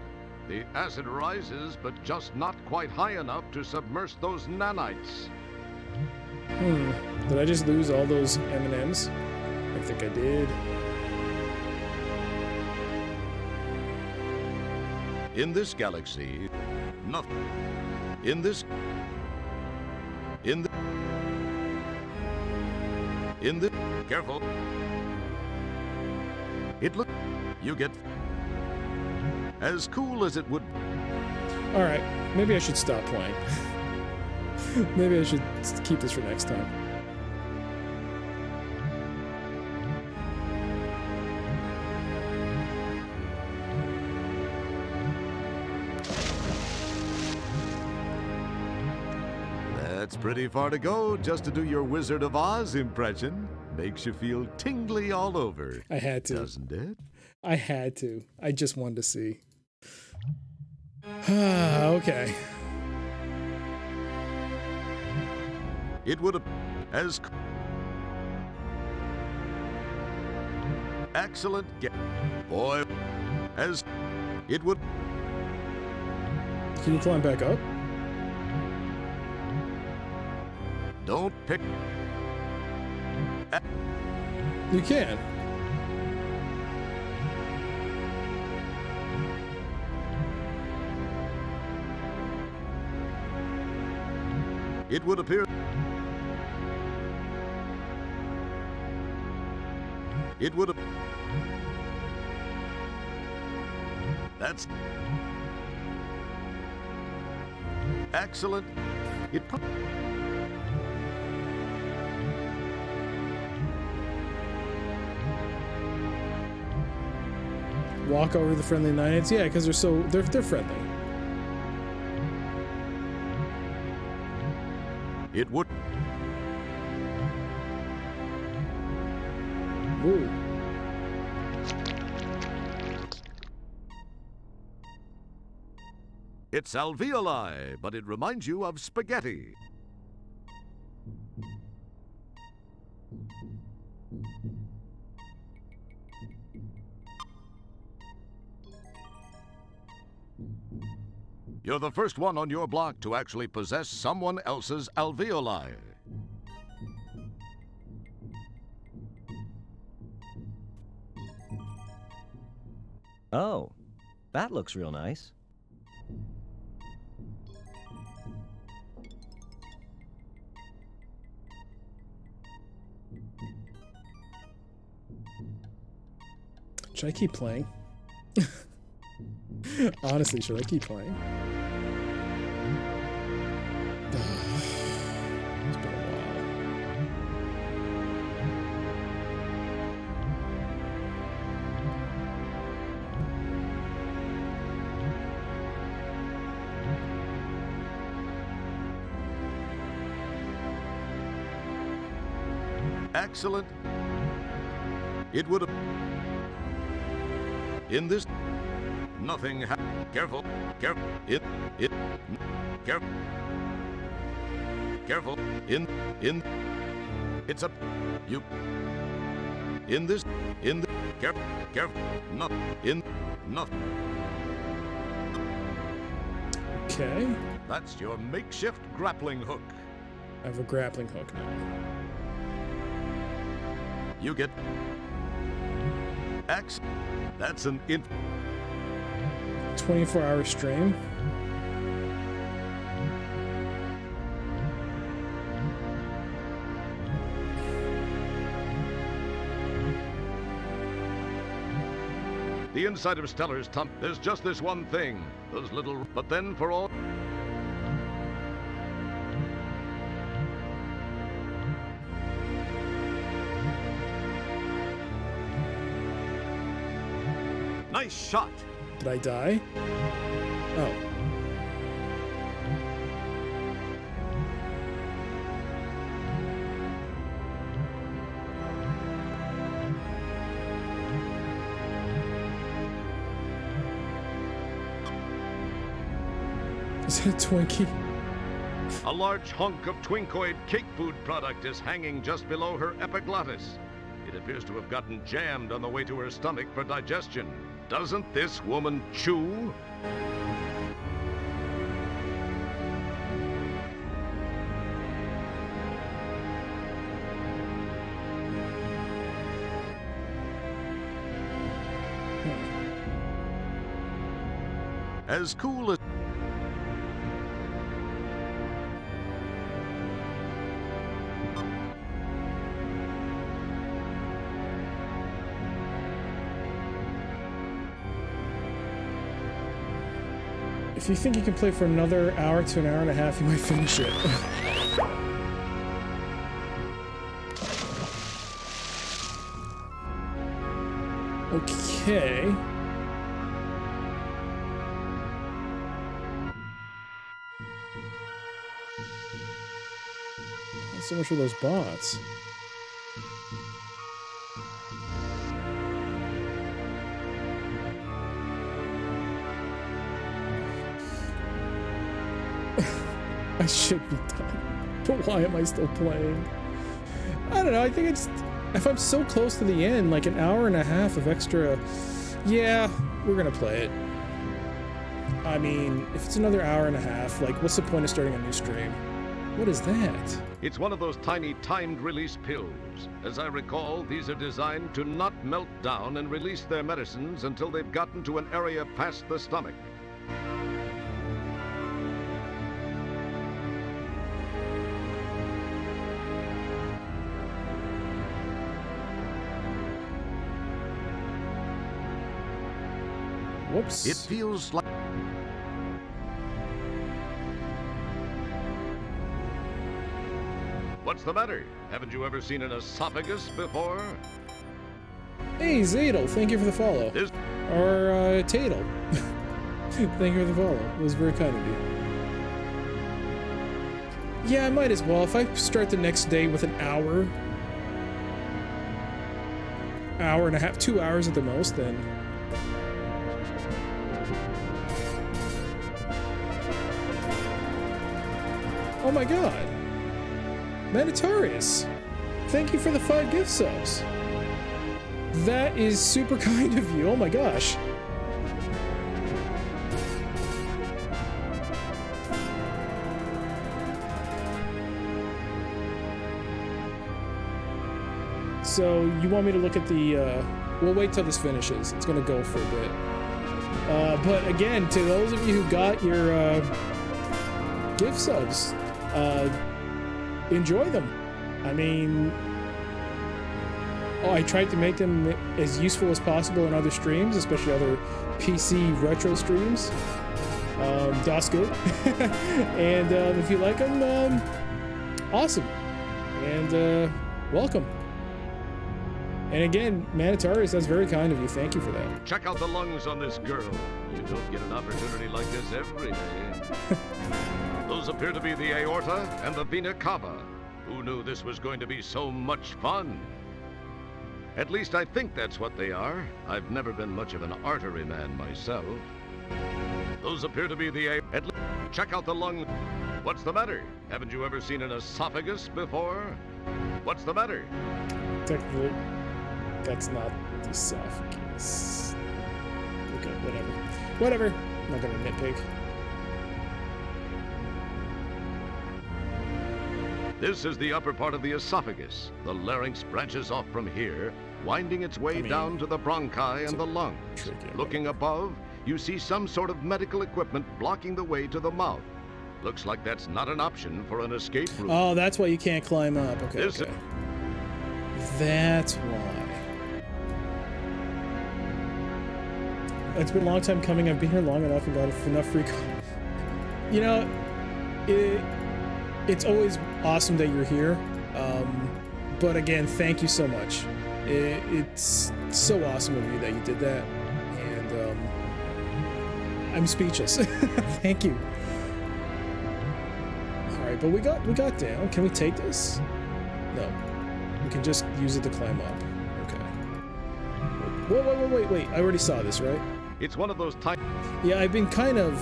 The acid rises, but just not quite high enough to submerge those nanites. Did I just lose all those M&Ms? I think I did. In this galaxy, nothing. In this. In the. In the. Careful. It look. You get. As cool as it would. All right, maybe I should stop playing. Maybe I should keep this for next time. That's pretty far to go just to do your Wizard of Oz impression. Makes you feel tingly all over. I had to. Doesn't it? I had to. I just wanted to see. Okay. It would have as excellent boy as it would. Can you climb back up? Don't pick. You can. It would appear. It would have. That's excellent. It. Walk over the friendly unedited. Yeah, because they're friendly. It would. Ooh. It's alveoli, but it reminds you of spaghetti. You're the first one on your block to actually possess someone else's alveoli. Oh, that looks real nice. Should I keep playing? Honestly, should I keep playing? It's been a Excellent. It would have. In this, nothing. Careful. Careful. Careful. Careful. In. It's a. You. In this. In the. Careful. Careful. Not. In. Nothing. Okay. That's your makeshift grappling hook. I have a grappling hook now. You get. X. That's an 24-hour stream. The inside of Stellar's tongue. There's just this one thing. Those little. But then for all. Nice shot. Did I die? Oh. Is that a Twinkie? A large hunk of Twinkoid cake food product is hanging just below her epiglottis. It appears to have gotten jammed on the way to her stomach for digestion. Doesn't this woman chew? As cool as... If you think you can play for another hour to an hour and a half, you might finish it. Okay. Not so much for those bots. I should be done. But why am I still playing? I don't know, I think it's... If I'm so close to the end, like an hour and a half of extra... Yeah, we're gonna play it. I mean, if it's another hour and a half, like, what's the point of starting a new stream? What is that? It's one of those tiny timed release pills. As I recall, these are designed to not melt down and release their medicines until they've gotten to an area past the stomach. Whoops. It feels like... What's the matter? Haven't you ever seen an esophagus before? Hey, Zadel, thank you for the follow. Or, Tadel. Thank you for the follow. It was very kind of you. Yeah, I might as well. If I start the next day with an hour and a half, 2 hours at the most, then... Oh my god. Manitarius, thank you for the 5 gift subs. That is super kind of you. Oh my gosh. So you want me to look at the, we'll wait till this finishes. It's gonna go for a bit. But again, to those of you who got your gift subs, enjoy them. I mean, I tried to make them as useful as possible in other streams, especially other PC retro streams. Das good. And if you like them, awesome. And welcome. And again, Manitarius, that's very kind of you. Thank you for that. Check out the lungs on this girl. You don't get an opportunity like this every day. Those appear to be the aorta and the vena cava. Who knew this was going to be so much fun? At least I think that's what they are. I've never been much of an artery man myself. Those appear to be the Check out the lung. What's the matter? Haven't you ever seen an esophagus before? What's the matter? Technically, that's not the esophagus. Okay, whatever. Whatever. I'm not gonna nitpick. This is the upper part of the esophagus. The larynx branches off from here, winding its way down to the bronchi and the lungs. Looking above, you see some sort of medical equipment blocking the way to the mouth. Looks like that's not an option for an escape route. Oh, that's why you can't climb up. Okay, okay. That's why. It's been a long time coming. I've been here long enough and got enough free... You know, it's always awesome that you're here. But again, thank you so much. It's so awesome of you that you did that. And I'm speechless. Thank you. Alright, but we got down. Can we take this? No. We can just use it to climb up. Okay. Wait. I already saw this, right? It's one of those type... Yeah, I've been kind of...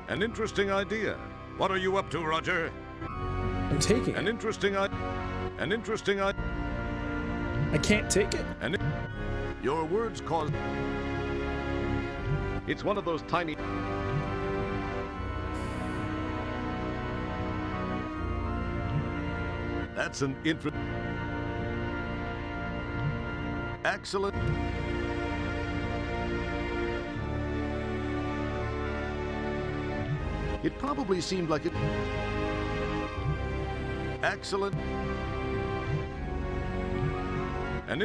An interesting idea. What are you up to, Roger? I'm taking it. An interesting idea. I can't take it. Your words cause... It's one of those tiny... That's an excellent... It probably seemed like it... Excellent. And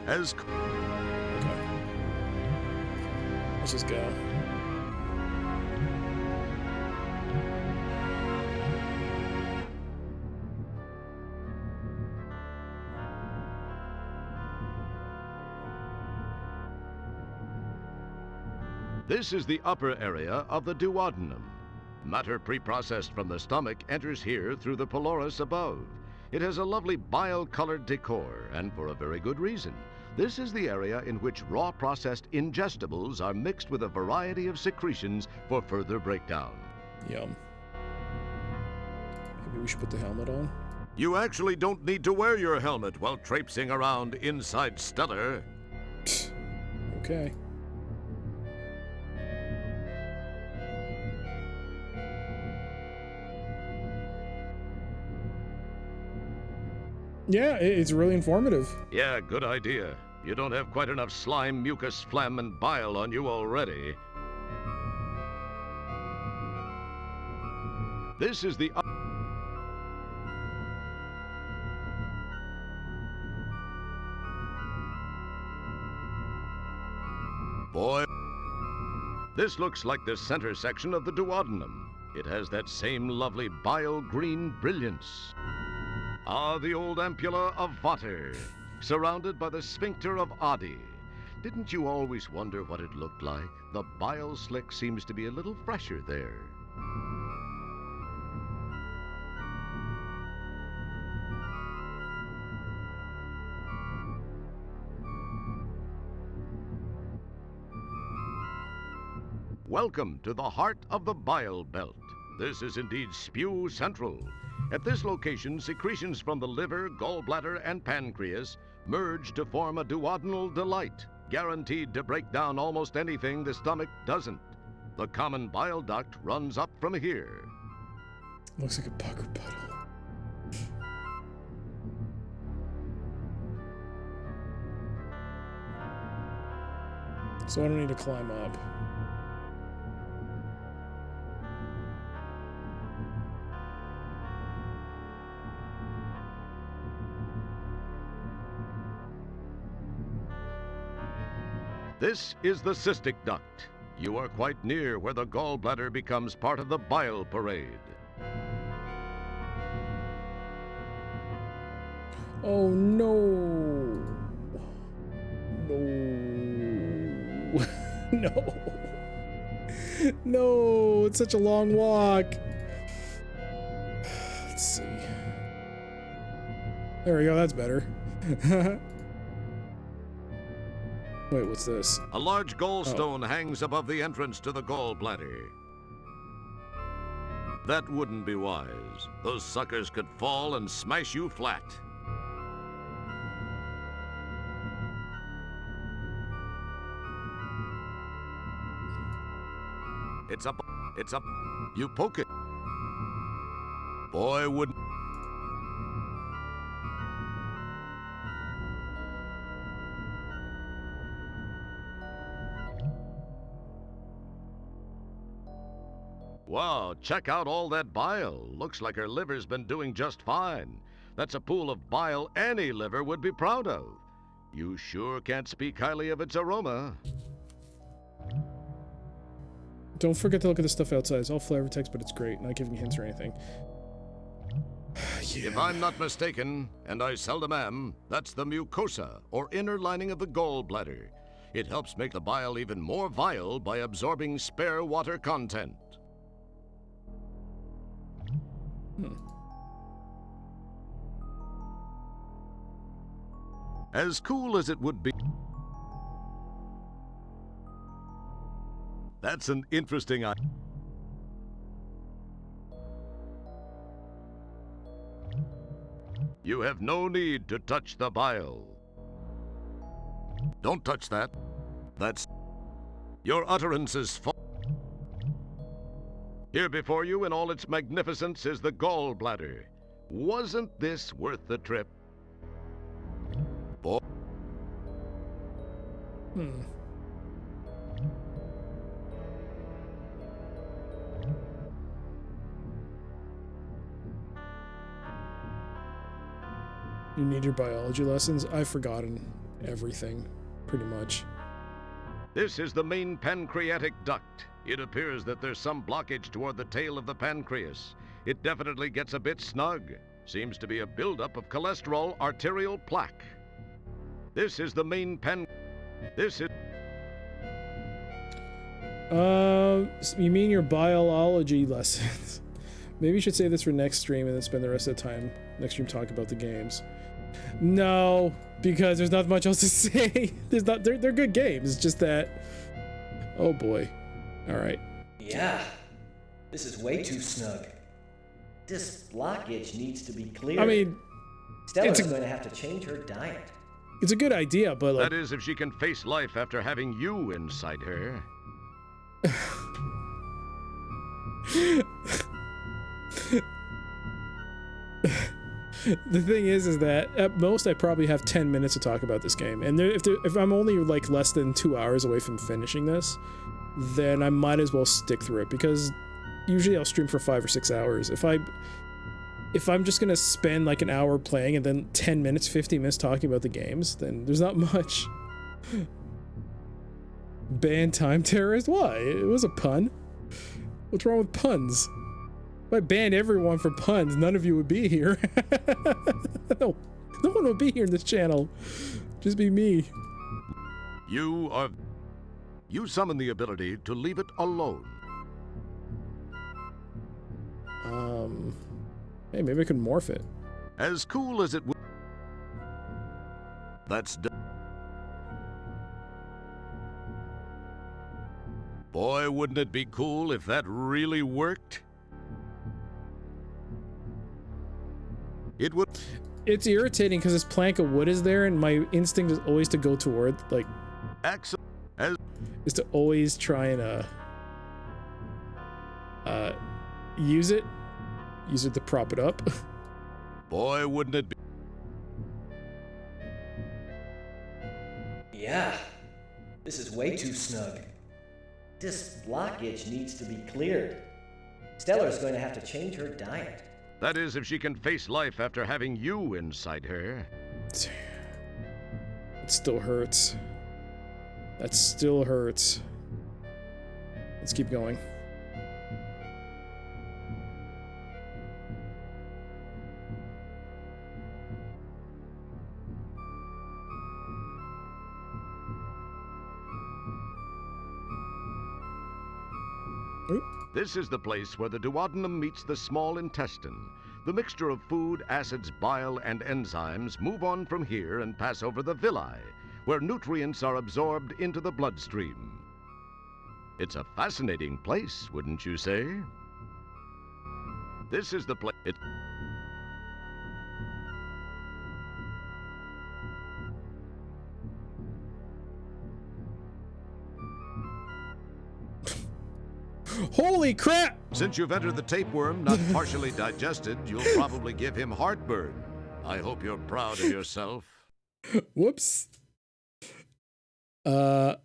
as... Okay. Let's just go. This is the upper area of the duodenum. Matter preprocessed from the stomach enters here through the pylorus above. It has a lovely bile-colored decor, and for a very good reason. This is the area in which raw processed ingestibles are mixed with a variety of secretions for further breakdown. Yum. Maybe we should put the helmet on. You actually don't need to wear your helmet while traipsing around inside Stellar. Okay. Yeah, it's really informative. Yeah, good idea. You don't have quite enough slime, mucus, phlegm, and bile on you already. This is the... Boy, this looks like the center section of the duodenum. It has that same lovely bile-green brilliance. Ah, the old ampulla of Vater, surrounded by the sphincter of Adi. Didn't you always wonder what it looked like? The bile slick seems to be a little fresher there. Welcome to the heart of the bile belt. This is indeed Spew Central. At this location, secretions from the liver, gallbladder, and pancreas merge to form a duodenal delight, guaranteed to break down almost anything the stomach doesn't. The common bile duct runs up from here. Looks like a pucker puddle. So I don't need to climb up. This is the cystic duct. You are quite near where the gallbladder becomes part of the bile parade. Oh no! No! No! No! It's such a long walk! Let's see. There we go, that's better. Wait, what's this? A large gallstone hangs above the entrance to the gallbladder. That wouldn't be wise. Those suckers could fall and smash you flat. It's up. It's up. You poke it. Boy, wouldn't. Wow, check out all that bile. Looks like her liver's been doing just fine. That's a pool of bile any liver would be proud of. You sure can't speak highly of its aroma. Don't forget to look at the stuff outside. It's all flavor text, but it's great. Not giving hints or anything. Yeah. If I'm not mistaken, and I seldom am, that's the mucosa, or inner lining of the gallbladder. It helps make the bile even more vile by absorbing spare water content. As cool as it would be. That's an interesting idea. You have no need to touch the bile. Don't touch that. That's... Your utterance is false. Here before you in all its magnificence is the gallbladder. Wasn't this worth the trip? Boy. You need your biology lessons? I've forgotten everything, pretty much. This is the main pancreatic duct. It appears that there's some blockage toward the tail of the pancreas. It definitely gets a bit snug. Seems to be a buildup of cholesterol arterial plaque. This is the main This is... You mean your biology lessons? Maybe you should save this for next stream and then spend the rest of the time next stream talking about the games. No, because there's not much else to say. They're good games. It's just that. Oh boy. All right. Yeah, this is way too snug. This blockage needs to be cleared. I mean, Stella's going to have to change her diet. It's a good idea, but like, that is if she can face life after having you inside her. The thing is that at most I probably have 10 minutes to talk about this game, and if I'm only like less than 2 hours away from finishing this, then I might as well stick through it, because usually I'll stream for 5 or 6 hours. If I'm just gonna spend like an hour playing and then 10 minutes, 15 minutes talking about the games, then there's not much. Ban time terrorist? Why? It was a pun. What's wrong with puns? If I banned everyone for puns, none of you would be here. No one would be here in this channel. Just be me. You summon the ability to leave it alone. Hey, maybe I could morph it. As cool as it would. That's done. Boy, wouldn't it be cool if that really worked? It would. It's irritating because this plank of wood is there, and my instinct is always to go toward, like, is to always try and use it to prop it up. Boy, wouldn't it be. Yeah, this is way too snug. This blockage needs to be cleared. Stella's going to have to change her diet. That is if she can face life after having you inside her. It still hurts. That still hurts. Let's keep going. This is the place where the duodenum meets the small intestine. The mixture of food, acids, bile, and enzymes move on from here and pass over the villi, where nutrients are absorbed into the bloodstream. It's a fascinating place, wouldn't you say? This is the place. Holy crap! Since you've entered the tapeworm not partially digested, you'll probably give him heartburn. I hope you're proud of yourself. Whoops. Great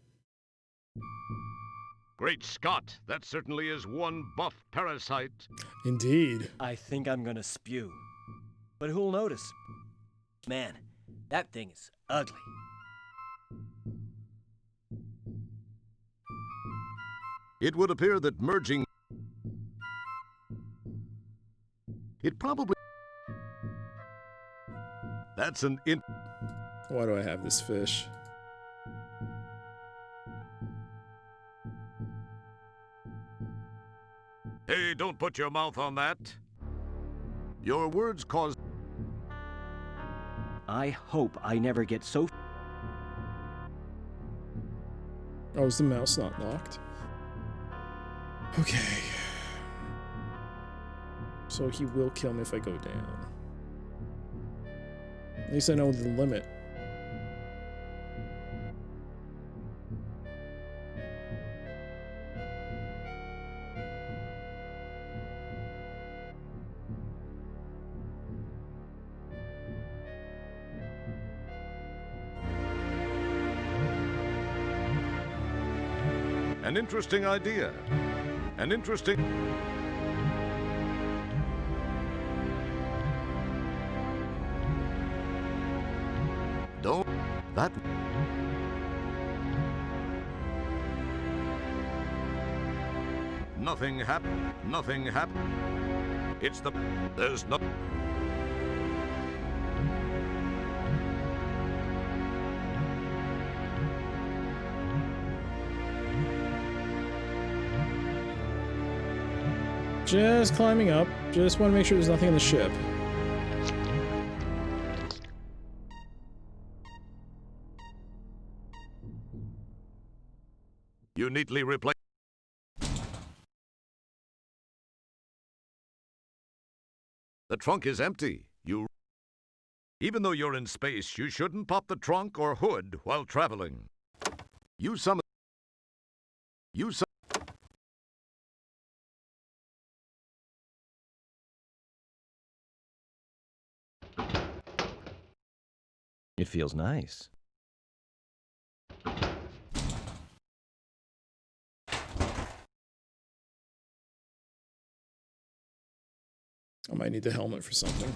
Scott, that certainly is one buff parasite. Indeed. I think I'm gonna spew. But who'll notice? Man, that thing is ugly. It would appear that merging... It probably... That's an Why do I have this fish? Hey, don't put your mouth on that. Your words cause... I hope I never get so... Oh, is the mouse not locked? Okay. So he will kill me if I go down. At least I know the limit. An interesting idea. An interesting... That... Nothing happened. Nothing happened. It's the... There's no... Just climbing up. Just want to make sure there's nothing in the ship. You neatly replace... The trunk is empty. Even though you're in space, you shouldn't pop the trunk or hood while traveling. Use some... It feels nice. I might need the helmet for something.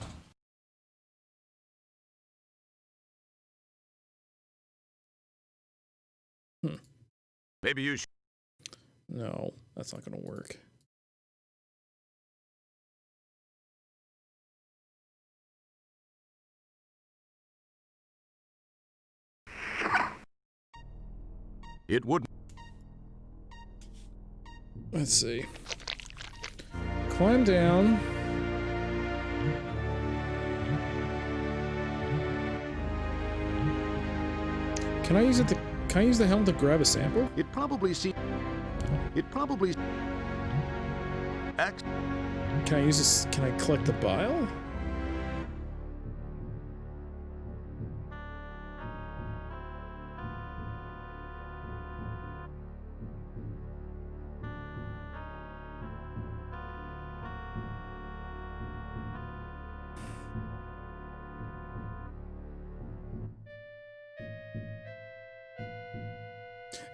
Maybe you should... No, that's not going to work. It wouldn't... Let's see. Climb down. Can I use it to... Can I use the helmet to grab a sample? It probably see... It probably... Can I use this... Can I collect the bile?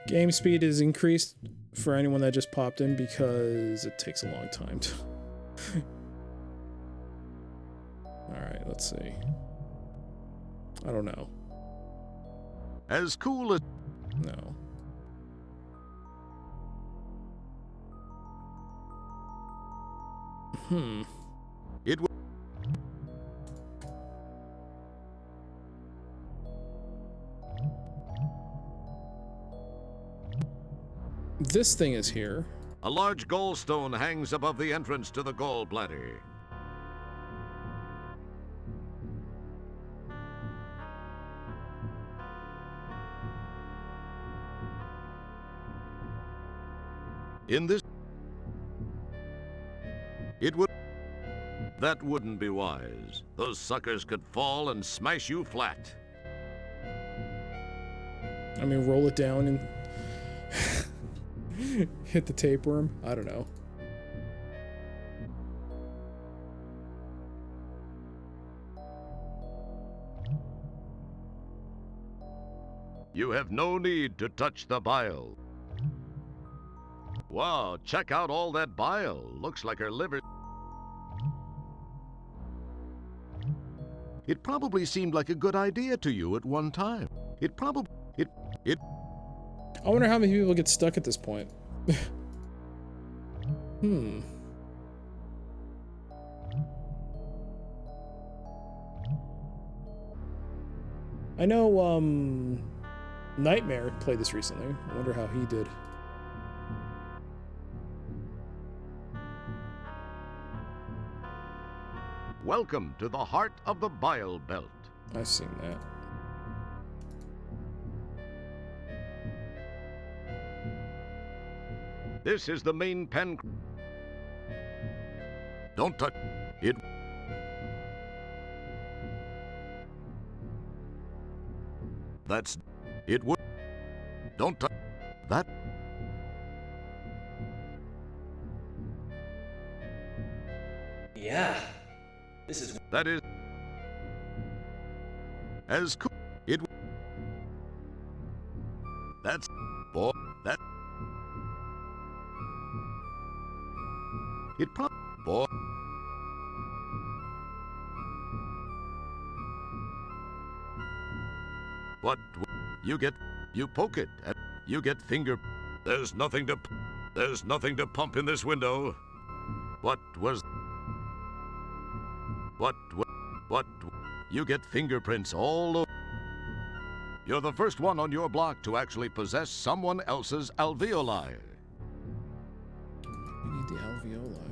Game speed is increased for anyone that just popped in because it takes a long time to... Alright, let's see. I don't know. As cool as... No. It would... This thing is here. A large gallstone hangs above the entrance to the gallbladder. In this... It would... That wouldn't be wise. Those suckers could fall and smash you flat. I mean, roll it down and... hit the tapeworm? I don't know. You have no need to touch the bile. Wow, check out all that bile. Looks like her liver... It probably seemed like a good idea to you at one time. It probably... It... I wonder how many people get stuck at this point. I know, Nightmare played this recently. I wonder how he did. Welcome to the heart of the bile belt. I've seen that. This is the main pen. Don't touch it. That's... It would... Don't touch... That... Yeah. This is... That is... As cool... It... That's... Boy... That... It probably... Boy... What? You poke it, and you get finger. There's nothing to pump in this window. What? You get fingerprints all over. You're the first one on your block to actually possess someone else's alveoli. We need the alveoli.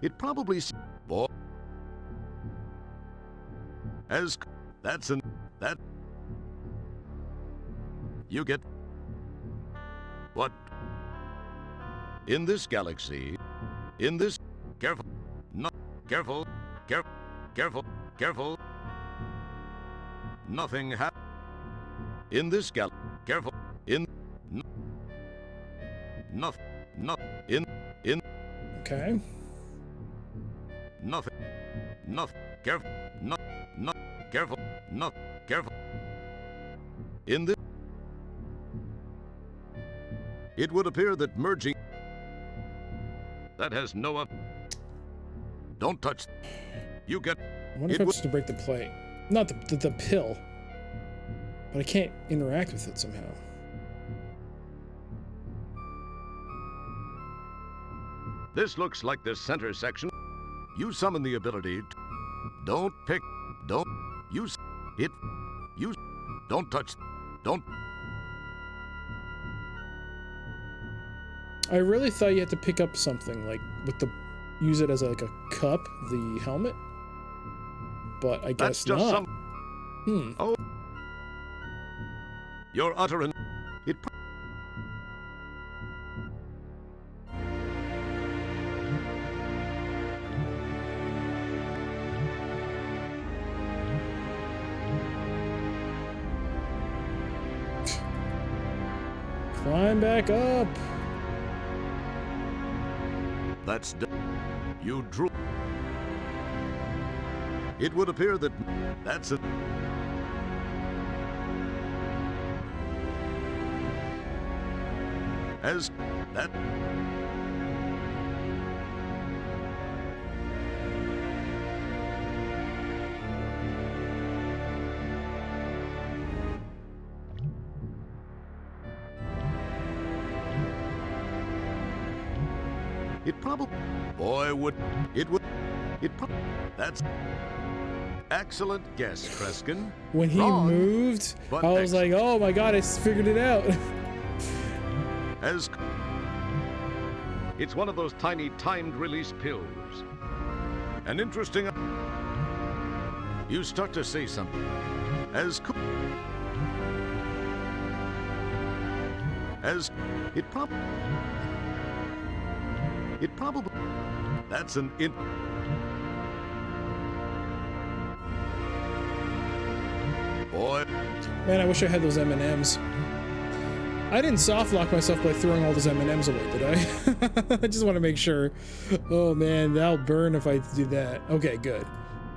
It probably boy as that's an that you get what in this galaxy in this careful not careful careful nothing in this careful in nothing not in Okay. Nothing. Careful. Careful. In this, it would appear that merging that has no. Don't touch. You get. I wonder if I'm supposed to break the plate. Not the pill. But I can't interact with it somehow. This looks like the center section. You summon the ability. Don't use it. Don't touch. Don't. I really thought you had to pick up something like use it as like a cup, the helmet. But I guess That's just not. Oh. You're uttering it. Climb back up. That's you drew. It would appear that that's it. As that. It probably, that's excellent guess, Kreskin. When he Wrong, moved, but I was like, oh my god, I figured it out. It's one of those tiny timed release pills. An interesting, you start to say something. As it probably, that's an boy. Man, I wish I had those M&Ms. I didn't soft lock myself by throwing all those M&Ms away, did I? I just want to make sure. Oh man, that'll burn if I do that. Okay, good.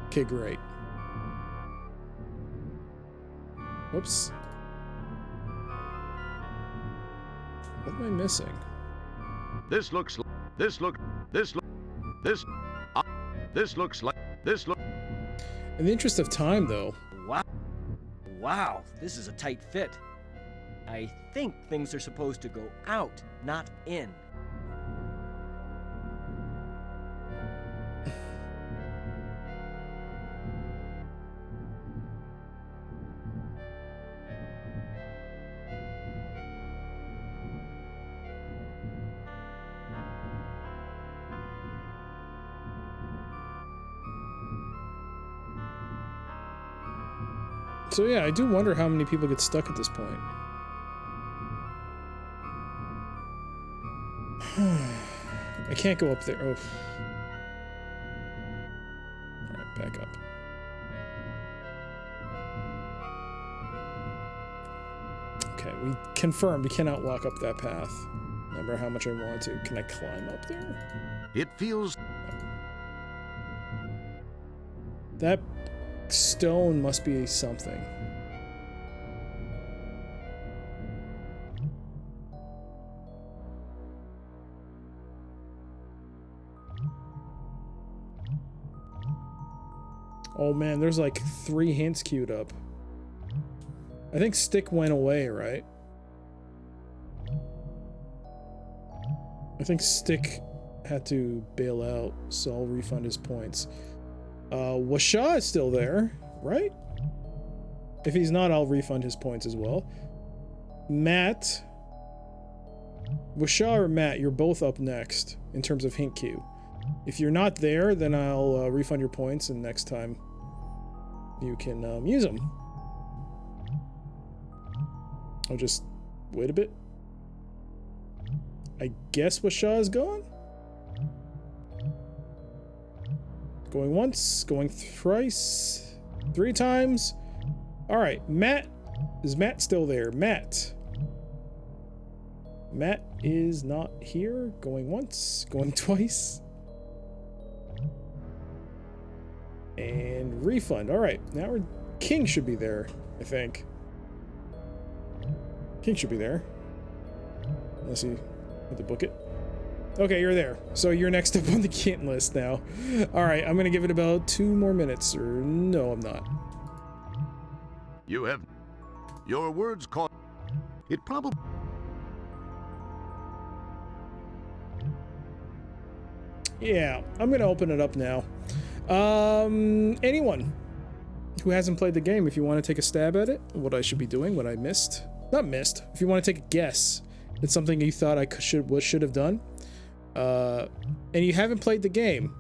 Okay, great. Whoops. What am I missing? This looks like In the interest of time, though. Wow, this is a tight fit. I think things are supposed to go out, not in. So yeah, I do wonder how many people get stuck at this point. I can't go up there. Oh. Alright, back up. Okay, we confirmed we cannot walk up that path. Remember how much I wanted to. Can I climb up there? It feels... That stone must be something. Oh man, there's like 3 hints queued up. I think Stick went away, right? I think Stick had to bail out, so I'll refund his points. Washa is still there, right? If he's not, I'll refund his points as well. Matt. Washa or Matt, you're both up next in terms of hint queue. If you're not there, then I'll refund your points, and next time you can use them. I'll just wait a bit. I guess Washa is gone? Going once, going thrice, 3 times. Alright, Matt. Is Matt still there? Matt. Matt is not here. Going once, going twice. And refund. Alright, now we're... King should be there, I think. King should be there. Unless he had to book it. Okay, you're there. So you're next up on the Kint list now. Alright, I'm gonna give it about 2 more minutes. Or no, I'm not. You have... Your words caught... It probably... Yeah, I'm gonna open it up now. Anyone who hasn't played the game, if you want to take a stab at it, what I should be doing, what I missed. Not missed. If you want to take a guess, it's something you thought I should have done. And you haven't played the game.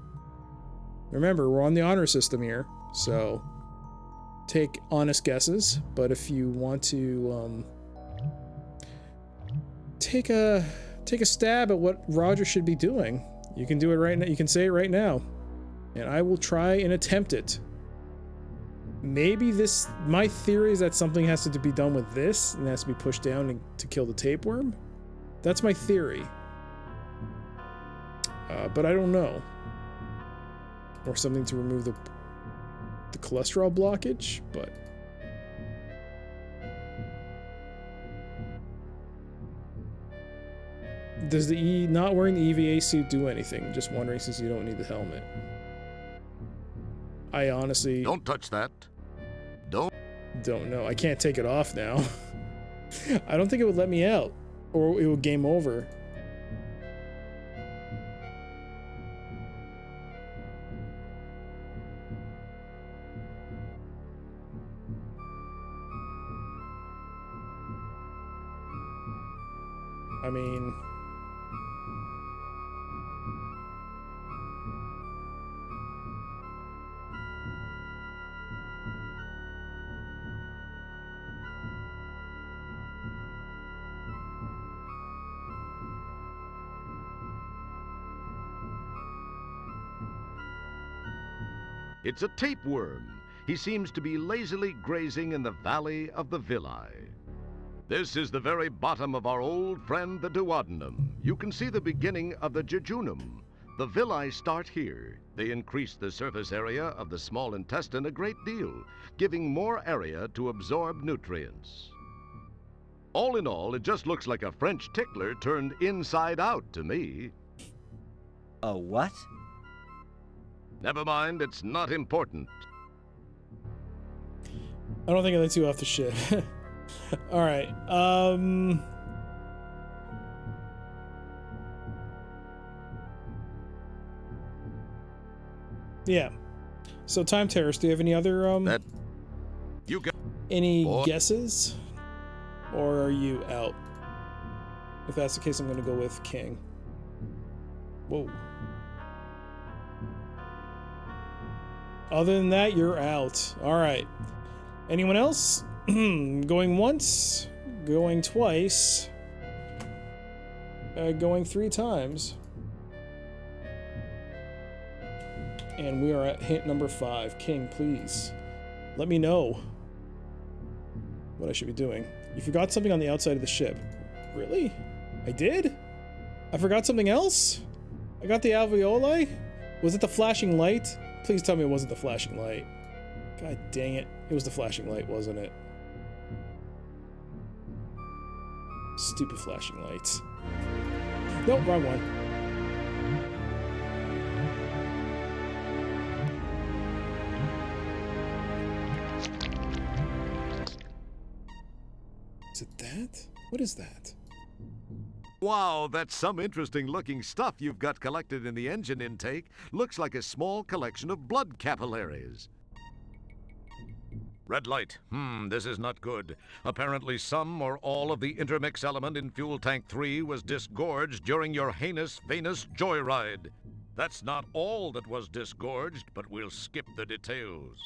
Remember, we're on the honor system here, so take honest guesses. But if you want to take a stab at what Roger should be doing, you can do it right now. You can say it right now, and I will try and attempt it. Maybe this... My theory is that something has to be done with this, and it has to be pushed down to kill the tapeworm. That's my theory. But I don't know. Or something to remove the cholesterol blockage, but... Does the not wearing the EVA suit do anything? Just wondering, since you don't need the helmet. I honestly... Don't touch that. Don't know. I can't take it off now. I don't think it would let me out. Or it would game over. I mean... It's a tapeworm. He seems to be lazily grazing in the valley of the villi. This is the very bottom of our old friend the duodenum. You can see the beginning of the jejunum. The villi start here. They increase the surface area of the small intestine a great deal, giving more area to absorb nutrients. All in all, it just looks like a French tickler turned inside out to me. A what? Never mind, it's not important. I don't think it lets you off the ship. Alright, yeah. So, Time Terrace, do you have any other, any guesses? Or are you out? If that's the case, I'm gonna go with King. Whoa. Other than that, you're out. Alright. Anyone else? Going once, going twice, going 3 times. And we are at hint number 5. King, please let me know what I should be doing. You forgot something on the outside of the ship. Really? I did? I forgot something else? I got the alveoli? Was it the flashing light? Please tell me it wasn't the flashing light. God dang it. It was the flashing light, wasn't it? Stupid flashing lights. Nope, wrong one. Is it that? What is that? Wow, that's some interesting looking stuff you've got collected in the engine intake. Looks like a small collection of blood capillaries. Red light. This is not good. Apparently some or all of the intermix element in fuel tank 3 was disgorged during your heinous venous joyride. That's not all that was disgorged, but we'll skip the details.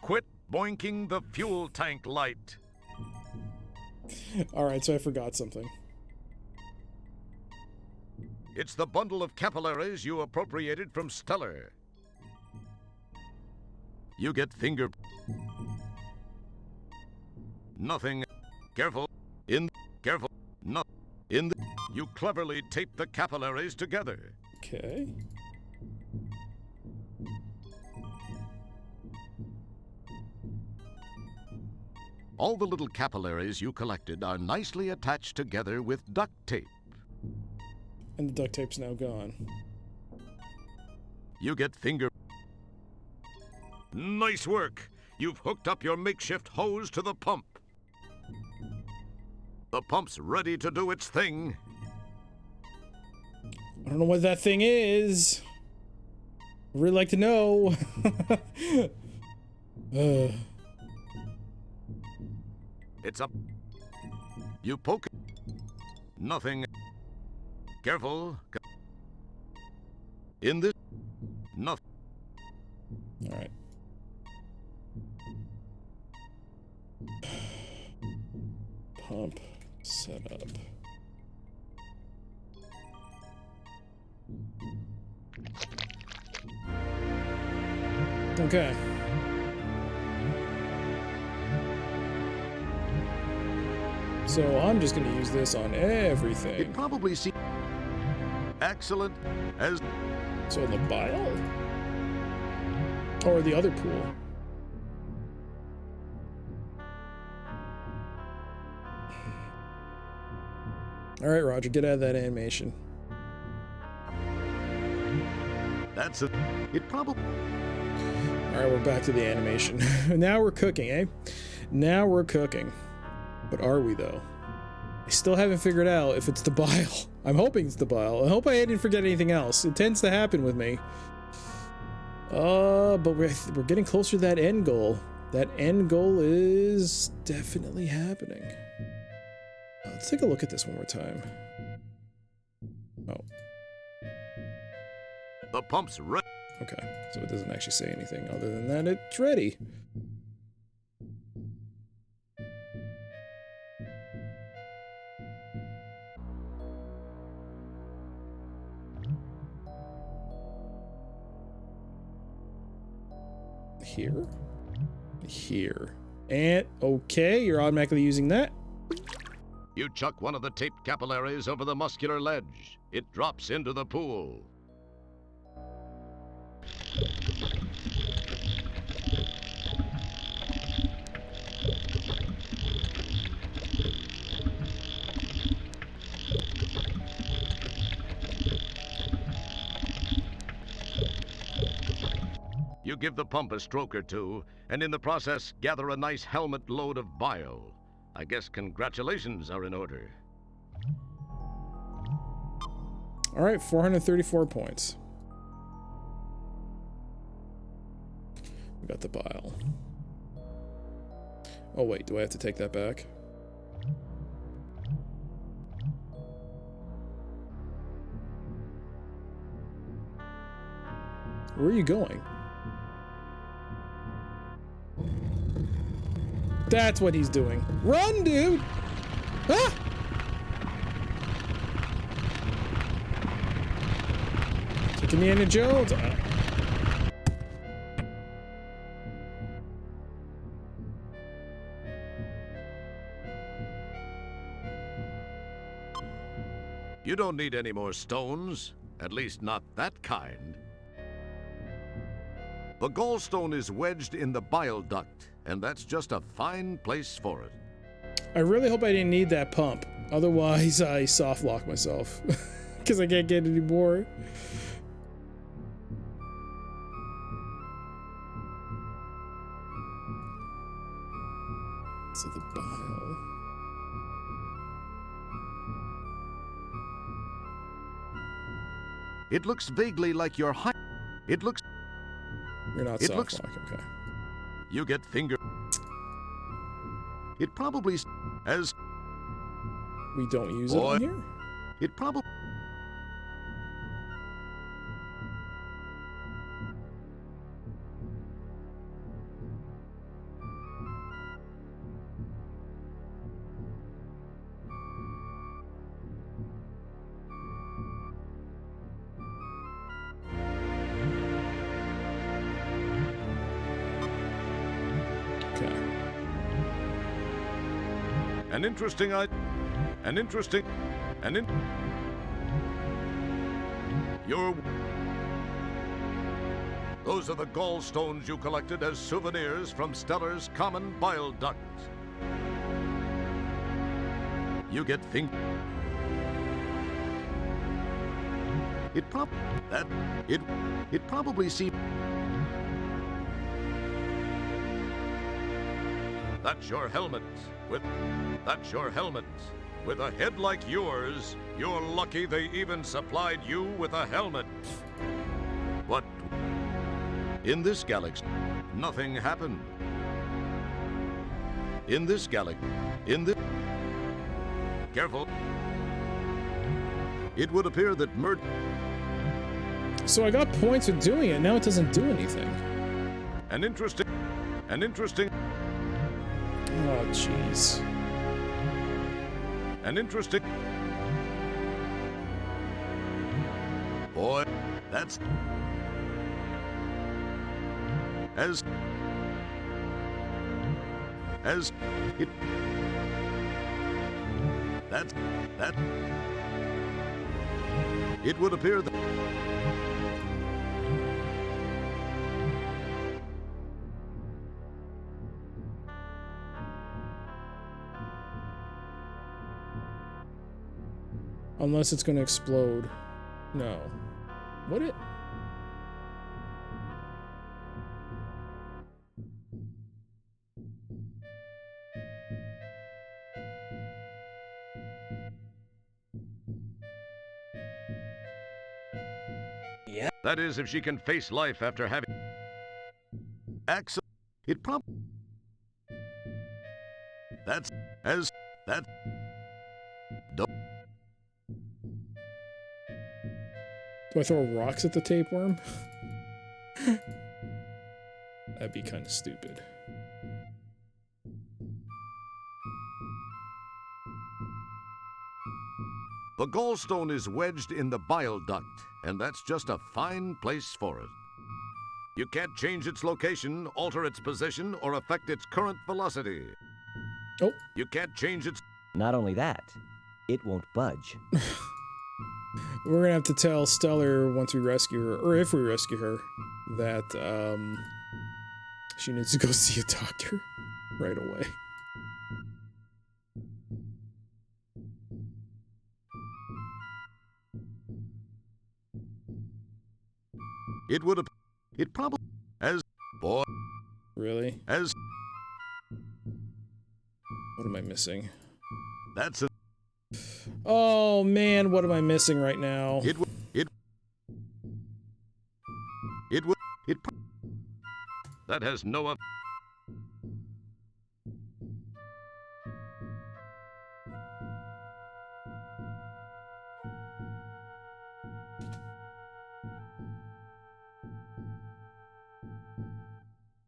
Quit boinking the fuel tank light. Alright, so I forgot something. It's the bundle of capillaries you appropriated from Stellar. You get finger... Nothing. Careful. Careful. No. You cleverly tape the capillaries together. Okay. All the little capillaries you collected are nicely attached together with duct tape. And the duct tape's now gone. You get finger... Nice work! You've hooked up your makeshift hose to the pump. The pump's ready to do its thing. I don't know what that thing is. I'd really like to know. It's up. You poke... Nothing. Careful. In this... Nothing. Alright. Pump setup. Okay. So I'm just going to use this on everything. It probably seems excellent as... So in the bile? Or the other pool? Alright, Roger, get out of that animation. That's it. It probably... Alright, we're back to the animation. Now we're cooking, eh? Now we're cooking. But are we, though? I still haven't figured out if it's the bile. I'm hoping it's the bile. I hope I didn't forget anything else. It tends to happen with me. But we're getting closer to that end goal. That end goal is definitely happening. Let's take a look at this one more time. Oh. The pump's ready. Okay, so it doesn't actually say anything other than that it's ready. Here? Here. And, okay, you're automatically using that. You chuck one of the taped capillaries over the muscular ledge. It drops into the pool. You give the pump a stroke or two, and in the process gather a nice helmet load of bile. I guess congratulations are in order. All right, 434 points. We got the bile. Oh wait, do I have to take that back? Where are you going? That's what he's doing. Run, dude! Ah! Taking Indiana Jones. You don't need any more stones. At least not that kind. The gallstone is wedged in the bile duct, and that's just a fine place for it. I really hope I didn't need that pump. Otherwise, I soft lock myself. Because I can't get any more. So the bile. It looks vaguely like your It looks... You're not soft lock, okay. You get finger... It probably... As... We don't use it on here? It probably... Those are the gallstones you collected as souvenirs from Stellar's common bile duct. You get It probably seems... That's your helmet. That's your helmet. With a head like yours, you're lucky they even supplied you with a helmet. What? In this galaxy, nothing happened. In this galaxy, Careful. It would appear that So I got points for doing it, now it doesn't do anything. An interesting... Oh, jeez. An interesting... Boy, that's... As it... That... It would appear that... Unless it's gonna explode. No. Would it? Yeah. That is, if she can face life after having... It probably... That's... As... That... Don't... Do I throw rocks at the tapeworm? That'd be kind of stupid. The gallstone is wedged in the bile duct, and that's just a fine place for it. You can't change its location, alter its position, or affect its current velocity. Oh. You can't change its... Not only that, it won't budge. We're gonna have to tell Stellar once we rescue her, or if we rescue her, that she needs to go see a doctor right away. It would have... It probably... As... Boy... Really? As... What am I missing? That's a... Oh man, what am I missing right now? It would... That has no...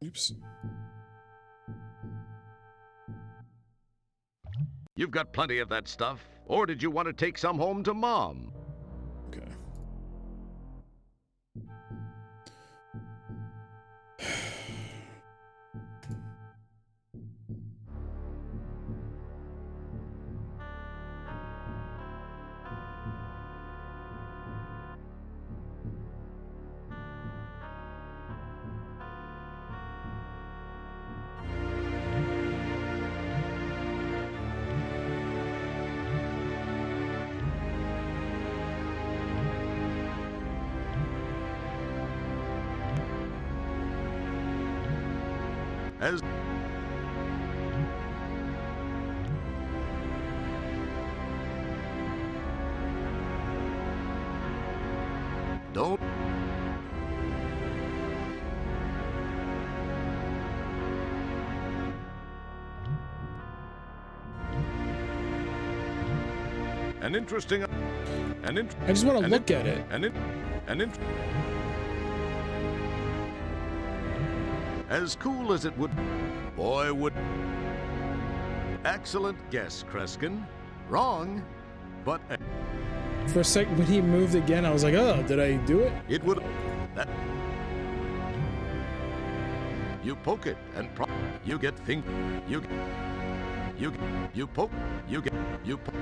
Oops. You've got plenty of that stuff. Or did you want to take some home to Mom? Okay. As don't an interesting I just want to look at it. As cool as it would. Boy, would. Excellent guess, Kreskin. Wrong, but. For a second, when he moved again, I was like, oh, did I do it? It would. That. You poke it and you get thing. You poke. You get. You poke.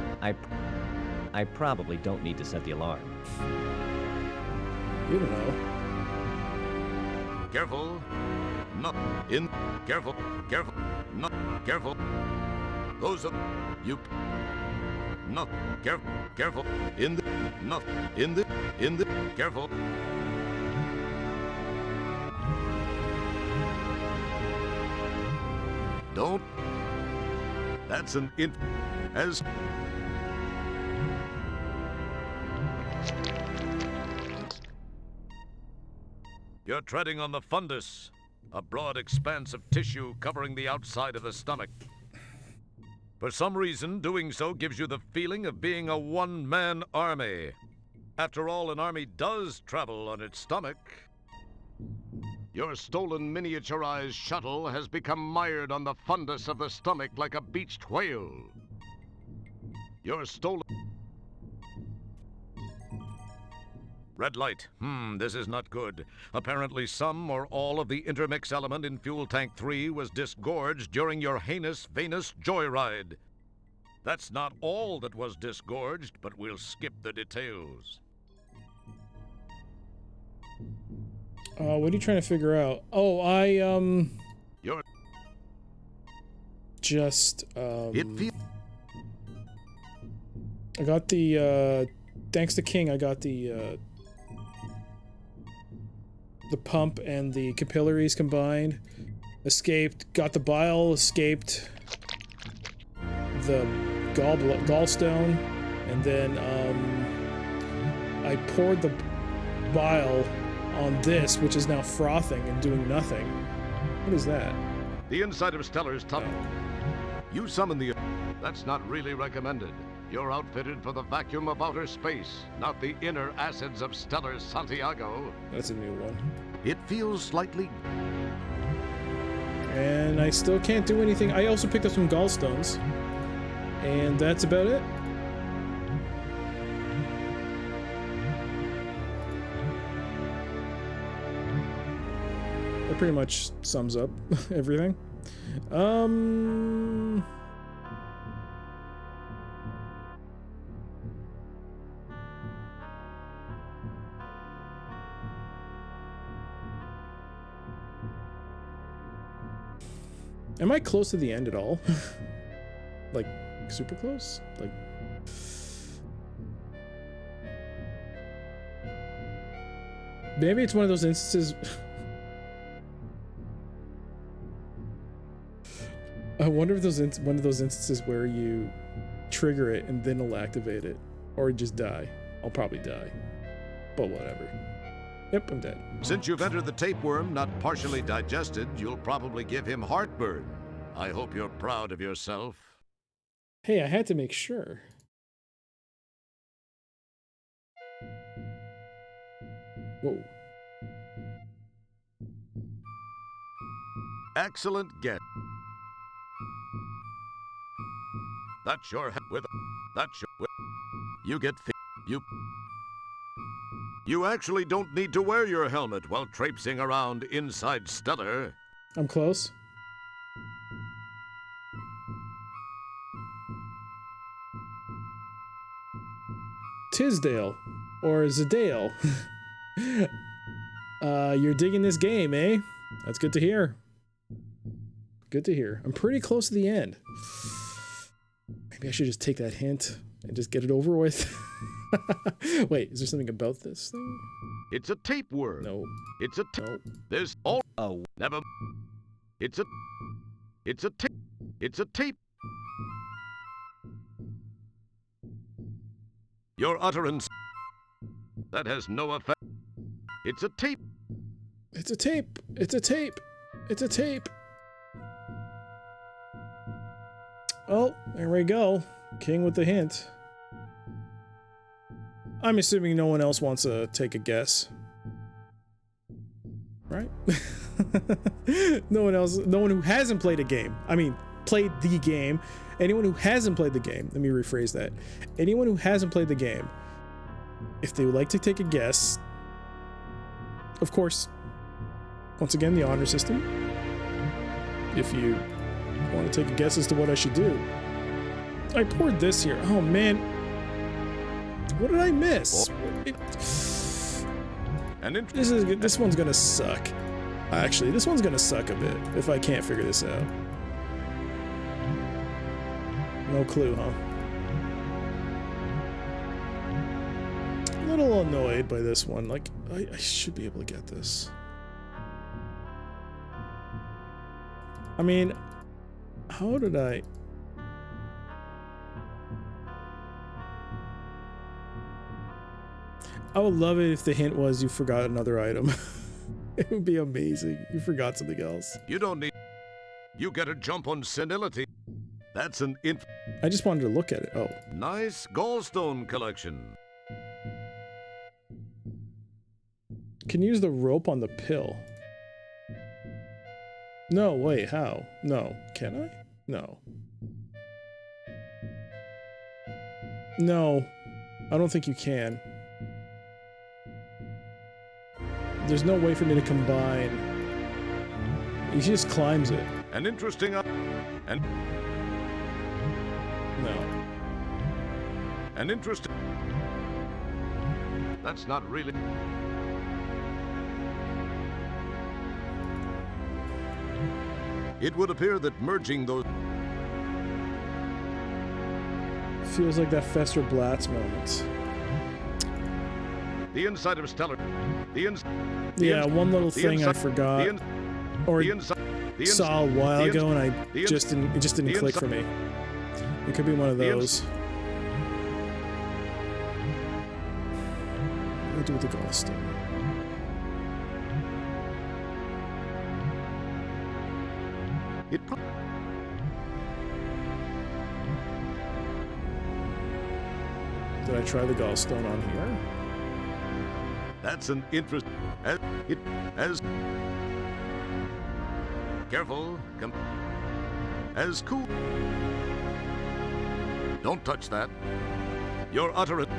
I probably don't need to set the alarm. You don't know. Careful. No. In. Careful. Careful. No. Careful. Those are. You. No. Careful. Careful. In the. No. In the. In the. Careful. Don't. That's an int. As. You're treading on the fundus, a broad expanse of tissue covering the outside of the stomach. For some reason, doing so gives you the feeling of being a one-man army. After all, an army does travel on its stomach. Your stolen miniaturized shuttle has become mired on the fundus of the stomach like a beached whale. Your stolen... Red light. This is not good. Apparently some or all of the intermix element in Fuel Tank 3 was disgorged during your heinous venous joyride. That's not all that was disgorged, but we'll skip the details. What are you trying to figure out? Oh, You're... Just, It feels... I got the, thanks to King, I got the pump and the capillaries combined. Escaped, got the bile, escaped the gallstone, and then, I poured the bile on this, which is now frothing and doing nothing. What is that? The inside of Stellar's tunnel. You summon the... That's not really recommended. You're outfitted for the vacuum of outer space, not the inner acids of Stellar Santiago. That's a new one. It feels slightly... And I still can't do anything. I also picked up some gallstones. And that's about it. That pretty much sums up everything. Am I close to the end at all? Like, super close? Like... Maybe it's one of those instances... I wonder if there's one of those instances where you trigger it and then it'll activate it. Or just die. I'll probably die. But whatever. Yep, I'm dead. Since you've entered the tapeworm not partially digested, you'll probably give him heartburn. I hope you're proud of yourself. Hey, I had to make sure. Whoa. Excellent guess. That's your with. That's your. You get You actually don't need to wear your helmet while traipsing around inside Stellar. I'm close. Tisdale. Or Zadale. You're digging this game, eh? That's good to hear. Good to hear. I'm pretty close to the end. Maybe I should just take that hint and just get it over with. Wait, is there something about this thing? It's a tapeworm. No. It's a no. There's all. Oh, never. It's a. It's a tape. It's a tape. Your utterance. That has no effect. It's a tape. It's a tape. It's a tape. It's a tape. Oh, there we go. King with the hint. I'm assuming no one else wants to take a guess. Right? No one who hasn't played a game. I mean, played the game. Anyone who hasn't played the game, let me rephrase that. Anyone who hasn't played the game, if they would like to take a guess, of course, once again, the honor system. If you want to take a guess as to what I should do. I poured this here. Oh man. What did I miss? This one's gonna suck. Actually, this one's gonna suck a bit if I can't figure this out. No clue, huh? A little annoyed by this one. Like, I should be able to get this. I mean, how did I... I would love it if the hint was you forgot another item. It would be amazing. You forgot something else. You don't need... You get a jump on senility. That's an I just wanted to look at it. Oh. Nice gallstone collection. Can use the rope on the pill. No, wait, how? No. Can I? No. No. I don't think you can. There's no way for me to combine. He just climbs it. An interesting... And... No. An interesting... That's not really... It would appear that merging those... Feels like that Fester Blatz moment. The inside of Stellar... Yeah, one little thing I forgot. Or saw a while ago and it just didn't click for me. It could be one of those. What do I do with the gallstone? Did I try the gallstone on here? That's an interest... As careful, as cool. Don't touch that. Your utterance.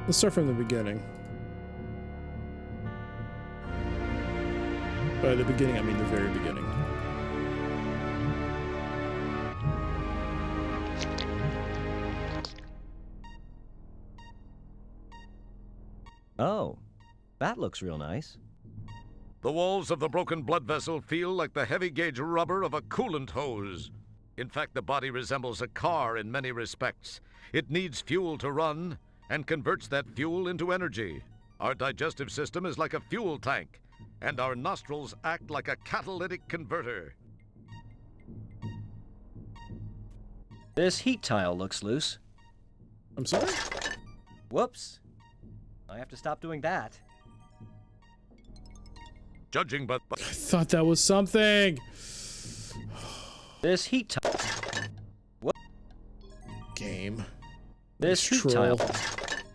Let's start from the beginning. By the beginning, I mean the very beginning. Oh, that looks real nice. The walls of the broken blood vessel feel like the heavy gauge rubber of a coolant hose. In fact, the body resembles a car in many respects. It needs fuel to run and converts that fuel into energy. Our digestive system is like a fuel tank, and our nostrils act like a catalytic converter. This heat tile looks loose. I'm sorry? Whoops. I have to stop doing that. Judging by... I thought that was something! This heat tile... What? Game. This nice heat troll. tile...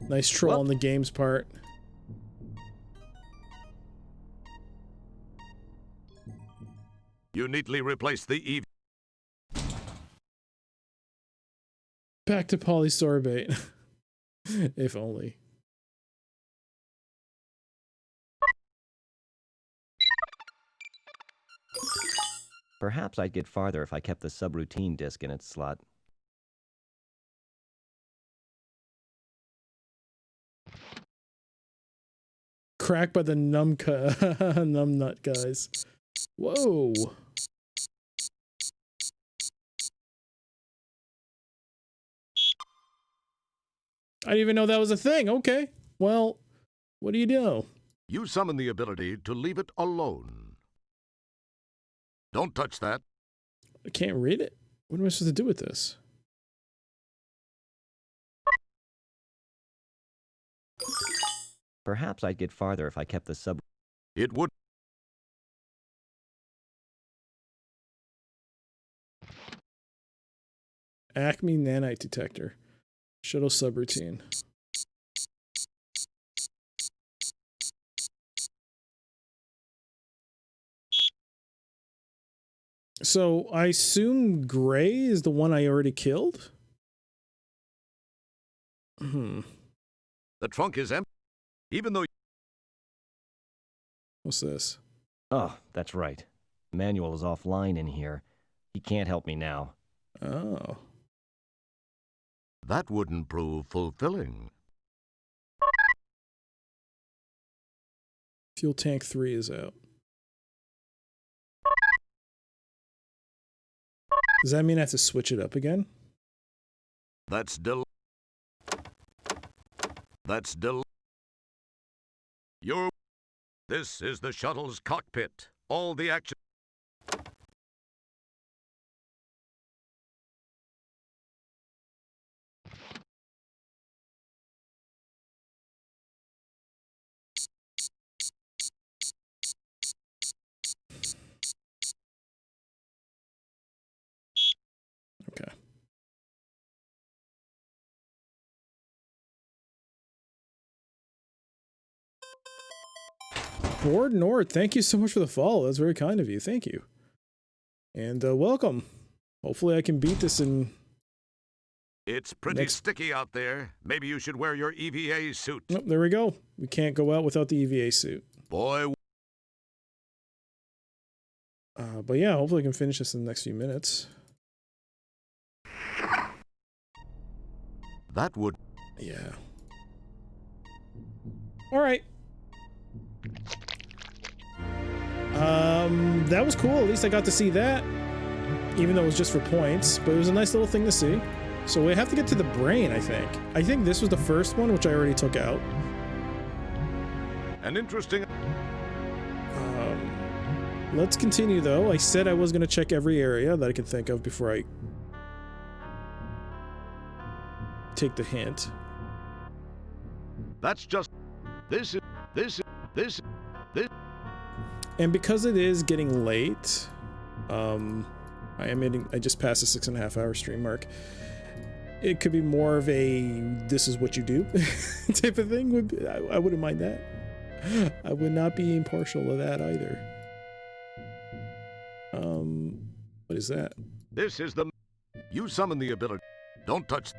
Nice troll on the game's part. You neatly replace the Back to polysorbate. If only. Perhaps I'd get farther if I kept the subroutine disc in its slot. cracked by the numbnut guys. Whoa. I didn't even know that was a thing. Okay. Well, what do you know? You summon the ability to leave it alone. Don't touch that. I can't read it. What am I supposed to do with this? Perhaps I'd get farther if I kept the sub. It would. Acme nanite detector. Shuttle subroutine. So I assume Gray is the one I already killed? The trunk is empty. Even though... What's this? Oh, that's right. Manuel is offline in here. He can't help me now. Oh. That wouldn't prove fulfilling. Fuel tank 3 is out. Does that mean I have to switch it up again? That's This is the shuttle's cockpit. All the action... Okay. Board North, thank you so much for the follow. That's very kind of you. Thank you. And welcome. Hopefully I can beat this in... It's pretty sticky out there. Maybe you should wear your EVA suit. Oh, there we go. We can't go out without the EVA suit. Boy. But yeah, hopefully I can finish this in the next few minutes. That would... Yeah. All right. That was cool. At least I got to see that, even though it was just for points, but it was a nice little thing to see. So we have to get to the brain, I think. I think this was the first one, which I already took out. An interesting... Let's continue, though. I said I was going to check every area that I could think of before I take the hint. That's just... This. And because it is getting late, I just passed the 6.5 hour stream mark. It could be more of a this is what you do type of thing. I wouldn't mind that. I would not be impartial to that either. What is that? This is the... You summon the ability. Don't touch...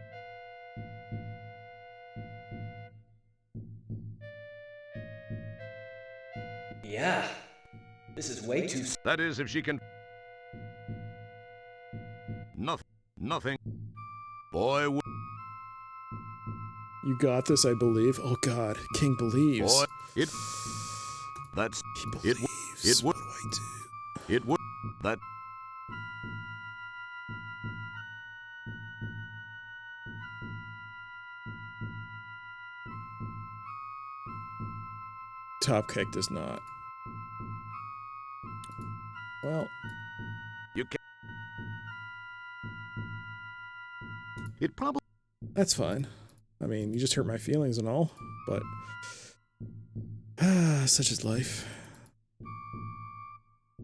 Yeah. This is way too... That is, if she can... Nothing. Boy... You got this, I believe. Oh God, King believes. Boy, that's... He believes. It would... What do I do? It would... That... Top Cake does not. Well... You can... It probably... That's fine. I mean, you just hurt my feelings and all, but... such is life.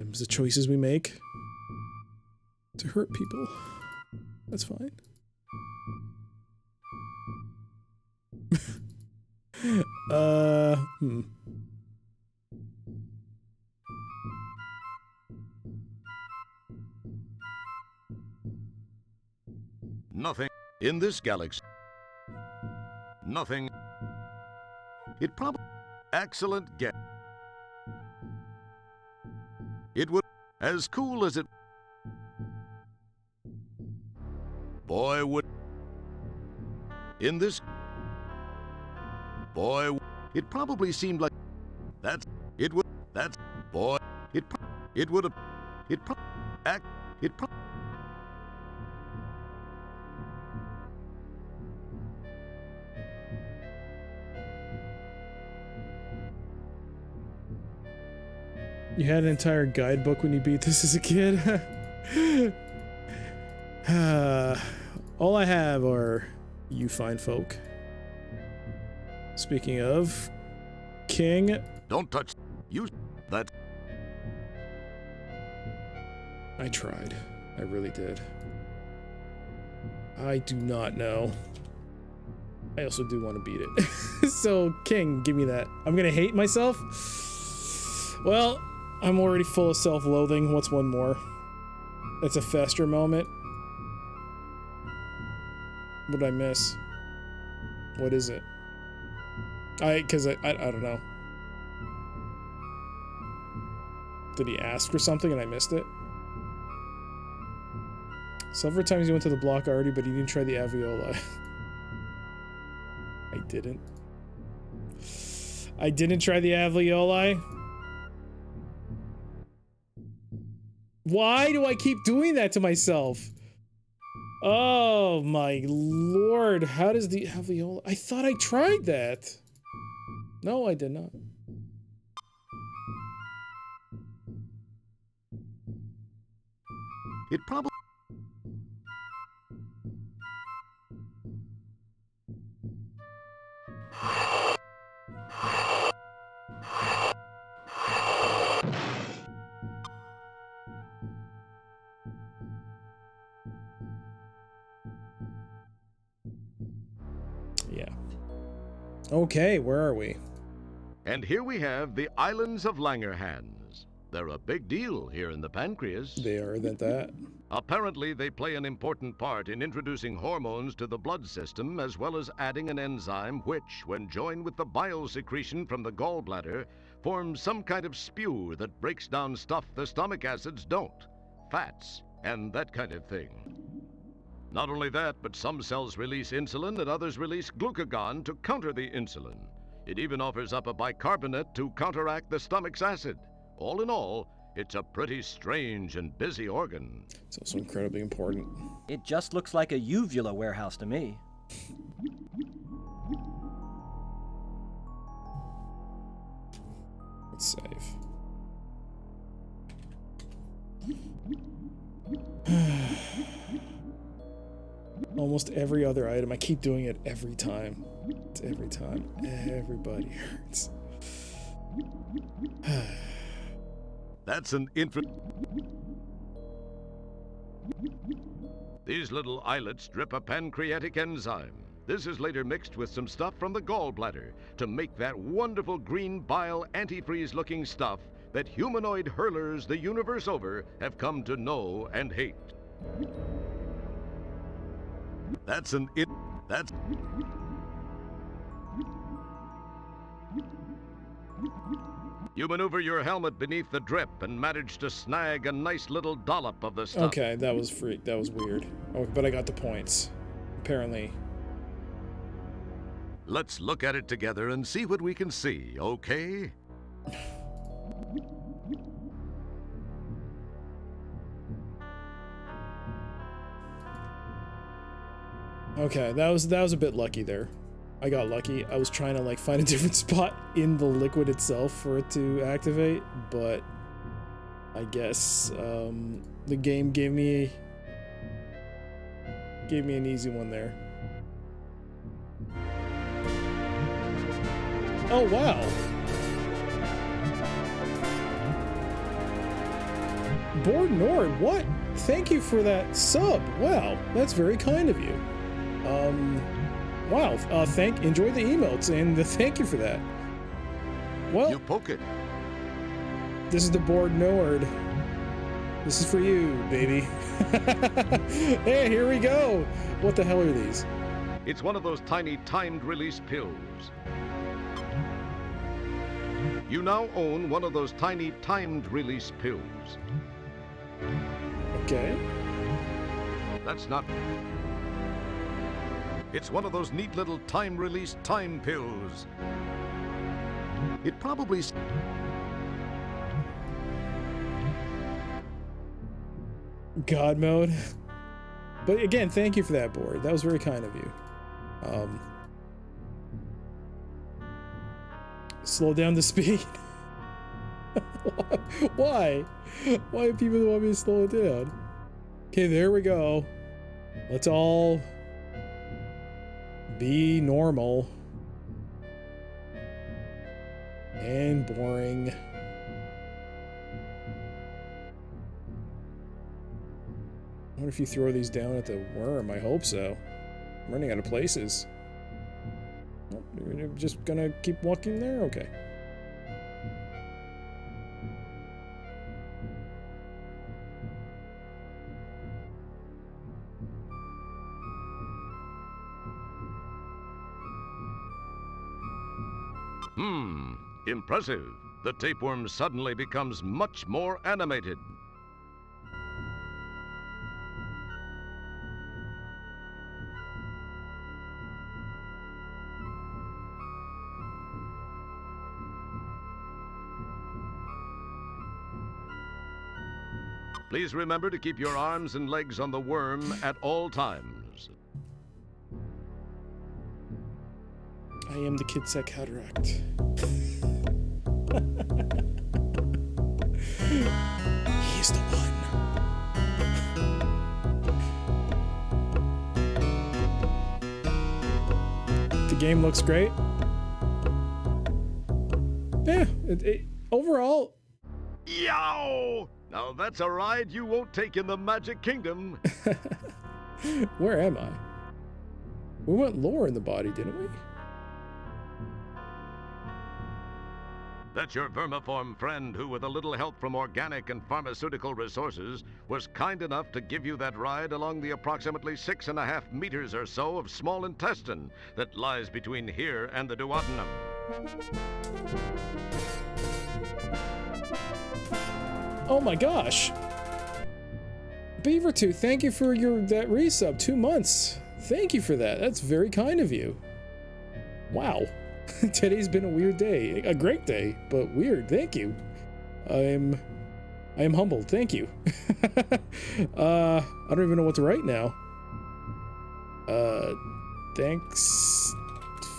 It's the choices we make to hurt people. That's fine. Nothing in this galaxy. Nothing. It probably... Excellent guess. It would... As cool as it... Boy would... In this... Boy... It probably seemed like... That's it would that's boy it would have it pro- act it pro- You had an entire guidebook when you beat this as a kid? All I have are you fine folk. Speaking of, King... Don't touch you that. I tried. I really did. I do not know. I also do want to beat it. So, King, give me that. I'm gonna hate myself? Well, I'm already full of self-loathing. What's one more? That's a faster moment. What did I miss? What is it? Cause I don't know. Did he ask for something and I missed it? Several times he went to the block already, but he didn't try the alveoli. I didn't. I didn't try the alveoli. Why do I keep doing that to myself? Oh my lord, how does the alveoli... I thought I tried that. No, I did not. It probably Yeah. Okay, where are we? And here we have the Islands of Langerhans. They're a big deal here in the pancreas. They are, isn't that? Apparently, they play an important part in introducing hormones to the blood system, as well as adding an enzyme which, when joined with the bile secretion from the gallbladder, forms some kind of spew that breaks down stuff the stomach acids don't. Fats, and that kind of thing. Not only that, but some cells release insulin and others release glucagon to counter the insulin. It even offers up a bicarbonate to counteract the stomach's acid. All in all, it's a pretty strange and busy organ. It's also incredibly important. It just looks like a uvula warehouse to me. Let's save. Almost every other item. I keep doing it every time. It's every time. Everybody hurts. That's an These little islets drip a pancreatic enzyme. This is later mixed with some stuff from the gallbladder to make that wonderful green bile antifreeze-looking stuff that humanoid hurlers the universe over have come to know and hate. You maneuver your helmet beneath the drip and manage to snag a nice little dollop of the stuff. Okay, that was that was weird. Oh, but I got the points. Apparently. Let's look at it together and see what we can see, okay? Okay, that was a bit lucky there. I got lucky. I was trying to like find a different spot in the liquid itself for it to activate, but I guess the game gave me an easy one there. Oh wow. Board Nord, what? Thank you for that sub. Wow, that's very kind of you. Wow, enjoy the emotes and thank you for that. Well, you poke it. This is the Board Nord. This is for you, baby. Hey, here we go. What the hell are these? It's one of those tiny timed release pills. You now own one of those tiny timed release pills. Okay. That's not... It's one of those neat little time-release time pills. It probably... God mode. But again, thank you for that board. That was very kind of you. Slow down the speed. Why? Why do people want me to slow it down? Okay, there we go. Let's all be normal. And boring. I wonder if you throw these down at the worm. I hope so. I'm running out of places. Oh, you're just gonna keep walking there? Okay. Impressive. The tapeworm suddenly becomes much more animated. Please remember to keep your arms and legs on the worm at all times. I am the Kitsek Cataract. He's the one. The game looks great. Yeah, overall. Yow! Now that's a ride you won't take in the Magic Kingdom. Where am I? We went lower in the body, didn't we? That's your vermiform friend who, with a little help from organic and pharmaceutical resources, was kind enough to give you that ride along the approximately 6.5 meters or so of small intestine that lies between here and the duodenum. Oh my gosh. Beavertooth, thank you for that resub. 2 months. Thank you for that. That's very kind of you. Wow. Today's been a weird day. A great day, but weird. Thank you. I am humbled. Thank you. I don't even know what to write now. Thanks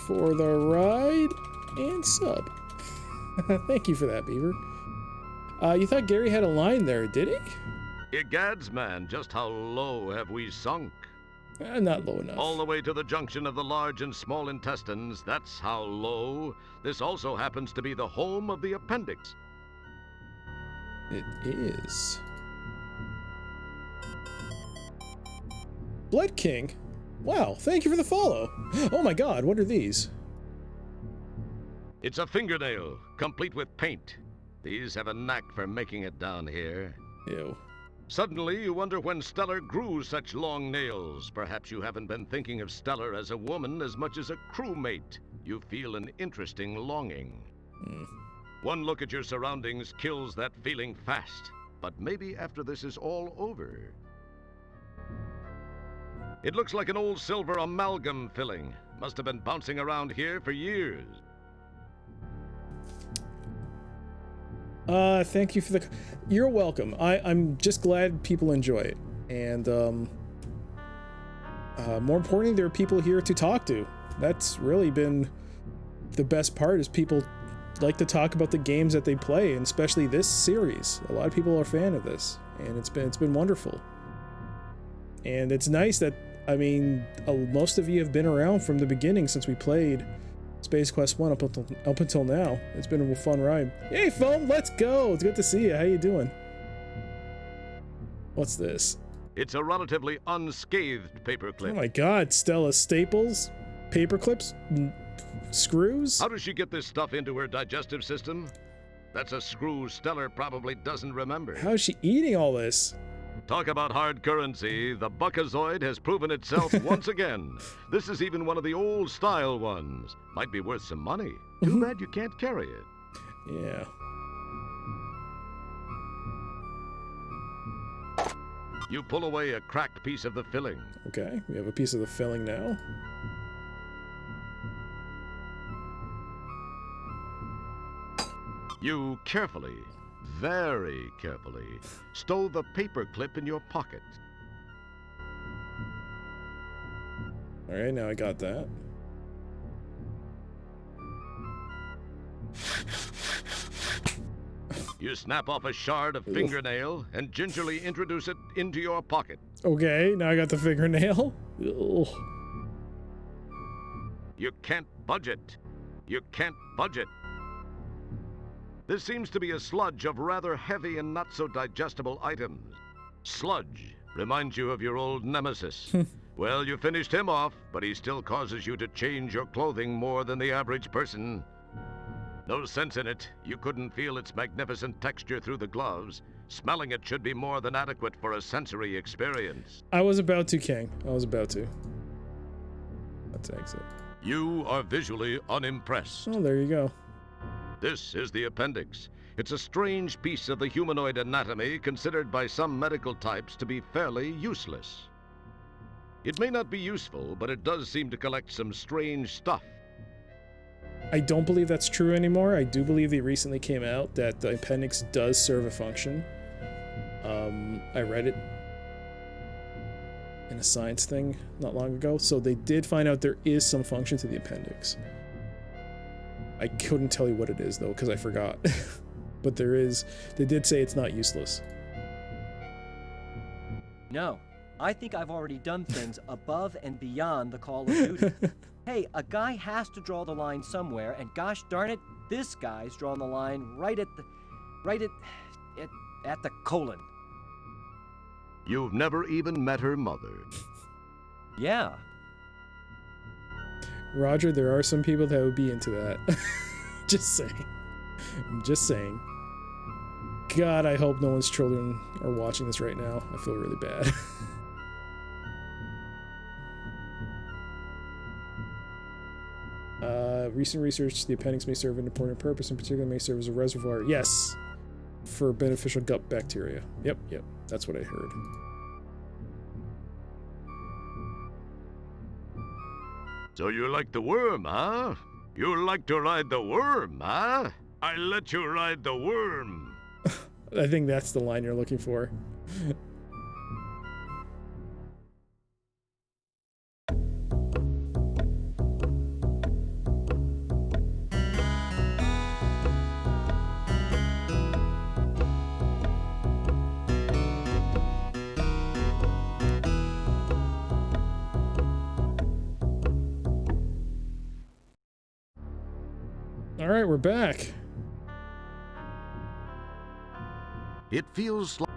for the ride and sub. Thank you for that, Beaver. You thought Gary had a line there, did he? Egads, man, just how low have we sunk? Not low enough. All the way to the junction of the large and small intestines, that's how low. This also happens to be the home of the appendix. It is. Blood King? Wow, thank you for the follow. Oh my god, what are these? It's a fingernail, complete with paint. These have a knack for making it down here. Ew. Suddenly, you wonder when Stellar grew such long nails. Perhaps you haven't been thinking of Stellar as a woman as much as a crewmate. You feel an interesting longing. One look at your surroundings kills that feeling fast. But maybe after this is all over. It looks like an old silver amalgam filling. Must have been bouncing around here for years. Thank you for the... You're welcome. I'm just glad people enjoy it. And, more importantly, there are people here to talk to. That's really been the best part, is people like to talk about the games that they play, and especially this series. A lot of people are a fan of this, and it's been wonderful. And it's nice that, I mean, most of you have been around from the beginning since we played Space Quest 1 up until now. It's been a fun ride. Hey, Foam, let's go! It's good to see you. How you doing? What's this? It's a relatively unscathed paperclip. Oh my god, Stella Staples? Paperclips? Screws? How does she get this stuff into her digestive system? That's a screw Stellar probably doesn't remember. How is she eating all this? Talk about hard currency. The Buckazoid has proven itself once again. This is even one of the old style ones. Might be worth some money. Too bad you can't carry it. Yeah. You pull away a cracked piece of the filling. Okay, we have a piece of the filling now. You carefully, very carefully, stole the paper clip in your pocket. All right, now I got that. You snap off a shard of fingernail and gingerly introduce it into your pocket. Okay, now I got the fingernail. Ugh. You can't budge it. You can't budge it. This seems to be a sludge of rather heavy and not so digestible items. Sludge reminds you of your old nemesis. Well, you finished him off, but he still causes you to change your clothing more than the average person. No sense in it. You couldn't feel its magnificent texture through the gloves. Smelling it should be more than adequate for a sensory experience. I was about to, King. I was about to. Let's exit. You are visually unimpressed. Oh, there you go. This is the appendix. It's a strange piece of the humanoid anatomy considered by some medical types to be fairly useless. It may not be useful, but it does seem to collect some strange stuff. I don't believe that's true anymore. I do believe they recently came out that the appendix does serve a function. I read it in a science thing not long ago, so they did find out there is some function to the appendix. I couldn't tell you what it is though, because I forgot. But there is. They did say it's not useless. No, I think I've already done things above and beyond the call of duty. Hey, a guy has to draw the line somewhere, and gosh darn it, this guy's drawn the line right at the colon. You've never even met her mother. Yeah. Roger, there are some people that would be into that. Just saying. I'm just saying. God, I hope no one's children are watching this right now. I feel really bad. Recent research, the appendix may serve an important purpose, in particular may serve as a reservoir. Yes, for beneficial gut bacteria. Yep, that's what I heard. So you like the worm, huh? You like to ride the worm, huh? I let you ride the worm. I think that's the line you're looking for. All right, we're back. It feels like...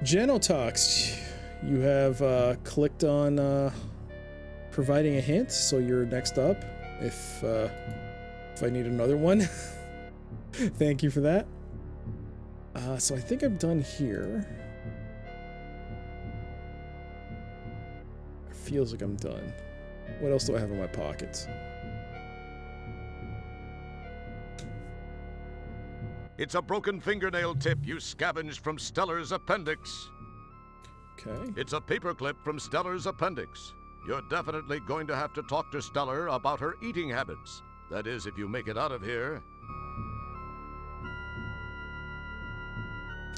Genotox, you have clicked on providing a hint, so you're next up. If I need another one, thank you for that. So I think I'm done here. It feels like I'm done. What else do I have in my pockets? It's a broken fingernail tip you scavenged from Stellar's appendix. Okay. It's a paperclip from Stellar's appendix. You're definitely going to have to talk to Stellar about her eating habits. That is, if you make it out of here.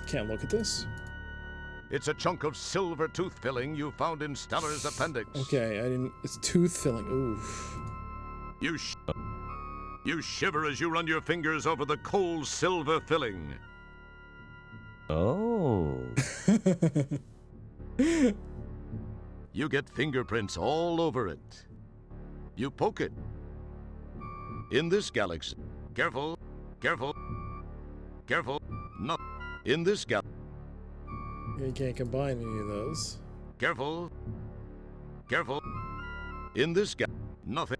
Can't look at this. It's a chunk of silver tooth filling you found in Stellar's appendix. Okay, I didn't... It's tooth filling. Oof. You shiver as you run your fingers over the cold silver filling. Oh. You get fingerprints all over it. You poke it. In this galaxy... Careful. Careful. Careful. No. In this galaxy... You can't combine any of those. Careful. Careful. In this galaxy... Nothing.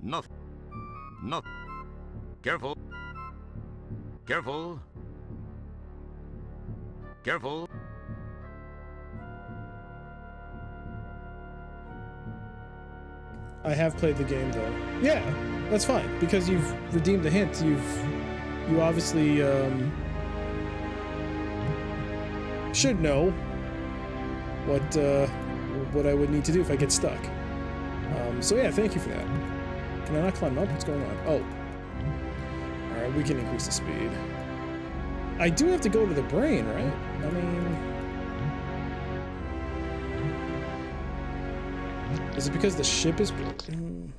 Nothing. Nothing. Careful. Careful. Careful. I have played the game though. Yeah, that's fine because you've redeemed the hint. You obviously should know what I would need to do if I get stuck. So yeah, thank you for that. Can I not climb up? What's going on? Oh. Alright, we can increase the speed. I do have to go to the brain, right? I mean... Is it because the ship is broken?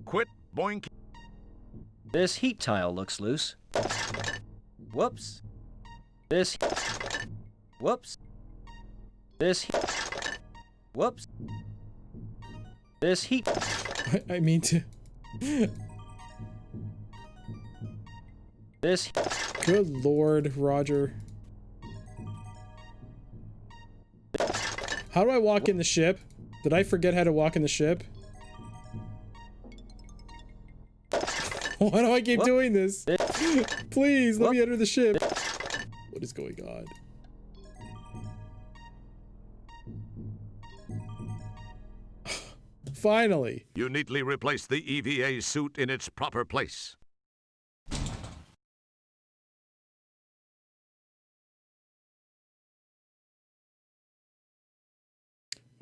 Quit boink. This heat tile looks loose. Whoops. This. Whoops. This. Whoops. This heat. I mean to. This. Good lord, Roger. How do I walk in the ship? Did I forget how to walk in the ship? Why do I keep doing this? Please, let me enter the ship. What is going on? Finally. You neatly replace the EVA suit in its proper place.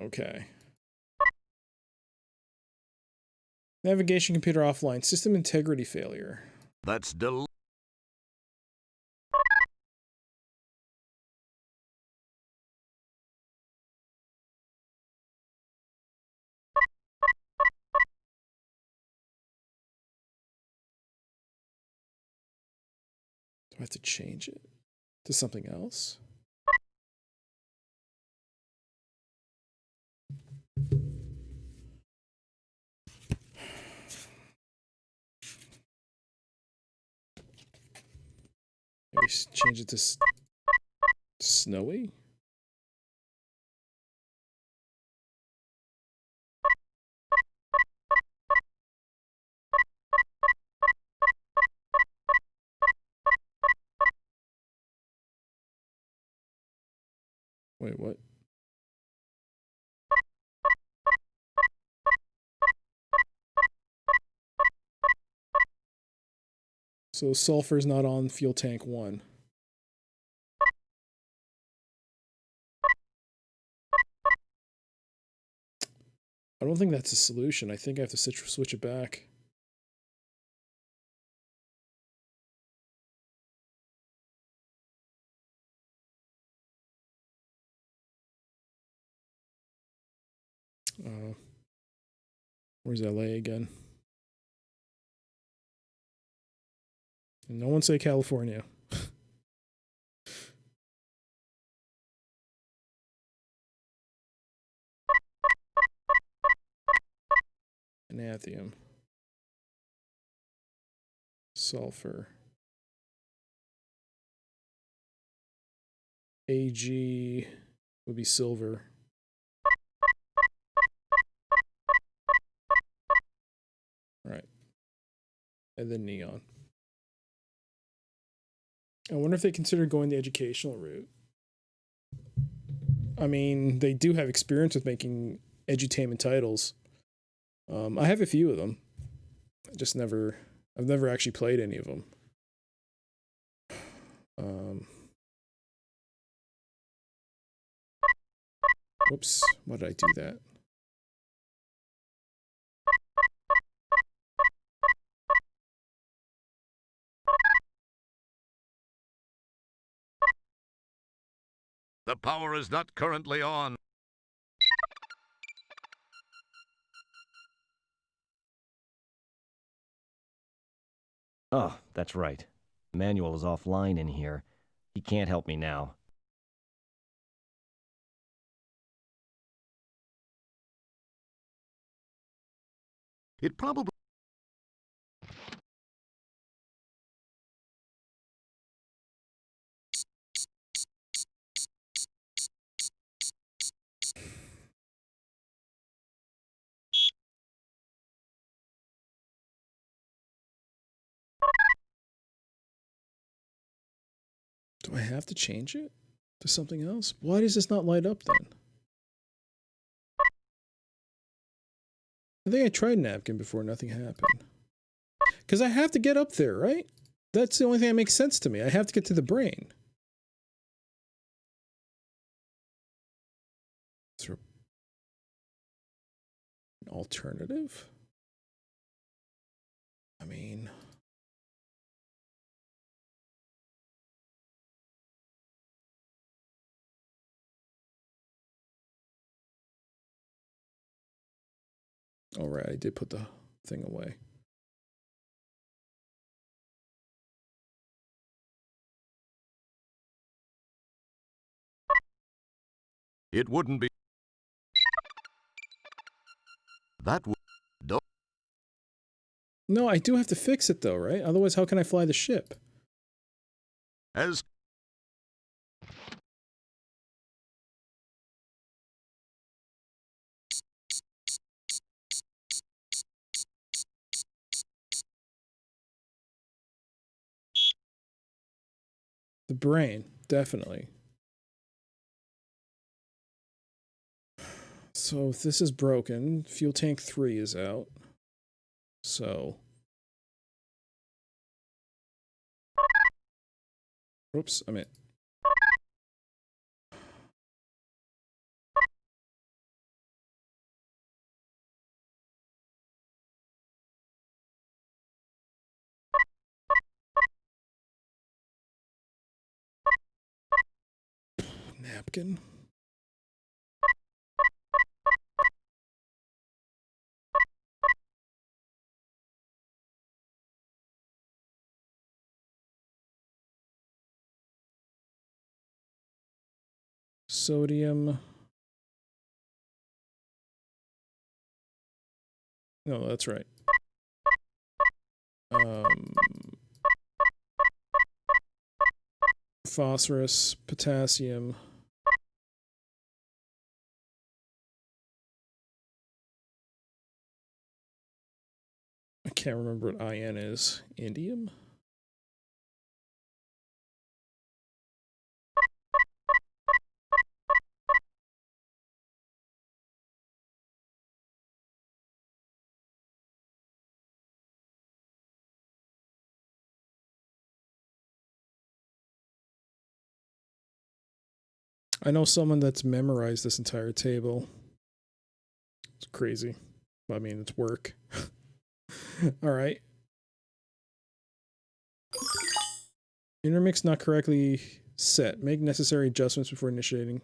Okay. Navigation computer offline. System integrity failure. That's Do I have to change it to something else? Maybe change it to snowy? Wait, what? So sulfur's not on fuel tank 1. I don't think that's a solution. I think I have to switch it back. Where's LA again? No one say California. Anathium. Sulfur. AG would be silver. All right. And then neon. I wonder if they consider going the educational route. I mean, they do have experience with making edutainment titles. I have a few of them. I've never actually played any of them. Whoops, why did I do that? The power is not currently on. Oh, that's right. Manuel is offline in here. He can't help me now. It probably... Do I have to change it to something else? Why does this not light up then? I think I tried napkin before, nothing happened. Because I have to get up there, right? That's the only thing that makes sense to me. I have to get to the brain. Is there an alternative? I mean... Oh, right, I did put the thing away. It wouldn't be... That would... Don't... No, I do have to fix it though, right? Otherwise, how can I fly the ship? As... The brain, definitely. So if this is broken, fuel tank 3 is out. So... Oops, I meant... Napkin. Sodium. No, that's right. Phosphorus, potassium. I can't remember what IN is. Indium? I know someone that's memorized this entire table. It's crazy. I mean, it's work. All right. Intermix not correctly set. Make necessary adjustments before initiating.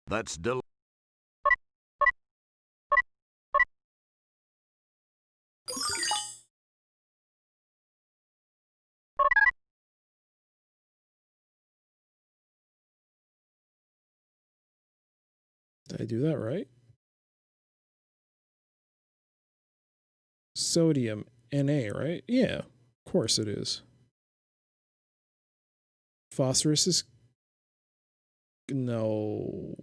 That's del... Did I do that right? Sodium, Na, right? Yeah, of course it is. Phosphorus is... No.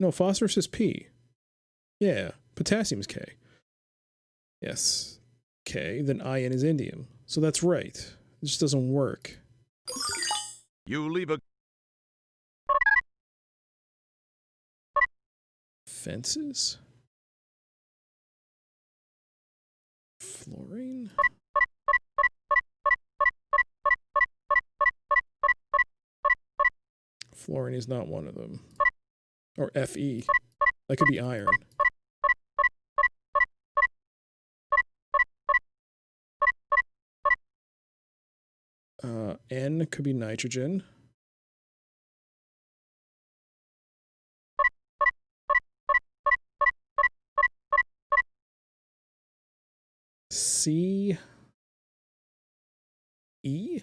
No, phosphorus is P. Yeah, potassium is K. Yes. K, then IN is indium. So that's right. It just doesn't work. You leave a... Fences? Fluorine? Fluorine is not one of them. Or Fe. That could be iron. N could be nitrogen. C. E?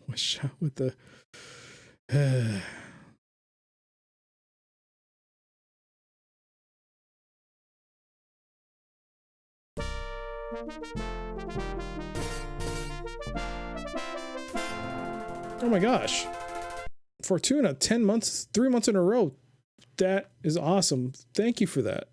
What's up with the... Oh my gosh. Fortuna, 10 months, 3 months in a row. That is awesome. Thank you for that.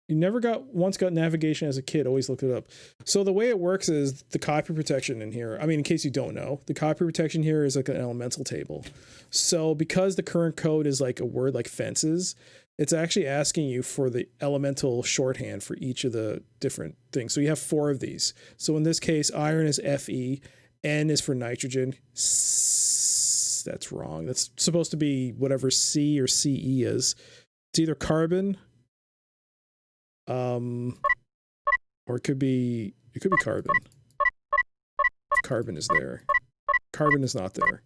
You never once got navigation as a kid, always looked it up. So the way it works is the copy protection in here. I mean, in case you don't know, the copy protection here is like an elemental table. So because the current code is like a word like fences, it's actually asking you for the elemental shorthand for each of the different things. So you have 4 of these. So in this case, iron is Fe, N is for nitrogen. That's wrong. That's supposed to be whatever C or Ce is. It's either carbon, or it could be carbon. Carbon is there. Carbon is not there.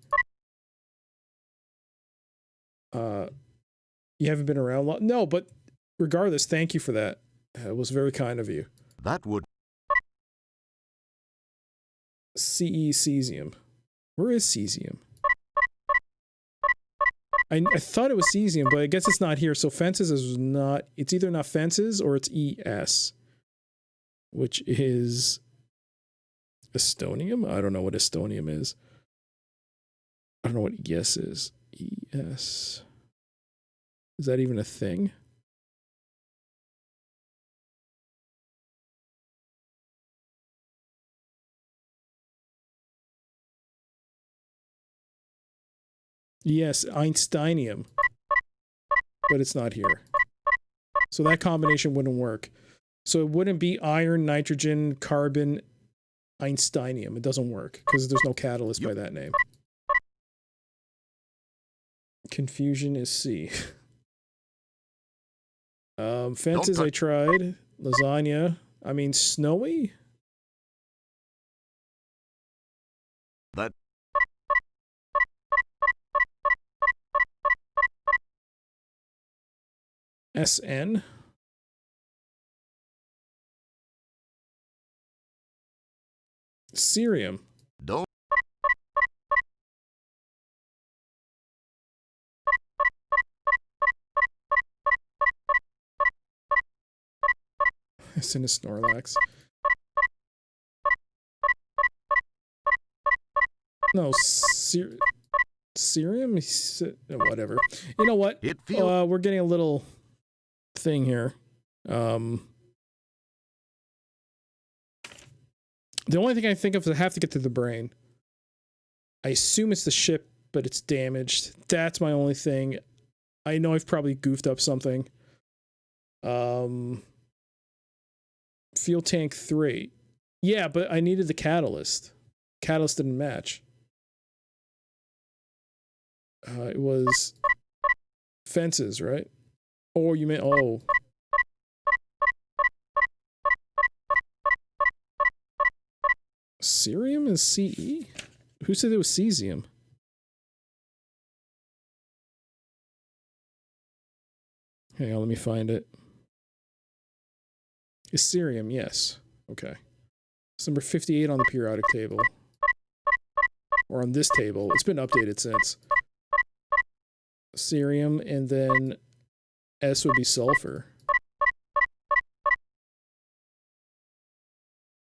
You haven't been around long? No, but regardless, thank you for that. It was very kind of you. That would... cesium. Where is cesium? I thought it was cesium, but I guess it's not here. So fences is not... It's either not fences or it's ES, which is Estonium? I don't know what Estonium is. I don't know what ES is. ES... Is that even a thing? Yes, Einsteinium. But it's not here. So that combination wouldn't work. So it wouldn't be iron, nitrogen, carbon, Einsteinium. It doesn't work because there's no catalyst by that name. Confusion is C. Fences I tried. Lasagna. I mean, snowy? That... SN. Cerium. Don't... It's in a Snorlax. No, Cerium? Whatever. You know what? We're getting a little thing here. The only thing I think of is I have to get to the brain. I assume it's the ship, but it's damaged. That's my only thing. I know I've probably goofed up something. Fuel tank 3. Yeah, but I needed the catalyst. Catalyst didn't match. It was fences, right? Or you meant, oh. Cerium is CE? Who said it was cesium? Hang on, let me find it. It's cerium, yes. Okay. It's number 58 on the periodic table. Or on this table. It's been updated since. Cerium, and then S would be sulfur.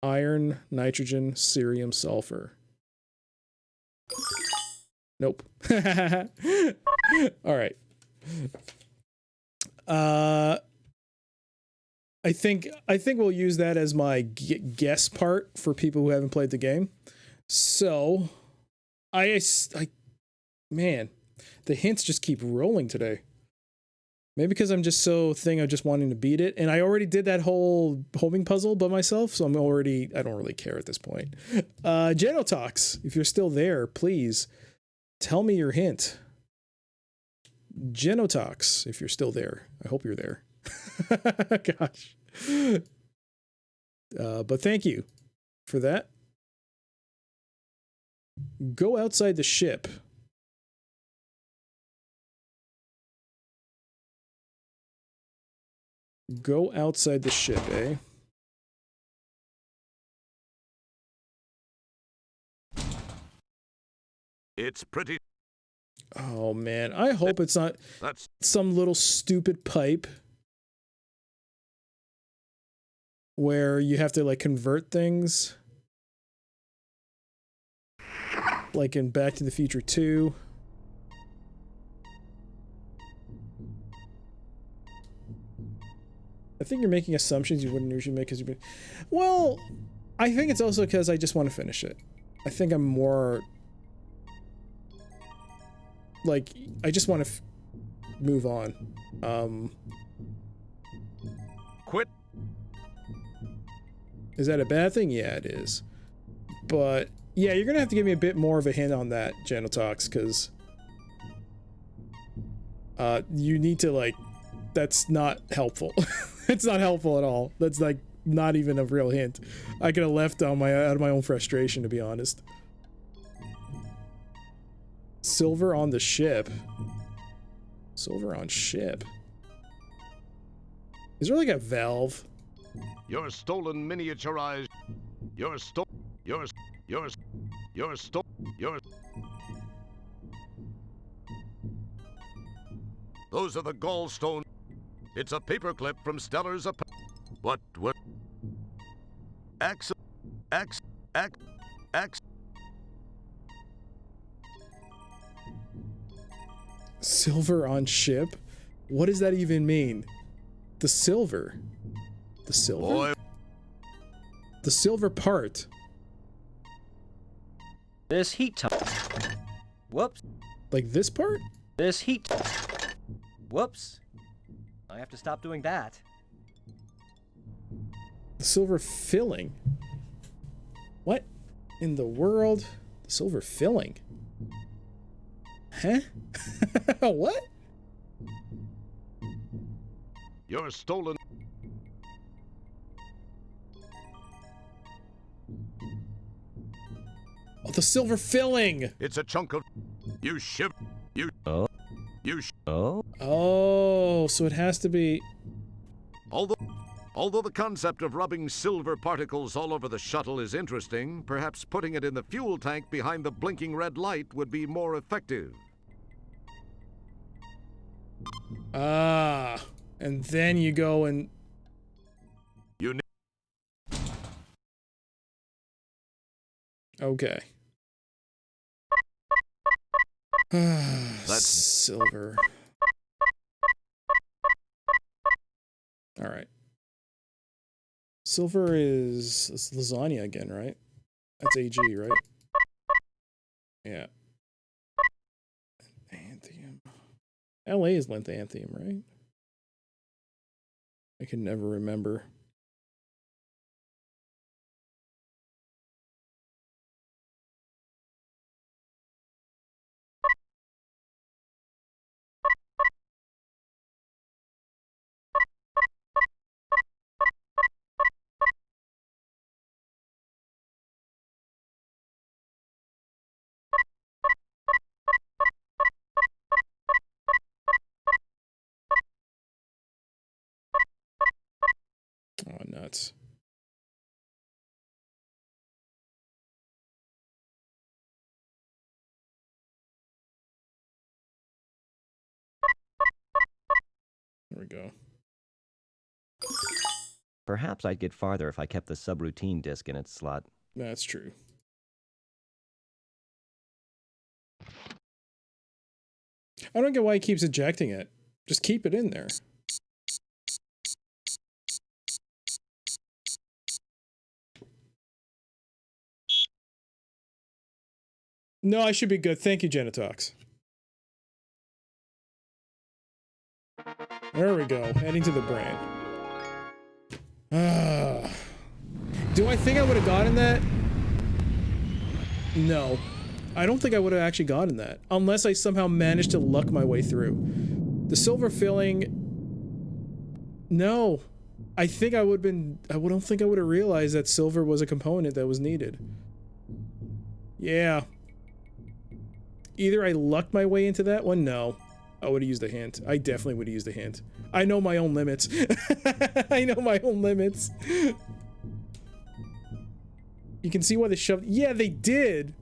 Iron, nitrogen, cerium, sulfur. Nope. All right. I think we'll use that as my guess part for people who haven't played the game. So, man, the hints just keep rolling today. Maybe because I'm just of just wanting to beat it. And I already did that whole homing puzzle by myself, so I don't really care at this point. Genotox, if you're still there, please tell me your hint. Genotox, if you're still there. I hope you're there. Gosh. But thank you for that. Go outside the ship. Go outside the ship, eh? It's pretty. Oh man, I hope it's not That's some little stupid pipe where you have to like convert things. Like in Back to the Future 2. I think you're making assumptions you wouldn't usually make because you've been... Well, I think it's also because I just want to finish it. I think I'm more... Like, I just want to move on. Quit. Is that a bad thing? Yeah, it is. But, yeah, you're going to have to give me a bit more of a hint on that, Genotox, because... you need to, like... That's not helpful. It's not helpful at all. That's, like, not even a real hint. I could have left out of my own frustration, to be honest. Silver on the ship. Silver on ship. Is there like a valve? Your stolen miniaturized. Your Those are the gallstone. It's a paperclip from Stellar's What? X. Silver on ship? What does that even mean? The silver. The silver? Boy. The silver part. This heat time. Whoops. Like this part? This heat. Whoops. I have to stop doing that. The silver filling. What in the world? The silver filling. Huh? What? Your stolen. Oh, the silver filling. It's a chunk of. You shiv. You. Oh. You. Oh, so it has to be. Although the concept of rubbing silver particles all over the shuttle is interesting, perhaps putting it in the fuel tank behind the blinking red light would be more effective. Ah, and then you go and... You. Okay. That's silver. All right. Silver is lasagna again, right? That's AG, right? Yeah. Lanthanum. LA is lanthanum, right? I can never remember. Oh, nuts. There we go. Perhaps I'd get farther if I kept the subroutine disk in its slot. That's true. I don't get why he keeps ejecting it. Just keep it in there. No, I should be good. Thank you, Genotox. There we go. Heading to the brain. Do I think I would have gotten that? No. I don't think I would have actually gotten that. Unless I somehow managed to luck my way through. The silver filling... No. I think I would have been... I don't think I would have realized that silver was a component that was needed. Yeah. Either I lucked my way into that one. No. I would have used a hint. I definitely would have used a hint. I know my own limits. I know my own limits. You can see why they shoved... Yeah, they did.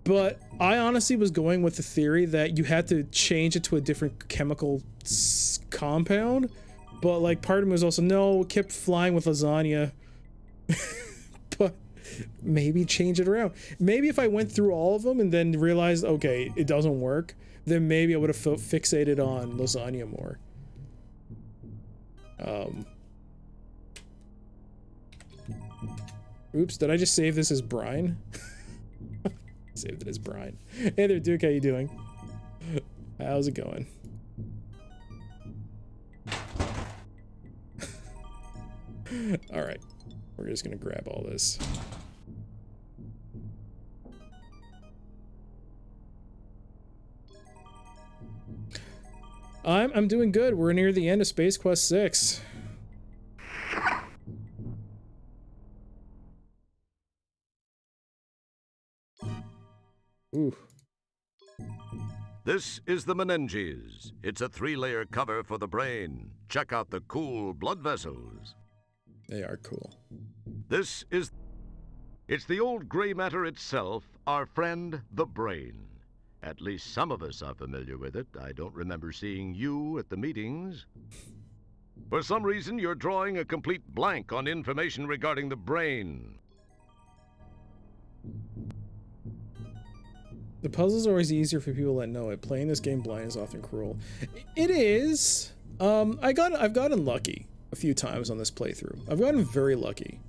But I honestly was going with the theory that you had to change it to a different chemical compound, but like part of me was also, no, it kept flying with lasagna. But maybe change it around. Maybe if I went through all of them and then realized, okay, it doesn't work, then maybe I would have fixated on lasagna more. Oops, did I just save this as Brian? Saved it as Brian. Hey there, Duke, how you doing? How's it going? Alright, we're just gonna grab all this. I'm doing good. We're near the end of Space Quest 6. Ooh. This is the meninges. It's a 3-layer cover for the brain. Check out the cool blood vessels. They are cool. It's the old gray matter itself, our friend, the brain. At least some of us are familiar with it. I don't remember seeing you at the meetings. For some reason, you're drawing a complete blank on information regarding the brain. The puzzles are always easier for people that know it. Playing this game blind is often cruel. It is. I've gotten lucky a few times on this playthrough. I've gotten very lucky.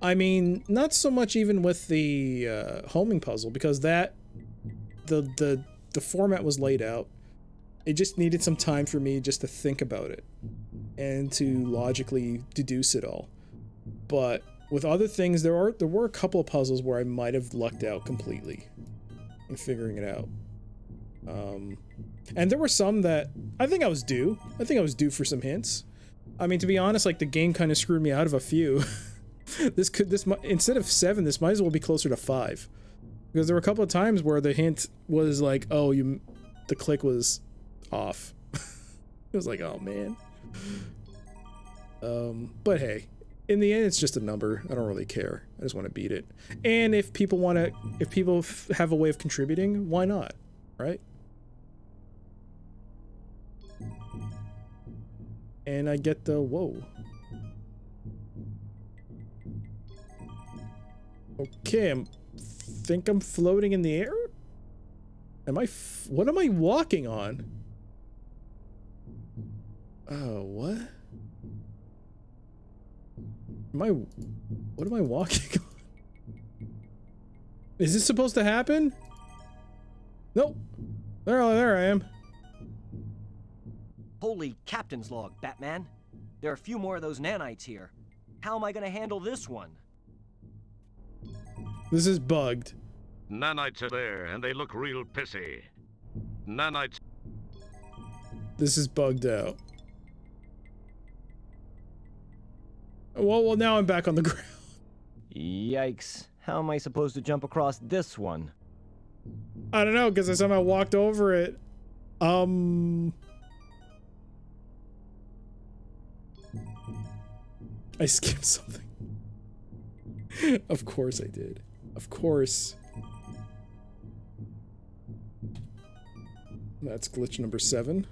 I mean, not so much even with the homing puzzle, because that the format was laid out. It just needed some time for me just to think about it and to logically deduce it all. But with other things, there were a couple of puzzles where I might have lucked out completely in figuring it out. And there were some that I think I was due. I think I was due for some hints. I mean, to be honest, like the game kind of screwed me out of a few. Instead of 7, this might as well be closer to 5, because there were a couple of times where the hint was like, oh, the click was off. It was like, oh man. But hey, in the end, it's just a number. I don't really care. I just want to beat it. And if people have a way of contributing, why not? Right? And I get the whoa. Okay, think I'm floating in the air? What am I walking on? Oh, what? What am I walking on? Is this supposed to happen? Nope. There I am. Holy captain's log, Batman. There are a few more of those nanites here. How am I gonna handle this one? This is bugged. Nanites are there, and they look real pissy. Nanites... This is bugged out. Well, now I'm back on the ground. Yikes. How am I supposed to jump across this one? I don't know, because I somehow walked over it. I skipped something. Of course I did. Of course. That's glitch number 7.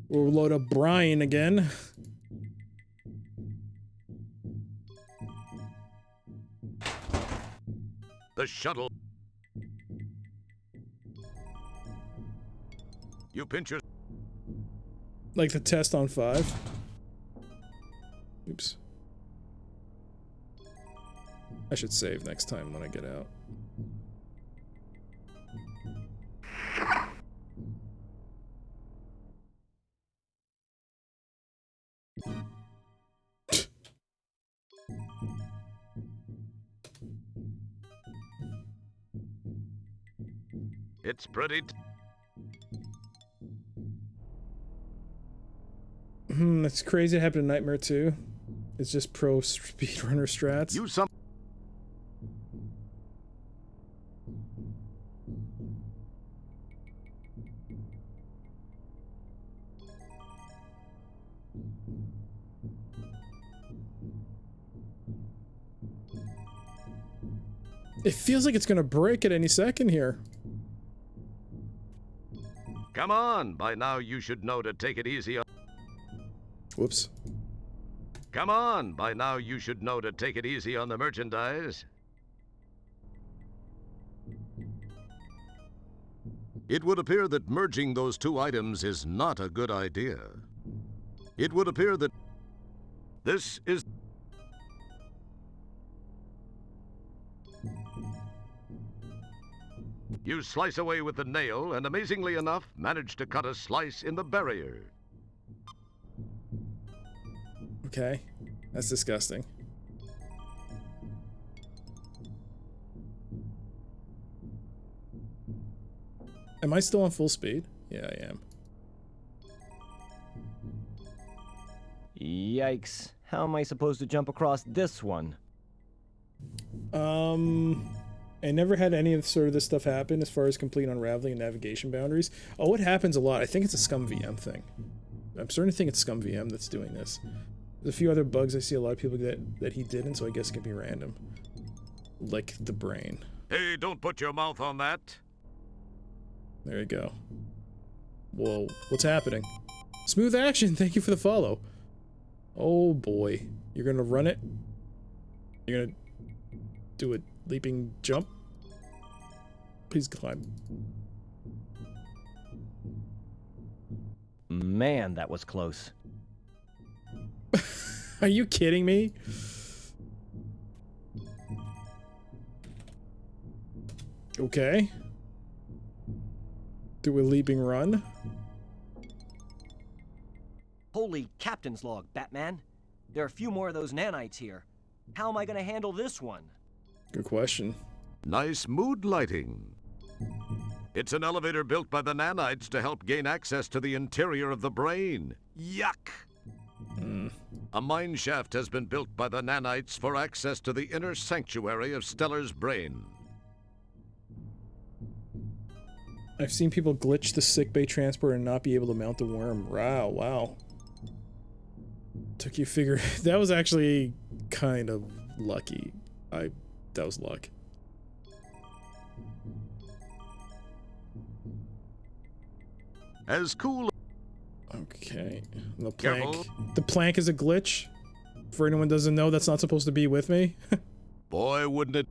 We'll load up Brian again. The shuttle. You pinch your... Like the test on 5. Oops. I should save next time when I get out. It's pretty... That's crazy. It happened in Nightmare 2. It's just pro speedrunner strats. You some... It feels like it's gonna break at any second here. Come on, by now you should know to take it easy on... Whoops. Come on, by now you should know to take it easy on the merchandise. It would appear that merging those two items is not a good idea. It would appear that this is... You slice away with the nail and, amazingly enough, manage to cut a slice in the barrier. Okay. That's disgusting. Am I still on full speed? Yeah, I am. Yikes. How am I supposed to jump across this one? I never had any of sort of this stuff happen as far as complete unraveling and navigation boundaries. Oh, it happens a lot. I think it's a Scum VM thing. I'm starting to think it's Scum VM that's doing this. There's a few other bugs I see a lot of people that he didn't, so I guess it can be random. Like the brain. Hey, don't put your mouth on that. There you go. Whoa, what's happening? Smooth action, thank you for the follow. Oh boy. You're gonna run it? You're gonna do a leaping jump? Please climb. Man, that was close. Are you kidding me? Okay. Do a leaping run. Holy captain's log, Batman. There are a few more of those nanites here. How am I gonna handle this one? Good question. Nice mood lighting. It's an elevator built by the nanites to help gain access to the interior of the brain. Yuck! A mine shaft has been built by the nanites for access to the inner sanctuary of Stellar's brain. I've seen people glitch the sickbay transport and not be able to mount the worm. Wow, wow. Took you figure. That was actually kind of lucky. That was luck. As cool. Okay. The plank. Careful. The plank is a glitch. For anyone who doesn't know, that's not supposed to be with me. Boy, wouldn't it.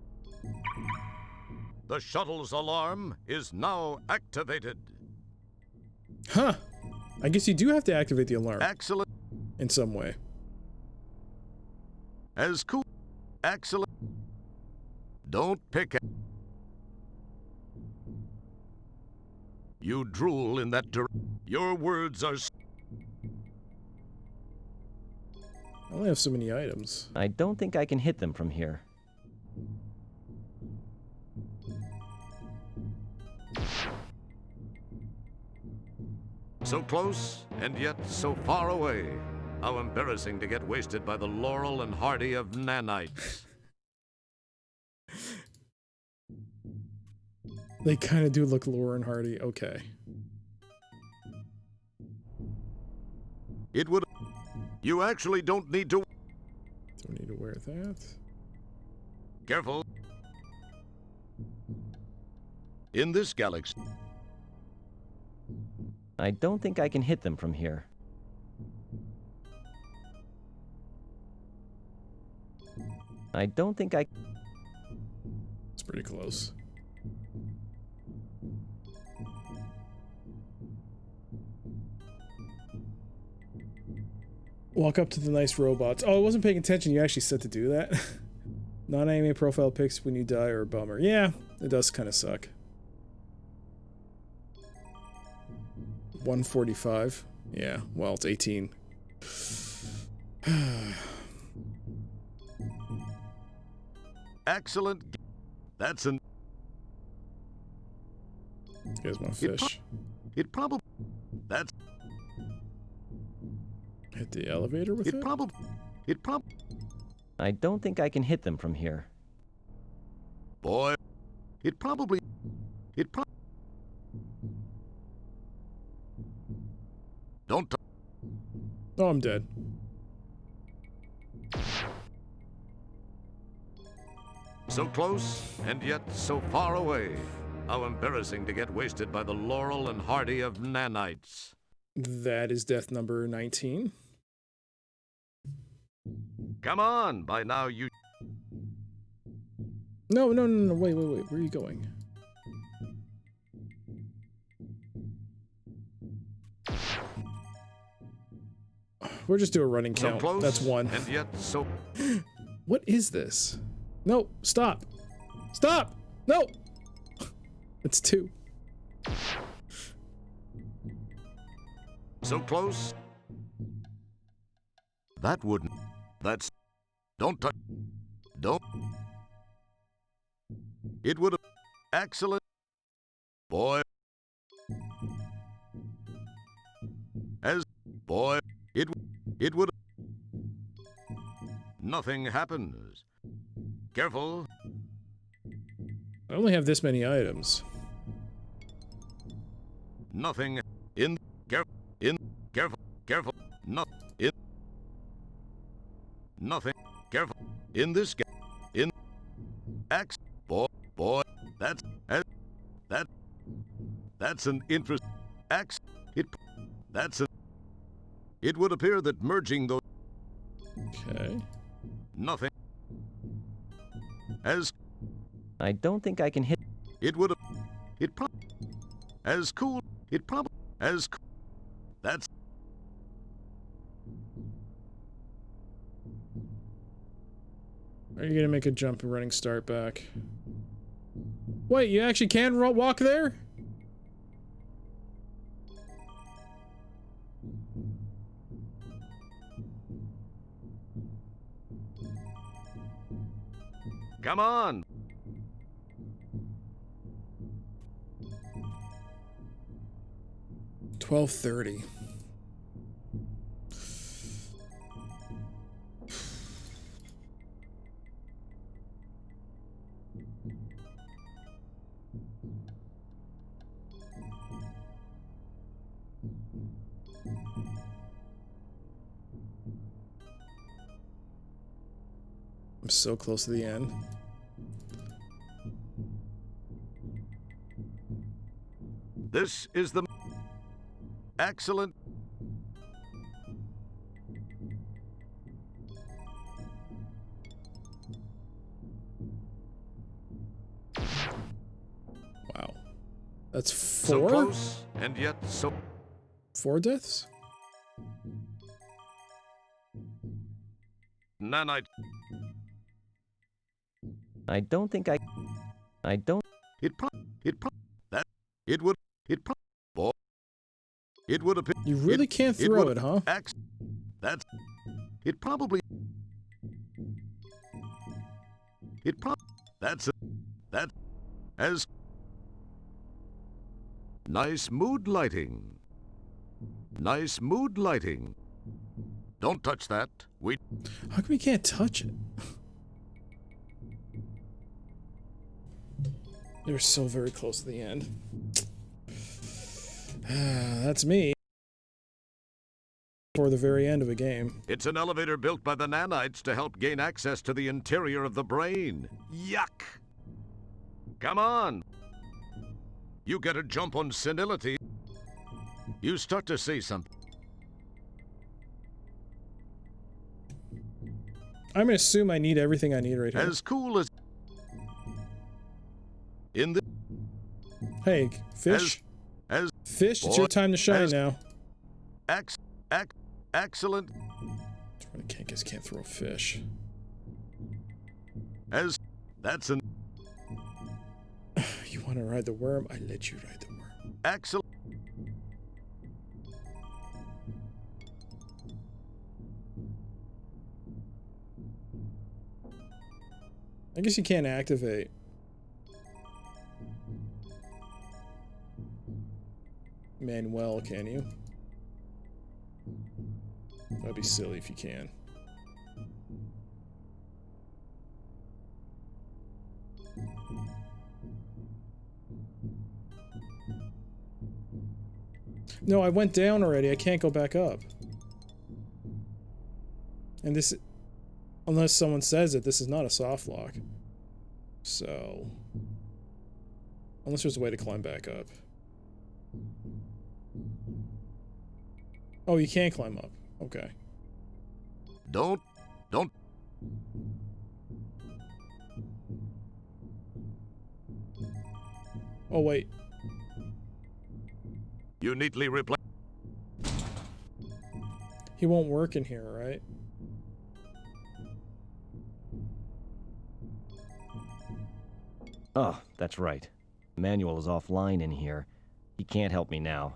The shuttle's alarm is now activated. Huh. I guess you do have to activate the alarm. Excellent. In some way. As cool. Excellent. Don't pick it. You drool in that direction. Your words are... I only have so many items. I don't think I can hit them from here. So close, and yet so far away. How embarrassing to get wasted by the Laurel and Hardy of nanites. They kind of do look Laura and Hardy. Okay. It would... You actually don't need to... Don't need to wear that. Careful. In this galaxy... I don't think I can hit them from here. I don't think I... It's pretty close. Walk up to the nice robots. Oh, I wasn't paying attention. You actually said to do that. Non-anime profile pics when you die are a bummer. Yeah, it does kind of suck. 145. Yeah, well, it's 18. Excellent. That's an... You guys want to fish? It probably... That's... Hit the elevator with it? It probably... I don't think I can hit them from here. Boy, it probably... Don't... Oh, I'm dead. So close, and yet so far away. How embarrassing to get wasted by the Laurel and Hardy of nanites. That is death number 19. Come on, by now you... No, wait, where are you going? We'll just do a running count. So close, that's one. And yet so... What is this? No, stop. Stop! No! It's 2. So close. That wouldn't... That's... Don't touch... Don't... It would have... Excellent... Boy... As... Boy... It would... Nothing happens. Careful. I only have this many items. Nothing in careful not in nothing careful in this game in X boy that's an interest X it would appear that merging those Okay. Nothing as I don't think I can hit. It would it probably as cool it probably as that's Are you gonna make a jump and running start back? Wait, you actually can walk there? Come on. $12.30. I'm so close to the end. This is the excellent. Wow. That's 4? So close, and yet so... 4 deaths? Nanite. I don't think I don't. It would appear. You really can't throw it, huh? That's it probably. That's that as nice mood lighting. Nice mood lighting. Don't touch that. How come you can't touch it? They're so very close to the end. That's me. For the very end of a game. It's an elevator built by the nanites to help gain access to the interior of the brain. Yuck! Come on! You get a jump on senility. You start to see something. I'm gonna assume I need everything I need right here. As cool as... In the... Hey, fish. Fish, it's your time to shine now. Excellent. Kankas can't throw fish. That's an... You want to ride the worm? I let you ride the worm. Excellent. I guess you can't activate. Manuel, can you? That'd be silly if you can. No, I went down already. I can't go back up. And this... Unless someone says it, this is not a soft lock. So, unless there's a way to climb back up. Oh, you can climb up. Okay. Don't. Oh, wait. You neatly replace. He won't work in here, right? Oh, that's right. Manuel is offline in here. He can't help me now.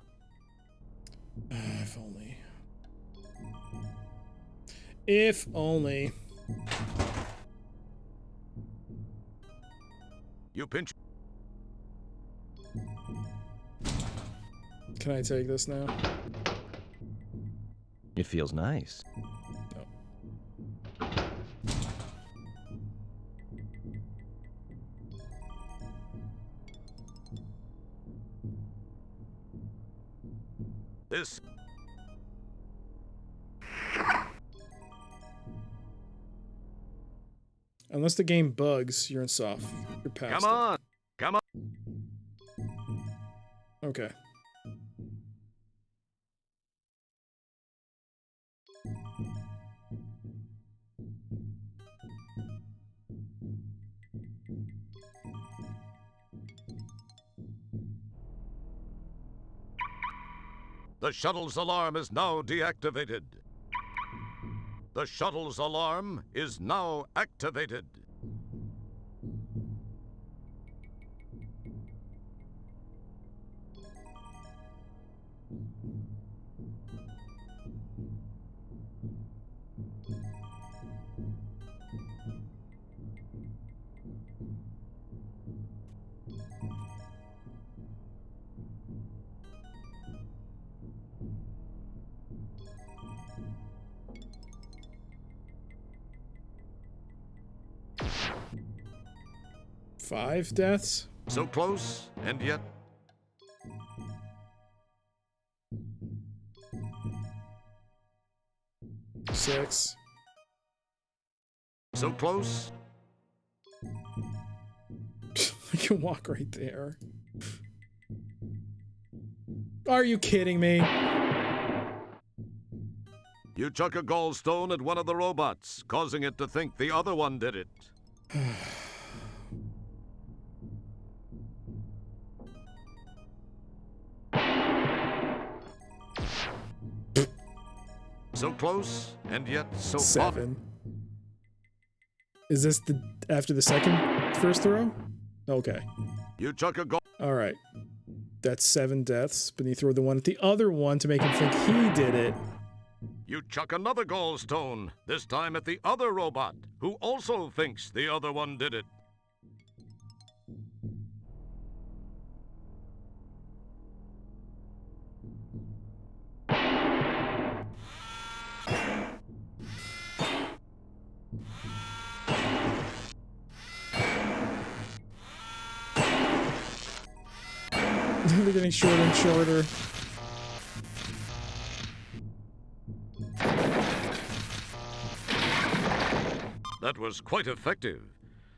If only. If only. You pinch. Can I take this now? It feels nice. This. Unless the game bugs, you're in soft. You're past Come on. Come on. it. Okay. The shuttle's alarm is now deactivated. The shuttle's alarm is now activated. Five deaths? So close, and yet. Six. So close. I can walk right there. Are you kidding me? You chuck a gallstone at one of the robots, causing it to think the other one did it. So close, and yet so far. 7. Is this the after the first throw? Okay. You chuck a goal. All right. That's 7 deaths, but you throw the one at the other one to make him think he did it. You chuck another gallstone, this time at the other robot, who also thinks the other one did it. They're getting shorter and shorter. That was quite effective.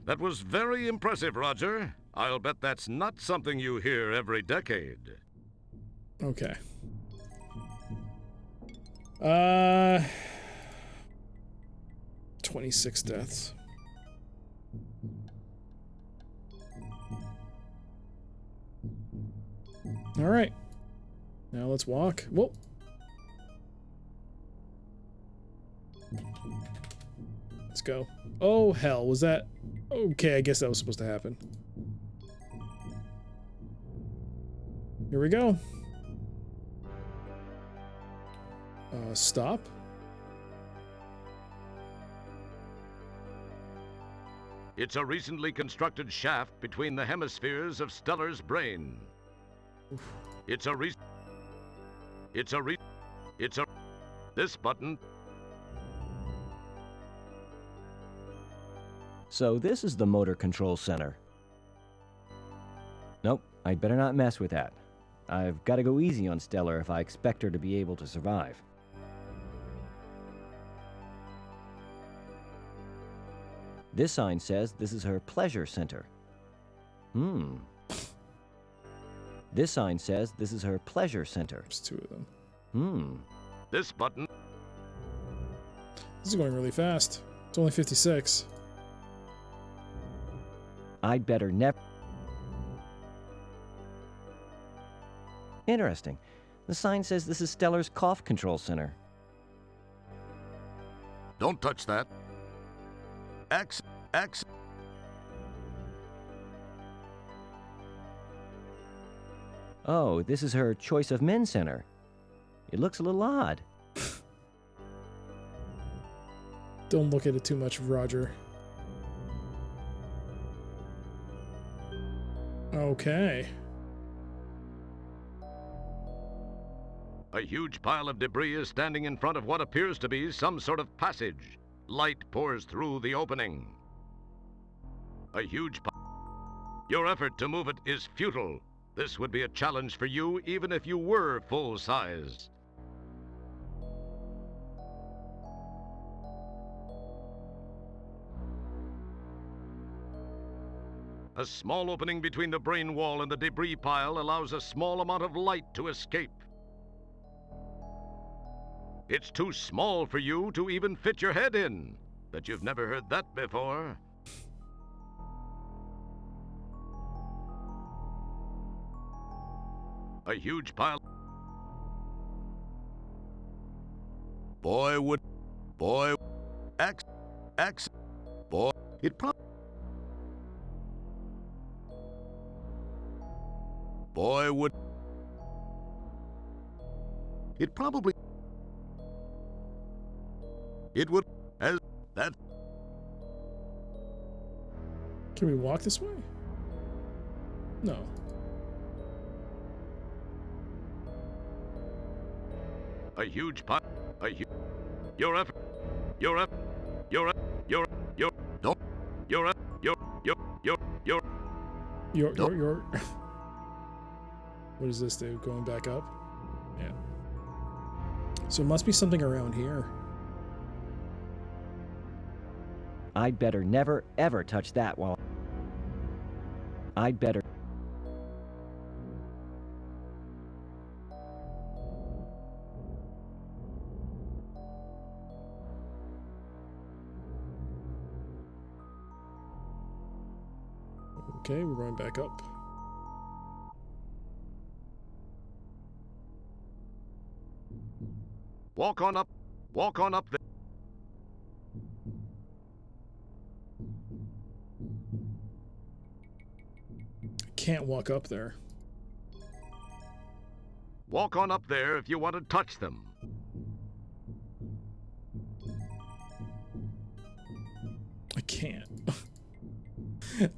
That was very impressive, Roger. I'll bet that's not something you hear every decade. Okay. 26 deaths. All right. Now let's walk. Whoa. Let's go. Oh, hell. Was that... Okay, I guess that was supposed to happen. Here we go. Stop. It's a recently constructed shaft between the hemispheres of Stellar's brain. This button. So this is the motor control center. Nope, I'd better not mess with that. I've got to go easy on Stellar if I expect her to be able to survive. This sign says this is her pleasure center. This sign says this is her pleasure center. There's two of them. This button. This is going really fast. It's only 56. I'd better never... Interesting. The sign says this is Stellar's cough control center. Don't touch that. X. Oh, this is her choice of men center. It looks a little odd. Don't look at it too much, Roger. Okay. A huge pile of debris is standing in front of what appears to be some sort of passage. Light pours through the opening. A huge pile. Your effort to move it is futile. This would be a challenge for you even if you were full size. A small opening between the brain wall and the debris pile allows a small amount of light to escape. It's too small for you to even fit your head in. Bet you've never heard that before. A huge pile. Boy, X, boy, it probably. Boy, would. It probably. It would, as that. Can we walk this way? No. A huge pile. Your effort. What is this, dude? Going back up? Yeah. So it must be something around here. I'd better never, ever touch that while... I'd better... Okay, we're going back up. Walk on up there. Can't walk up there. Walk on up there if you want to touch them. I can't.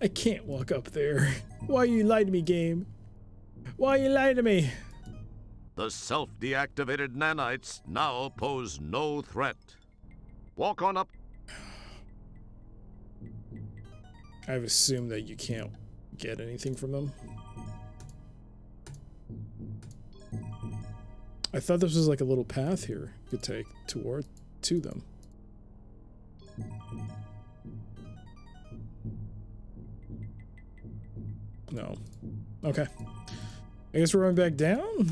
I can't walk up there. Why you lying to me, game? Why you lying to me? The self-deactivated nanites now pose no threat. Walk on up. I've assumed that you can't get anything from them. I thought this was like a little path here you could take to them. No. Okay. I guess we're going back down?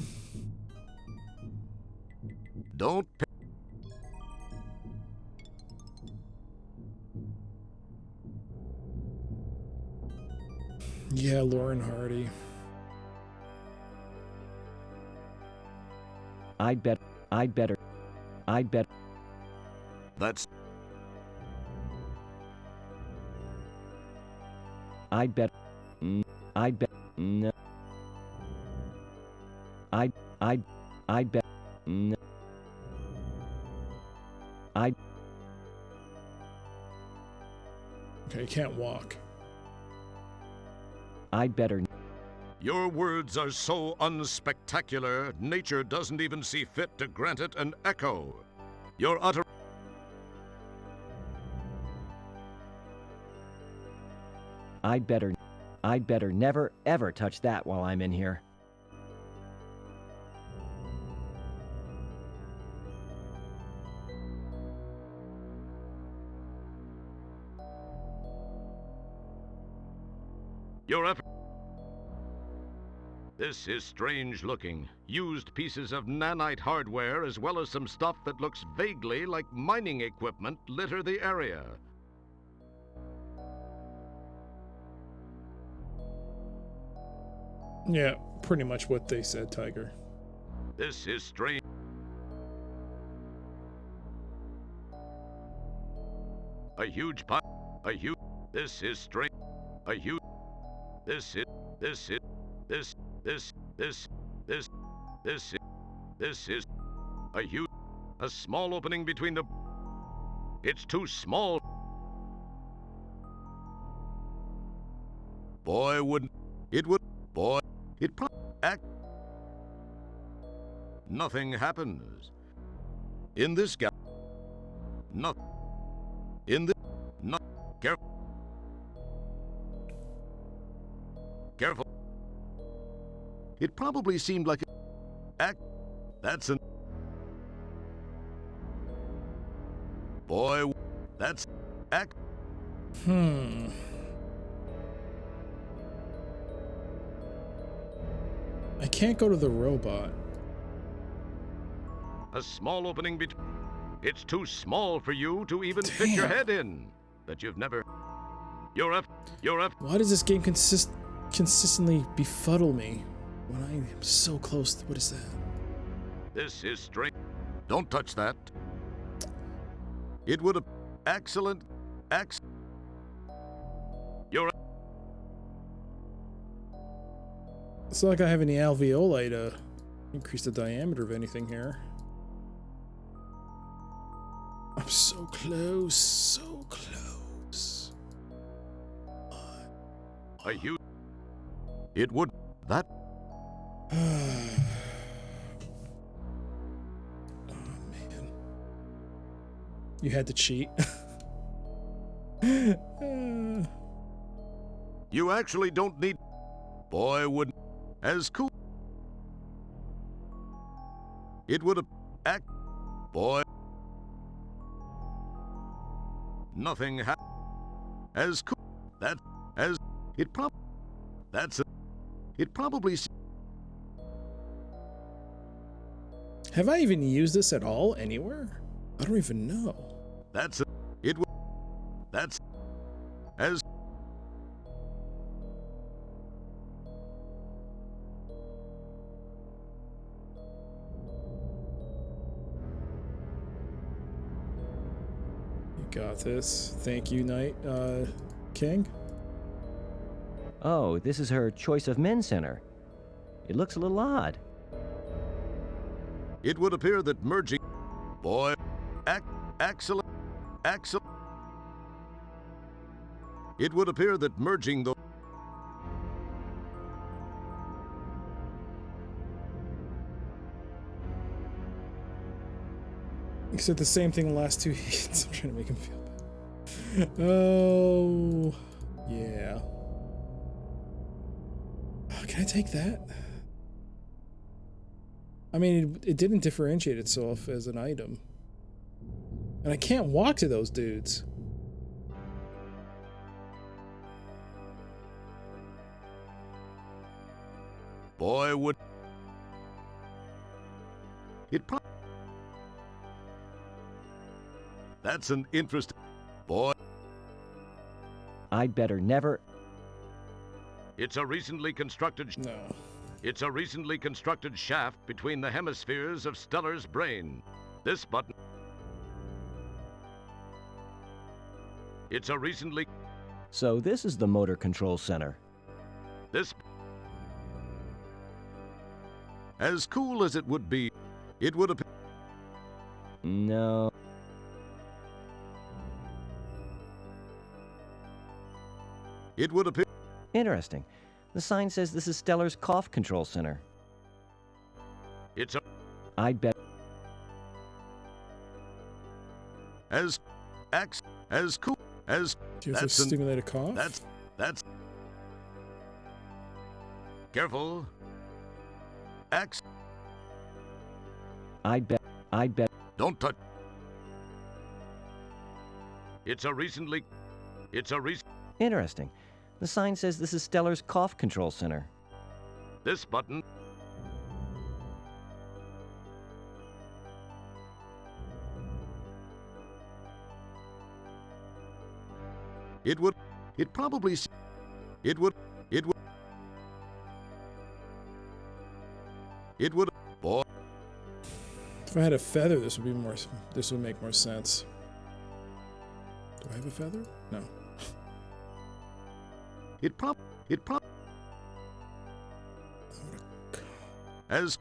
Don't pay. Yeah, Lauren Hardy. I'd better... That's... I'd bet... I'd bet... No. I'd bet... No. Okay, can't walk. I'd better... Your words are so unspectacular, nature doesn't even see fit to grant it an echo. Your utter... I'd better never, ever touch that while I'm in here. Your effort. This is strange looking. Used pieces of nanite hardware as well as some stuff that looks vaguely like mining equipment litter the area. Yeah, pretty much what they said, Tiger. This is strange. A huge pile. A huge. This is strange. A huge. This is. This is. This. This. This. This. This is. This is. A huge. A small opening between the. It's too small. Boy, wouldn't. It would. Boy. It probably. Nothing happens. In this gap. Nothing. In the. Not. Careful. Careful. It probably seemed like a. That's an. Boy. That's. I can't go to the robot. A small opening between. It's too small for you to even fit your head in. That you've never. You're up. Why does this game consistently befuddle me when I am so close? What is that? This is strange. Don't touch that. It would have. Excellent. You're. It's not like I have any alveoli to increase the diameter of anything here. I'm so close, so close. A huge. It would. That. Oh, man. You had to cheat. You actually don't need. Boy, wouldn't. As cool. It would have. Boy. Nothing happened. As cool. That. As. It probably. That's. It probably. Have I even used this at all anywhere? I don't even know. That's. It would. That's. As. Got this. Thank you, Knight King. Oh, this is her Choice of Men Center. It looks a little odd. It would appear that merging. Boy. Excellent. It would appear that merging the. He said the same thing the last two hits. I'm trying to make him feel bad. Oh, yeah. Oh, can I take that? I mean, it didn't differentiate itself as an item. And I can't walk to those dudes. Boy, would. It probably. That's an interesting. Boy. I'd better never. It's a recently constructed. No. It's a recently constructed shaft between the hemispheres of Stellar's brain. This button. It's a recently. So this is the motor control center. This. As cool as it would be, it would appear. No. It would appear. Interesting. The sign says this is Stellar's cough control center. It's a. I'd bet. As cool as. Do you have to stimulate a cough? That's. Careful. I'd bet. Don't touch. It's a recent. Interesting. The sign says this is Stellar's cough control center. This button. It would probably boy. If I had a feather, this would make more sense. Do I have a feather? No. As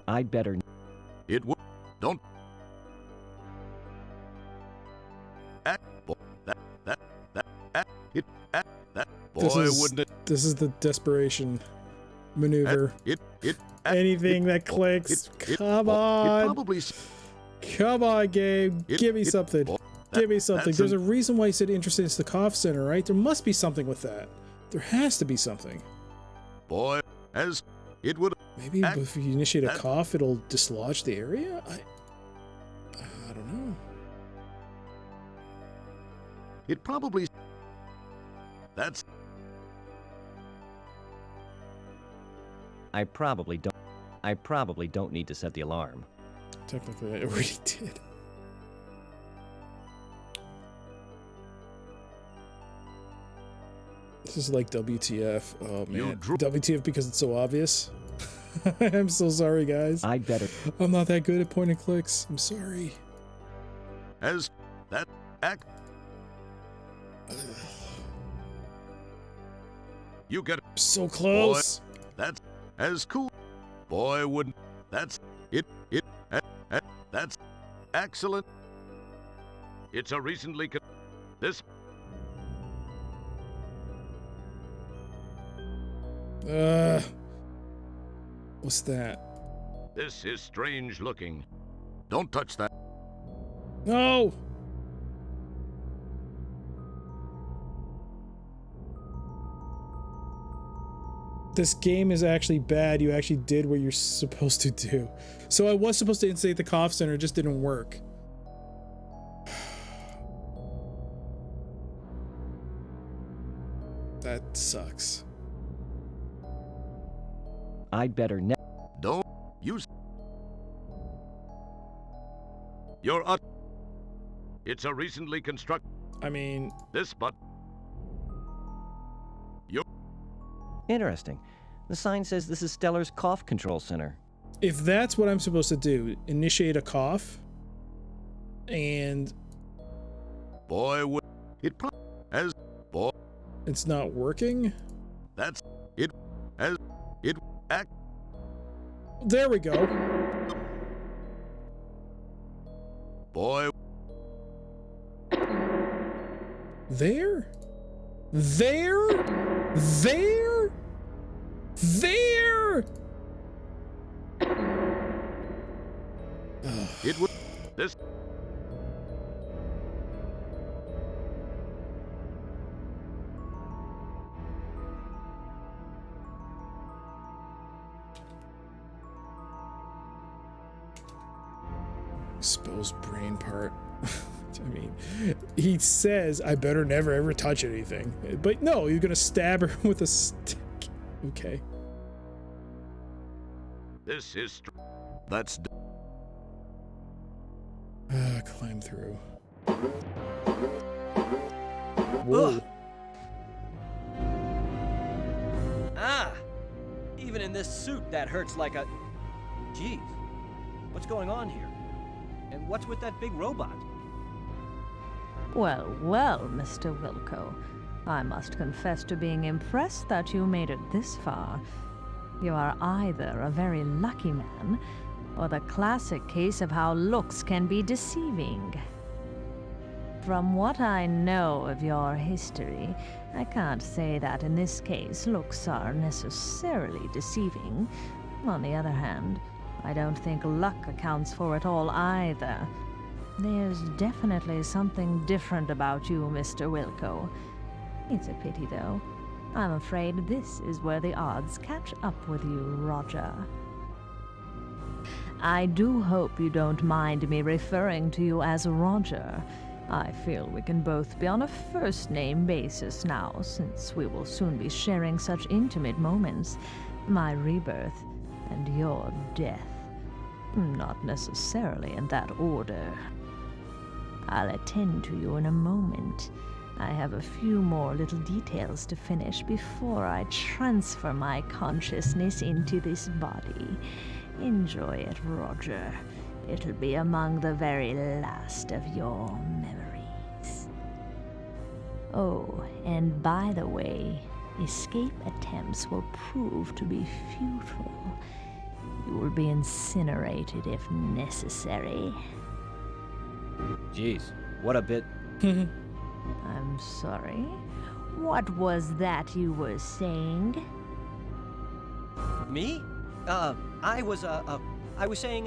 I'd better. It would. Don't. Boy, wouldn't it? This is the desperation maneuver. Anything that clicks. Come on. Come on, game. Give me something. Give me something. There's a reason why you said interested in the cough center, right? There must be something with that. There has to be something. Boy, as it would. Maybe if you initiate a cough, it'll dislodge the area? I don't know. It probably. That's. I probably don't need to set the alarm. Technically, I already did. This is like WTF. Oh man. WTF because it's so obvious. I'm so sorry, guys. I'd better. I'm not that good at point and clicks. I'm sorry. As that act. You get so close. Boy, that's as cool. Boy, wouldn't. That's it. That's excellent. It's a recently. This. What's that? This is strange looking. Don't touch that. No! This game is actually bad. You actually did what you're supposed to do. So I was supposed to instate the cough center, it just didn't work. That sucks. I'd better don't use your it's a recently constructed. I mean, this but interesting. The sign says this is Stellar's cough control center. If that's what I'm supposed to do, initiate a cough, and boy, would it as boy, it's not working. That's it as it act. There we go. Boy. There? It would. This. Exposed brain part. I mean, he says, I better never ever touch anything. But no, you're gonna stab her with a stick. Okay. This is. That's. Climb through. Whoa. Ugh. Ah! Even in this suit, that hurts like a... Jeez. What's going on here? And what's with that big robot? Well, well, Mr. Wilco. I must confess to being impressed that you made it this far. You are either a very lucky man, or the classic case of how looks can be deceiving. From what I know of your history, I can't say that in this case looks are necessarily deceiving. On the other hand, I don't think luck accounts for it all either. There's definitely something different about you, Mr. Wilco. It's a pity, though. I'm afraid this is where the odds catch up with you, Roger. I do hope you don't mind me referring to you as Roger. I feel we can both be on a first-name basis now, since we will soon be sharing such intimate moments. My rebirth and your death. Not necessarily in that order. I'll attend to you in a moment. I have a few more little details to finish before I transfer my consciousness into this body. Enjoy it, Roger. It'll be among the very last of your memories. Oh, and by the way, escape attempts will prove to be futile. You will be incinerated if necessary. Jeez, what a bit... I'm sorry. What was that you were saying? Me? I was saying,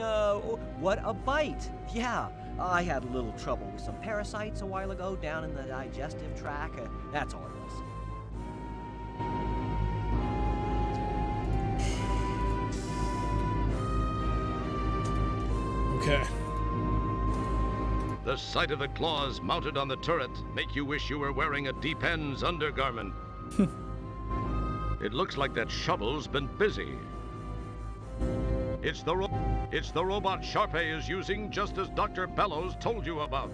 what a bite. Yeah, I had a little trouble with some parasites a while ago down in the digestive tract. That's all it was. Okay. The sight of the claws mounted on the turret make you wish you were wearing a Depends undergarment. It looks like that shovel's been busy. It's the robot Sharpay is using, just as Dr. Bellows told you about.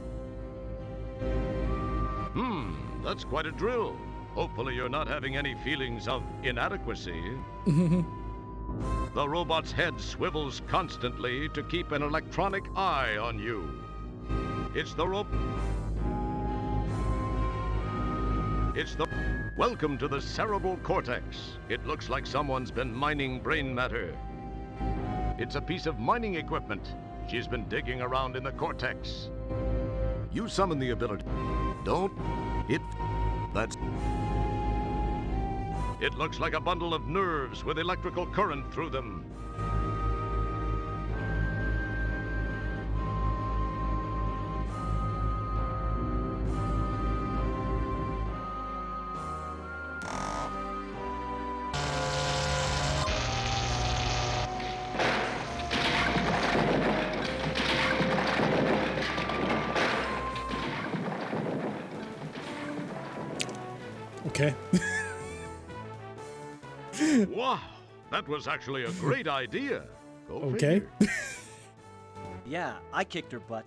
That's quite a drill. Hopefully you're not having any feelings of inadequacy. The robot's head swivels constantly to keep an electronic eye on you. Welcome to the cerebral cortex. It looks like someone's been mining brain matter. It's a piece of mining equipment. She's been digging around in the cortex. You summon the ability. It looks like a bundle of nerves with electrical current through them. Okay. Wow, that was actually a great idea. Go okay. Yeah, I kicked her butt.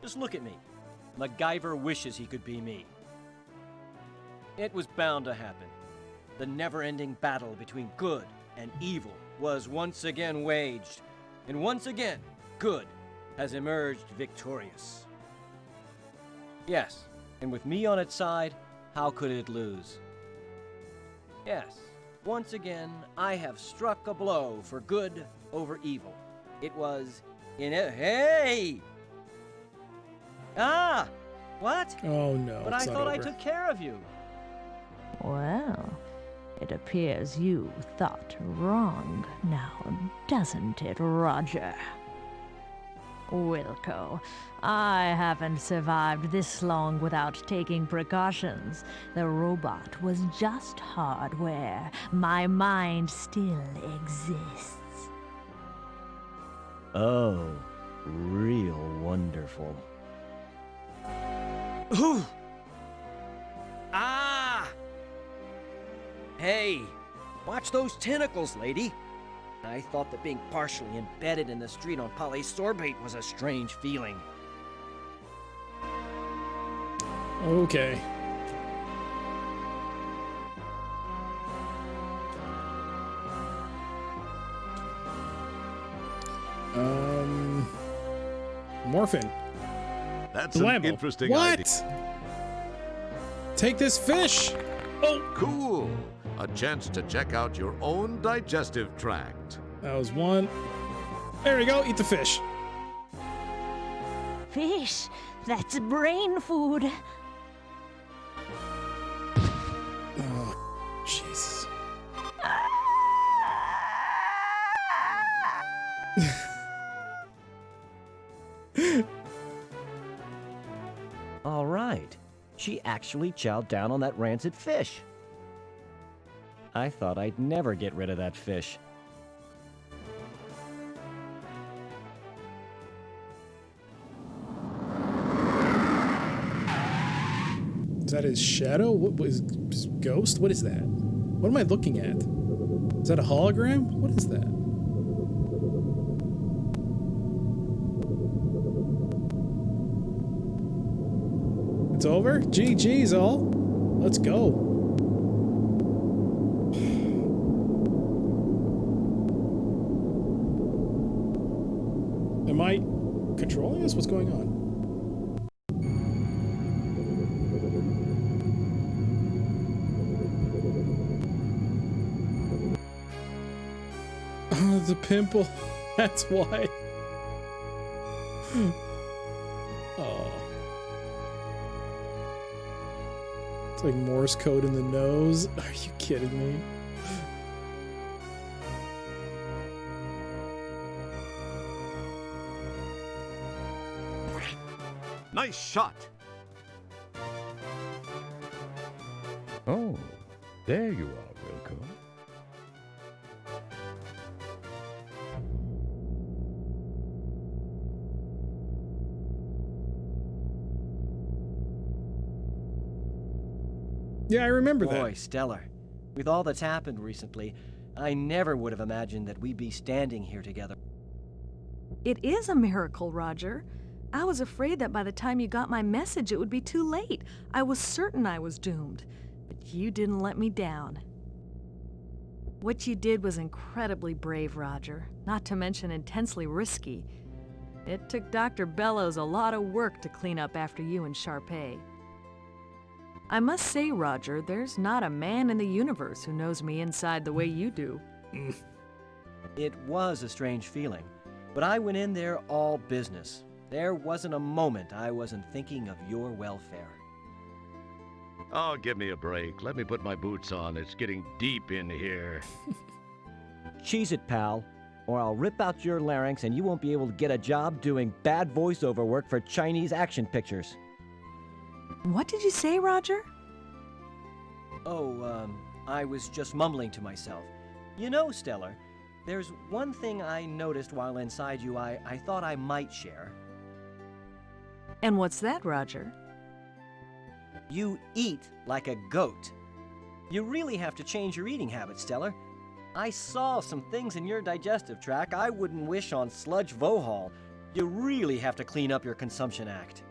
Just look at me. MacGyver wishes he could be me. It was bound to happen. The never-ending battle between good and evil was once again waged, and once again, good has emerged victorious. Yes, and with me on its side, how could it lose? Yes, once again, I have struck a blow for good over evil. It was in a... Hey! Ah! What? Oh no. But I thought I took care of you. Well, it appears you thought wrong now, doesn't it, Roger? Wilco, I haven't survived this long without taking precautions. The robot was just hardware. My mind still exists. Oh, real wonderful. Ooh! Ah! Hey, watch those tentacles, lady. I thought that being partially embedded in the street on polysorbate was a strange feeling. Okay. Morphin. That's Blammo. an interesting what? idea. Take this fish. Oh, cool. A chance to check out your own digestive tract. That was one. There we go. Eat the fish. Fish? That's brain food. Oh, Jesus. All right. She actually chowed down on that rancid fish. I thought I'd never get rid of that fish. Is that his shadow? What was his ghost? What is that? What am I looking at? Is that a hologram? What is that? It's over? GG's all. Let's go. Am I controlling this? What's going on? Oh, the pimple. That's why. Oh. It's like Morse code in the nose. Are you kidding me? Nice shot. Oh, there you are, Wilco. Yeah, I remember that. Boy, Stellar. With all that's happened recently, I never would have imagined that we'd be standing here together. It is a miracle, Roger. I was afraid that by the time you got my message, it would be too late. I was certain I was doomed. But you didn't let me down. What you did was incredibly brave, Roger, not to mention intensely risky. It took Dr. Bellows a lot of work to clean up after you and Sharpay. I must say, Roger, there's not a man in the universe who knows me inside the way you do. It was a strange feeling, but I went in there all business. There wasn't a moment I wasn't thinking of your welfare. Oh, give me a break. Let me put my boots on. It's getting deep in here. Cheese it, pal, or I'll rip out your larynx and you won't be able to get a job doing bad voiceover work for Chinese action pictures. What did you say, Roger? Oh, I was just mumbling to myself. You know, Stellar, there's one thing I noticed while inside you I thought I might share. And what's that, Roger? You eat like a goat. You really have to change your eating habits, Stellar. I saw some things in your digestive tract I wouldn't wish on Sludge Vohall. You really have to clean up your consumption act.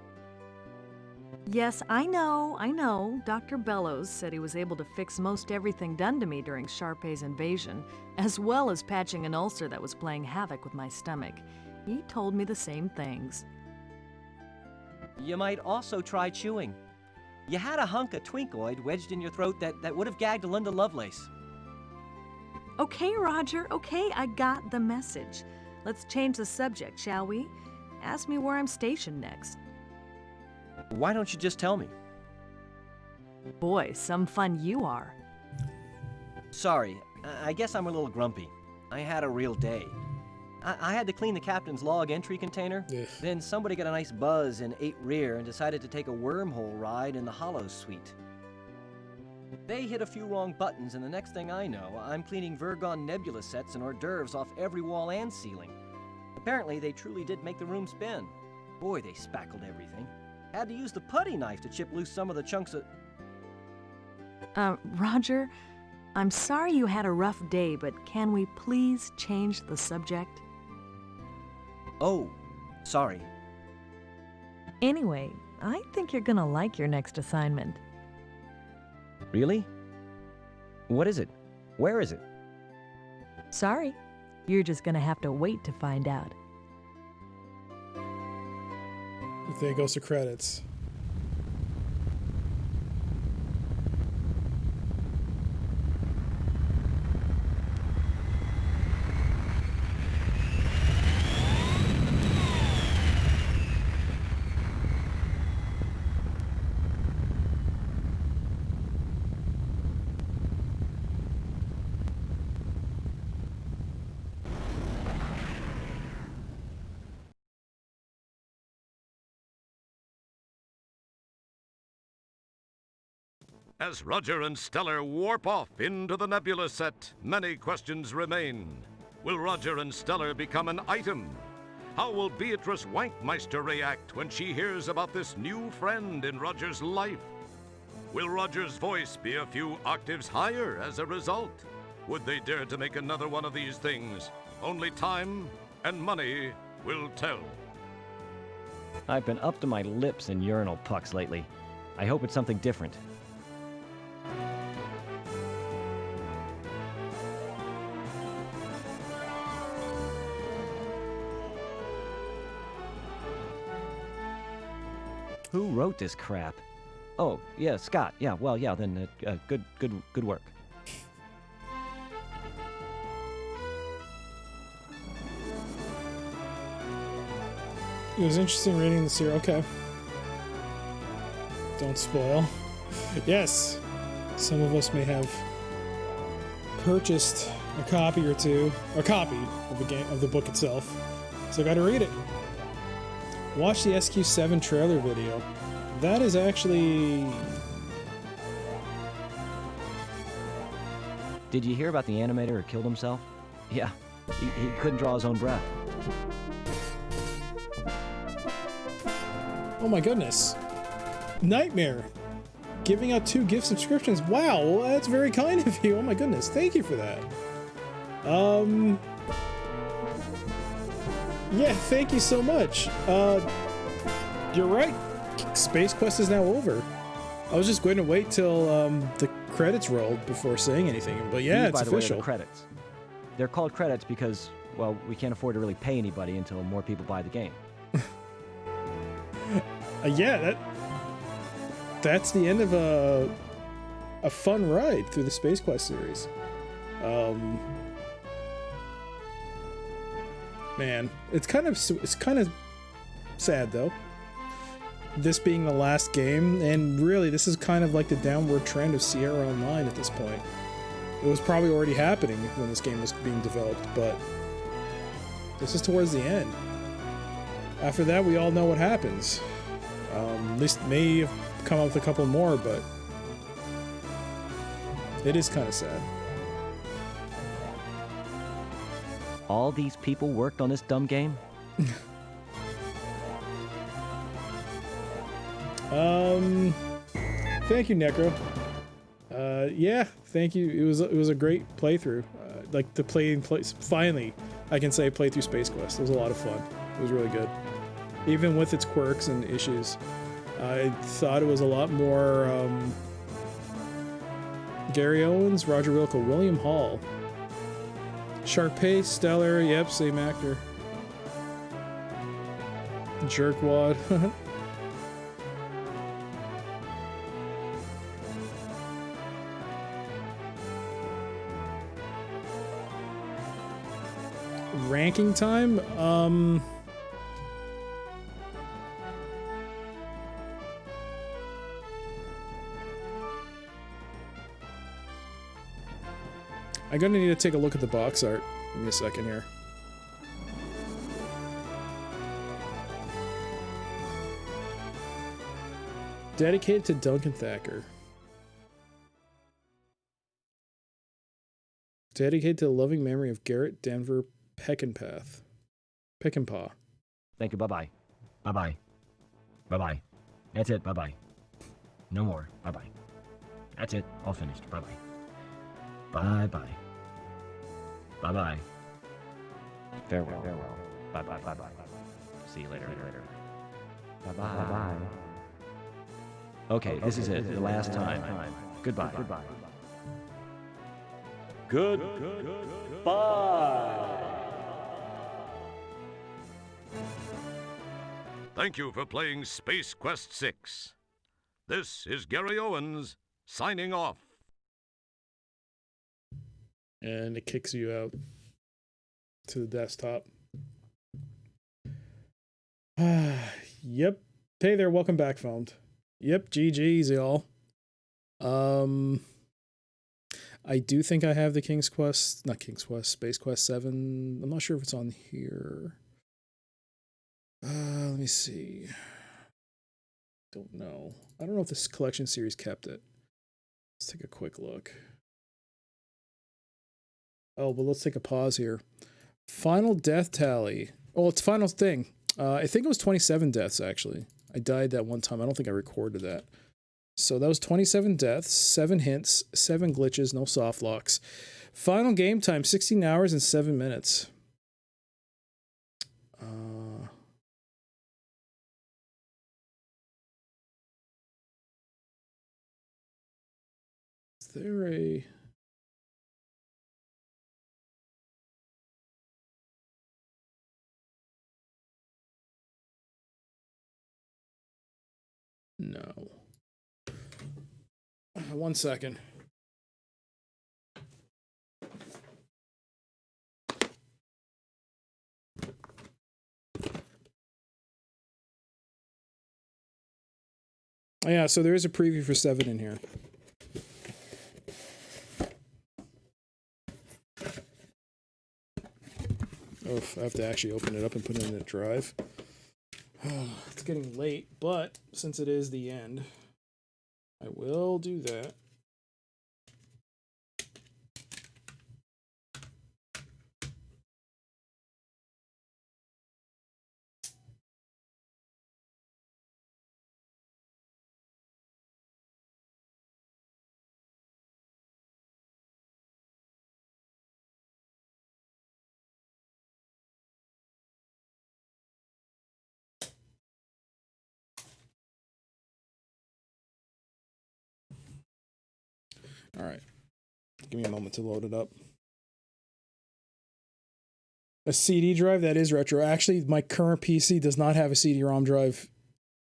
Yes, I know. Dr. Bellows said he was able to fix most everything done to me during Sharpay's invasion, as well as patching an ulcer that was playing havoc with my stomach. He told me the same things. You might also try chewing. You had a hunk of Twinkoid wedged in your throat that would have gagged Linda Lovelace. Okay, Roger, okay, I got the message. Let's change the subject, shall we? Ask me where I'm stationed next. Why don't you just tell me? Boy, some fun you are. Sorry, I guess I'm a little grumpy. I had a real day. I had to clean the captain's log entry container. Ugh. Then somebody got a nice buzz in 8 rear and decided to take a wormhole ride in the Hollows suite. They hit a few wrong buttons, and the next thing I know, I'm cleaning Vergon nebula sets and hors d'oeuvres off every wall and ceiling. Apparently, they truly did make the room spin. Boy, they spackled everything. Had to use the putty knife to chip loose some of the chunks of... Roger, I'm sorry you had a rough day, but can we please change the subject? Oh, sorry. Anyway, I think you're gonna like your next assignment. Really? What is it? Where is it? Sorry, you're just gonna have to wait to find out. There goes the credits. As Roger and Stellar warp off into the nebula set, many questions remain. Will Roger and Stellar become an item? How will Beatrice Wankmeister react when she hears about this new friend in Roger's life? Will Roger's voice be a few octaves higher as a result? Would they dare to make another one of these things? Only time and money will tell. I've been up to my lips in urinal pucks lately. I hope it's something different. Who wrote this crap? Oh, yeah, Scott. Yeah, well, yeah, then good work. It was interesting reading the series. Okay. Don't spoil. Yes, some of us may have purchased a copy or two, a copy of the game of the book itself, so I got to read it. Watch the SQ7 trailer video. That is actually. Did you hear about the animator who killed himself? Yeah, he couldn't draw his own breath. Oh my goodness. Nightmare. Giving out 2 gift subscriptions. Wow, well, that's very kind of you. Oh my goodness. Thank you for that. Yeah, thank you so much. You're right. Space Quest is now over. I was just going to wait till the credits rolled before saying anything, but yeah, it's by the way, are official. the credits. They're called credits because, well, we can't afford to really pay anybody until more people buy the game. Yeah, that's the end of a fun ride through the Space Quest series. Man, it's kind of sad though. This being the last game, and really this is kind of like the downward trend of Sierra Online at this point. It was probably already happening when this game was being developed, but this is towards the end. After that, we all know what happens. This may have come up with a couple more, but it is kind of sad. All these people worked on this dumb game? Thank you, Necro. Yeah, thank you. It was a great playthrough. Like finally, I can say play through Space Quest. It was a lot of fun. It was really good, even with its quirks and issues. I thought it was a lot more. Gary Owens, Roger Wilco, William Hall, Sharpay, Stellar. Yep, same actor. Jerkwad. Ranking time? I'm gonna need to take a look at the box art. Give me a second here. Dedicated to Duncan Thacker. Dedicated to the loving memory of Garrett Denver Peckinpah. Thank you, bye-bye. Bye-bye. Bye-bye. That's it, bye-bye. No more, bye-bye. That's it, all finished, bye-bye. Bye-bye. Bye-bye. Farewell. Bye-bye, bye-bye. See you later. Bye-bye. Okay, this is it, the last time. Goodbye. Goodbye. Thank you for playing Space Quest 6. This is Gary Owens, signing off. And it kicks you out to the desktop. Yep. Hey there, welcome back, Foamed. Yep, GG's, y'all. I do think I have the Space Quest 7. I'm not sure if it's on here. Let me see. Don't know. I don't know if this collection series kept it. Let's take a quick look. Oh, but let's take a pause here. Final death tally. Oh, it's final thing. I think it was 27 deaths, actually. I died that one time. I don't think I recorded that. So that was 27 deaths, 7 hints, 7 glitches, no soft locks. Final game time, 16 hours and 7 minutes. Is there a... No. 1 second. Oh, yeah, so there is a preview for 7 in here. Oh, I have to actually open it up and put it in a drive. It's getting late, but since it is the end, I will do that. All right. Give me a moment to load it up. A CD drive, that is retro. Actually, my current PC does not have a CD-ROM drive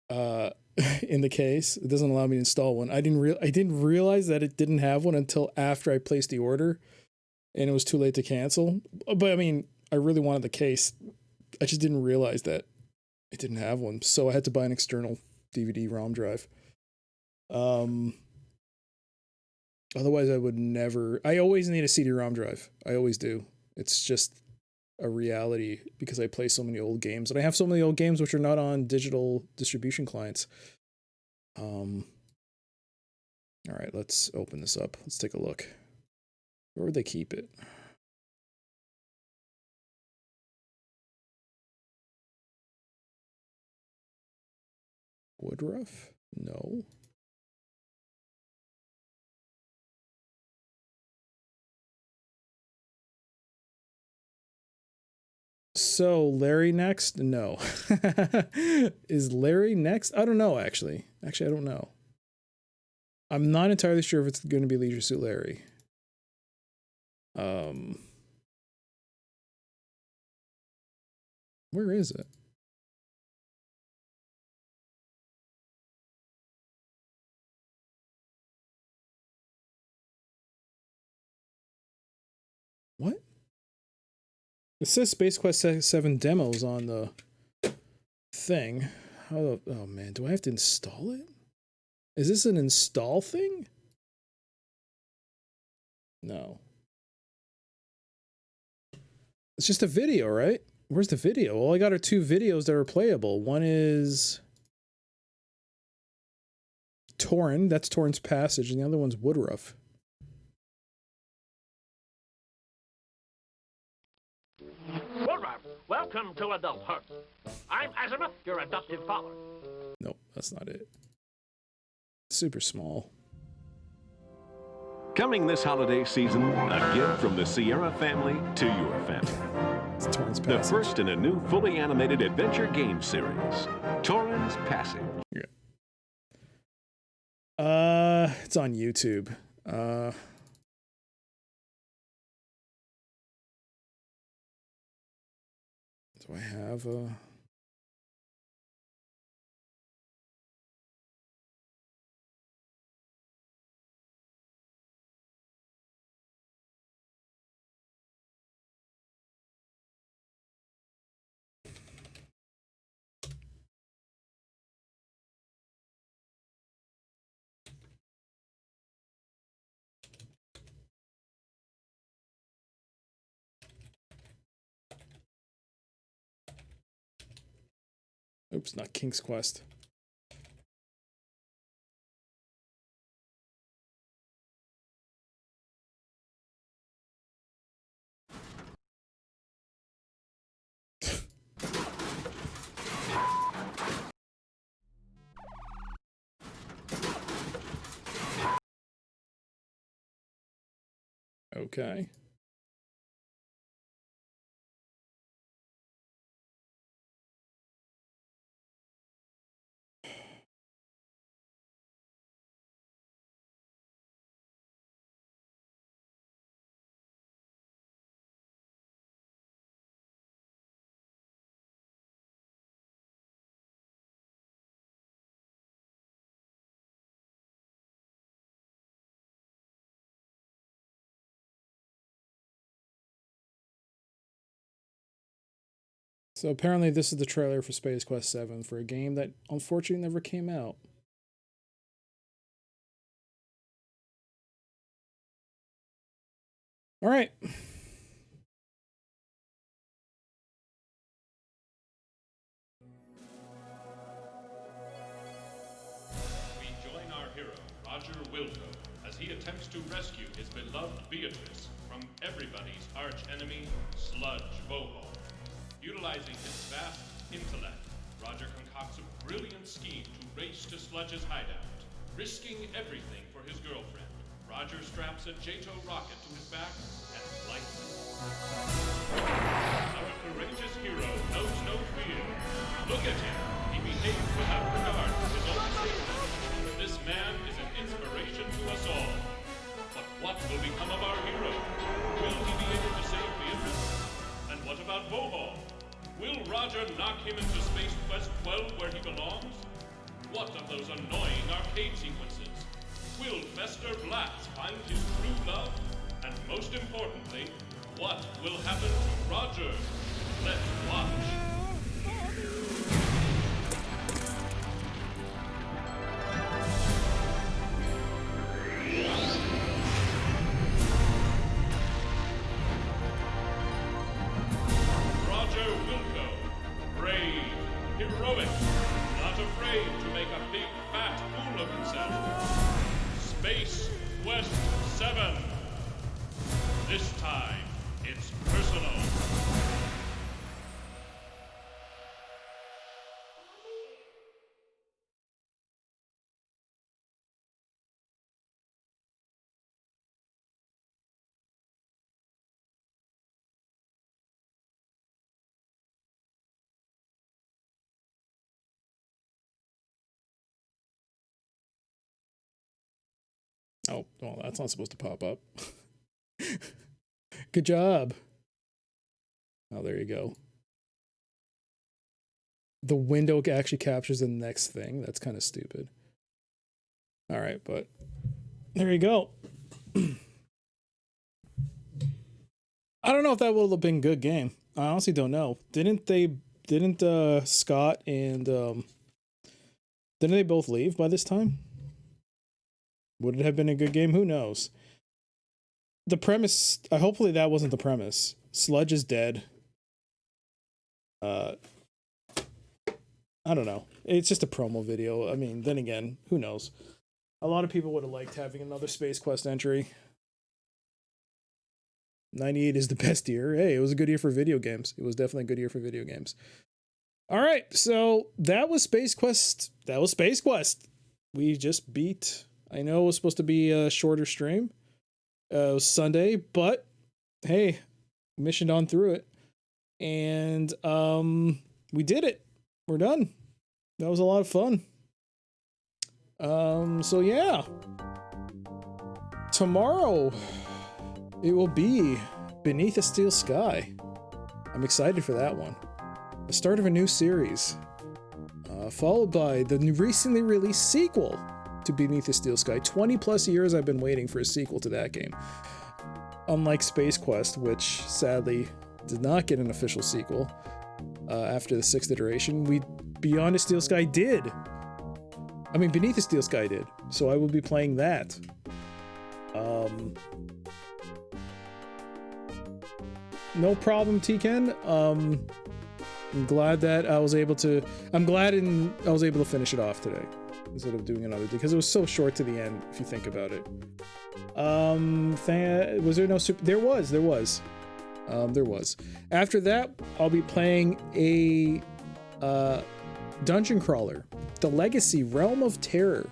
in the case. It doesn't allow me to install one. I didn't realize that it didn't have one until after I placed the order, and it was too late to cancel. But I mean, I really wanted the case. I just didn't realize that it didn't have one, so I had to buy an external DVD-ROM drive. Otherwise, I would never... I always need a CD-ROM drive. I always do. It's just a reality because I play so many old games. And I have so many old games which are not on digital distribution clients. All right, let's open this up. Let's take a look. Where would they keep it? Woodruff? No. So Larry next? No. Is Larry next? I don't know, actually. Actually, I don't know. I'm not entirely sure if it's going to be Leisure Suit Larry. Where is it? What? It says Space Quest 7 demos on the thing. Oh man, do I have to install it? Is this an install thing? No. It's just a video, right? Where's the video? All I got are 2 videos that are playable. One is Torrin, that's Torrin's Passage, and the other one's Woodruff. Woodruff, welcome to adulthood. I'm Azimuth, your adoptive father. Nope, that's not it. Super small. Coming this holiday season, a gift from the Sierra family to your family. It's Torrin's The Passage. first in a new fully animated adventure game series, Torrin's Passage. Yeah. It's on YouTube. Do I have a... Oops, not King's Quest. Okay. So apparently this is the trailer for Space Quest 7 for a game that unfortunately never came out. All right. We join our hero, Roger Wilco, as he attempts to rescue his beloved Beatrice from everybody's arch-enemy, Sludge Boho. Utilizing his vast intellect, Roger concocts a brilliant scheme to race to Sludge's hideout. Risking everything for his girlfriend, Roger straps a JATO rocket to his back and flights. Our courageous hero knows no fear. Look at him. He behaves without regard for his own safety. This man is an inspiration to us all. But what will become of our hero? Will he be able to save Beatrice? And what about Boho? Will Roger knock him into Space Quest 12 where he belongs? What of those annoying arcade sequences? Will Fester Blatz find his true love? And most importantly, what will happen to Roger? Let's watch. Roger Wilco, brave, heroic, not afraid to make a big fat fool of himself. Space Quest 7. This time, it's personal. Oh, well, that's not supposed to pop up. Good job. Oh, there you go. The window actually captures the next thing. That's kind of stupid. All right, but there you go. I don't know if that would have been a good game. I honestly don't know. Didn't Scott and didn't they both leave by this time? Would it have been a good game? Who knows? The premise, hopefully that wasn't the premise. Sludge is dead. I don't know. It's just a promo video. I mean, then again, who knows? A lot of people would have liked having another Space Quest entry. 98 is the best year. Hey, it was a good year for video games. It was definitely a good year for video games. All right, so that was Space Quest. That was Space Quest. We just beat... I know it was supposed to be a shorter stream. It was Sunday, but hey, missioned on through it. And we did it. We're done. That was a lot of fun. So yeah. Tomorrow it will be Beneath a Steel Sky. I'm excited for that one. The start of a new series. Followed by the recently released sequel to Beneath the Steel Sky. 20 plus years I've been waiting for a sequel to that game. Unlike Space Quest, which sadly did not get an official sequel after the 6th iteration, Beyond the Steel Sky did. I mean, Beneath the Steel Sky did. So I will be playing that. No problem, T-Ken. I'm glad that I was able to finish it off today instead of doing another day, because it was so short to the end, if you think about it. Was there no super? There was. There was. After that, I'll be playing a dungeon crawler, The Legacy: Realm of Terror,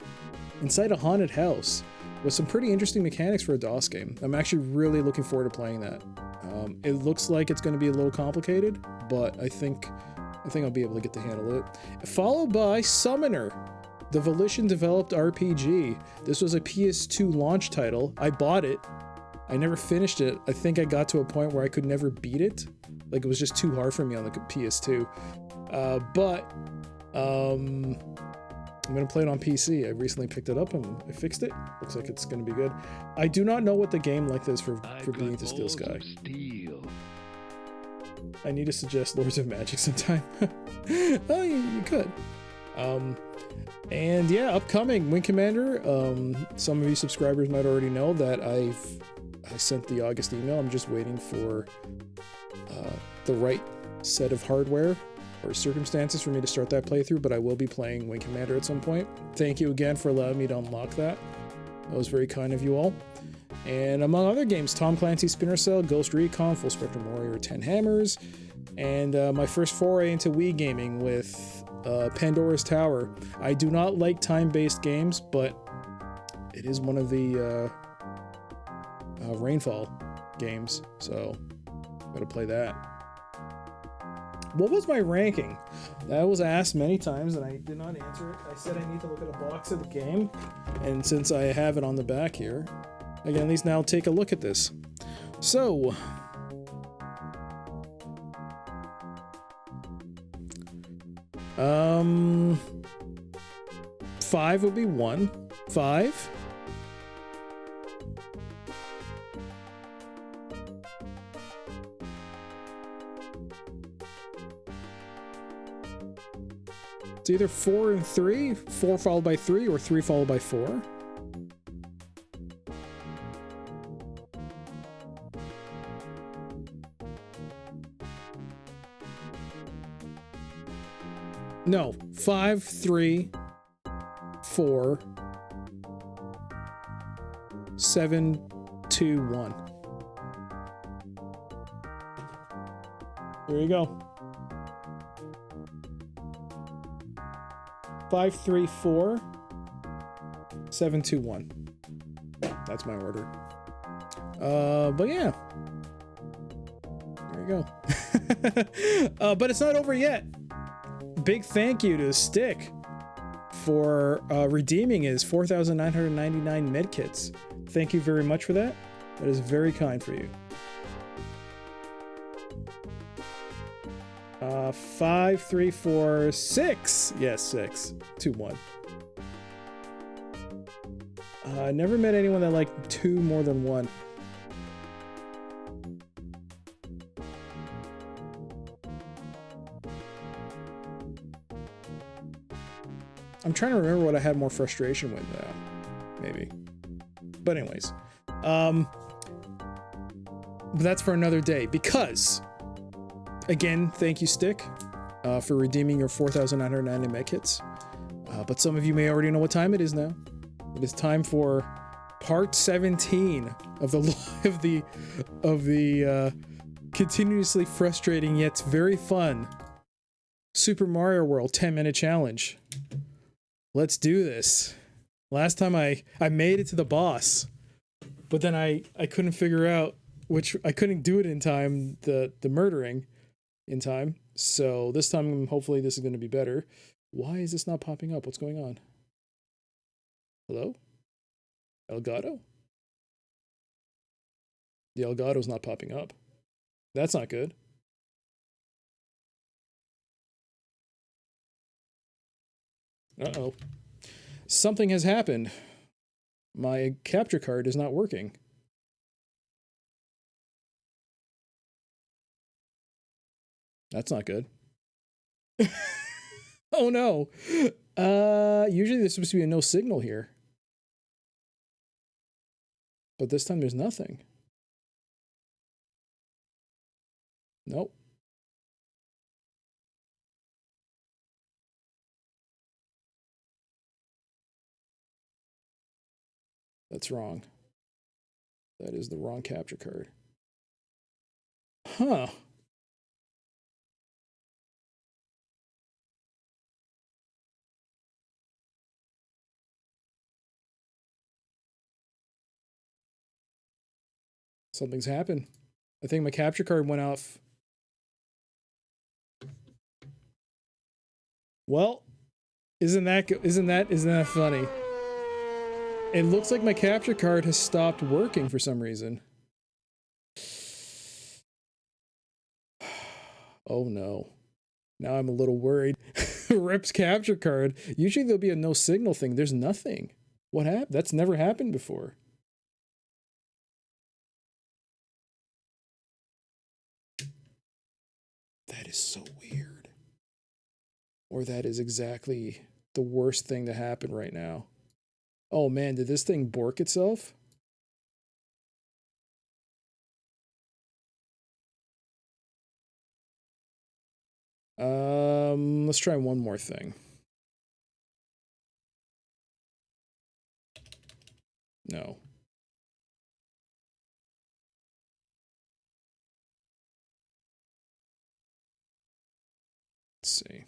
inside a haunted house. with some pretty interesting mechanics for a DOS game. I'm actually really looking forward to playing that. It looks like it's going to be a little complicated, but I think I'll be able to get to handle it. Followed by Summoner, the Volition-developed RPG. This was a PS2 launch title. I bought it. I never finished it. I think I got to a point where I could never beat it. Like, it was just too hard for me on the PS2. But I'm going to play it on PC. I recently picked it up and I fixed it. Looks like it's going to be good. I do not know what the game like this for Beneath the Steel Sky. I need to suggest Lords of Magic sometime. Oh, you could. And yeah, upcoming Wing Commander. Some of you subscribers might already know that I sent the August email. I'm just waiting for the right set of hardware or circumstances for me to start that playthrough, but I will be playing Wing Commander at some point. Thank you again for allowing me to unlock that. That was very kind of you all. And among other games, Tom Clancy's Splinter Cell, Ghost Recon, Full Spectrum Warrior, 10 Hammers, and my first foray into Wii gaming with Pandora's Tower. I do not like time-based games, but it is one of the Rainfall games, so I'm gonna play that. What was my ranking? That was asked many times and I did not answer it. I said I need to look at a box of the game, and since I have it on the back here, I can at least now take a look at this. So, five would be 1. 5. It's either 4 and 3, 4 followed by 3, or 3 followed by 4. No, 5, 3, 4, 7, 2, 1. There you go. 5, 3, 4, 7, 2, 1. That's my order. But yeah. There you go. But it's not over yet. Big thank you to Stick for redeeming his 4,999 medkits. Thank you very much for that. That is very kind for you. 5, 3, 4, 6. Yes, 6. 2, 1. I never met anyone that liked 2 more than 1. I'm trying to remember what I had more frustration with now. Maybe. But anyways. But that's for another day, because again, thank you, Stick, for redeeming your 4,990 medkits. But some of you may already know what time it is now. It is time for part 17 of the continuously frustrating yet very fun Super Mario World 10-minute challenge. Let's do this. Last time I made it to the boss, but then I couldn't figure out I couldn't do it in time, the murdering in time. So this time, hopefully this is going to be better. Why is this not popping up? What's going on? Hello? Elgato? The Elgato's not popping up. That's not good. Uh-oh. Something has happened. My capture card is not working. That's not good. Oh no. Usually there's supposed to be a no signal here. But this time there's nothing. Nope. That's wrong. That is the wrong capture card. Huh. Something's happened. I think my capture card went off. Well, isn't that funny? It looks like my capture card has stopped working for some reason. Oh no. Now I'm a little worried. Rip's capture card. Usually there'll be a no signal thing. There's nothing. What happened? That's never happened before. That is so weird. Or that is exactly the worst thing to happen right now. Oh man, did this thing bork itself? Let's try one more thing. No. Let's see.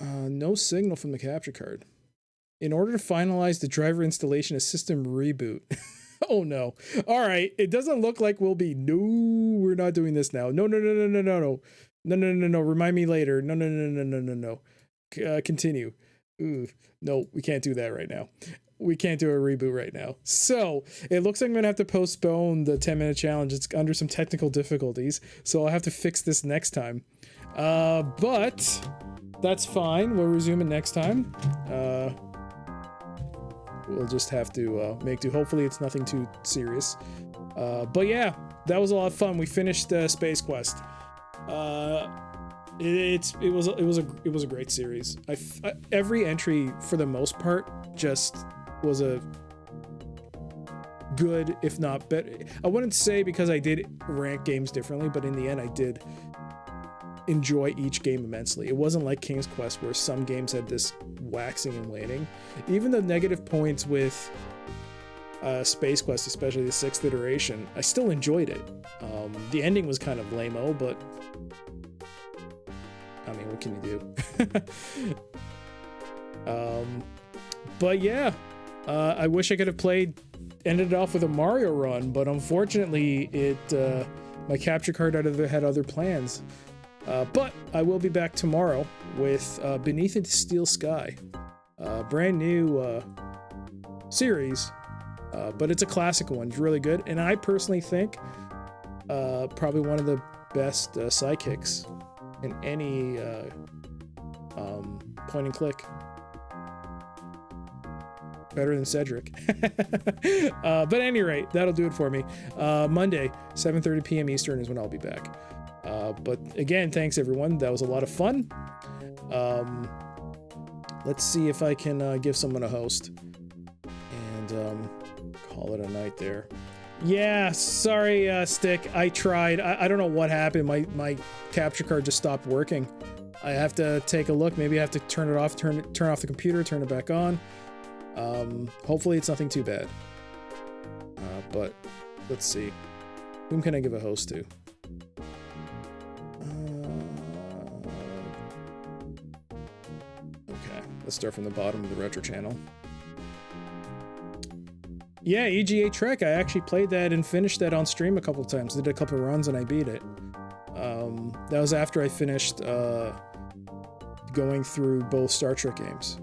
No signal from the capture card. In order to finalize the driver installation, a system reboot. Oh no. All right. It doesn't look like we'll be. No, we're not doing this now. No. Remind me later. No. Continue. Ooh, no, we can't do that right now. We can't do a reboot right now. So it looks like I'm gonna have to postpone the 10-minute challenge. It's under some technical difficulties, so I'll have to fix this next time. But that's fine. We'll resume it next time. We'll just have to make do. Hopefully it's nothing too serious. But yeah, that was a lot of fun. We finished Space Quest. It was a great series. Every entry for the most part just was a good, if not better. I wouldn't say because I did rank games differently, but in the end I did enjoy each game immensely. It wasn't like King's Quest where some games had this waxing and waning. Even the negative points with Space Quest, especially the 6th iteration, I still enjoyed it. The ending was kind of lame-o, but I mean, what can you do? But yeah, I wish I could have ended it off with a Mario run, but unfortunately my capture card had other plans. But I will be back tomorrow with Beneath the Steel Sky, brand new series, but it's a classic one. It's really good, and I personally think probably one of the best sidekicks in any point and click. Better than Cedric. But at any rate, that'll do it for me. Monday, 7:30 p.m. Eastern is when I'll be back. But again, thanks everyone. That was a lot of fun. Let's see if I can give someone a host and call it a night there. Yeah, sorry, Stick. I tried. I don't know what happened. My capture card just stopped working. I have to take a look. Maybe I have to turn it off, turn off the computer, turn it back on. Hopefully it's nothing too bad. But let's see. Whom can I give a host to? Okay, let's start from the bottom of the retro channel. Yeah, EGA Trek. I actually played that and finished that on stream a couple times. Did a couple runs and I beat it. That was after I finished going through both Star Trek games,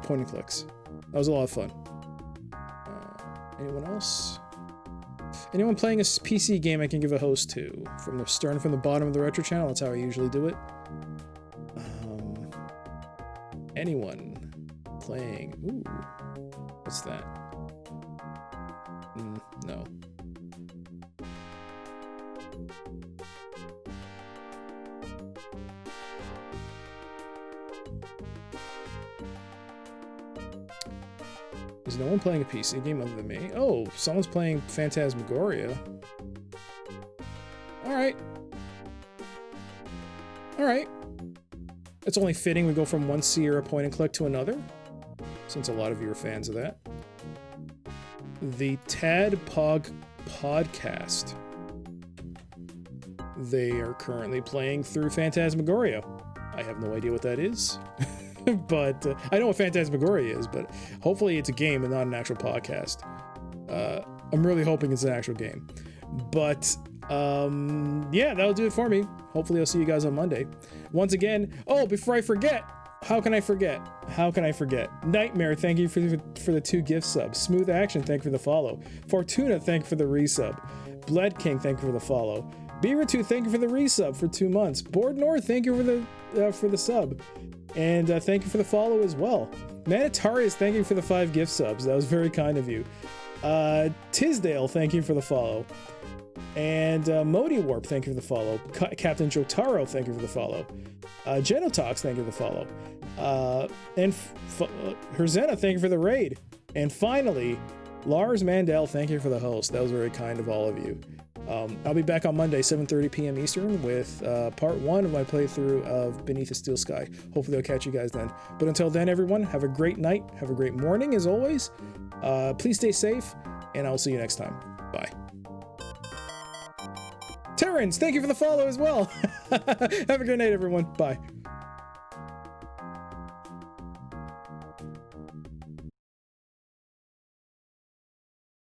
point and clicks. That was a lot of fun. Anyone else? Anyone playing a PC game I can give a host to? Starting from the bottom of the retro channel. That's how I usually do it. Anyone playing? Ooh, what's that? No. Is no one playing a PC game other than me? Oh, someone's playing Phantasmagoria. Alright. Alright. It's only fitting we go from one Sierra point and click to another, since a lot of you are fans of that. The Tadpog Podcast. They are currently playing through Phantasmagoria. I have no idea what that is. but I know what Phantasmagoria is, but hopefully it's a game and not an actual podcast. I'm really hoping it's an actual game. But yeah, that'll do it for me. Hopefully I'll see you guys on Monday. Once again, oh, before I forget, how can I forget? Nightmare, thank you for the 2 gift subs. Smooth Action, thank you for the follow. Fortuna, thank you for the resub. Bled King, thank you for the follow. Beaver2, thank you for the resub for 2 months. Board North, thank you for the sub. And thank you for the follow as well. Manitarius, thank you for the 5 gift subs. That was very kind of you. Tisdale, thank you for the follow. And Modi Warp, thank you for the follow. Captain Jotaro, thank you for the follow. Genotox, thank you for the follow. And Herzena, thank you for the raid. And finally, Lars Mandel, thank you for the host. That was very kind of all of you. I'll be back on Monday, 7:30 p.m. Eastern, with part 1 of my playthrough of Beneath the Steel Sky. Hopefully I'll catch you guys then. But until then, everyone, have a great night. Have a great morning, as always. Please stay safe, and I'll see you next time. Bye. Terrence, thank you for the follow as well. Have a great night, everyone. Bye.